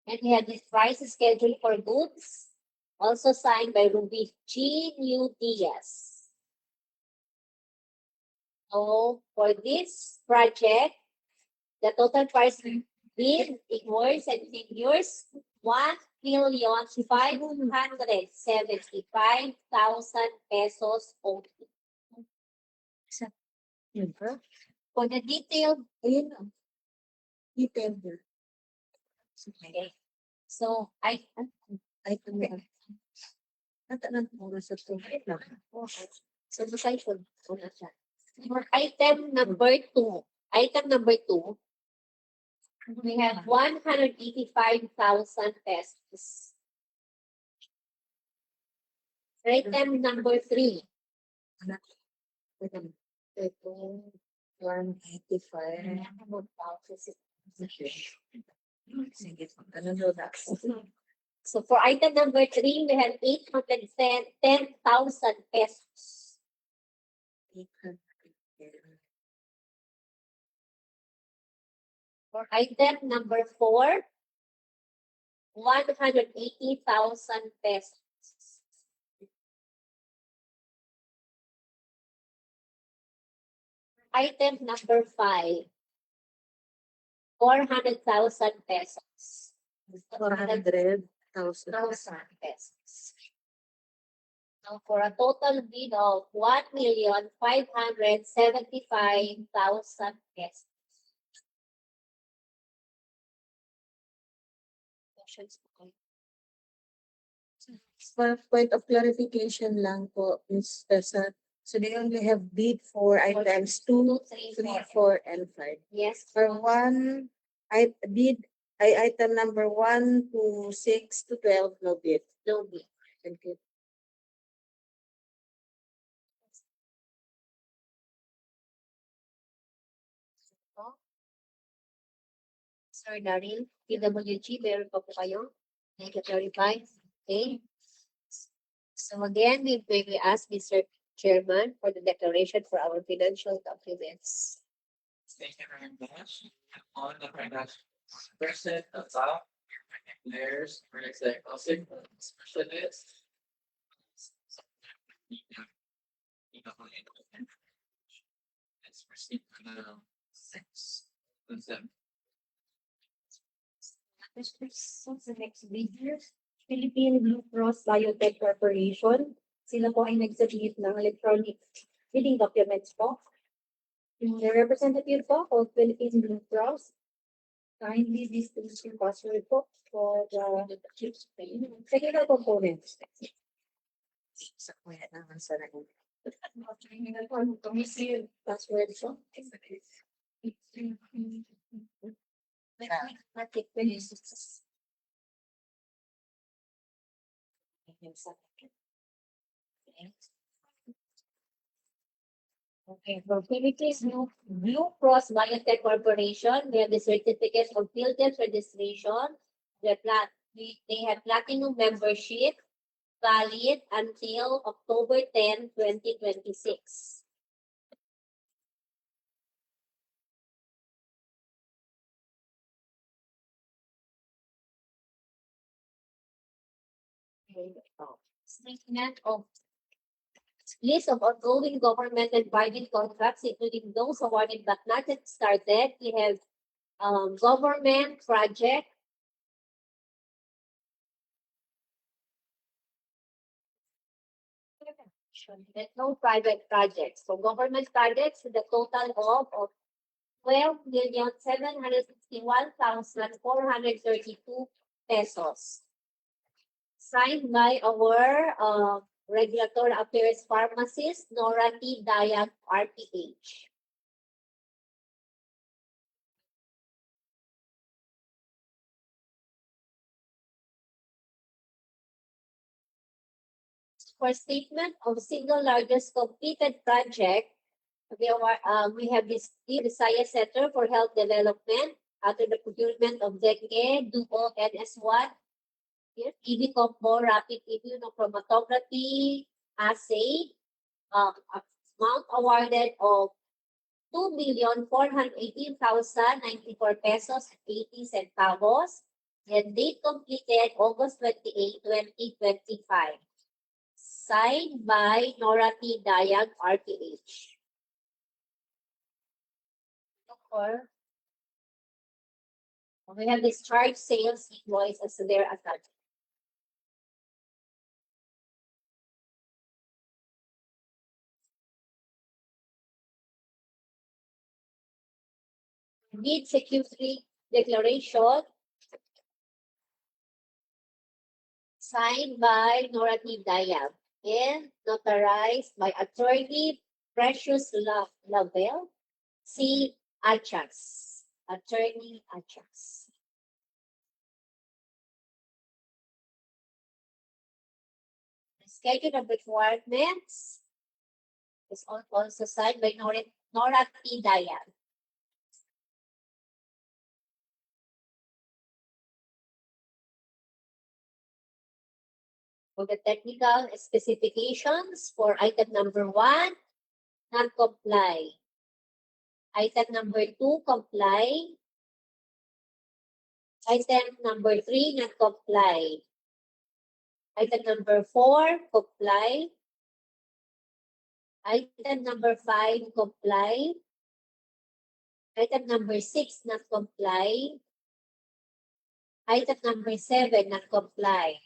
And we have this price schedule for goods, also signed by Ruby G. New Diaz. So for this project, the total price bid in words and figures, 1,575,000 pesos only. For the detailed, Ayun na. Detailed. okay. So I Item na. Natanan mo na sa tuloy lang. so the side should una siya. For item number 2, we have 185,000 pesos. Item number 3, Ito, 185. Sige, ano daw na? so for item number 3, we have 810,000 pesos. For item number 4, 180,000 pesos. Item number 5, 400,000 pesos. 400,000. Pesos. So for a total bid of 1,575,000 pesos. Questions po? For point of clarification lang po, Ms. Tessa. So they only have bid for items 2, 3, 4, and 5. Yes. For one, item number 1 to 6 to 12, no bid. No bid. Thank you. Sir Daryl, PWG, meron pa po kayo? Thank you, clarify. Okay. So again, we ask Mr. Chairman for the declaration for our financial documents. Thank you very much. On the financial present, the top, there's Curex Diagnostic Specialist. Let's proceed to the 6 and 7. So the next video, Philippine Blue Cross Biotech Corporation. Sila po ay nag-submit ng electronic bidding documents po. Yung representative po of Philippine Blue Cross, kindly distinguish yung password po for the technical components. Sa kuya naman sa naging. Password po. Okay, for Philippines Blue Cross Biotech Corporation, we have the certificate of field test registration. They have platinum membership valid until October 10, 2026. Statement of list of ongoing government and private contracts, including those awarded but not yet started. We have government project. There's no private projects. So government projects with a total of 12,761,432 pesos. Signed by our Regulatory Affairs Pharmacist, Nora T. Dayag, RPH. For statement of single largest completed project, we have this Visayas Center for Health Development after the procurement of Dengue, Duo, NS1, TB combo, rapid immunochromatography assay, amount awarded of 2,418,094 pesos 80 centavos, and date completed August 28, 2025. Signed by Nora T. Dayag, RPH. We have discharge sales invoice as their attachment. Deed security declaration signed by Nora T. Dayag and notarized by Attorney Precious Lavelle C. Achas. Attorney Achas. The schedule of requirements is also signed by Nora T. Dayag. For the technical specifications for item number 1, non-comply. Item number 2, comply. Item number 3, non-comply. Item number 4, comply. Item number 5, comply. Item number 6, not comply. Item number 7, not comply.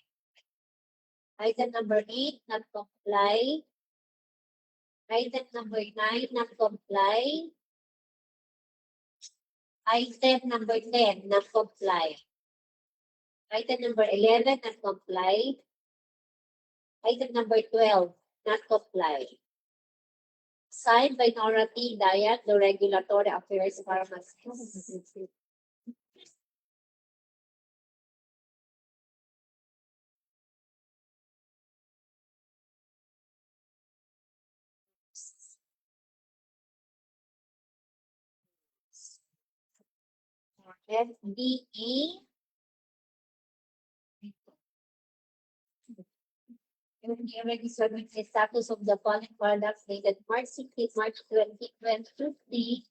Item number 8, not comply. Item number 9, not comply. Item number 10, not comply. Item number 11, not comply. Item number 12, not comply. Signed by Nora T. Dayag, the Regulatory Affairs Pharmacist. FDA. Already submit the status of the following products dated March 16, March 2023.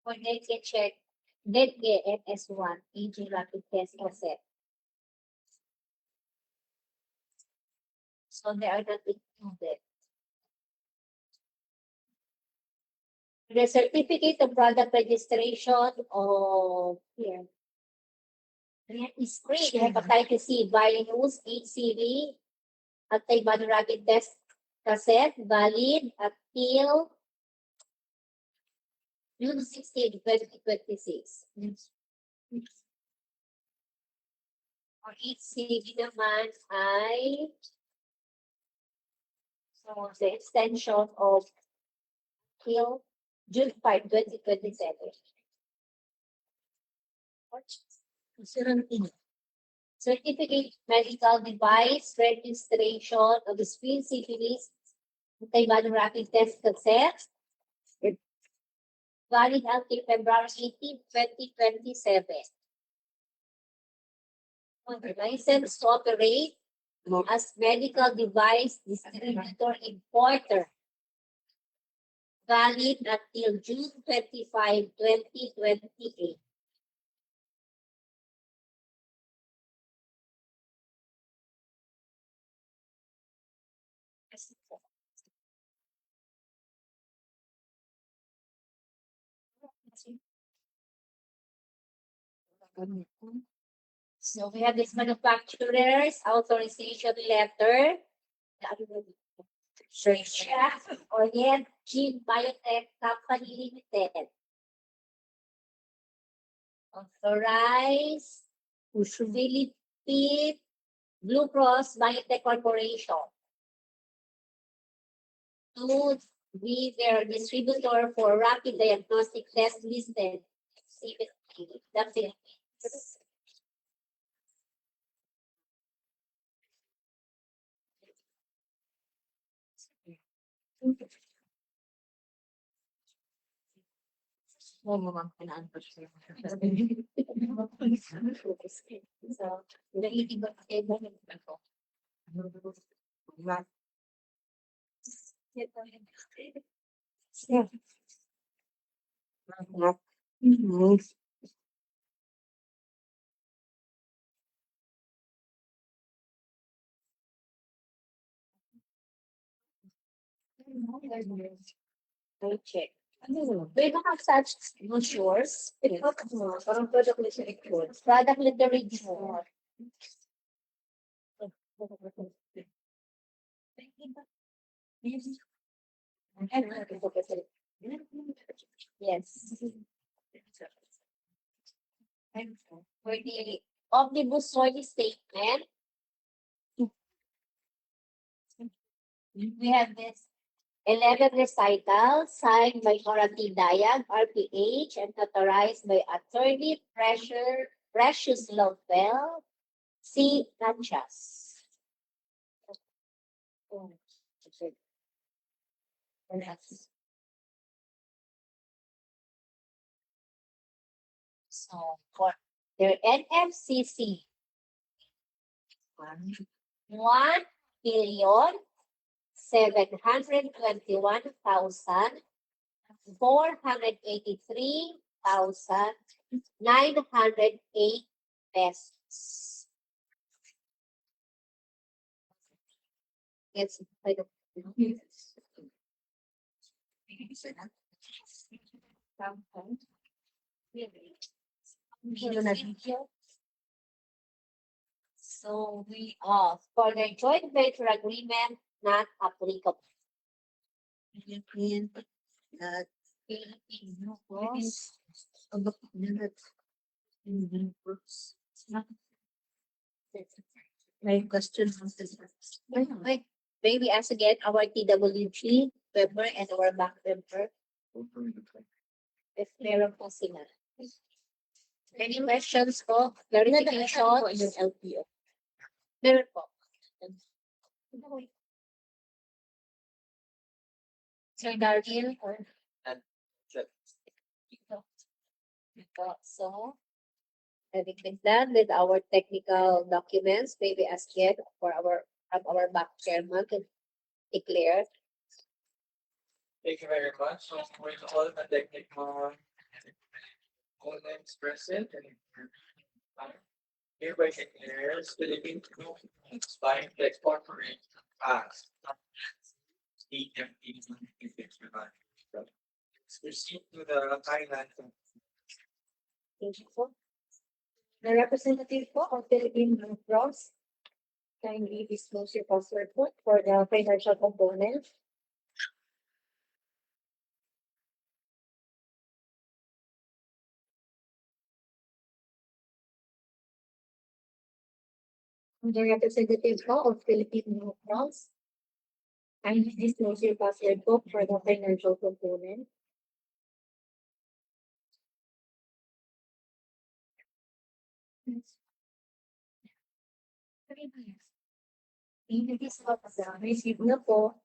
For Dengue check, Dengue NS1, AG rapid test asset. So they are not included. The certificate of product registration of here. Spray, hepatitis C virus, HCV, antibody rapid test cassette, valid until June 16, 2026. For HCV naman ay so the extension of till June 5, 2027. Certificate medical device registration of the screen syphilis Radiography test consent. Valid until February 18, 2027. License to operate as medical device distributor importer. Valid until June 25, 2028. So we have this manufacturer's authorization letter. Orient Gene Biotech Company Limited. Authorized Philippine Blue Cross Biotech Corporation to be their distributor for rapid diagnostic test listed. The Philippines. Check. We don't have such brochures. It's not parang product literature. Product literature. Yes. For the omnibus soil statement, we have this 11 recitals signed by Dorothy Dayag, RPH, and authorized by Attorney Precious Lovell, C. Natchez. So for their NFCC, 1,721,483,908 pesos. It's kind of so we for the joint venture agreement not applicable. Philippine Blue Cross. My question wait, maybe ask again our TWG member and our back member. If meron po sila. Any questions po? Clarifications? LPO. Meron po. Sir Dargil or? So, having been done with our technical documents, maybe ask yet for our back chairman to declare. Thank you very much. So with all the technical components present and hereby declares Philippine Blue Biotech Corporation as EMP. Let's proceed to the Thailand. Thank you po. The representative po of Philippine Blue Cross, kindly disclose your password po for the financial component. The representative po of Philippine Blue Cross, kindly disclose your password po for the financial component. Receive na po.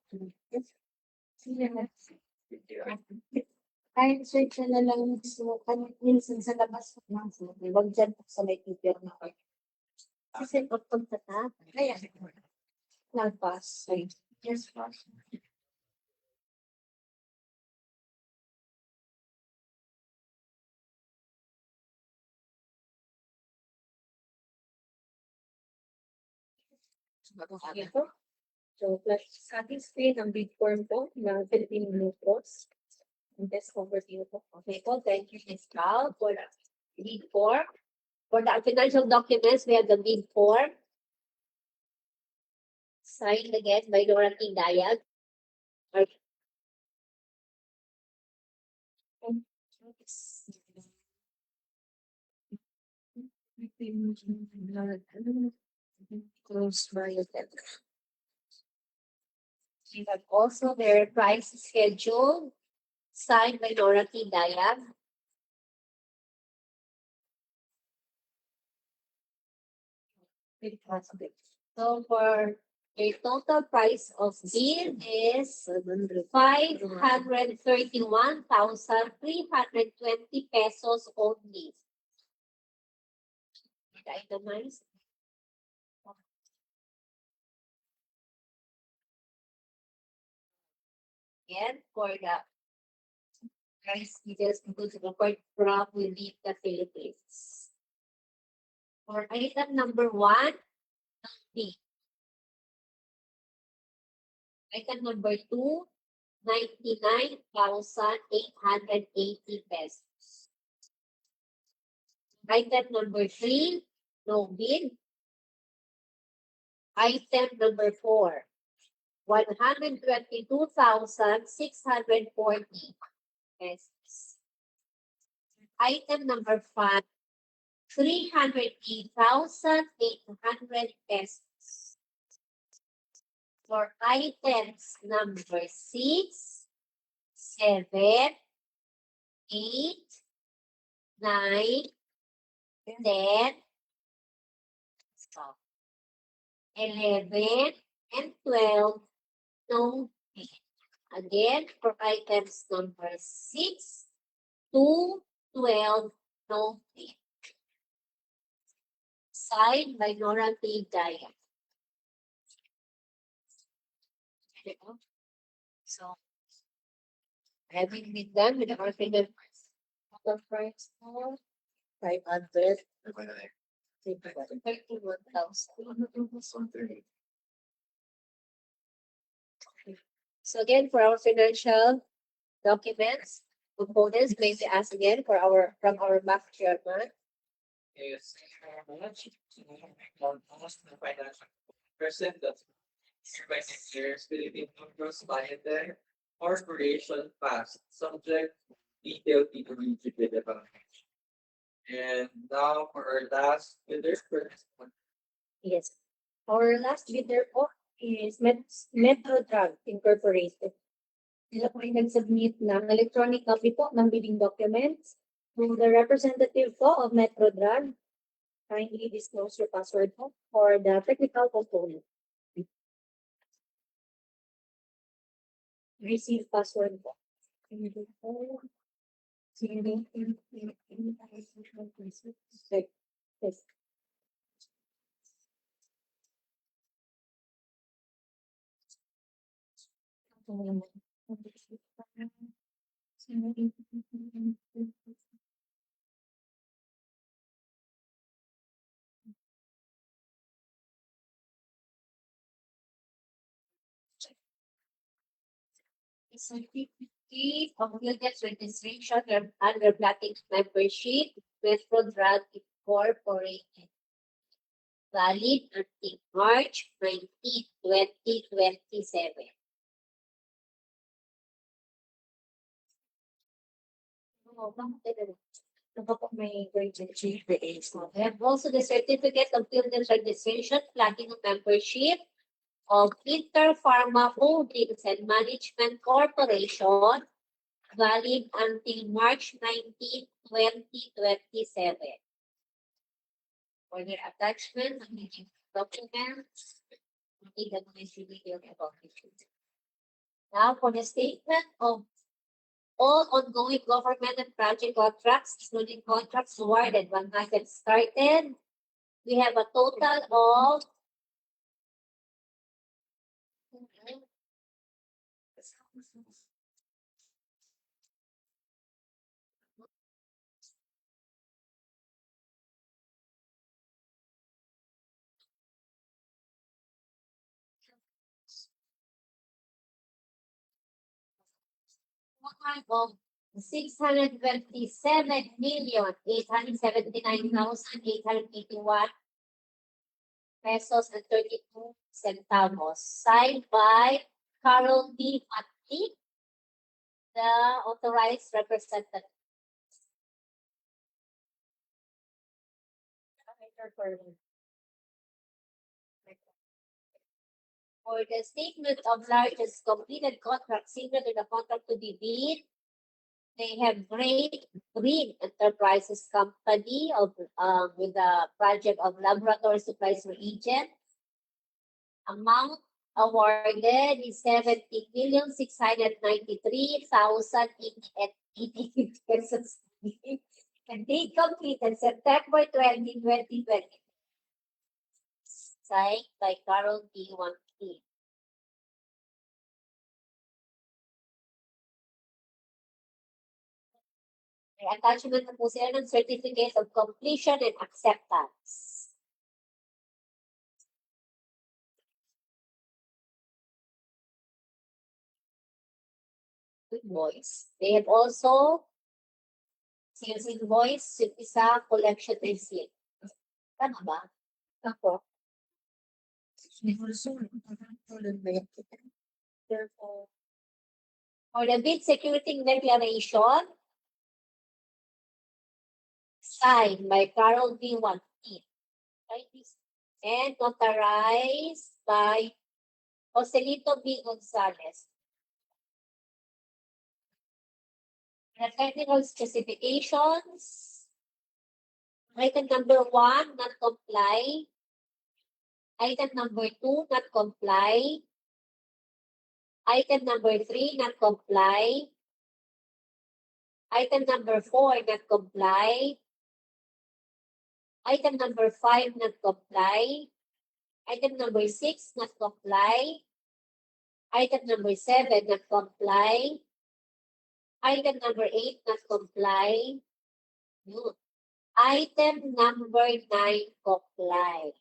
Kahit search na lang so minsan sa labas ng wag dyan po sa may paper na ko. Kasi pag pagtata, kaya nagpas. Yes, pass. So, cutting screen ang big form po ng Philippine Blue Cross. And this overview po. Okay po, thank you, Ms. Cal, for the big form. For the financial documents, we have the big form. Signed again by Dorothy Dayag. Close by them. We have also their price schedule signed by Dorothy Dayag. So for a total price of bill is 531,320 pesos only. Itemized. And for the price details includes report from within the Philippines. For item number 1, B. Item number 2, 99,880 pesos. Item number 3, no bid. Item number 4, 122,640 pesos. Item number 5, 308,800 pesos. For items number 6, 7, 8, 9, 10, 11, and 12, no bid. Again, for items number 6, 2, 12, no bid. Signed by Nora P. Daya. So, having been done with our figure price for 500. 31,000. So again, for our financial documents, components, may we ask again for from our back chairman. Yes. Almost the financial percent that by next year's Philippine Gross Biotech Corporation passed subject detailed feasibility development. And now for our last bidder for this one. Yes. Our last bidder po is Metro Drug Incorporated. Sila po ay nag-submit ng electronic copy po ng bidding documents to the representative po of Metro Drug. Kindly disclose your password po for the technical component. Receive password po. Yes. Certificate of Wilderness Registration under Platinum Membership with Drug Incorporated. Valid until March 19, 2027. May grade We have also the Certificate of Wilderness Registration Platinum Membership of Interpharma Holdings and Management Corporation, valid until March 19, 2027. For their attachment, documents, Now for the statement of all ongoing government and project contracts, including contracts awarded when market started, we have a total of 627,879,881 pesos and 32 centavos, signed by Carol D. Mati, the authorized representative. For the statement of largest completed contract similar to the contract to be bid, they have Great Green Enterprises Company of with the project of laboratory supplies reagent. Amount awarded is 70,693,080 pesos. And date completed September 20, 2020. Signed by Carol D. Wangki. May attachment na po sila ng certificate of completion and acceptance. Invoice. They have also sales invoice, isa collection receipt. Tama ba? Ako. Therefore, for the bid security declaration, signed by Carol B. Wangki. And notarized by Joselito B. Gonzalez. The technical specifications. Item number 1, not comply. Item number 2, not comply. Item number 3, not comply. Item number 4, not comply. Item number 5, not comply. Item number 6, not comply. Item number 7, not comply. Item number 8, not comply. Item number 9, comply.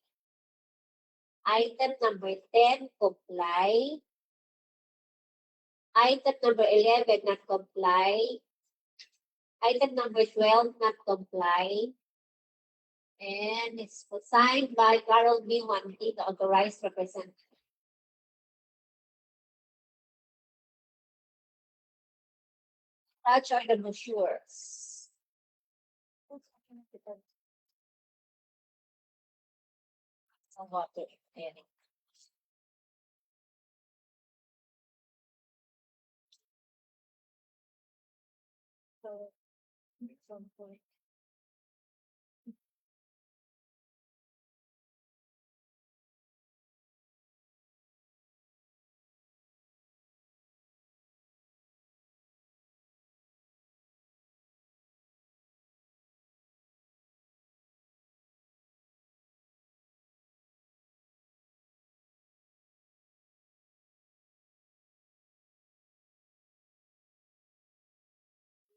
Item number 10, comply. Item number 11, not comply. Item number 12, not comply. And it's signed by Carol B. Wangki, the authorized representative. Such are the brochures. Some water. So, some point.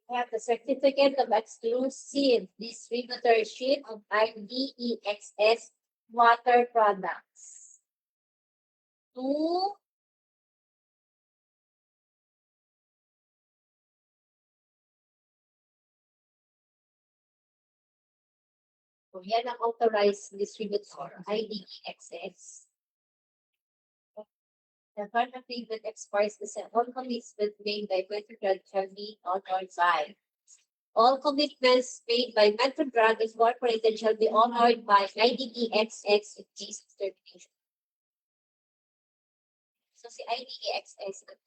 We have the certificate of exclusive distributorship of IDEXS water products. To so yan ang authorized distributor, IDEXS. The contract agreement expires the all commitments made by Metrograd shall be honored by. All commitments made by Metrograd Incorporated shall be honored by IDEXX in case of termination. So si IDEXX na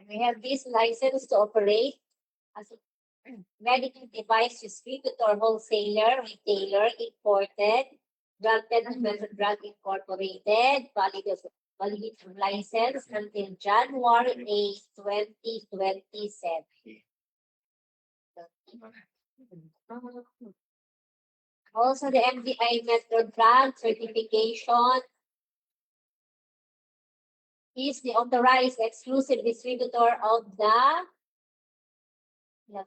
We have this license to operate as a medical device distributor, wholesaler, retailer, imported, granted to Metro Drug Incorporated, validity license until January 8, 2027. Also, the MDI Metro Drug certification is the authorized exclusive distributor of the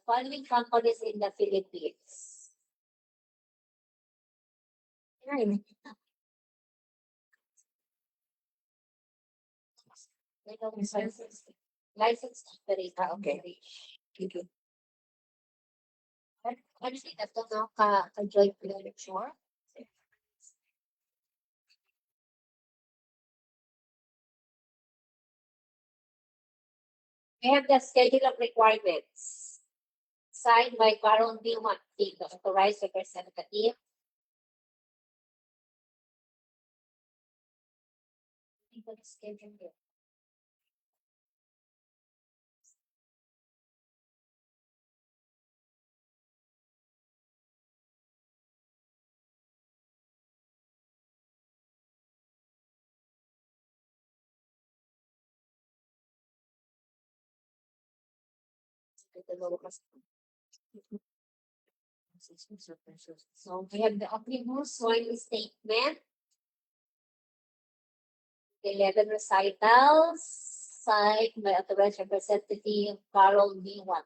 following companies in the Philippines. License to operate. Okay. Thank you. Ano sila ito, no? Ka-joint venture? We have the schedule of requirements signed by Baron Dilma, the authorized representative. Ito the schedule here. So we have the omnibus soil statement, 11 recitals, signed by authorized representative Carol B1.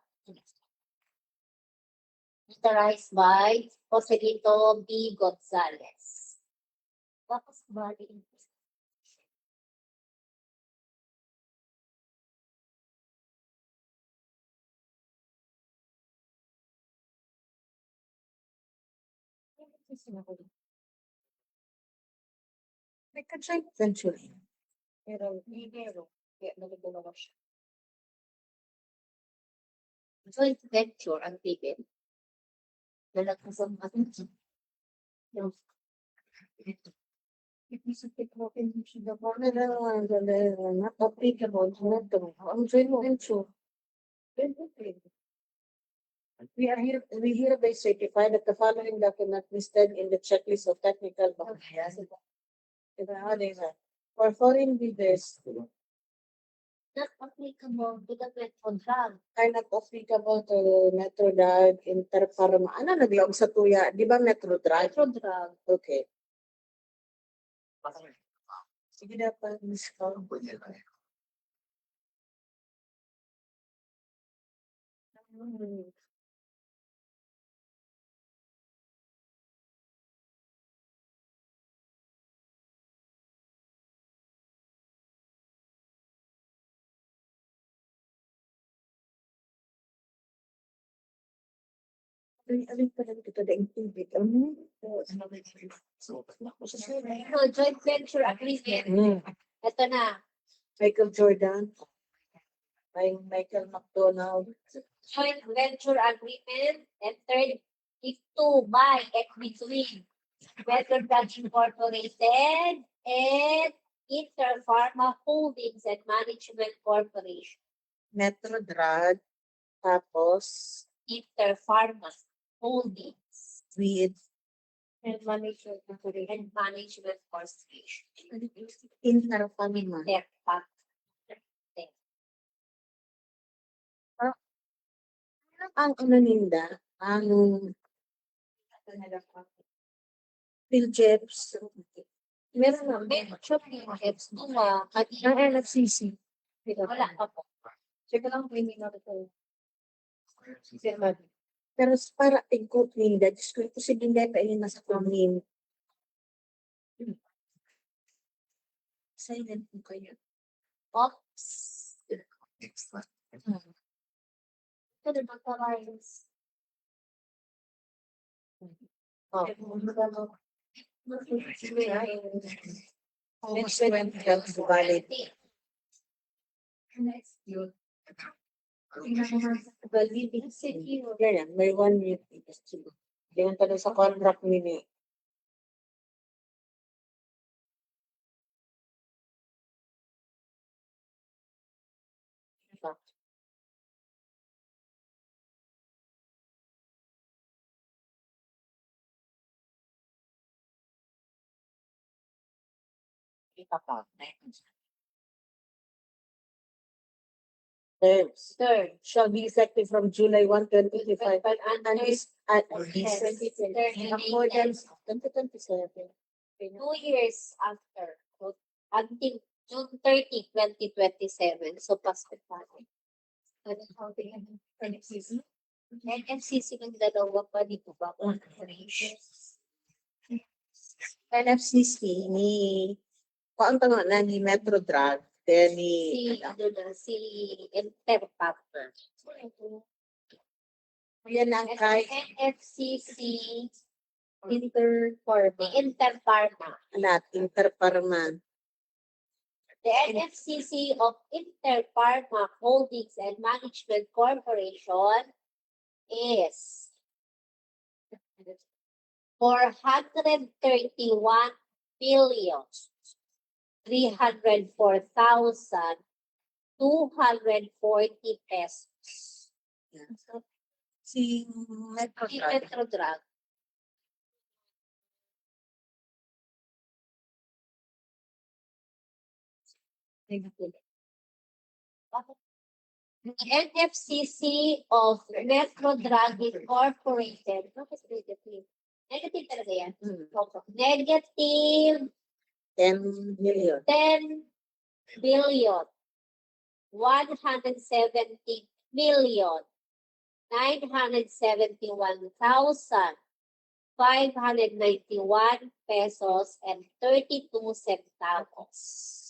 Authorized by Joselito B. Gonzalez. Tapos bali. May ka-joint venture. Pero kaya nagdalawa siya. Joint venture ang pipin. Nalagkasan natin. Yung Not applicable to Metro. Ang joint venture. We hereby certify that the following document listed in the checklist of technical documents. For foreign bidders not applicable to the Metro Drug. are not applicable to Metro Drug, Interpharma. Ano naglaog sa tuya? Di ba Metro Drug? Metro Drug. Okay. Sige na pa, Miss Carl. Alin pa lang kita daing tubig. So, joint venture agreement. Ito na. Michael Jordan. Michael McDonald. Joint venture agreement entered into by and between Metro Drug Incorporated and Interpharma Holdings and Management Corporation. Metro Drug. Tapos, Interpharma Holdings with and Management Corporation. Interpharma. Interpharma. Ang ano ninda, ang Philjeps. Meron na, Philjeps, Duma, at Ang NFCC. wala pa po. Check lang kung hindi na ito. Pero para tingkot ninda, Diyos ko, ito si Binday pa ini nasa kumin. Silent po kayo. Ops. Ito na nagkarais. Next 20 valid. Next. Ganyan, may 1 week. Ganyan pa sa contract ni. Third. Shall be effective from July 1, 2025 But and is at Yes. in accordance 2027. 2 years after, so, until June 30, 2027. So, pasko pa. NFCC ng dalawa pa dito ba? NFCC ni ang tanong na ni Metro Drug then ni Si Interpap. yan ang kay NFCC Interparma. Interparma. The NFCC of Interparma Holdings and Management Corporation is 431,304,240 pesos. Si Metro Si Drug. Metro Drug. The NFCC of Metro Drug Incorporated. Negative talaga yan. Negative 10 million. 10 billion 170 million 971,591 pesos and 32 centavos.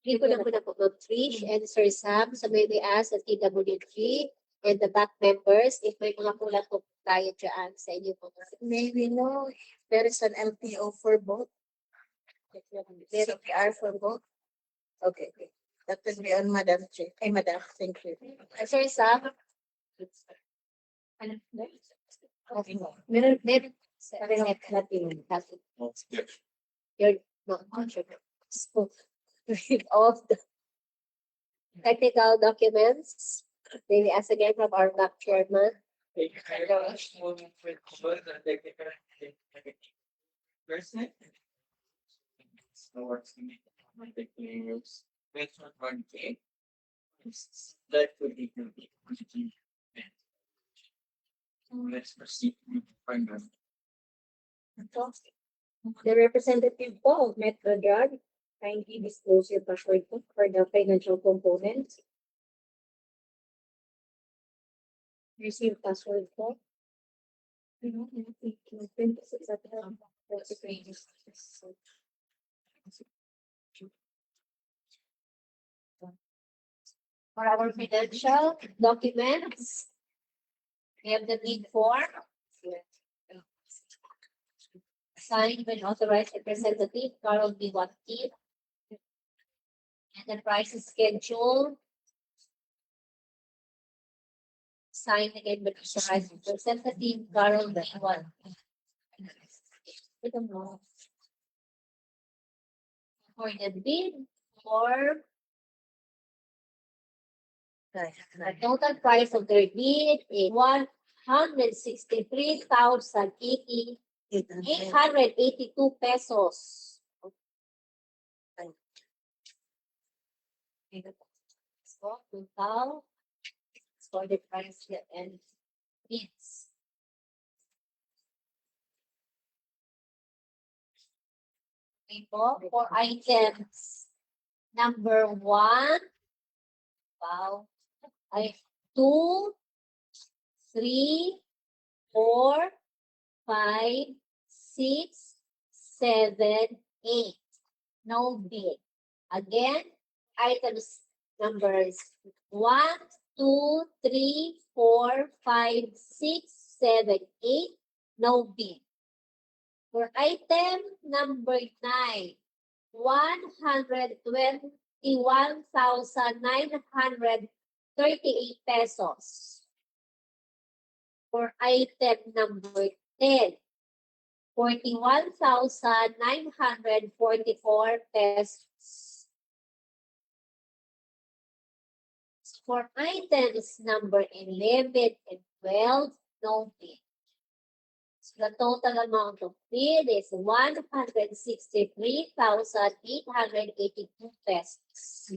Hindi ko na po Trish and Sir Sam sa may ask at TWG and the back members, if may mga kulang po tayo dyan sa inyo po. May we know if there is an LTO for both? CPR for both? Okay, okay. That will be on Madam Chair. Hey, Madam, thank you. Sir Sam? Meron. You're not contributing. So, read all the technical documents. Maybe ask again from our back chairman. Thank you very much. Moving with the technical person. So what's the players? Which one came? That would be good. So let's proceed with the final. The representative po of Metro Drug, kindly disclose your password po for the financial component. Receive password po. For our financial documents, we have the need for signed by authorized representative Carol B. Watkins. Enterprise schedule. Signed again by authorized representative Carol B. Watkins. For the bid for the total price of their bid is 163,882 pesos. So, total for the price and bids. Okay po, for items number 1, wow, 2, 3, 4, 5, 6, 7, 8. No bid. Again, items numbers 1, 2, 3, 4, 5, 6, 7, 8. No bid. For item number 9, 121,938 pesos. For item number 10, 41,944 pesos. For items number 11 and 12, no bid. So the total amount of bid is 163,882 pesos.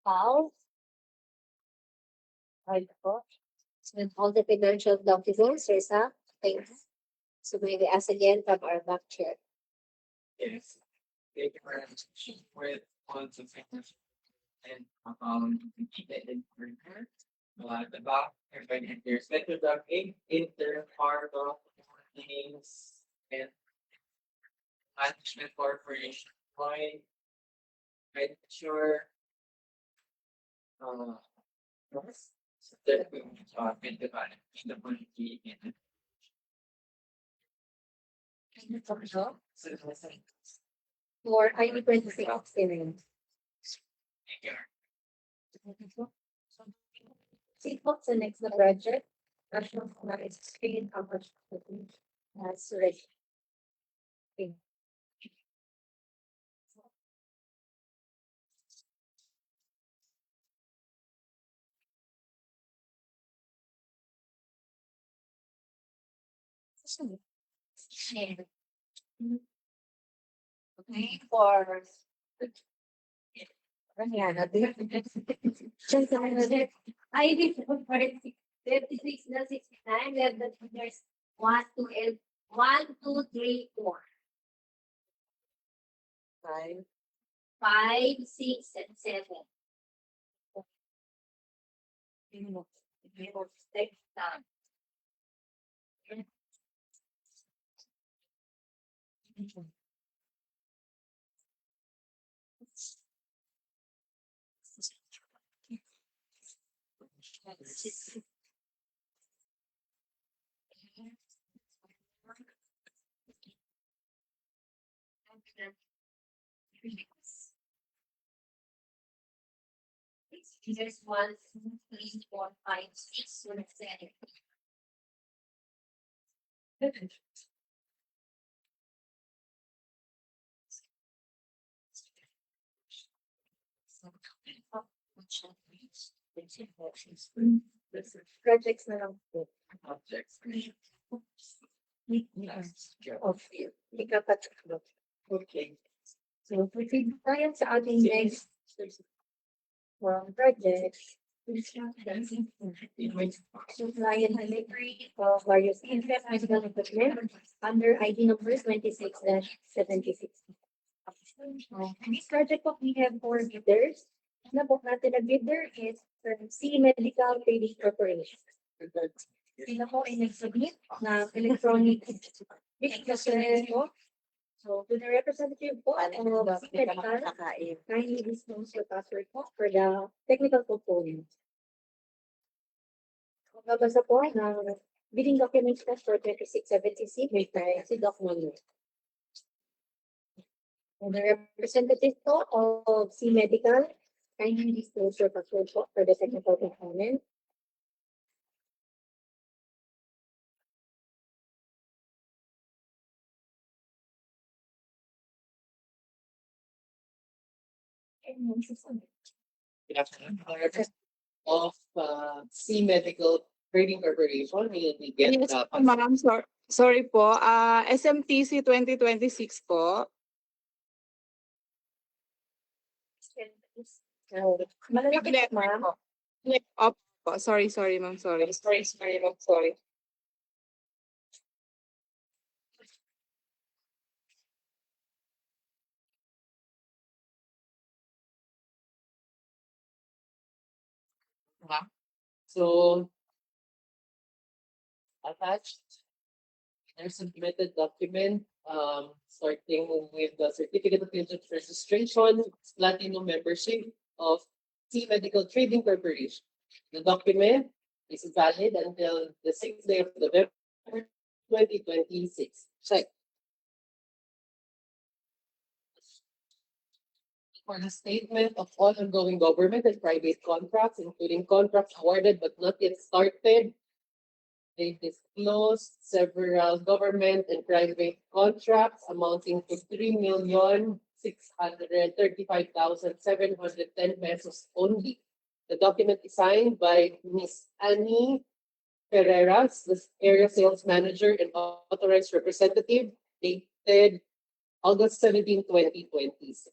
How? So with all the financial documents, there's a thanks. So maybe ask again from our back chair. Yes. Thank you very much. With all the figures and keep it in order. The back, everybody, there's letter dog interpartal things and management corporation point. Make sure that we been divided in the policy and For ID 26 experience. See what's the next project? National screen coverage. That's ready. Okay. Okay, for ID 56-69, we have the figures 1, 2, 3, 4. 5, 6, and 7. There's 1, 3, 4, 5, 6, 7. Projects na lang po. Objects. Okay. Ikapatatlo. Okay. So, proceed tayo sa ating next project. Supply and delivery of various HFEP medical equipment under ID number 26-76. In this project po, we have 4 bidders. Una po natin na bidder is C Medical Trading Corporation. Sila po ay nag-submit na electronic declaration po. So, to the representative po of C Medical, kindly disclose your password po for the technical component. Babasa po ng bidding documents po for 2676 by si Doc Manuel. And the representative po of C Medical, kindly disclose your password po for the technical component. Good afternoon. Of C Medical Trading Corporation, we get Yes, ma'am. Sorry po. SMTC 2026 po. Malalaki po, ma'am. Opo. Sorry, ma'am. Sorry, ma'am. Sorry. So attached, there's a submitted document, starting with the certificate of registration, platinum membership of C Medical Trading Corporation. The document is valid until the 6th day of November 2026. Check. For the statement of all ongoing government and private contracts, including contracts awarded but not yet started, they disclosed several government and private contracts amounting to 3,635,710 pesos only. The document is signed by Ms. Annie Ferreras, the area sales manager and authorized representative, dated August 17, 2026.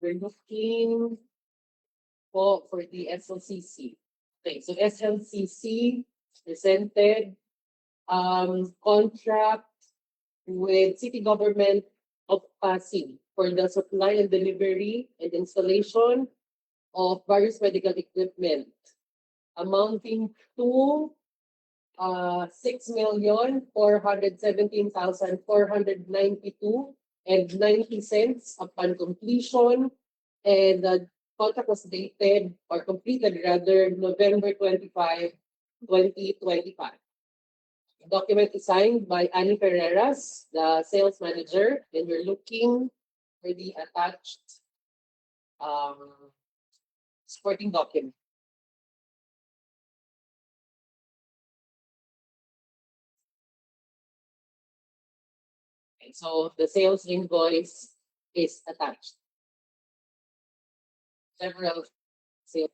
We're looking for the SLCC. Okay, so SLCC presented contract with city government of Pasig for the supply and delivery and installation of various medical equipment amounting to 6,417,492.90 upon completion, and the contract was dated or completed rather November 25, 2025. The document is signed by Annie Ferreras, the sales manager, and we're looking for the attached supporting document. Okay, so the sales invoice is attached. Several sales.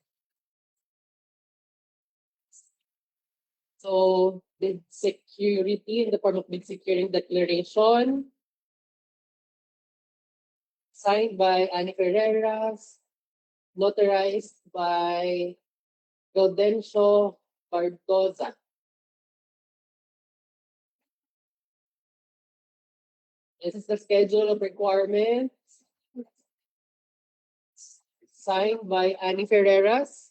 So bid security in the form of bid securing declaration signed by Annie Ferreras, notarized by Gaudencio Barboza. This is the schedule of requirements signed by Annie Ferreras,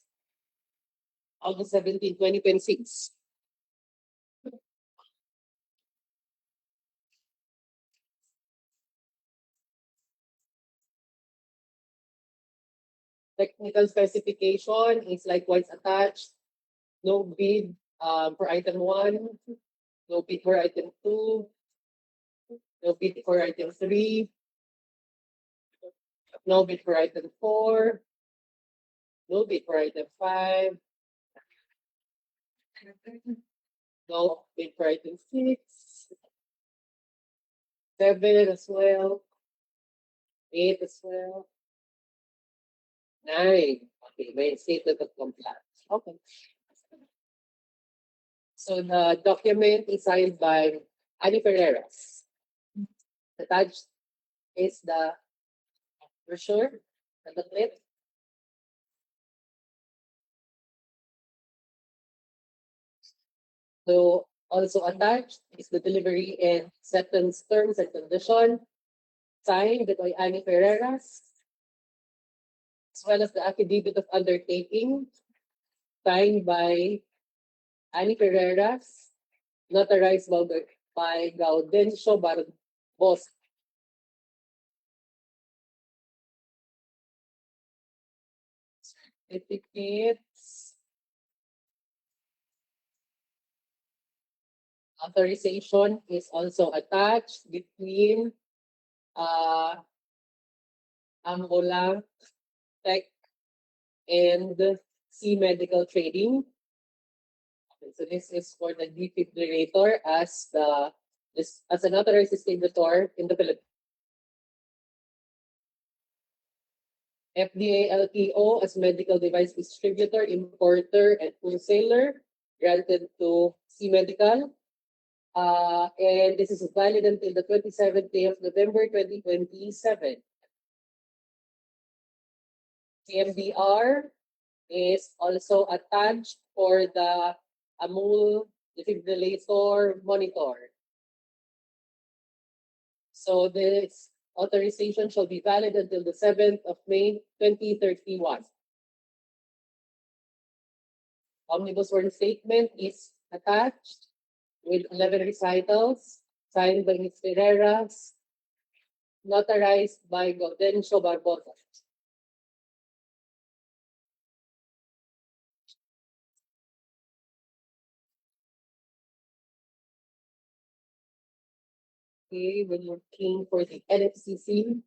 August 17, 2026. Technical specification is likewise attached. No bid for item 1, no bid for item 2, no bid for item 3, no bid for item 4, no bid for item 5, no bid for item 6, 7 as well, 8 as well, 9. Okay, may statement of compliance. Okay. So the document is signed by Annie Ferreras. Attached is the brochure, the booklet. So also attached is the delivery and acceptance terms and condition signed by Annie Ferreras, as well as the affidavit of undertaking signed by Annie Ferreras, notarized by Gaudencio Barbosa. Certificates, authorization is also attached between Ambulang Tech and C Medical Trading. Okay, so this is for the defibrillator as an authorized distributor in the Philippines. FDA LTO as medical device distributor, importer, and wholesaler granted to C Medical. And this is valid until the 27th day of November 2027. CMDR is also attached for the Amul defibrillator monitor. So this authorization shall be valid until the 7th of May 2031. Omnibus Word Statement is attached with 11 recitals signed by Ms. Ferreras, notarized by Gaudencio Barbosa. Okay, we're looking for the NFCC.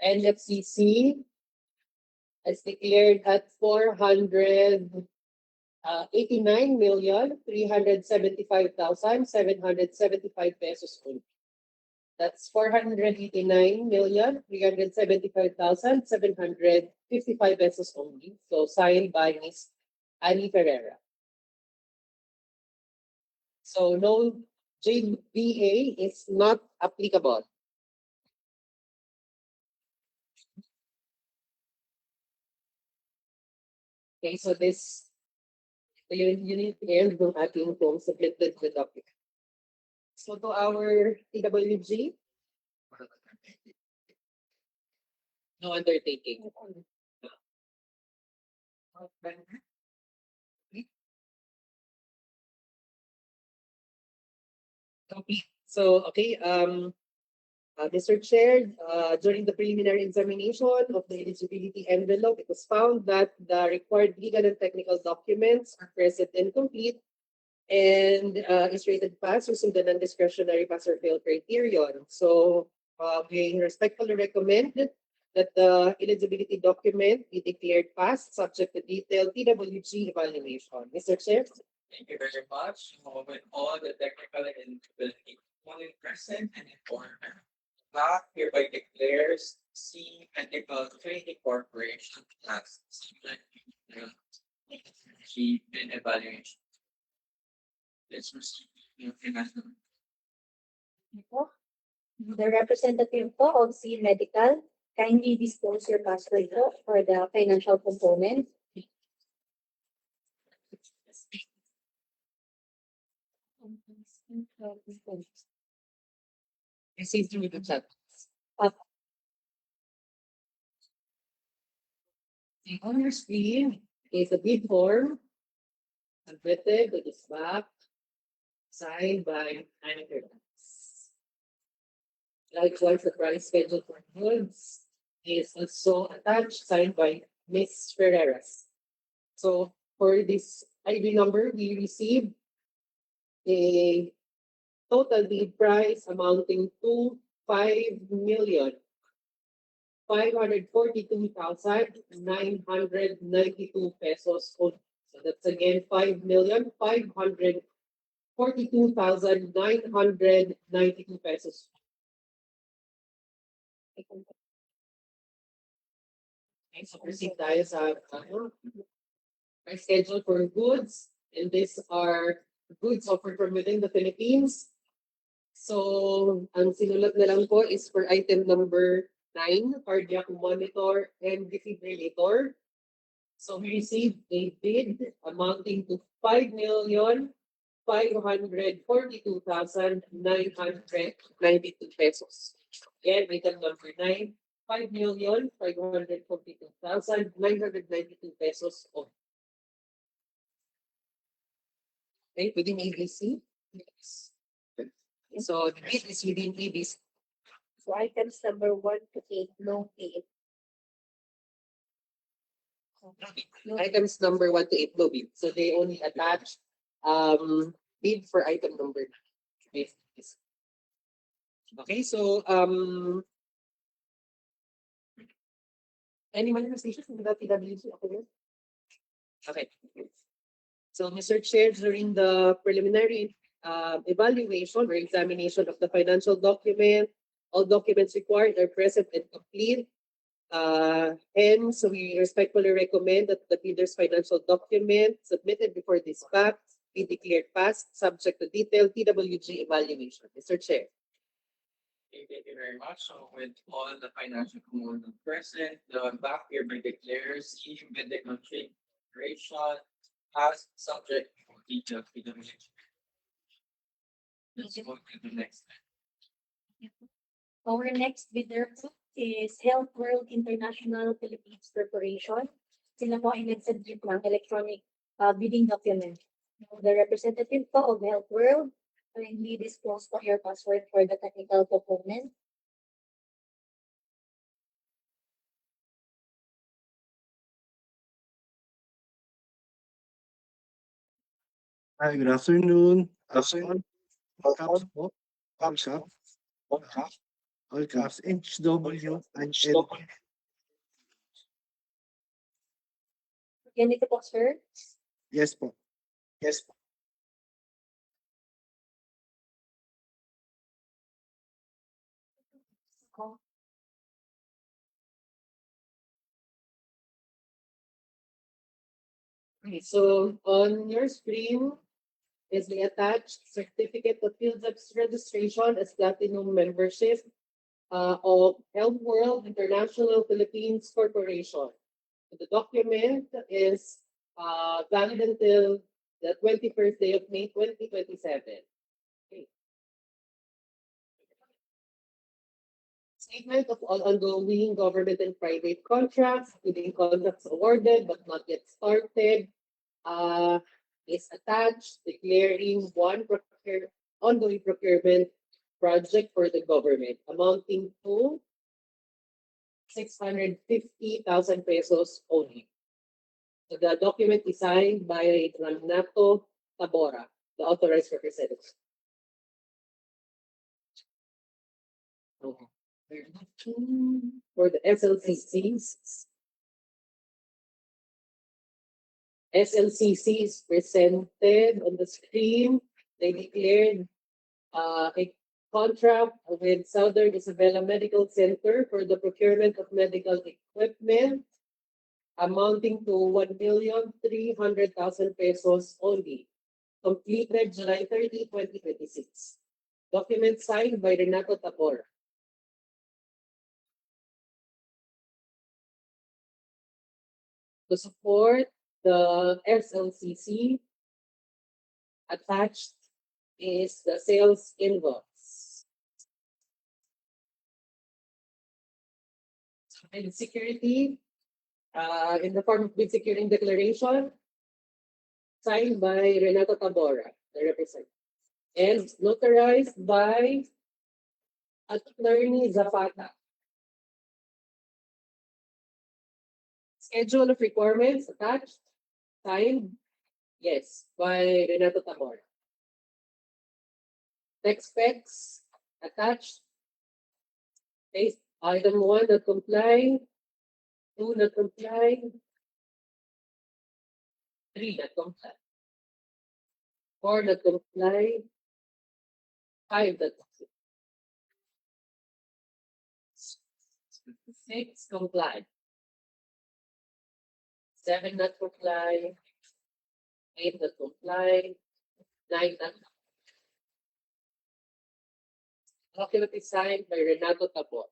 NFCC is declared at 489,375,775 pesos only. That's 489,375,755 pesos only. So signed by Ms. Annie Ferreira. So no JBA is not applicable. Okay, so this unit and ng ating kung submitted the document. So to our TWG, no undertaking. Complete. So, okay, Mr. Chair, during the preliminary examination of the eligibility envelope, it was found that the required legal and technical documents are present and complete and is rated pass using the non-discretionary pass or fail criterion. So we respectfully recommend that the eligibility document be declared pass subject to detailed TWG evaluation. Mr. Chair? Thank you very much. With all the technical and eligibility present and informed. back hereby declares C Medical Training Corporation as achieved in evaluation. Let's receive your financial. The representative po of C Medical, kindly disclose your password po for the financial component. I see through the chat. On your screen is a bid form submitted with this back signed by Anchor. Likewise, the price schedule for goods is also attached, signed by Ms. Ferreras. So for this ID number, we received a total bid price amounting to 5,542,992 pesos. So that's again 5,542,992 pesos. Okay, so proceed tayo sa price schedule for goods, and these are goods offered from within the Philippines. So, ang sinulat na lang po is for item number 9, cardiac monitor and defibrillator. So, we received a bid amounting to 5,542,992 pesos. Again, item number 9, 5,542,992 pesos off. Okay, within ABC. Yes. So the bid is within ABC. So items number 1 to 8, no bid. Items number 1 to 8, no bid. So they only attach bid for item number 9. Okay, so any manifestations from the PWG? Okay. So, Mr. Chair, during the preliminary evaluation or examination of the financial document, all documents required are present and complete. Hence, we respectfully recommend that the bidder's financial document submitted before dispatch be declared passed, subject to detailed PWG evaluation. Mr. Chair. Thank you very much. So with all the financial component present, the back hereby declares C Medical Training Corporation as subject to detailed PWG. Let's go to the next. Our next bidder po is Health World International Philippines Corporation. Sila po ay nag-submit ng electronic bidding document. The representative po of Health World, kindly disclose po your password for the technical component. Hi, good afternoon. All caps po. All caps HW and N. Ganito po, sir. Yes po. Okay, so on your screen is the attached certificate of field registration as platinum membership of Health World International Philippines Corporation. The document is valid until the 21st day of May 2027. Okay. Statement of all ongoing government and private contracts, including contracts awarded but not yet started, is attached, declaring one ongoing procurement project for the government amounting to 650,000 pesos only. So the document is signed by Renato Tabora, the authorized representative. For the SLCCs, SLCC is presented on the screen. They declared contract with Southern Isabela Medical Center for the procurement of medical equipment amounting to 1,300,000 pesos only, completed July 30, 2026. Document signed by Renato Tabor. To support the SLCC, attached is the sales invoice. Bid security, in the form of bid security declaration, signed by Renato Tabora, the representative, and notarized by Attorney Zapata. Schedule of requirements attached, signed, yes, by Renato Tabora. Text specs attached. Based item 1 not comply, 2 not comply, 3 not comply, 4 not comply, 5 not comply, 6 comply, 7 not comply, 8 not comply, 9 not comply. Document is signed by Renato Tabor.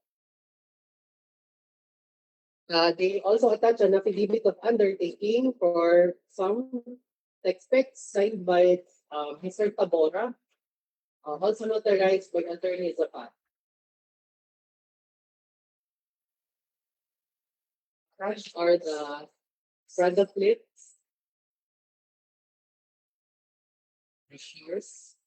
They also attach an affidavit of undertaking for some text specs signed by Mr. Tabora, also notarized by Attorney Zapata. Attached are the product lists, the shares,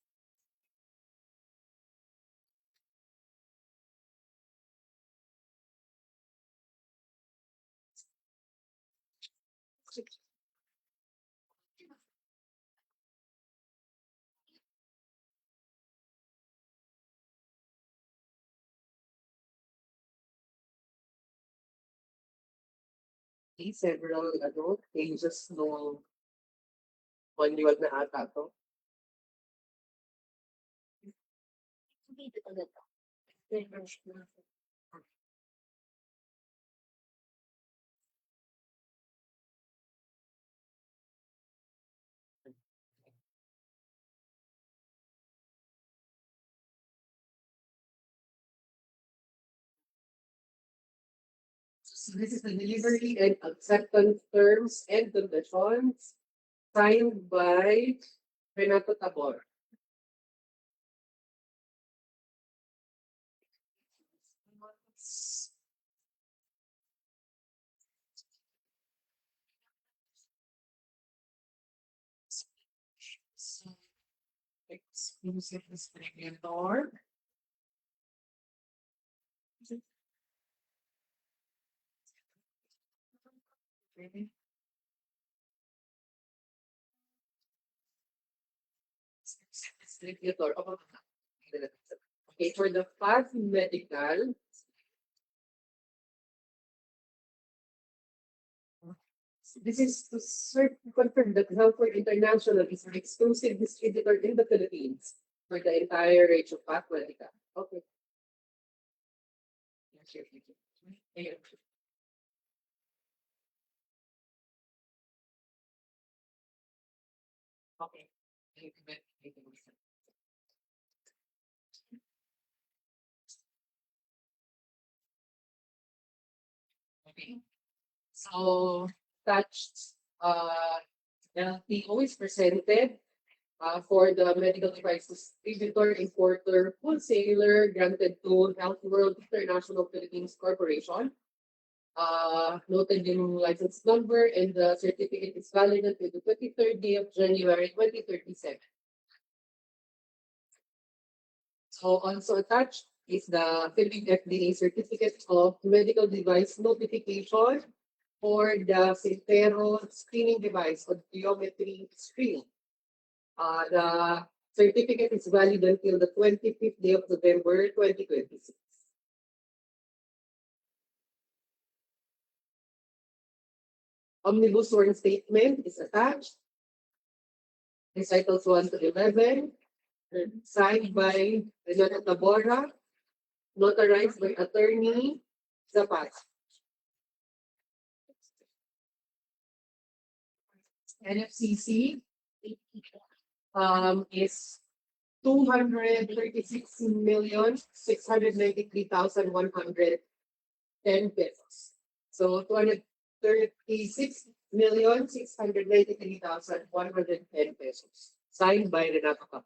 several pages no manual na ata to. So this is the delivery and acceptance terms and conditions signed by Renato Tabor. Exclusive distributor. Distributor. Okay, for the fast medical, this is to confirm that Healthcare International is an exclusive distributor in the Philippines for the entire range of fast medical. Okay. Okay. Okay. So touched LTO is presented for the medical device distributor, importer, wholesaler granted to Health World International Philippines Corporation. Noted in license number and the certificate is valid until the 23rd day of January 2037. So also attached is the Philippine FDA certificate of medical device notification for the Sintero screening device or biometry screen. The certificate is valid until the 25th day of November 2026. Omnibus sworn statement is attached. Recitals 1 to 11. Signed by Renata Tabora, notarized by Attorney Zapat. NFCC is 236,693,110 pesos. So 236,693,110 pesos. Signed by Renato Tabora.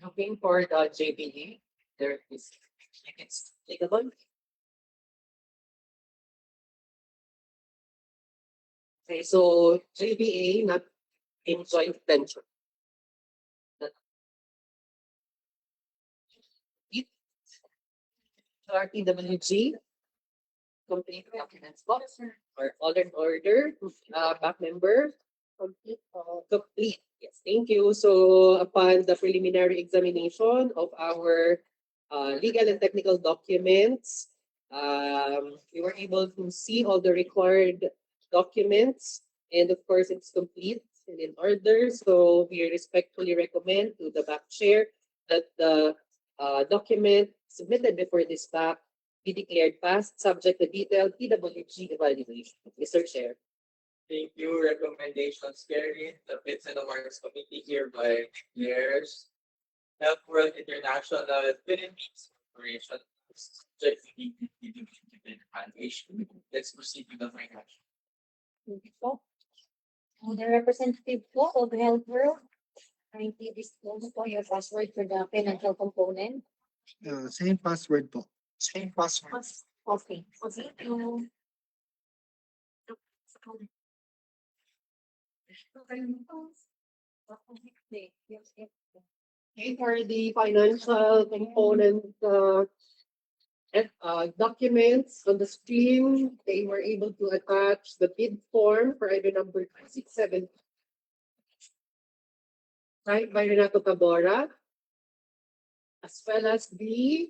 Looking for the JBE, there is it's applicable. Okay, so JBA not in joint venture. RTWG, complete documents box, or all in order, back member, complete. Yes, thank you. So upon the preliminary examination of our legal and technical documents, we were able to see all the required documents, and of course, it's complete and in order. So we respectfully recommend to the back chair that the document submitted before this back be declared passed, subject to detailed PWG evaluation. Mr. Chair. Thank you. Recommendations carried. The Bits and Awards Committee hereby declares Health World International Philippines Corporation subject to the evaluation. Let's proceed with the financial. The representative po of Health World, kindly disclose po your password for the financial component. Same password po. Same password. Okay. Okay. Okay, for the financial component documents on the screen, they were able to attach the bid form for item number 267. Right, by Renato Tabora, as well as the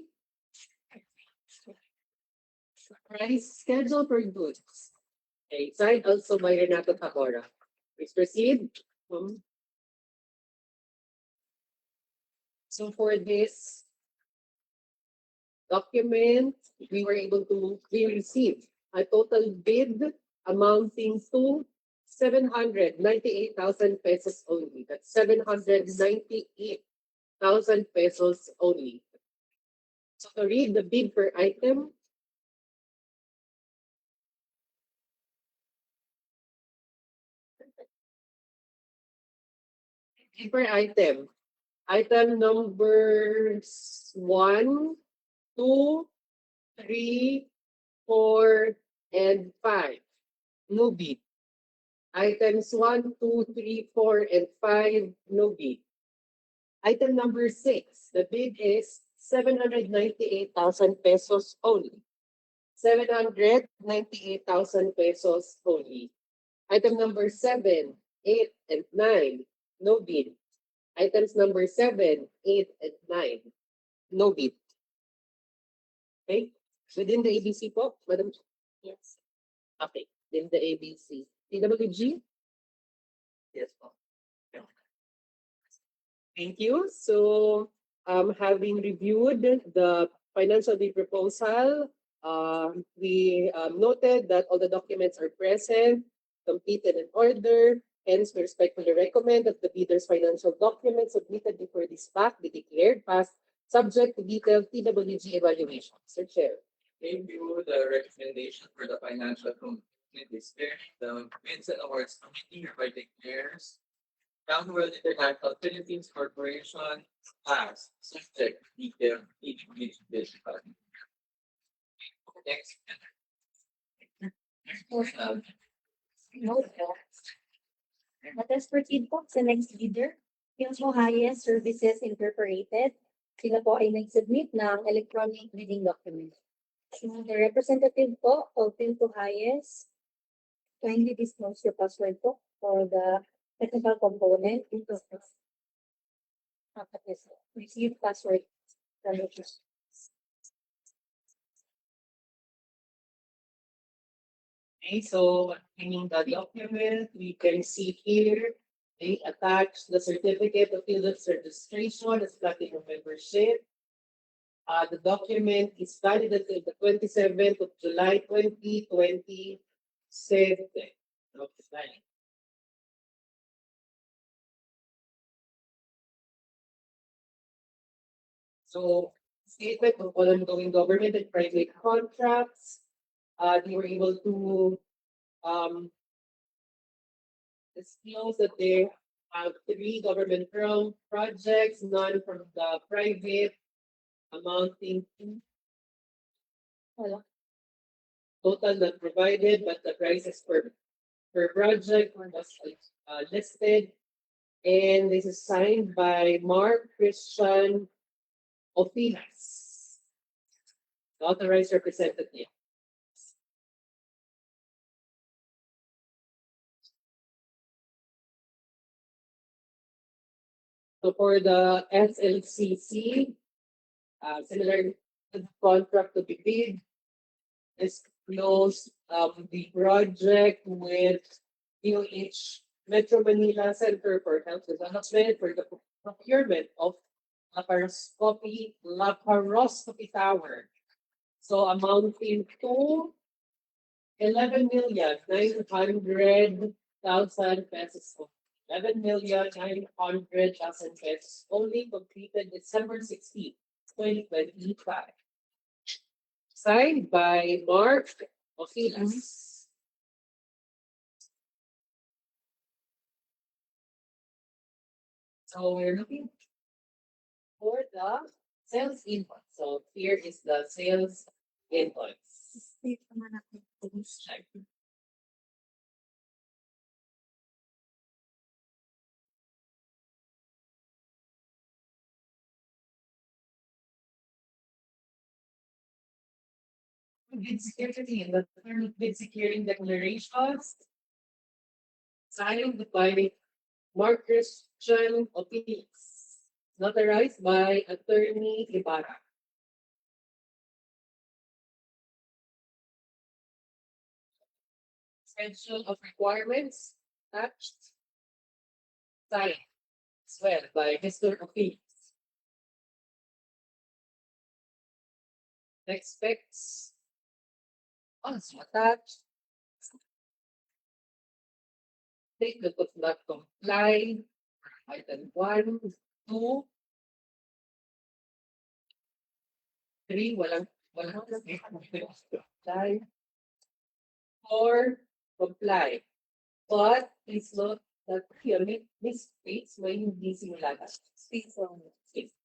price schedule for goods. Okay, signed also by Renato Tabora. Please proceed. So for this document, we received a total bid amounting to 798,000 pesos only. That's 798,000 pesos only. So to read the bid per item, per item. Item numbers 1, 2, 3, 4, and 5. No bid. Items 1, 2, 3, 4, and 5. No bid. Item number 6. The bid is 798,000 pesos only. 798,000 pesos only. Item number 7, 8, and 9. No bid. Items number 7, 8, and 9. No bid. Okay? Within the ABC po, Madam? Yes. Okay. Within the ABC. PWG? Yes po. Thank you. So, having reviewed the financial bid proposal, we noted that all the documents are present, completed in order. Hence, we respectfully recommend that the bidder's financial documents submitted before this fact be declared passed, subject to detailed PWG evaluation. Mr. Chair. Thank you. The recommendation for the financial component is carried. The Bids and Awards Committee hereby declares Health World International Philippines Corporation as subject to detailed PWG evaluation. Next. Let us proceed po sa next bidder. Pilmo Hayes Services Incorporated. Sila po ay nag-submit ng electronic bidding document. So the representative po of Pilmo Hayes, kindly disclose your password po for the technical component. Receive password. Okay, so in the document, we can see here, they attach the certificate of Philips registration as platinum membership. The document is valid until the 27th of July 2027. Okay. So, statement of ongoing government and private contracts. They were able to disclose that they have 3 government projects, none from the private, amounting to total not provided, but the prices per project was listed. And this is signed by Mark Christian Opinas, the authorized representative. So for the SLCC, similar contract to be bid, disclose the project with DOH Metro Manila Center for Health Development for the procurement of laparoscopy tower. So amounting to 11,900,000 pesos. 11,900,000 pesos only completed December 16, 2025. Signed by Mark Ofilas. So we're looking for the sales invoice. So here is the sales invoice. Check. Bid security and the term of bid securing declarations signed by Mark Christian Opinas, notarized by Attorney Ibarra. Schedule of requirements attached, signed as well by Mr. Opinas. Next specs also attached. Statement of not comply. Item 1, 2, 3, walang comply. 4, comply. But please note that here, this space may hindi simulada. Space on space.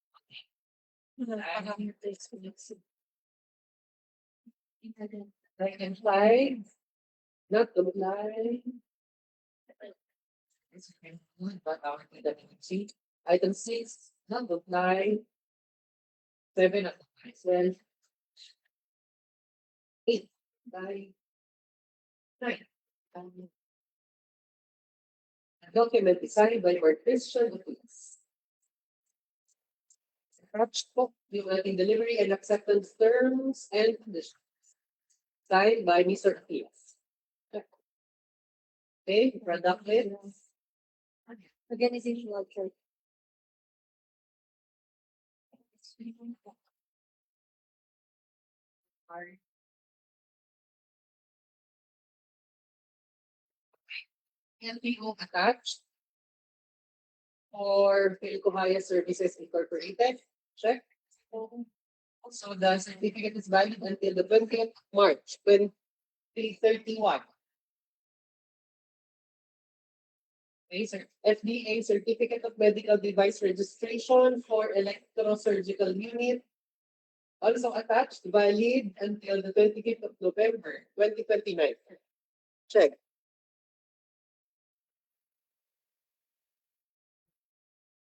Item 5, not comply. But item 6, not comply. 7, as well. 8, comply. 9. Document designed by Mark Christian Opinas. Attached book, in delivery and acceptance terms and conditions. Signed by Mr. Opinas. Okay, product list. Organizational chart. LPO attached. Or Philco Services Incorporated. Check. So the certificate is valid until the 20th March 2031. Okay, sir. FDA Certificate of Medical Device Registration for Electrosurgical Unit. Also attached, valid until the 25th of November 2029. Check.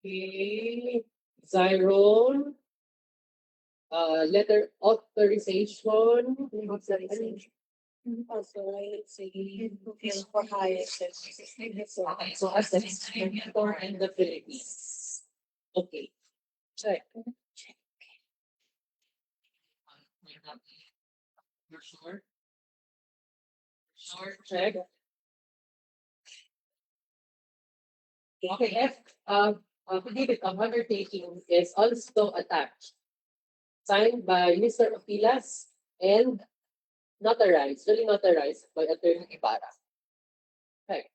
Okay. Xyrone. Letter authorization. For higher. So as the distributor in the Philippines. Okay. Check. You're sure? Check. Okay, F, affidavit of undertaking is also attached. Signed by Mr. Opilas and notarized, duly notarized by Attorney Ibarra. Okay.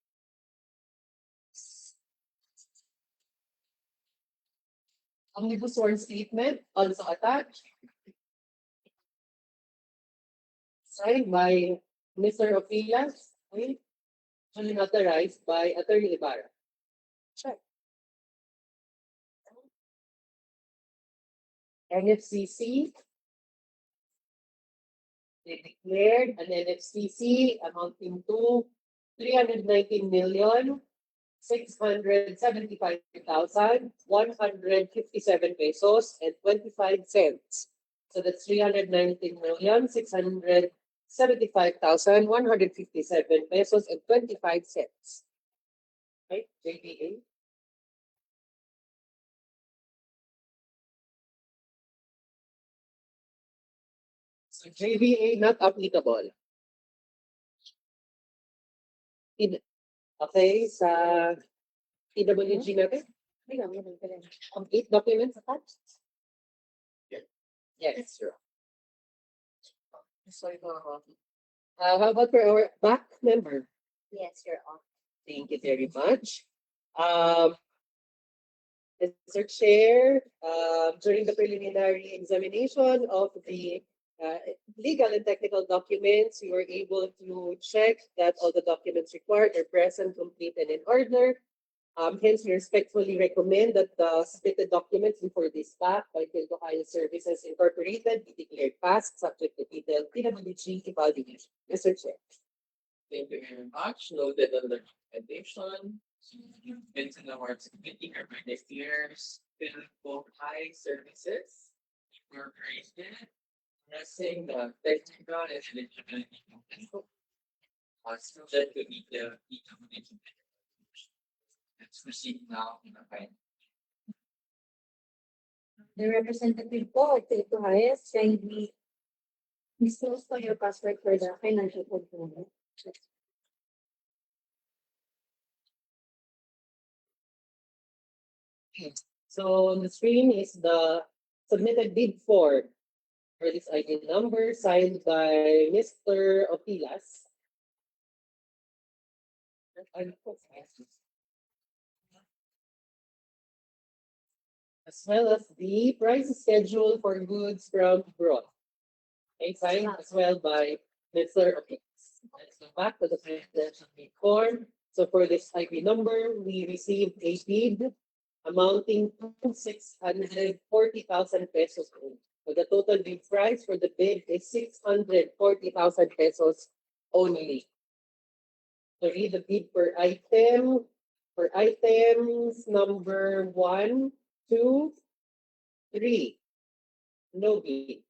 Omnibus sworn statement also attached. Signed by Mr. Opilas, okay, duly notarized by Attorney Ibarra. Check. NFCC. They declared an NFCC amounting to 319,675,157 pesos and 25 cents. So that's 319,675,157 pesos and 25 cents. Right, JPA? So JBA not applicable. Okay, sa PWG natin? Ang 8 documents attached? Yes, sure. Sorry for How about for our back member? Yes, Your Honor. Thank you very much. Mr. Chair, during the preliminary examination of the legal and technical documents, we were able to check that all the documents required are present, complete, and in order. Hence, we respectfully recommend that the submitted documents before this back by Philco Higher Services Incorporated be declared passed, subject to detailed PWG evaluation. Mr. Chair. Thank you very much. Noted on the recommendation. Vincent Awards Committee covered next year's Philco High Services Incorporated, addressing the technical and eligibility component. Subject to detailed PWG. Let's proceed now. The representative po of Philco Hayes, kindly disclose for your password for the financial component. So on the screen is the submitted bid for this ID number signed by Mr. Opilas. As well as the price schedule for goods from abroad. Okay, signed as well by Mr. Opilas. Let's go back to the presidential bid form. So for this IP number, we received a bid amounting to 640,000 pesos. So the total bid price for the bid is 640,000 pesos only. So read the bid per item. For items number 1, 2, 3, no bid.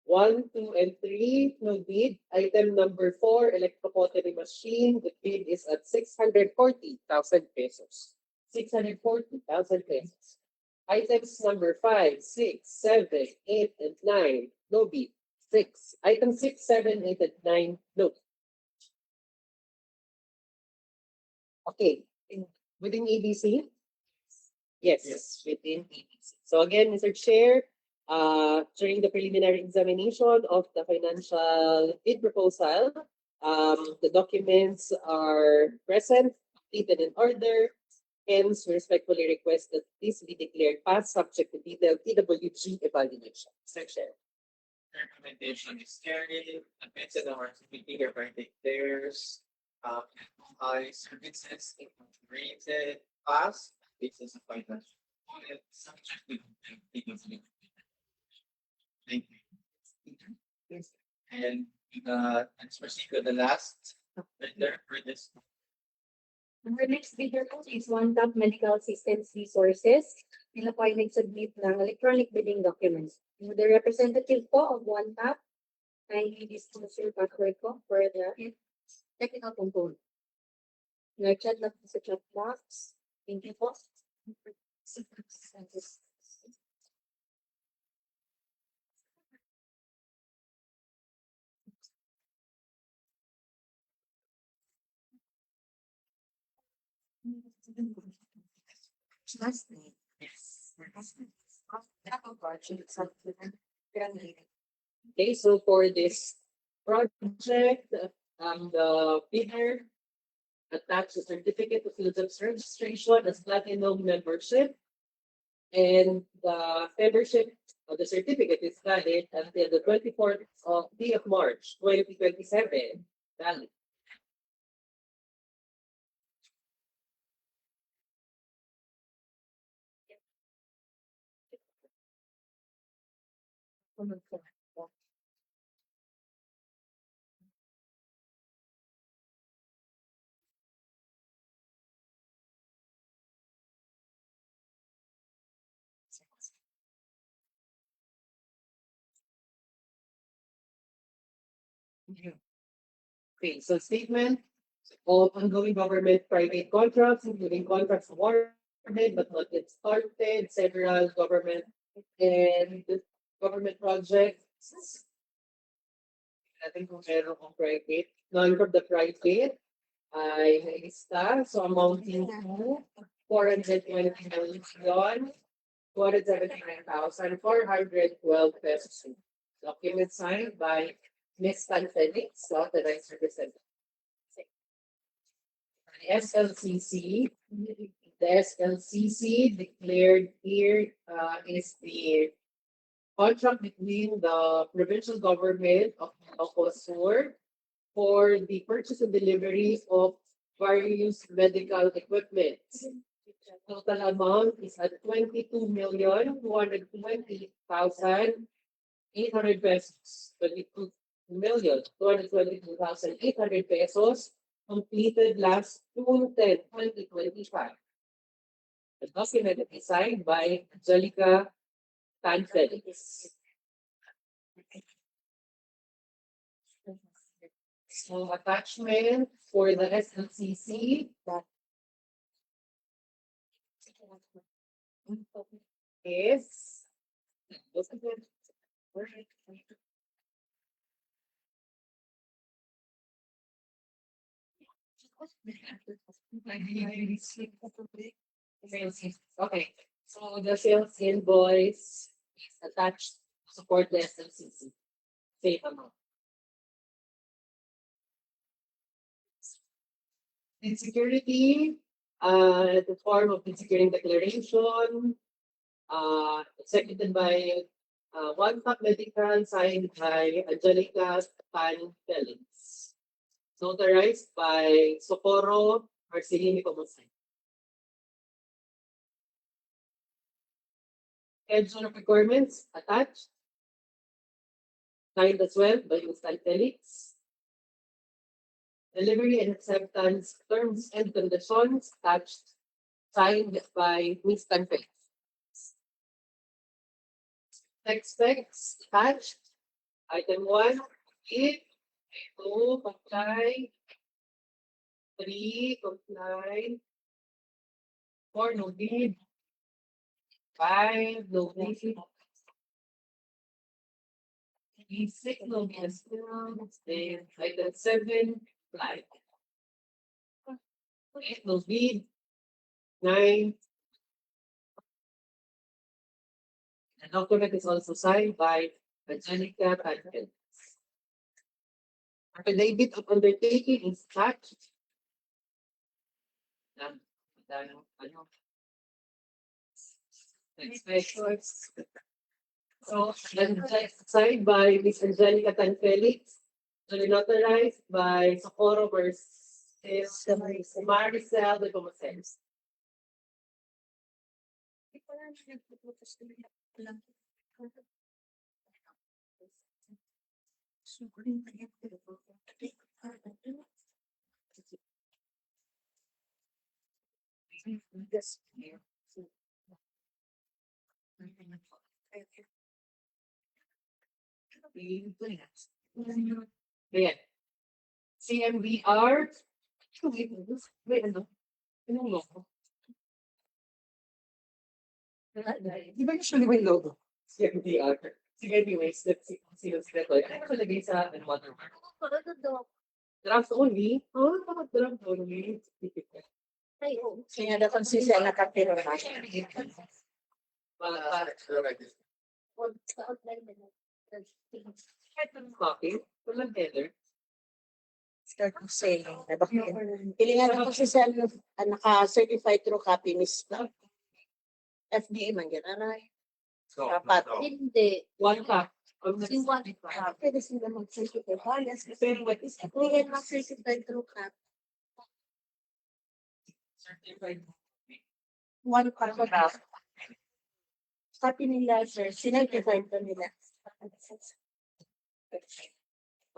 1, 2, and 3, no bid. Item number 4, electropottery machine. The bid is at 640,000 pesos. 640,000 pesos. Items number 5, 6, 7, 8, and 9, no bid. 6. Item 6, 7, 8, and 9, no bid. Okay. Within ABC? Yes, within ABC. So again, Mr. Chair, during the preliminary examination of the financial bid proposal, the documents are present, completed in order. Hence, we respectfully request that this be declared passed subject to detailed PWG evaluation. Mr. Chair. Recommendation is carried. Vincent Awards Committee covered declares high services incorporated passed. This is a financial component subject to PWG. Thank you. And let's proceed to the last bidder for this. Our next bidder po is One Top Medical Systems Resources. Sila po ay nag-submit ng electronic bidding documents. The representative po of One Top ay disclose your password po for the technical component. Na-chat na po sa chat box. Thank you po. Okay, so for this project, the bidder attached a certificate of Philips registration as platinum membership. And the membership of the certificate is valid until the 24th of day of March 2027. Valid. Okay, so statement of ongoing government-private contracts, including contracts awarded but not yet started, several government and government projects. Natin kung meron kong private. None from the private ay nailista. So amounting to 420 million, 279,412 pesos. Document signed by Ms. Tan Felix, authorized representative. The SLCC declared here is the contract between the provincial government of Ilocos for the purchase and delivery of various medical equipment. Total amount is at 22,220,800 pesos. 22,222,800 pesos completed last June 10, 2025. The document is signed by Angelica Tan Felix. So attachment for the SLCC is okay. So the sales invoice is attached to support the SLCC. Same amount. Insecurity, the form of insecurity declaration, executed by one top medical signed by Angelica Tan Felix. Notarized by Socorro Marcelini Comusay. Schedule of requirements attached. Signed as well by Ms. Tan Felix. Delivery and acceptance terms and conditions attached. Signed by Ms. Tan Felix. Text specs attached. Item 1, bid. 2, comply. 3, comply. 4, no bid. 5, no bid. 6, no bid. Then item 7, comply. 8, no bid. 9. The document is also signed by Angelica Tan Felix. Affidavit of undertaking is attached. So, signed by Ms. Angelica Tan Felix, notarized by Socorro Maricel de Comasens. Ayan. CMBR. Wait, ano? Anong logo? Di ba usually may logo? CMDR. Sige, anyways, let's see kung sino sila to. Ano nakalagay sa watermark? Draft only? Oh, bakit draft only? Kaya na kung sila nakapirma. Kahit anong copy, walang header. Start of selling. Pilingan ako si Sel naka-certified through copy mismo. FDA man yan. Aray. Dapat. Hindi. One copy. Si one. Pwede sila mag-certify. Pero what is it? Pilingan mag-certified through copy. Certified. One paragraph. Copy nila, sir. Sinertified pa nila.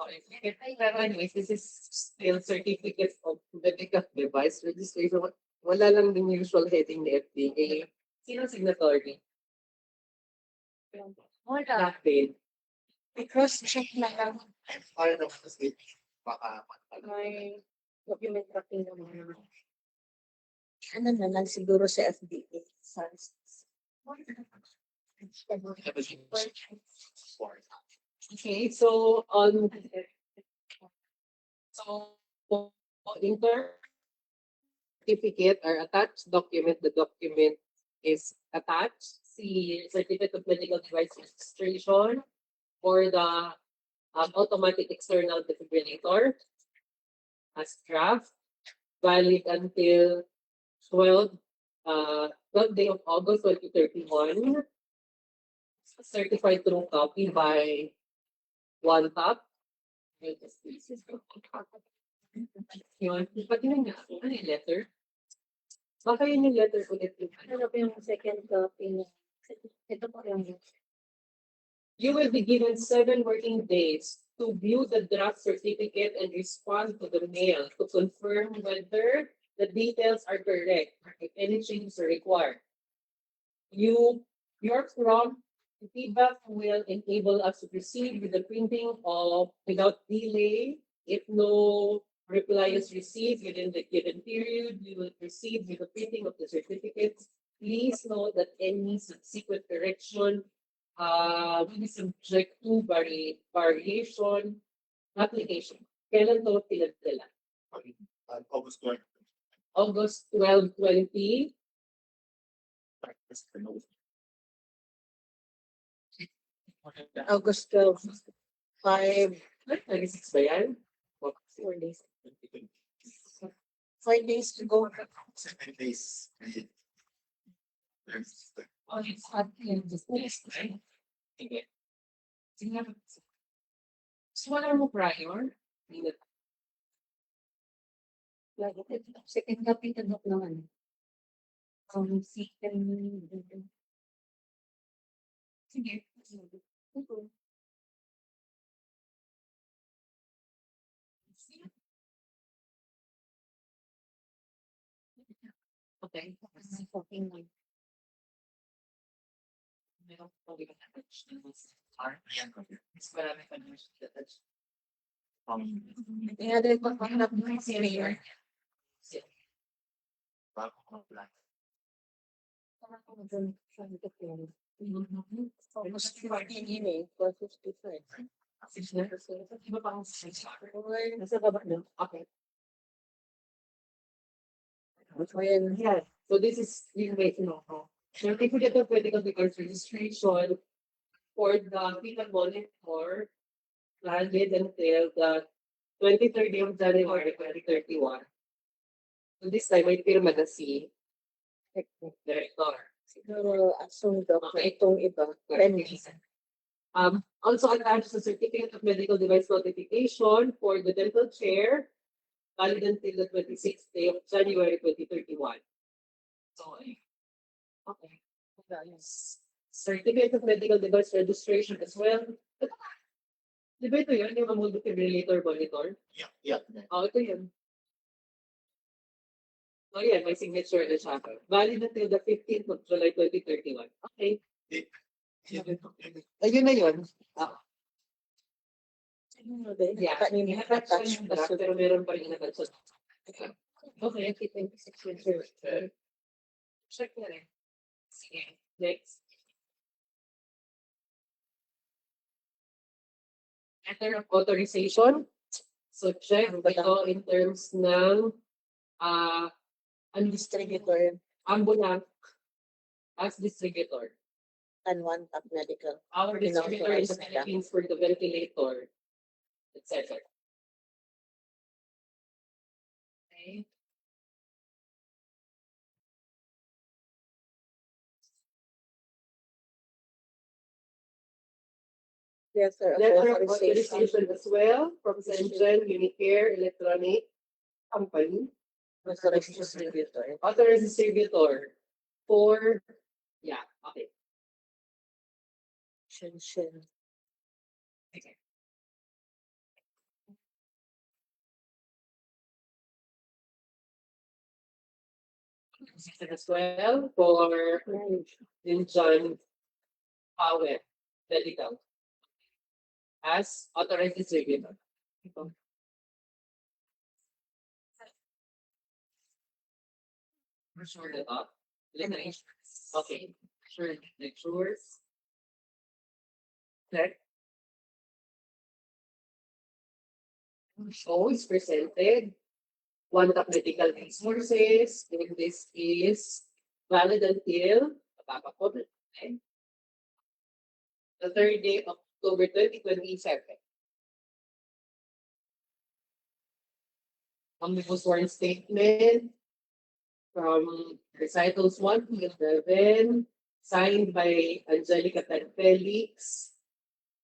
Okay. Pero anyways, this is still certificate of medical device registration. Wala lang din usual heading ni FDA. Sino signatory? Wala. Natin. I-cross-check na lang. Ayaw naman kasi baka May document tracking naman. Ano na lang siguro sa FDA. Okay, so in terms certificate or attached document, the document is attached. See certificate of medical device registration or the automatic external defibrillator as draft, valid until 12 day of August 2031. Certified through copy by one top. Yun. Pati na nga. Ano yung letter? Baka yun yung letter ulit. Ano pa yung second copy niya? Ito po yung You will be given 7 working days to view the draft certificate and respond to the mail to confirm whether the details are correct or if any changes are required. Your prompt feedback will enable us to proceed with the printing of without delay. If no reply is received within the given period, we will proceed with the printing of the certificates. Please note that any subsequent correction will be subject to variation application. Kailan to pinadala? August 20. August 12, 20. August 12, 5 26 ba yan? 4 days. 5 days to go. 7 days. Oh, it's at the end of this, right? Sige. Sige nga. So, wala mo prior? Hindi na. second copy ito naman. Second. Sige. Okay. Meron po di ba na-touch na mas mas marami pa naman siya na-touch. Kaya din pagpahanap ng si Mayor. Bago mag-apply. August 15 yun eh. 4:55. Iba pa ang six. Nasa baba na. Okay. Ayan. Yeah. So this is yung way to know. Certificate of medical records registration for the fetal monitor valid until the 23rd day of January 2031. So this time, may pirma na si Director. Siguro assume daw na itong iba. Also attached the certificate of medical device notification for the dental chair valid until the 26th day of January 2031. So, okay. Certificate of medical device registration as well. Di ba ito yun? Yung mga defibrillator monitor? Yeah. Oh, ito yun. So, yan, may signature na siya. Valid until the 15th of July 2031. Okay. Ayun na yun. Yeah. Nakatouch yung draft, pero meron pa rin nakatouch. Okay. Check na rin. Sige. Next. Letter of authorization. So check ito in terms ng ang Distributor ambulant as distributor. and one top medical. Our distributor is Inauthorized na. Philippines for the ventilator, etc. Okay. Letter of Letter of authorization. authorization as well from Shenzhen Unicare Electronic Company. Authorized distributor. Authorized distributor for, yeah, okay. Shenzhen. As well for Jinjan Power Medical as authorized distributor. Sure that up. Okay. Sure. Lecturers. Check. So it's presented. One top medical resources. And this is valid until the 3rd day of October 2027. Omnibus sworn statement from recitals 1 to 11, signed by Angelica Tan Felix,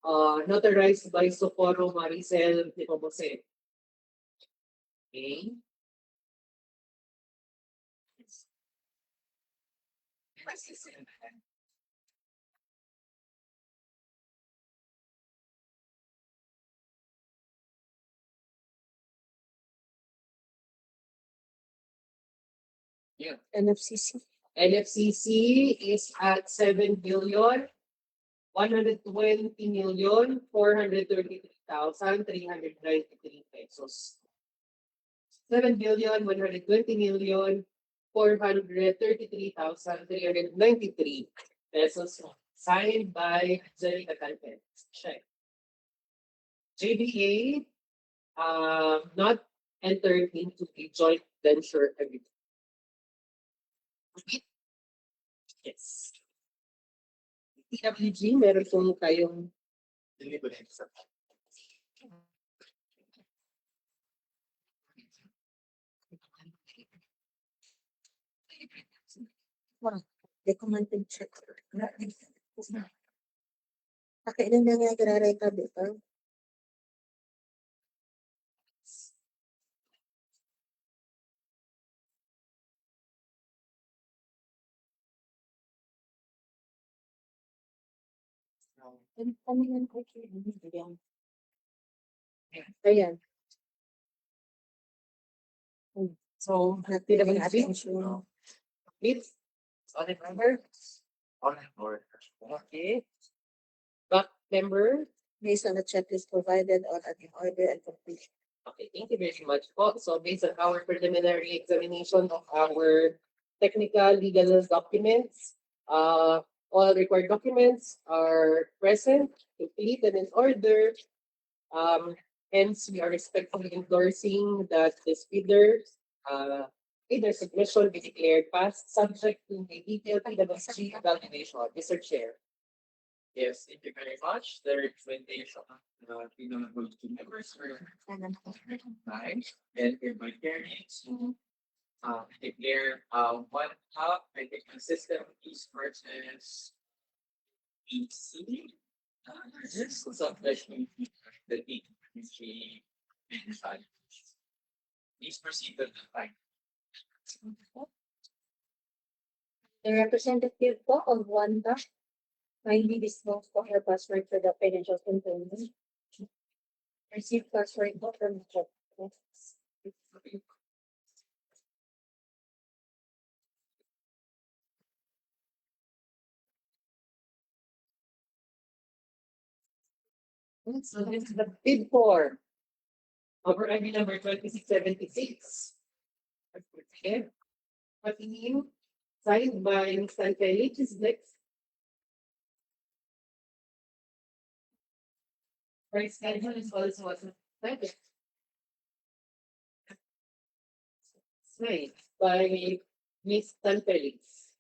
notarized by Socorro Maricel de Pobose. Okay. NFCC. NFCC is at 7,120,433,393 pesos. 7,120,433,393 pesos. Signed by Angelica Calpet. Check. JBA not entered into a joint venture agreement. Yes. TWG, meron pong kayong Documented check. Pakailan na nga gra-record ito. Ayan. so Nagpilagay attention. Please. Audit member. Audit board. Okay. Back member. Based on the checklist provided on in order and completion. Okay, thank you very much po. So based on our preliminary examination of our technical legal documents, all required documents are present, complete and in order. Hence, we are respectfully endorsing that this bidder submission be declared passed subject to a detailed PwC evaluation. Mr. Chair. Yes, thank you very much. The recommendation of the honorable two members were nice and hereby carried. Declare one top, I think system piece versus PC. This is a question that she decided. Please proceed with the time. The representative po of Wanda kindly disclose po her password for the financial component. Receive password po from the check. So this is the bid for over ID number 2676. Okay. Continue. Signed by Mr. Felix is next. Price schedule is also affected. Right, by Miss Tanpelis.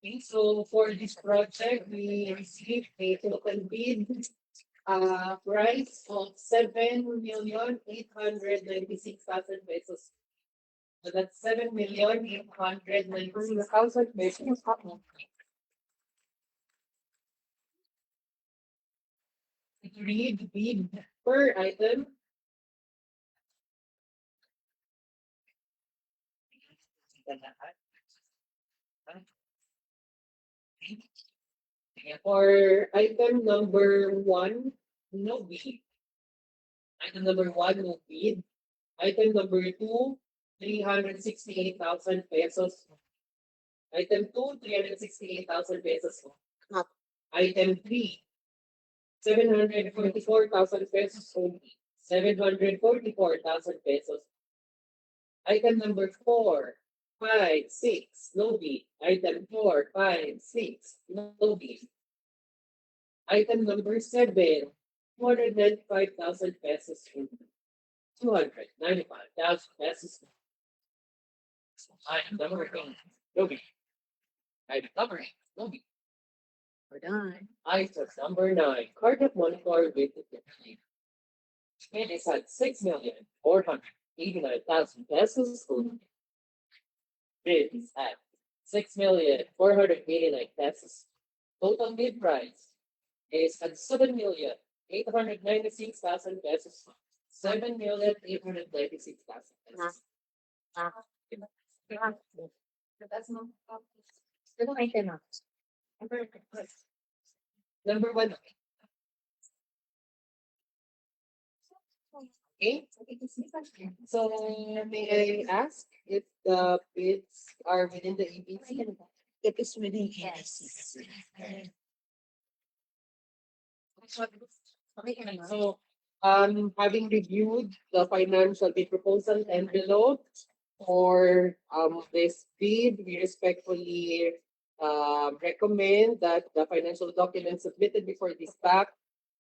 Okay, so for this project, we received a total bid price of 7,896,000 pesos. So that's 7,896,000 pesos. Read bid per item. For item number one, no bid. Item number one, no bid. Item number two, 368,000 pesos. Item two, 368,000 pesos. Item three, 744,000 pesos only. 744,000 pesos. Item number four, five, six, no bid. Item four, five, six, no bid. Item number seven, 295,000 pesos only. 295,000 pesos. Item number eight, no bid. Item number eight, no bid. We're done. Item number nine, cardiac monitor with the it is at 6,489,000 pesos only. Bid is at 6,489,000 pesos. Total bid price is at 7,896,000 pesos. 7,896,000 pesos. Number one. Okay. So may I ask if the bids are within the ABC? It is within ABC. So, having reviewed the financial bid proposal envelope for this bid, we respectfully recommend that the financial documents submitted before this back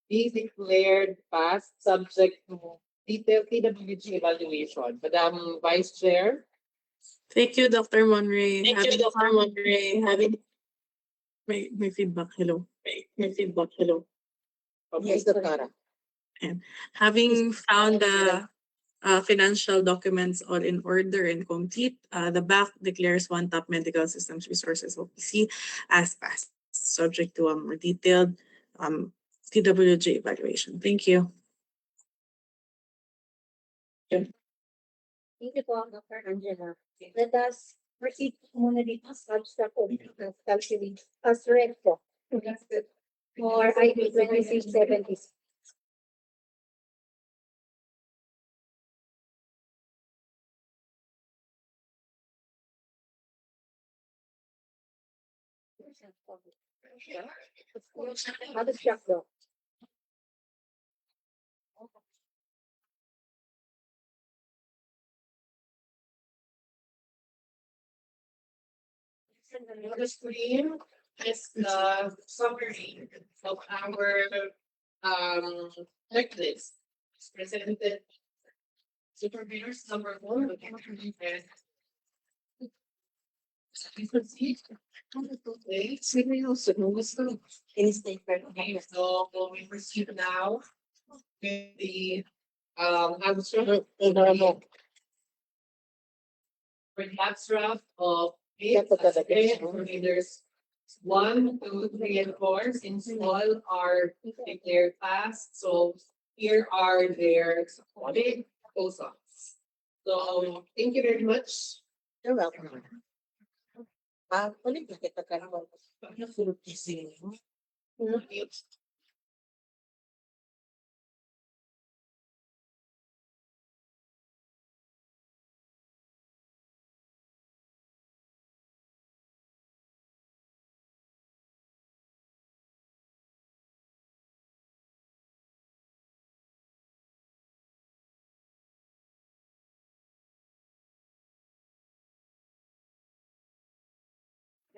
be declared passed subject to detailed PWG evaluation. Madam Vice Chair. Thank you, Dr. Monray. Thank you, Dr. Monray. May feedback. Hello. May feedback. Hello. Yes, Dr. And having found the financial documents all in order and complete, the back declares One Top Medical Systems Resources OPC as passed, subject to a more detailed TWJ evaluation. Thank you. Thank you po, Dr. Angela. Let us proceed muna dito sa abstract of calculate as read po. For ID 2676. Abstract po. The screen is the summary of our checklist. It's presented supervisors number one. And we proceed. Okay, so we proceed now with the abstract. For the abstract of there's 1, 2, 3, and 4 since all are declared passed. So here are their big proposals. So thank you very much. You're welcome. Ulit na kita ka naman.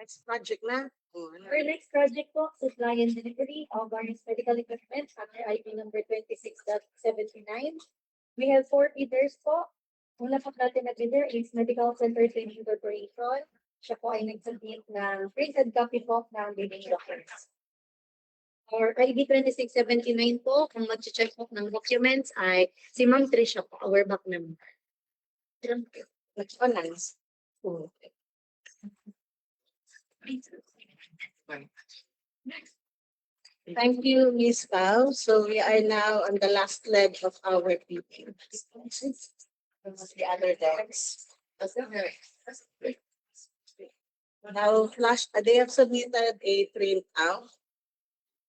Next project na. Oh, ano? Our next project po, supply and delivery of various medical equipment under IP number 26.79. We have 4 bidders po. Una po natin na bidder is Medical Center Training Corporation. Siya po ay nagsubmit ng printed copy po ng bidding documents. Or ID 2679 po, kung mag-check po ng documents ay si Ma'am Trisha po, our back member. Next. Oh. Thank you, Ms. Pao. So we are now on the last leg of our meeting. The other decks. Now, they have submitted a printout.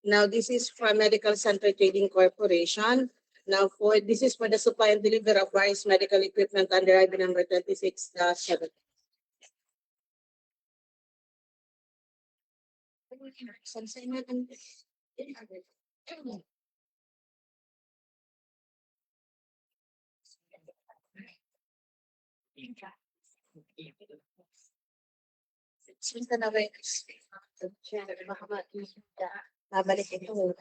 Now, this is for Medical Center Trading Corporation. Now, this is for the supply and delivery of various medical equipment under ID number 26-7. Sinta na ba babalik ito.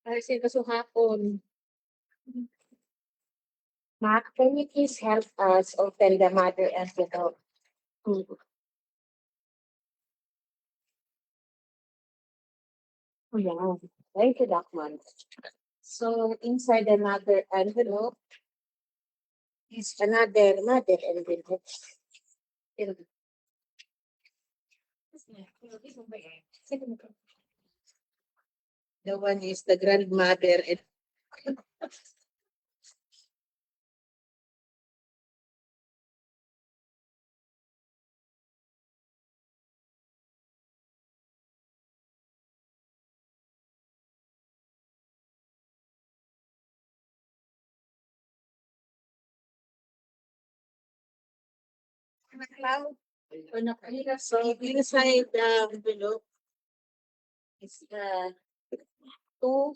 Ay, sino sa hapon? Mark, can you please help us open the mother envelope? Oh, yeah. Thank you, Docman. So inside another envelope is another mother envelope. The one is the grandmother. So inside the envelope is the two.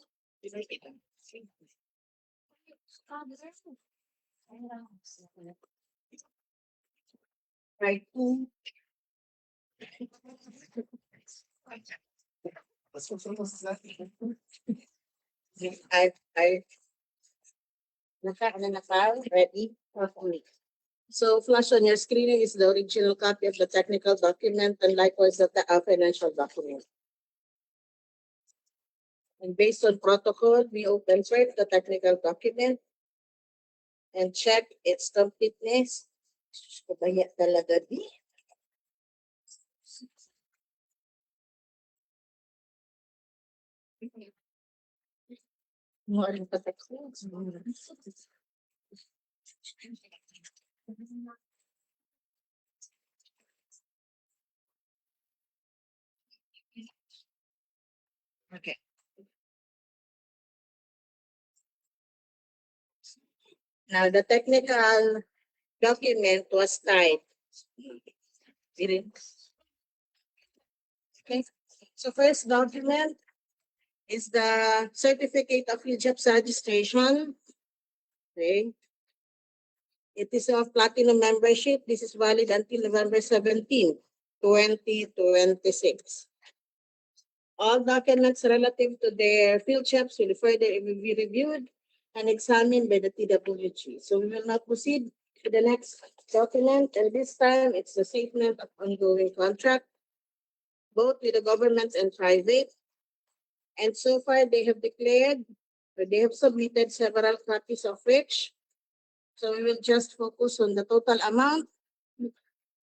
Right, two. Ready? So flash on your screen is the original copy of the technical document and likewise the financial document. And based on protocol, we open first the technical document and check its completeness. Kabaya talaga di. Okay. Now the technical document was typed. Okay. So first document is the certificate of HFEP registration. Okay. It is of platinum membership. This is valid until November 17, 2026. All documents relative to their field checks will further be reviewed and examined by the TWG. So we will now proceed to the next document, and this time it's the statement of ongoing contract, both with the government and private. And so far they have declared, or they have submitted several copies of which. So we will just focus on the total amount.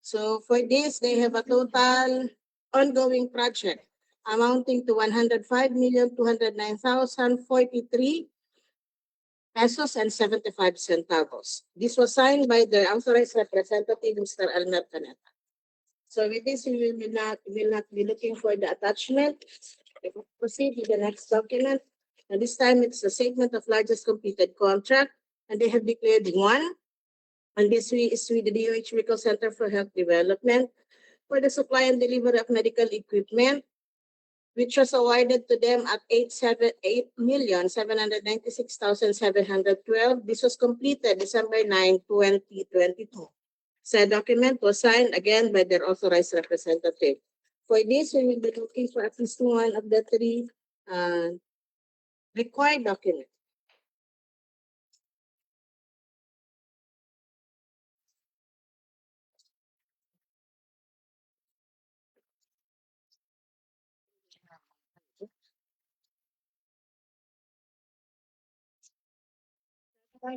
So for this, they have a total ongoing project amounting to 105,209,043 pesos and 75 centavos. This was signed by the authorized representative, Mr. Almer Caneta. So with this, we will not be looking for the attachment. We will proceed with the next document. And this time it's the statement of largest completed contract, and they have declared one. And this is with the DOH Bicol Center for Health Development for the supply and delivery of medical equipment, which was awarded to them at 8,796,712. This was completed December 9, 2022. Said document was signed again by their authorized representative. For this, we will be looking for at least one of the three required documents.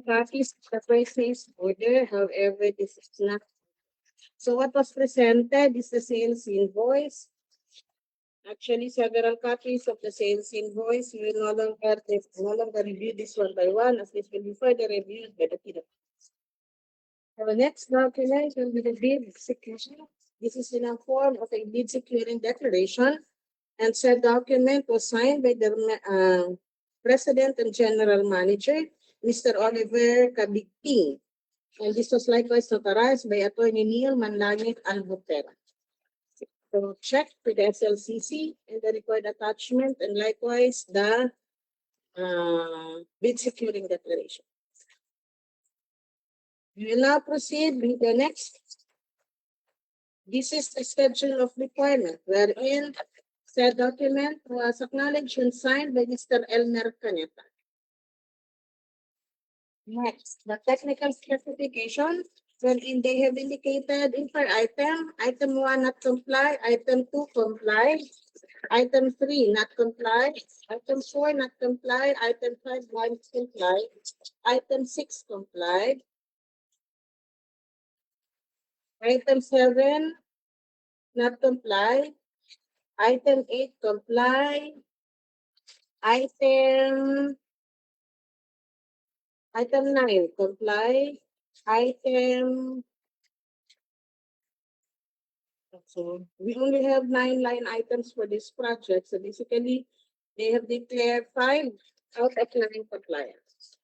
Copies of the purchase order, however, this is not. So what was presented is the sales invoice. Actually, several copies of the sales invoice. We will no longer review this one by one, as this will be further reviewed by the PWD. Our next document will be the bid execution. This is in a form of a bid securing declaration, and said document was signed by the President and General Manager, Mr. Oliver Cabigting. And this was likewise notarized by Attorney Neil Manlangit Albutera. So check with the SLCC and the required attachment, and likewise the bid securing declaration. We will now proceed with the next. This is the schedule of requirement, wherein said document was acknowledged and signed by Mr. Elmer Caneta. Next, the technical specification, wherein they have indicated in per item, item 1 not comply, item 2 comply, item 3 not comply, item 4 not comply, item 5 not comply, item 6 comply, item 7 not comply, item 8 comply, item 9 comply, item. So we only have 9 line items for this project. So basically, they have declared 5 out of 9 compliance.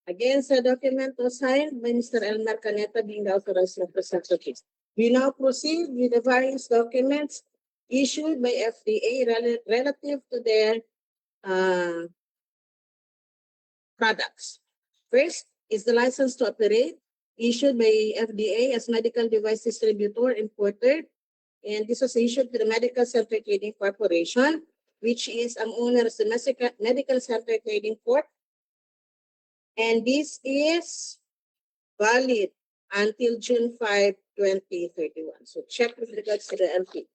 Again, the document was signed by Mr. Elmer Caneta, being the authorized representative. We now proceed with the various documents issued by FDA relative to their products. First is the license to operate, issued by FDA as medical device distributor importer, and this was issued to the Medical Center Trading Corporation, which is ang owner of the Medical Center Trading Corp. And this is valid until June 5, 2031. So check with regards to the MP.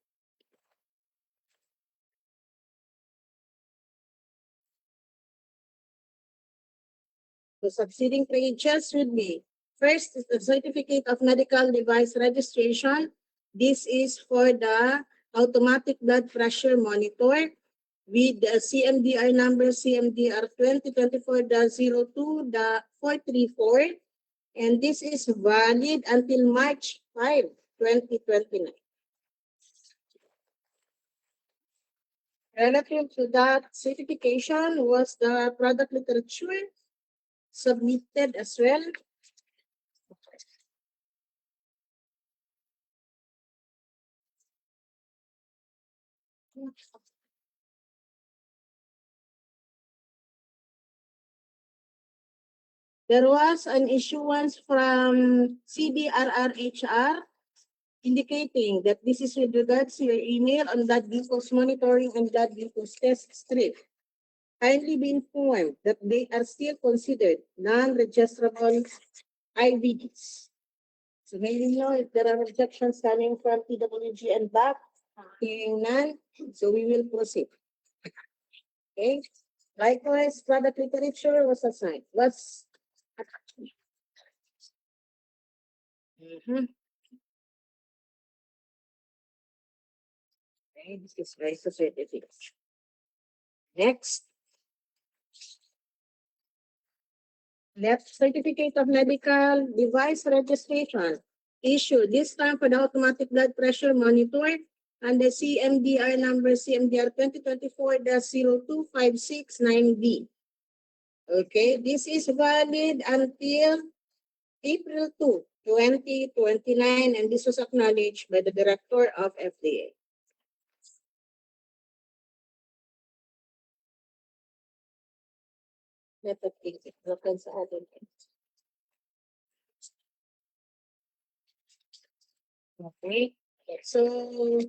The succeeding pages would be, first is the Certificate of Medical Device Registration. This is for the automatic blood pressure monitor with the CMDR number CMDR 2024-02-434, and this is valid until March 5, 2029. Relative to that certification was the product literature submitted as well. There was an issuance from CBRRHR indicating that this is with regards to your email on blood glucose monitoring and blood glucose test strip. Kindly be informed that they are still considered non-registrable IVDs. So may you know if there are objections coming from PWG and back, hearing none, so we will proceed. Okay. Likewise, product literature was assigned. Okay, this is very certificate. Next. Left certificate of medical device registration issued this time for the automatic blood pressure monitor and the CMDR number CMDR 2024-02569B. Okay, this is valid until April 2, 2029, and this was acknowledged by the Director of FDA. Okay, so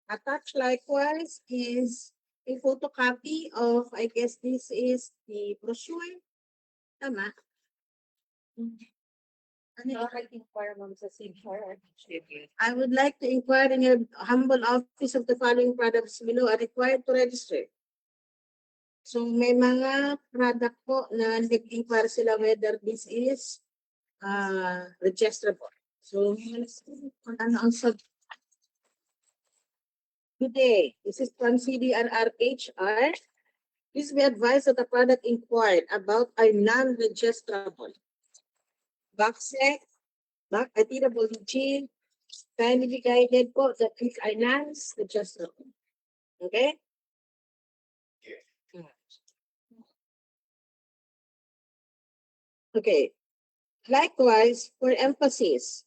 attached likewise is a photocopy of, I guess this is the brochure. Tama? I would like to inquire in your humble office of the following products below are required to register. So may mga product po na nag-inquire sila whether this is registrable. So kung ano ang today, this is from CDRRHR. Please be advised that the product inquired about are non-registrable. Backsec, TWG, kindly be guided po that these are non-registrable. Okay? Okay. Likewise, for emphasis,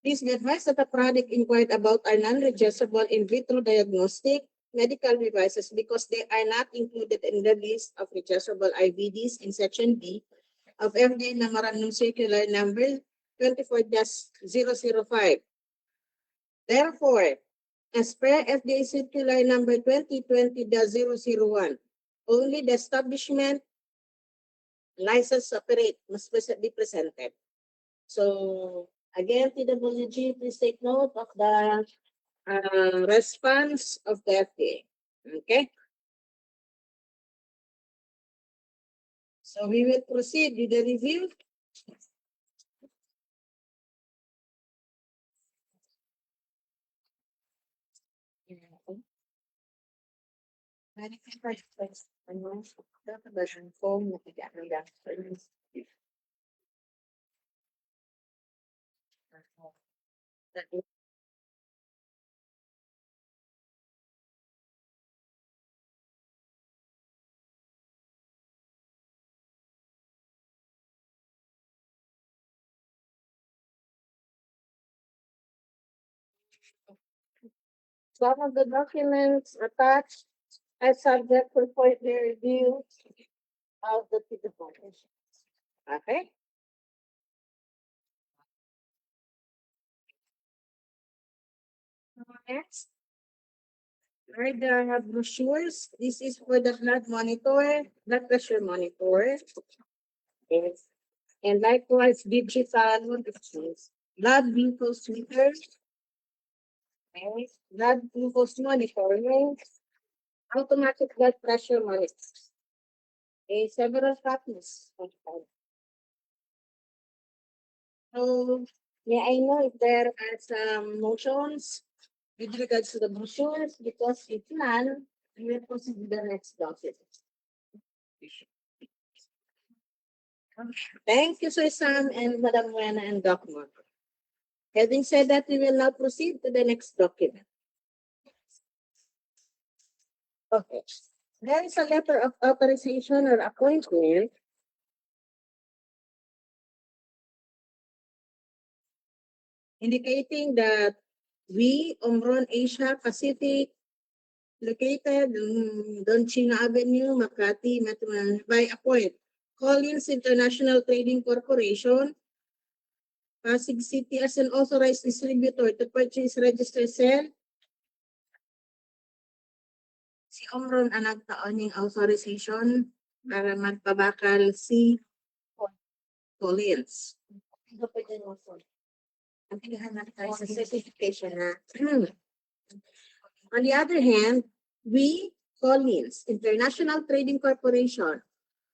please be advised that the product inquired about are non-registrable in vitro diagnostic medical devices because they are not included in the list of registrable IVDs in Section B of FDA Memorandum Circular Number 24-005. Therefore, as per FDA Circular Number 2020-001, only the establishment license operate must be presented. So again, TWG, please take note of the response of the FDA. Okay. So we will proceed with the review. Some of the documents attached as subject for further review of the TWG. Okay. Next, right there I have brochures. This is for the blood monitor, blood pressure monitor. Yes. And likewise, digital blood glucose meter, blood glucose monitoring, automatic blood pressure monitor. Several copies. So, may I know if there are some motions with regards to the brochures, because if none, we will proceed with the next document. Thank you, Sir Sam and Madam Buena and Doc Mark. Having said that, we will now proceed to the next document. Okay. There is a letter of authorization or appointment indicating that we, Omron Asia Pacific, located on Chino Avenue, Makati, Metro Manila, by appoint Collins International Trading Corporation, Pasig City as an authorized distributor to purchase registered sale. Si Omron ang nagtaon ng authorization para magpabakal si Collins. Ang pilihan natin sa certification na. On the other hand, we, Collins International Trading Corporation,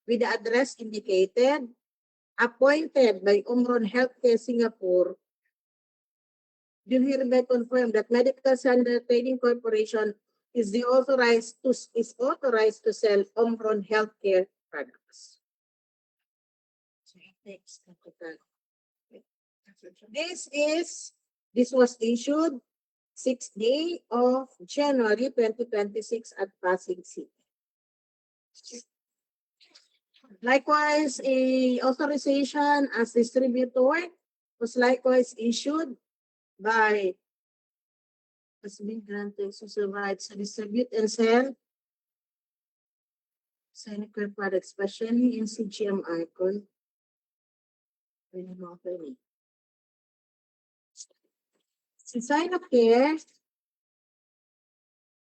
with the address indicated, appointed by Omron Healthcare Singapore, do hereby confirm that Medical Standard Trading Corporation is authorized to sell Omron Healthcare products. This was issued 6th day of January 2026 at Pasig City. Likewise, a authorization as distributor was likewise issued by has been granted exclusive rights to distribute and sell sanitary products, especially in CGM icon. Design of care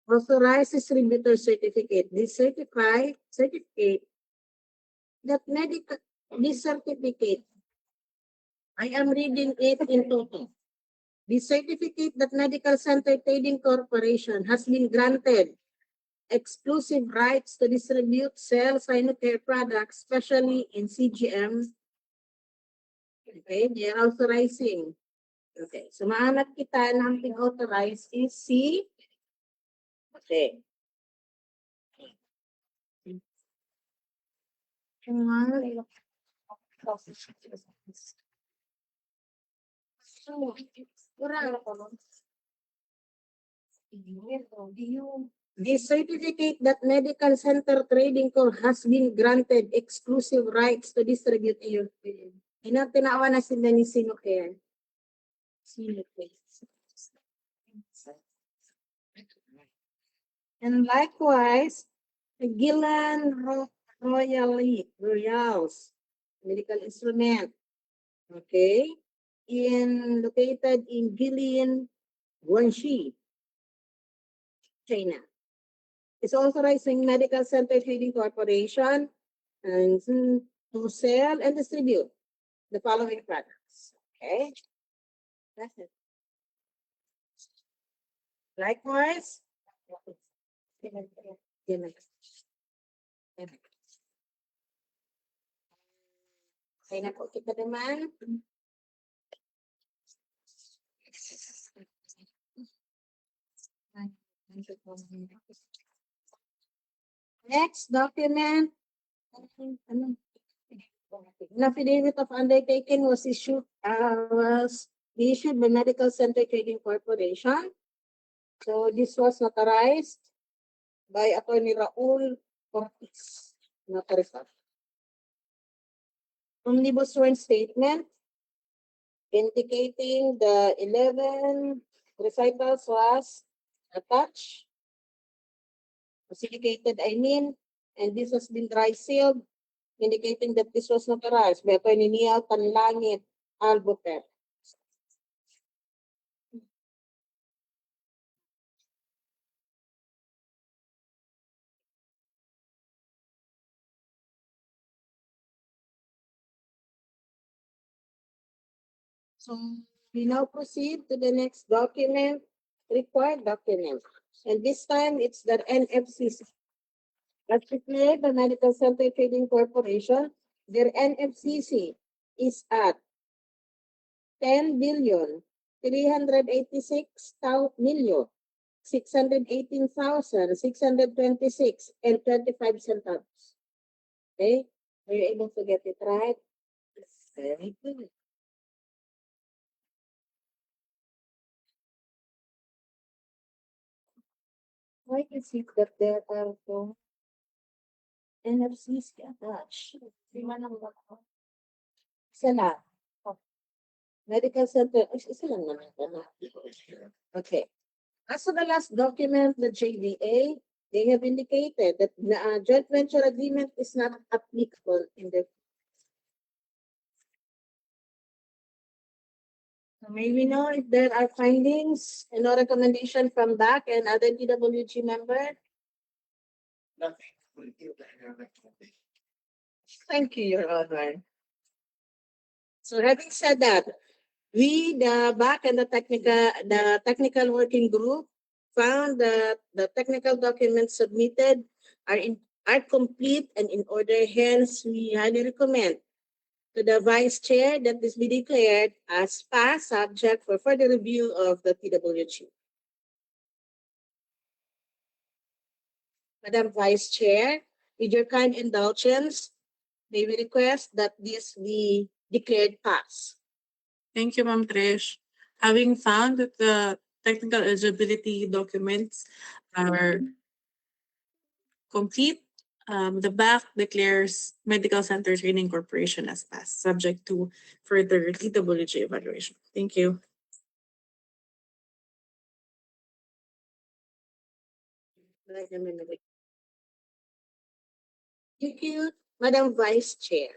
authorized distributor certificate. This certificate that medical this certificate, I am reading it in total. The certificate that Medical Center Trading Corporation has been granted exclusive rights to distribute, sell sanitary products, especially in CGM. Okay, they are authorizing. Okay, so mahanap kita ng authorized is C. Okay. The certificate that Medical Center Trading Co. has been granted exclusive rights to distribute AFP. Tinawa na sila ni Sinocare. And likewise, the Gillan Royals medical instrument. Okay, located in Guilin, Guangxi, China. It's authorizing Medical Center Trading Corporation and to sell and distribute the following products. Okay, that's it. Likewise, okay na po kita naman. Next document, an affidavit of undertaking was issued by Medical Center Trading Corporation. So this was notarized by Attorney Raul Cortez. Notarized. Omnibus sworn statement indicating the 11 recitals was attached, syndicated, and this has been dry sealed, indicating that this was notarized by Attorney Neal Tanlangit Albuquerque. So we now proceed to the next document, required document. And this time it's the NFCC. As declared by Medical Center Trading Corporation, their NFCC is at 10,386,618,626 and 25 centavos. Okay, are you able to get it right? Very good. Why is it that there are two NFCs attached? Isa lang. Medical Center, isa lang naman. Okay. As for the last document, the JVA, they have indicated that the joint venture agreement is not applicable in the. So may we know if there are findings and no recommendation from DAC and other TWG member? Nothing. Thank you, Your Honor. So having said that, we, the BAC and the technical working group, found that the technical documents submitted are complete and in order. Hence, we highly recommend to the Vice Chair that this be declared as passed, subject for further review of the TWG. Madam Vice Chair, with your kind indulgence, may we request that this be declared pass. Thank you, Ma'am Trish. Having found that the technical eligibility documents are complete, The back declares Medical Center Training Corporation as passed, subject to further TWG evaluation. Thank you. Thank you, Madam Vice Chair.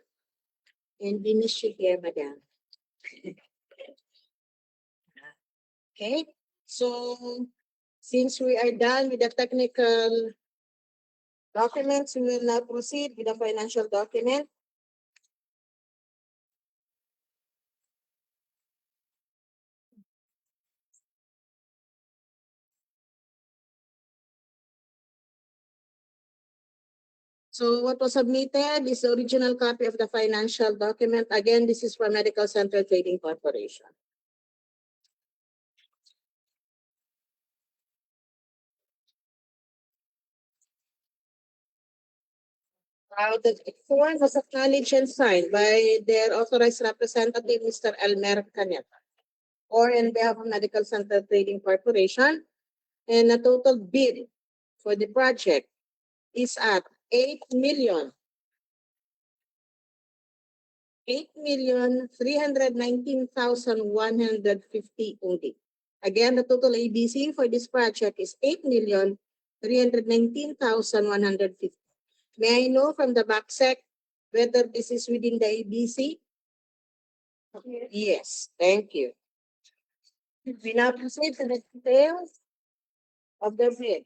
And we miss you here, Madam. Okay, so since we are done with the technical documents, we will now proceed with the financial document. So what was submitted is the original copy of the financial document. Again, this is from Medical Center Trading Corporation. The form was acknowledged and signed by their authorized representative, Mr. Elmer Caneta, or in behalf of Medical Center Trading Corporation. And the total bid for the project is at 8,319,150 only. Again, the total ABC for this project is 8,319,150. May I know from the backsec whether this is within the ABC? Yes, thank you. We now proceed to the details of the bid.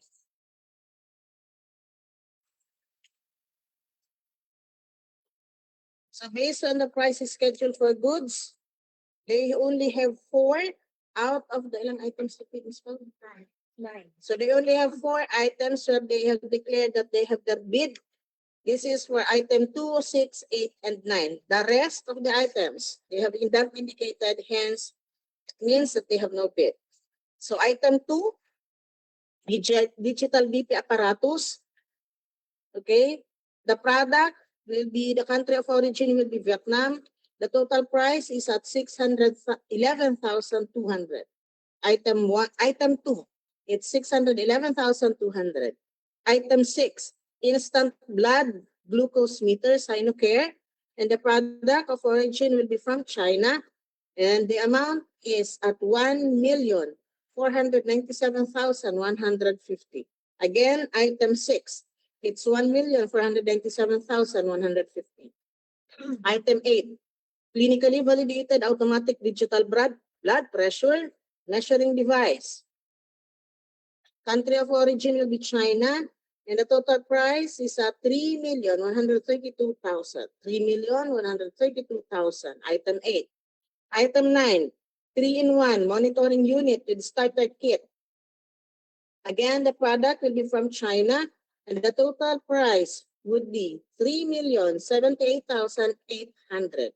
So based on the price schedule for goods, they only have 4 out of the ilang items na pinag-spell? 9. So they only have 4 items where they have declared that they have their bid. This is for item 2, 6, 8, and 9. The rest of the items, they have not indicated, hence means that they have no bid. So item 2, digital BP apparatus. Okay, the product will be, the country of origin will be Vietnam. The total price is at 611,200. Item 2, it's 611,200. Item 6, instant blood glucose meter, Sinocare, and the product of origin will be from China, and the amount is at 1,497,150. Again, item 6, it's 1,497,150. Item 8, clinically validated automatic digital blood pressure measuring device. Country of origin will be China, and the total price is at 3,132,000. 3,132,000. Item 8. Item 9, 3-in-1 monitoring unit with starter kit. Again, the product will be from China, and the total price would be 3,078,800.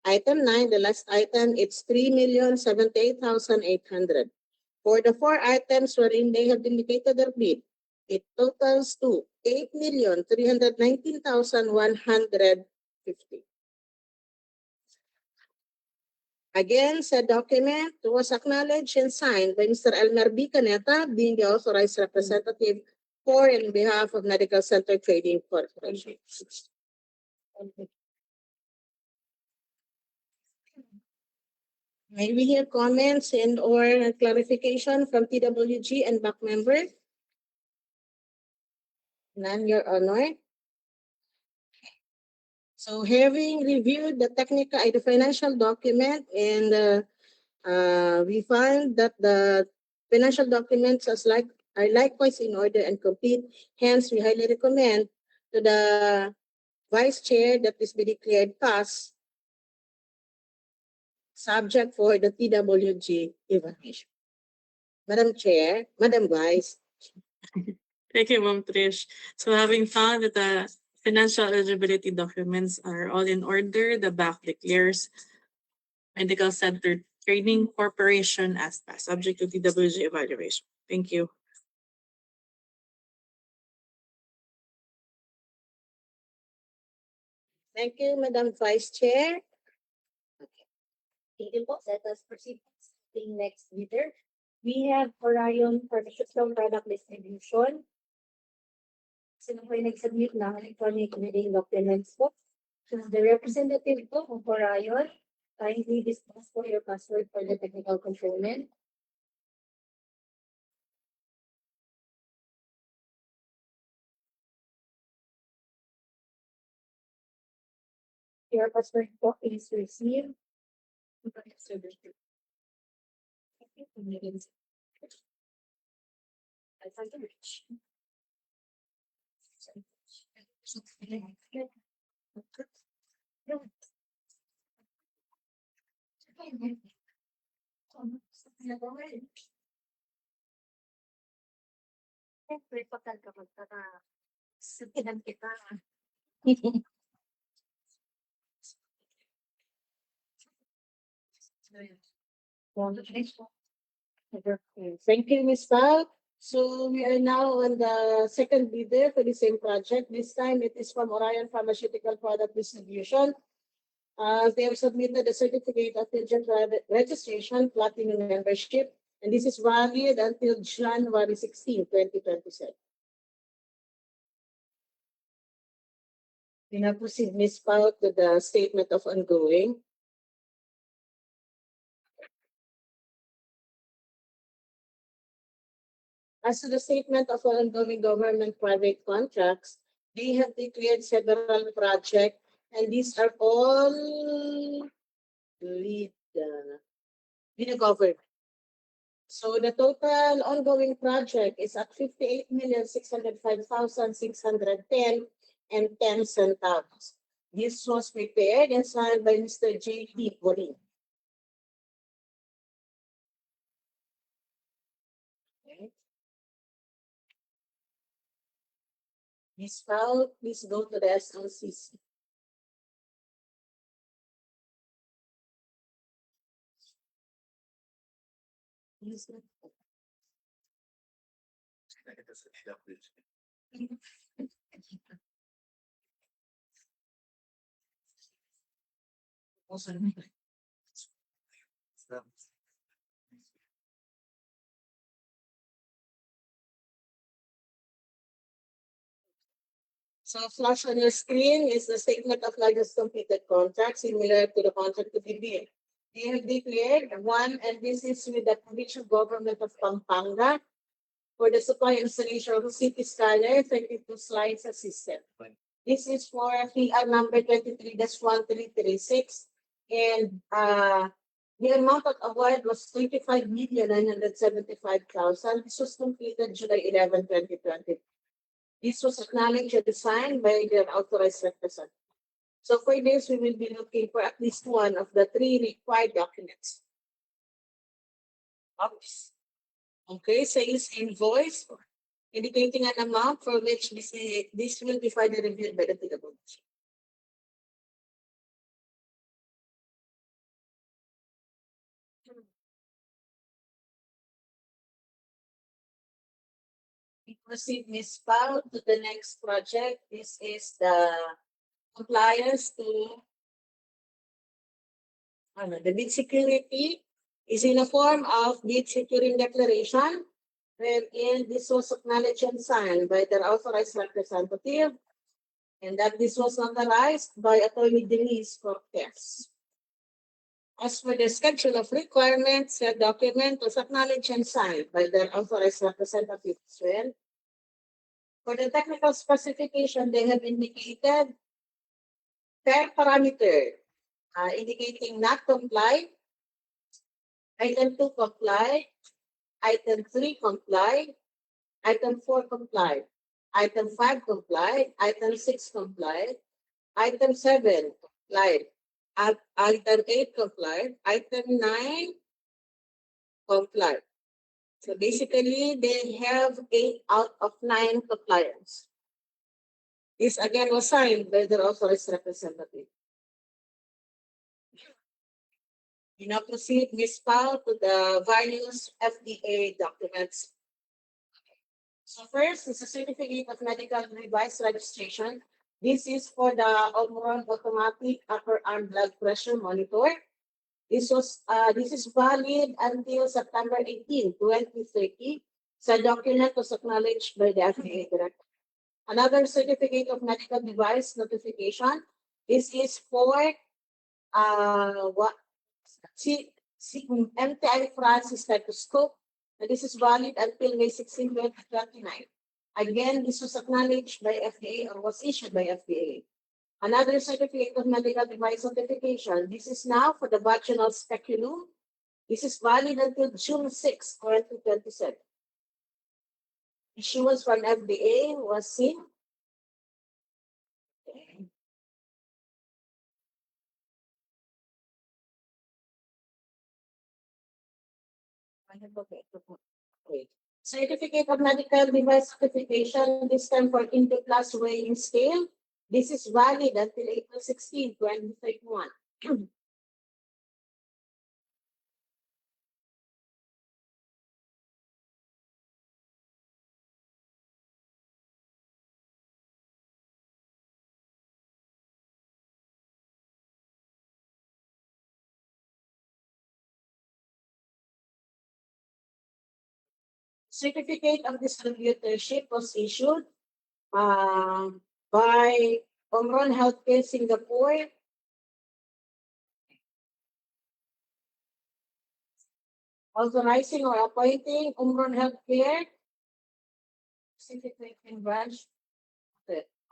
Item 9, the last item, it's 3,078,800. For the 4 items wherein they have indicated their bid, it totals to 8,319,150. Again, said document was acknowledged and signed by Mr. Elmer B. Caneta, being the authorized representative for and behalf of Medical Center Trading Corporation. May we hear comments and or clarification from TWG and back member? None, Your Honor. So having reviewed the financial document, and we find that the financial documents are likewise in order and complete. Hence, we highly recommend to the Vice Chair that this be declared pass, subject for the TWG evaluation. Madam Chair, Madam Vice. Thank you, Ma'am Trish. So having found that the financial eligibility documents are all in order, the back declares Medical Center Training Corporation as passed, subject to TWG evaluation. Thank you. Thank you, Madam Vice Chair. Thank you po. Let us proceed to the next bidder. We have Orion Pharmaceutical Product Distribution. Sino po yung nag-submit ng electronic reading documents po? So the representative po of Orion, kindly discuss po your password for the technical component. Your password po is received. Siyempre, patal ka magtara. Sabihan kita. Thank you, Ms. Pal. So we are now on the second bidder for the same project. This time it is from Orion Pharmaceutical Product Distribution. They have submitted a certificate of agent registration, platinum membership, and this is valid until January 16, 2027. We now proceed, Ms. Pal, to the statement of ongoing. As to the statement of ongoing government-private contracts, they have declared several projects, and these are all with the government. So the total ongoing project is at 58,605,610 and 10 centavos. This was prepared and signed by Mr. J.T. Borin. Ms. Pao, please go to the SLCC. So flash on your screen is the statement of largest completed contracts similar to the contract to be bid. They have declared one, and this is with the provincial government of Pampanga for the supply installation of CT scanner 32 slides assisted. This is for PR number 23-1336, and the amount of award was 25,975,000. This was completed July 11, 2020. This was acknowledged and signed by their authorized representative. So for this, we will be looking for at least one of the three required documents. Oops. Okay, sales invoice indicating an amount for which this will be finally reviewed by the PWD. We proceed, Ms. Pao, to the next project. This is the compliance to the bid security is in a form of bid securing declaration, wherein this was acknowledged and signed by their authorized representative, and that this was authorized by Attorney Denise Cortez. As for the schedule of requirements, the document was acknowledged and signed by their authorized representative as well. For the technical specification, they have indicated per parameter, indicating not comply, item 2 comply, item 3 comply, item 4 comply, item 5 comply, item 6 comply, item 7 comply, item 8 comply, item 9 comply. So basically, they have 8 out of 9 compliance. This again was signed by the authorized representative. We now proceed, Ms. Pao, to the various FDA documents. So first is a certificate of medical device registration. This is for the Omron automatic upper arm blood pressure monitor. This is valid until September 18, 2030. So document was acknowledged by the FDA director. Another certificate of medical device notification. This is for what MTI France stethoscope. And this is valid until May 16, 2029. Again, this was acknowledged by FDA or was issued by FDA. Another certificate of medical device certification. This is now for the vaginal speculum. This is valid until June 6, 2027. Issuance from FDA was seen. Okay. Okay. Certificate of medical device certification, this time for Indo Plus weighing scale. This is valid until April 16, 2031. Certificate of distributorship was issued by Omron Healthcare Singapore. Authorizing or appointing Omron Healthcare branch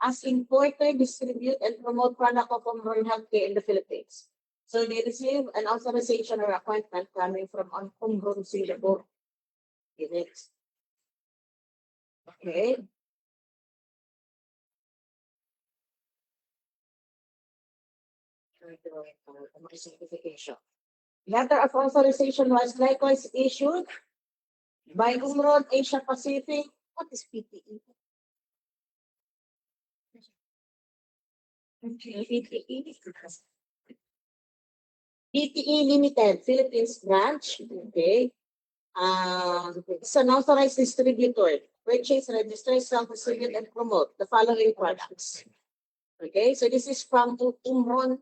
as importer, distribute, and promote product of Omron Healthcare in the Philippines. So they receive an authorization or appointment coming from Omron Singapore. Okay, next. Okay. Certification. Letter of authorization was likewise issued by Omron Asia Pacific. What is PTE? PTE Limited, Philippines branch. Okay. It's an authorized distributor. Purchase, register, sell, distribute, and promote the following products. Okay, so this is from Omron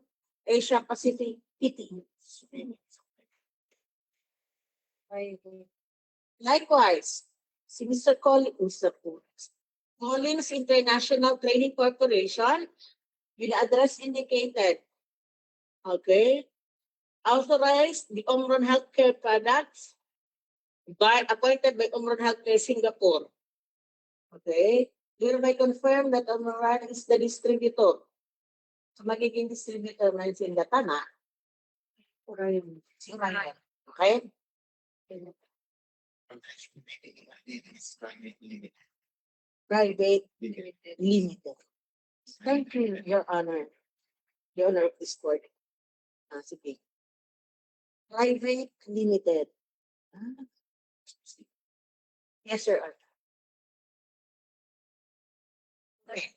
Asia Pacific PTE. Likewise, si Mr. Collins International Training Corporation with address indicated. Okay. Authorized the Omron Healthcare products appointed by Omron Healthcare Singapore. Okay. Hereby confirm that Omron is the distributor. So magiging distributor na yung Singatana. Okay. Private limited. Thank you, Your Honor. The Honor of this court. Sige. Private limited. Yes, sir. Okay.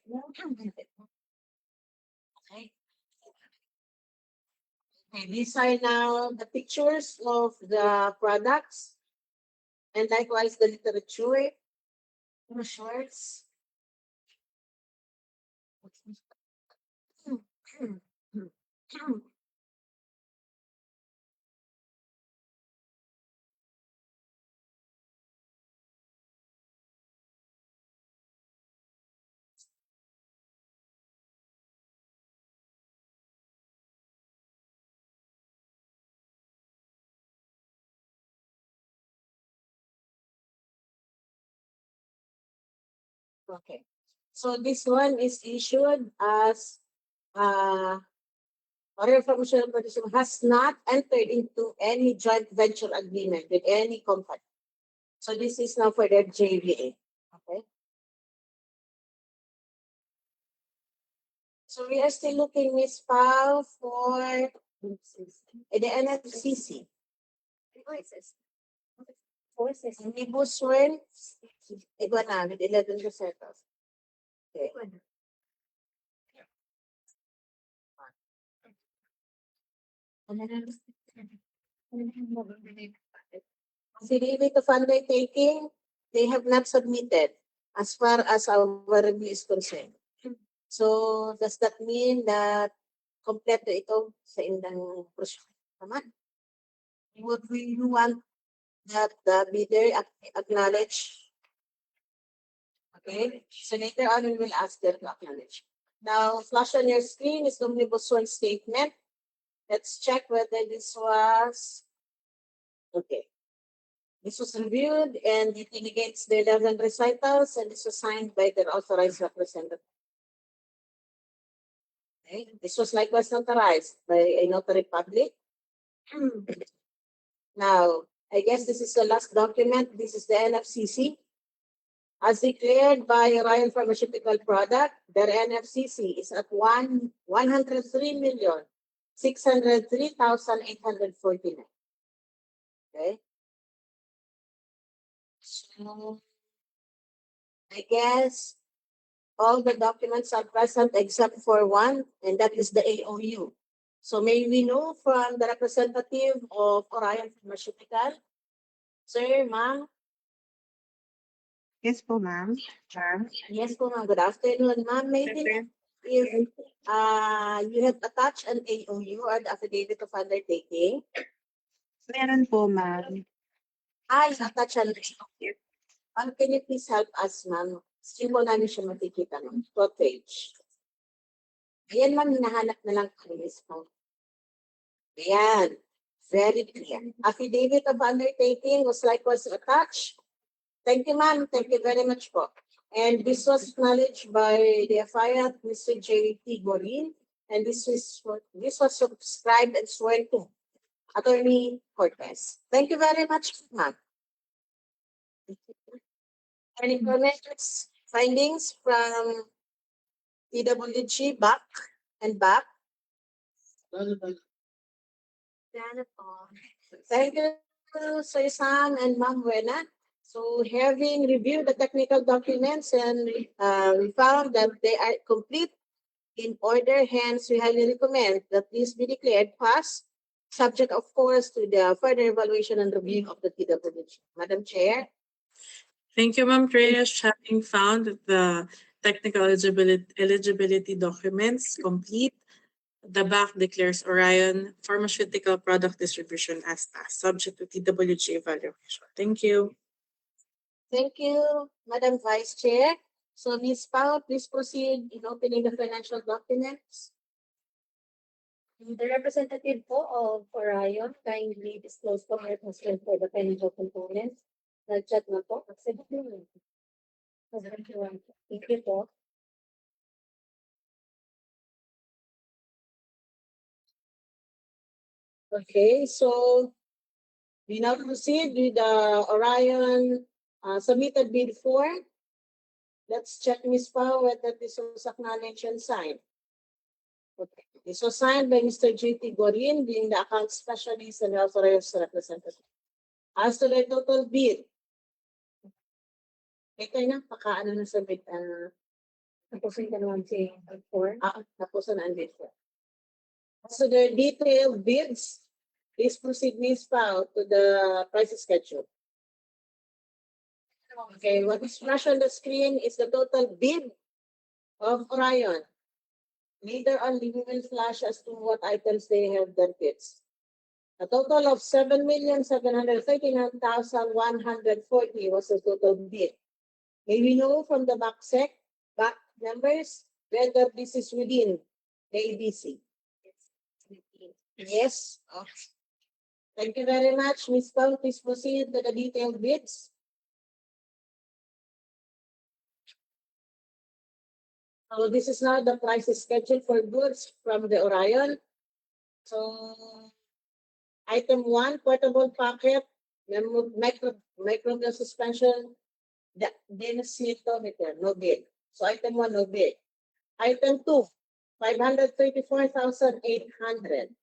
Okay. Okay, these are now the pictures of the products and likewise the literature. Brochures. Okay. So this one is issued as order from Michelle Production has not entered into any joint venture agreement with any company. So this is now for their JVA. Okay. So we are still looking, Ms. Pao, for the NFCC. Omnibus rents, iba na, with 11%. Okay. Affidavit of undertaking, they have not submitted as far as our review is concerned. So does that mean that kompleto ito sa indang proseso? Naman. Would we want that the bidder acknowledge? Okay, so later on we will ask them to acknowledge. Now, flash on your screen is the Omnibus 1 statement. Let's check whether this was, okay. This was reviewed and it indicates the 11 recitals and this was signed by their authorized representative. Okay. This was likewise notarized by a notary public. Now, I guess this is the last document. This is the NFCC. As declared by Orion Pharmaceutical Product, their NFCC is at 103,603,849. Okay. So, I guess all the documents are present except for one, and that is the AOU. So may we know from the representative of Orion Pharmaceutical? Sir, ma'am? Yes po, ma'am. Yes po, ma'am. Good afternoon, ma'am. Maybe if you have attached an AOU or the affidavit of undertaking. Meron po, ma'am. You attach an AOU. Can you please help us, ma'am? Hindi po namin siya makikita, ma'am. What page? Ayan, ma'am. Hinahanap na lang kami po. Ayan. Very clear. Affidavit of undertaking was likewise attached. Thank you, ma'am. Thank you very much po. And this was acknowledged by the FIA, Mr. J.T. Gorin, and this was subscribed and sworn to Attorney Cortez. Thank you very much, ma'am. Any comments, findings from TWG back and back? Thank you, Sir Sam and Ma'am Buena. So having reviewed the technical documents and we found that they are complete in order, hence we highly recommend that this be declared pass, subject of course to the further evaluation and review of the TWG. Madam Chair. Thank you, Ma'am Trish. Having found that the technical eligibility documents complete, the BAC declares Orion Pharmaceutical Product Distribution as task, subject to TWG evaluation. Thank you. Thank you, Madam Vice Chair. So Ms. Pao, please proceed in opening the financial documents. The representative po of Orion kindly disclose po her concern for the financial components. Nag-chat na po. Accept po. Thank you po. Okay, so we now proceed with the Orion submitted bid 4. Let's check, Ms. Pao, whether this was acknowledged and signed. Okay. This was signed by Mr. J.T. Gorin, being the account specialist and authorized representative. As to the total bid, ito na, pakaano na sa bid. Tapusin ka naman si 4. Tapusin na ang bid 4. So the detailed bids, please proceed, Ms. Pao, to the price schedule. Okay, what is flashed on the screen is the total bid of Orion. Later on, we will flash as to what items they have their bids. A total of 7,739,140 was the total bid. May we know from the back numbers whether this is within the ABC? Yes. Okay. Thank you very much, Ms. Pao. Please proceed to the detailed bids. So this is now the price schedule for goods from the Orion. So item 1, portable pocket, microbial suspension, densitometer, no bid. So item 1, no bid. Item 2, 534,800.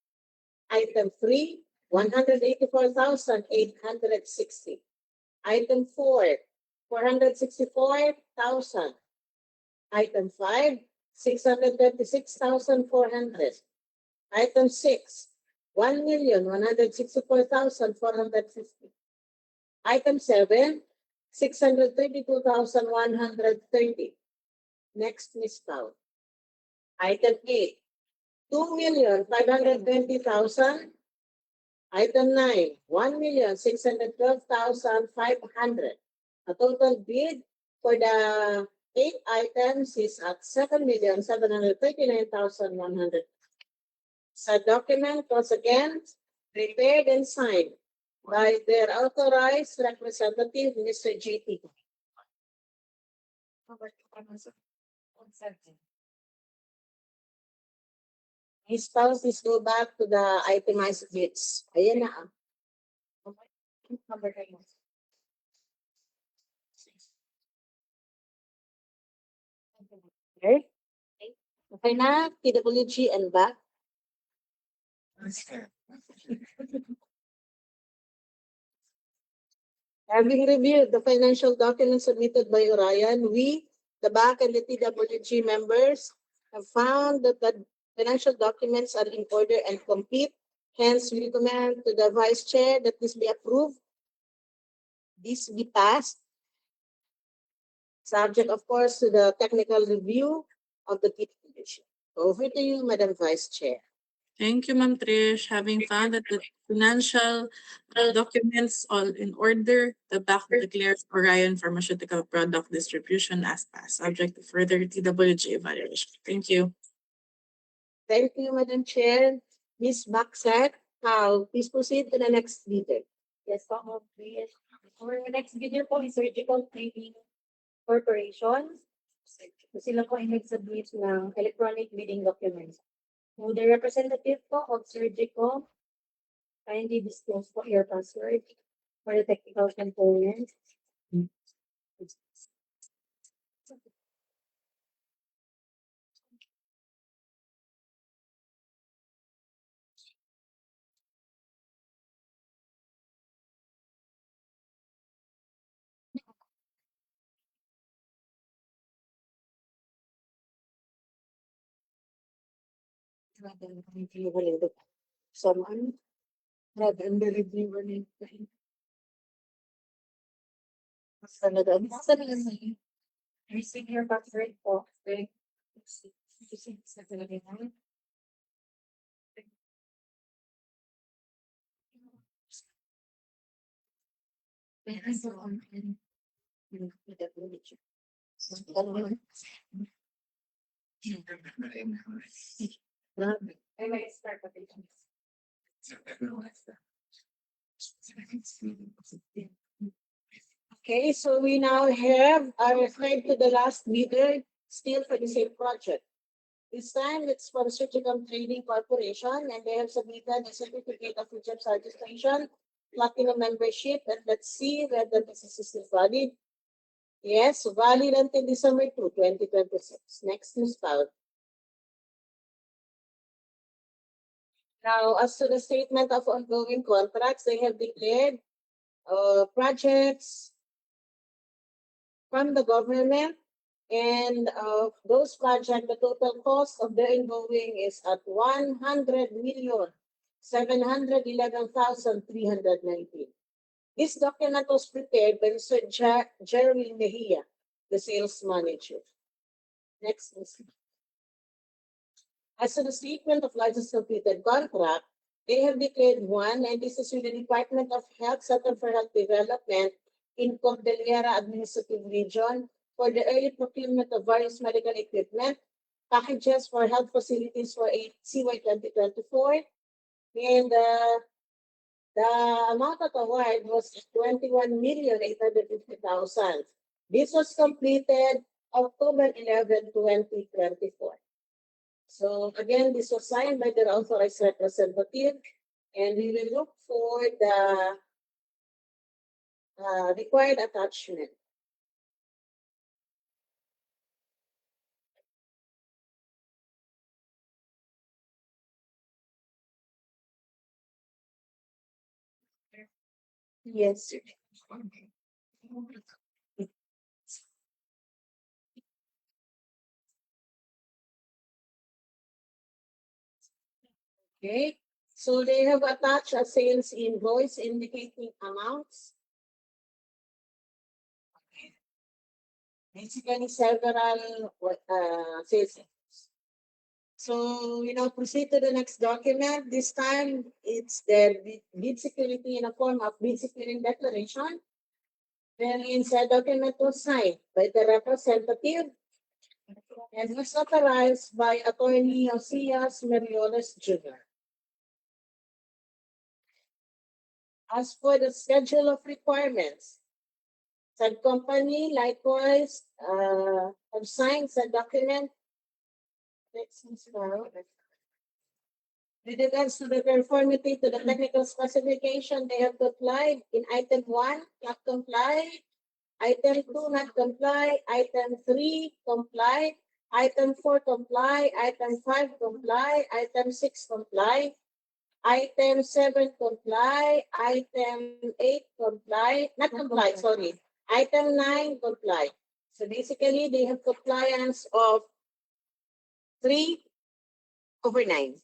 Item 3, 184,860. Item 4, 464,000. Item 5, 636,400. Item 6, 1,164,450. Item 7, 632,130. Next, Ms. Pao. Item 8, 2,520,000. Item 9, 1,612,500. A total bid for the 8 items is at 7,739,100. Said document was again prepared and signed by their authorized representative, Mr. J.T. His spouse is go back to the itemized bids. Ayan na. Number kayo. Okay. Okay na, PWG and back. Having reviewed the financial documents submitted by Orion, we, the BAC and the TWG members, have found that the financial documents are in order and complete. Hence, we recommend to the Vice Chair that this be approved, this be passed, subject, of course, to the technical review of the TWG. Over to you, Madam Vice Chair. Thank you, Ma'am Trish. Having found that the financial documents all in order, the BAC declares Orion Pharmaceutical Product Distribution as passed, subject to further TWG evaluation. Thank you. Thank you, Madam Chair. Ms. Baksak, please proceed to the next leader. Yes, po, please. Our next video po is Surgical Training Corporation. Sila po ay nag-submit ng electronic bidding documents. So the representative po of Surgical, kindly disclose po your password for the technical component. Someone had unbelievably running. Receive your password po. I might start with it. Okay, so we now have referred to the last bidder still for the same project. This time it's from Surgical Trading Corporation and they have submitted a certificate of Egypt's registration, platinum membership, and let's see whether this is still valid. Yes, valid until December 2, 2026. Next, Ms. Paul. Now, as to the statement of ongoing contracts, they have declared projects from the government, and those projects, the total cost of the ongoing is at 100,711,319. This document was prepared by Mr. Jeremy Mejia, the sales manager. Next, please. As to the statement of license completed contract, they have declared one, and this is with the Department of Health Center for Health Development in Cordillera Administrative Region for the early procurement of various medical equipment, packages for health facilities for CY 2024, and the amount of award was 21,850,000. This was completed October 11, 2024. So again, this was signed by the authorized representative, and we will look for the required attachment. Yes. Okay, so they have attached a sales invoice indicating amounts. Basically, several sales invoices. So we now proceed to the next document. This time, it's the bid security in a form of bid security declaration. wherein said document was signed by the representative and was authorized by Attorney Osias Merioles Jr. As for the schedule of requirements, said company likewise have signed said document. With regards to the conformity to the technical specification, they have complied in item 1, not comply. Item 2, not comply. Item 3, comply. Item 4, comply. Item 5, comply. Item 6, comply. Item 7, comply. Item 8, comply. Not comply, sorry. Item 9, comply. So basically, they have compliance of 3/9.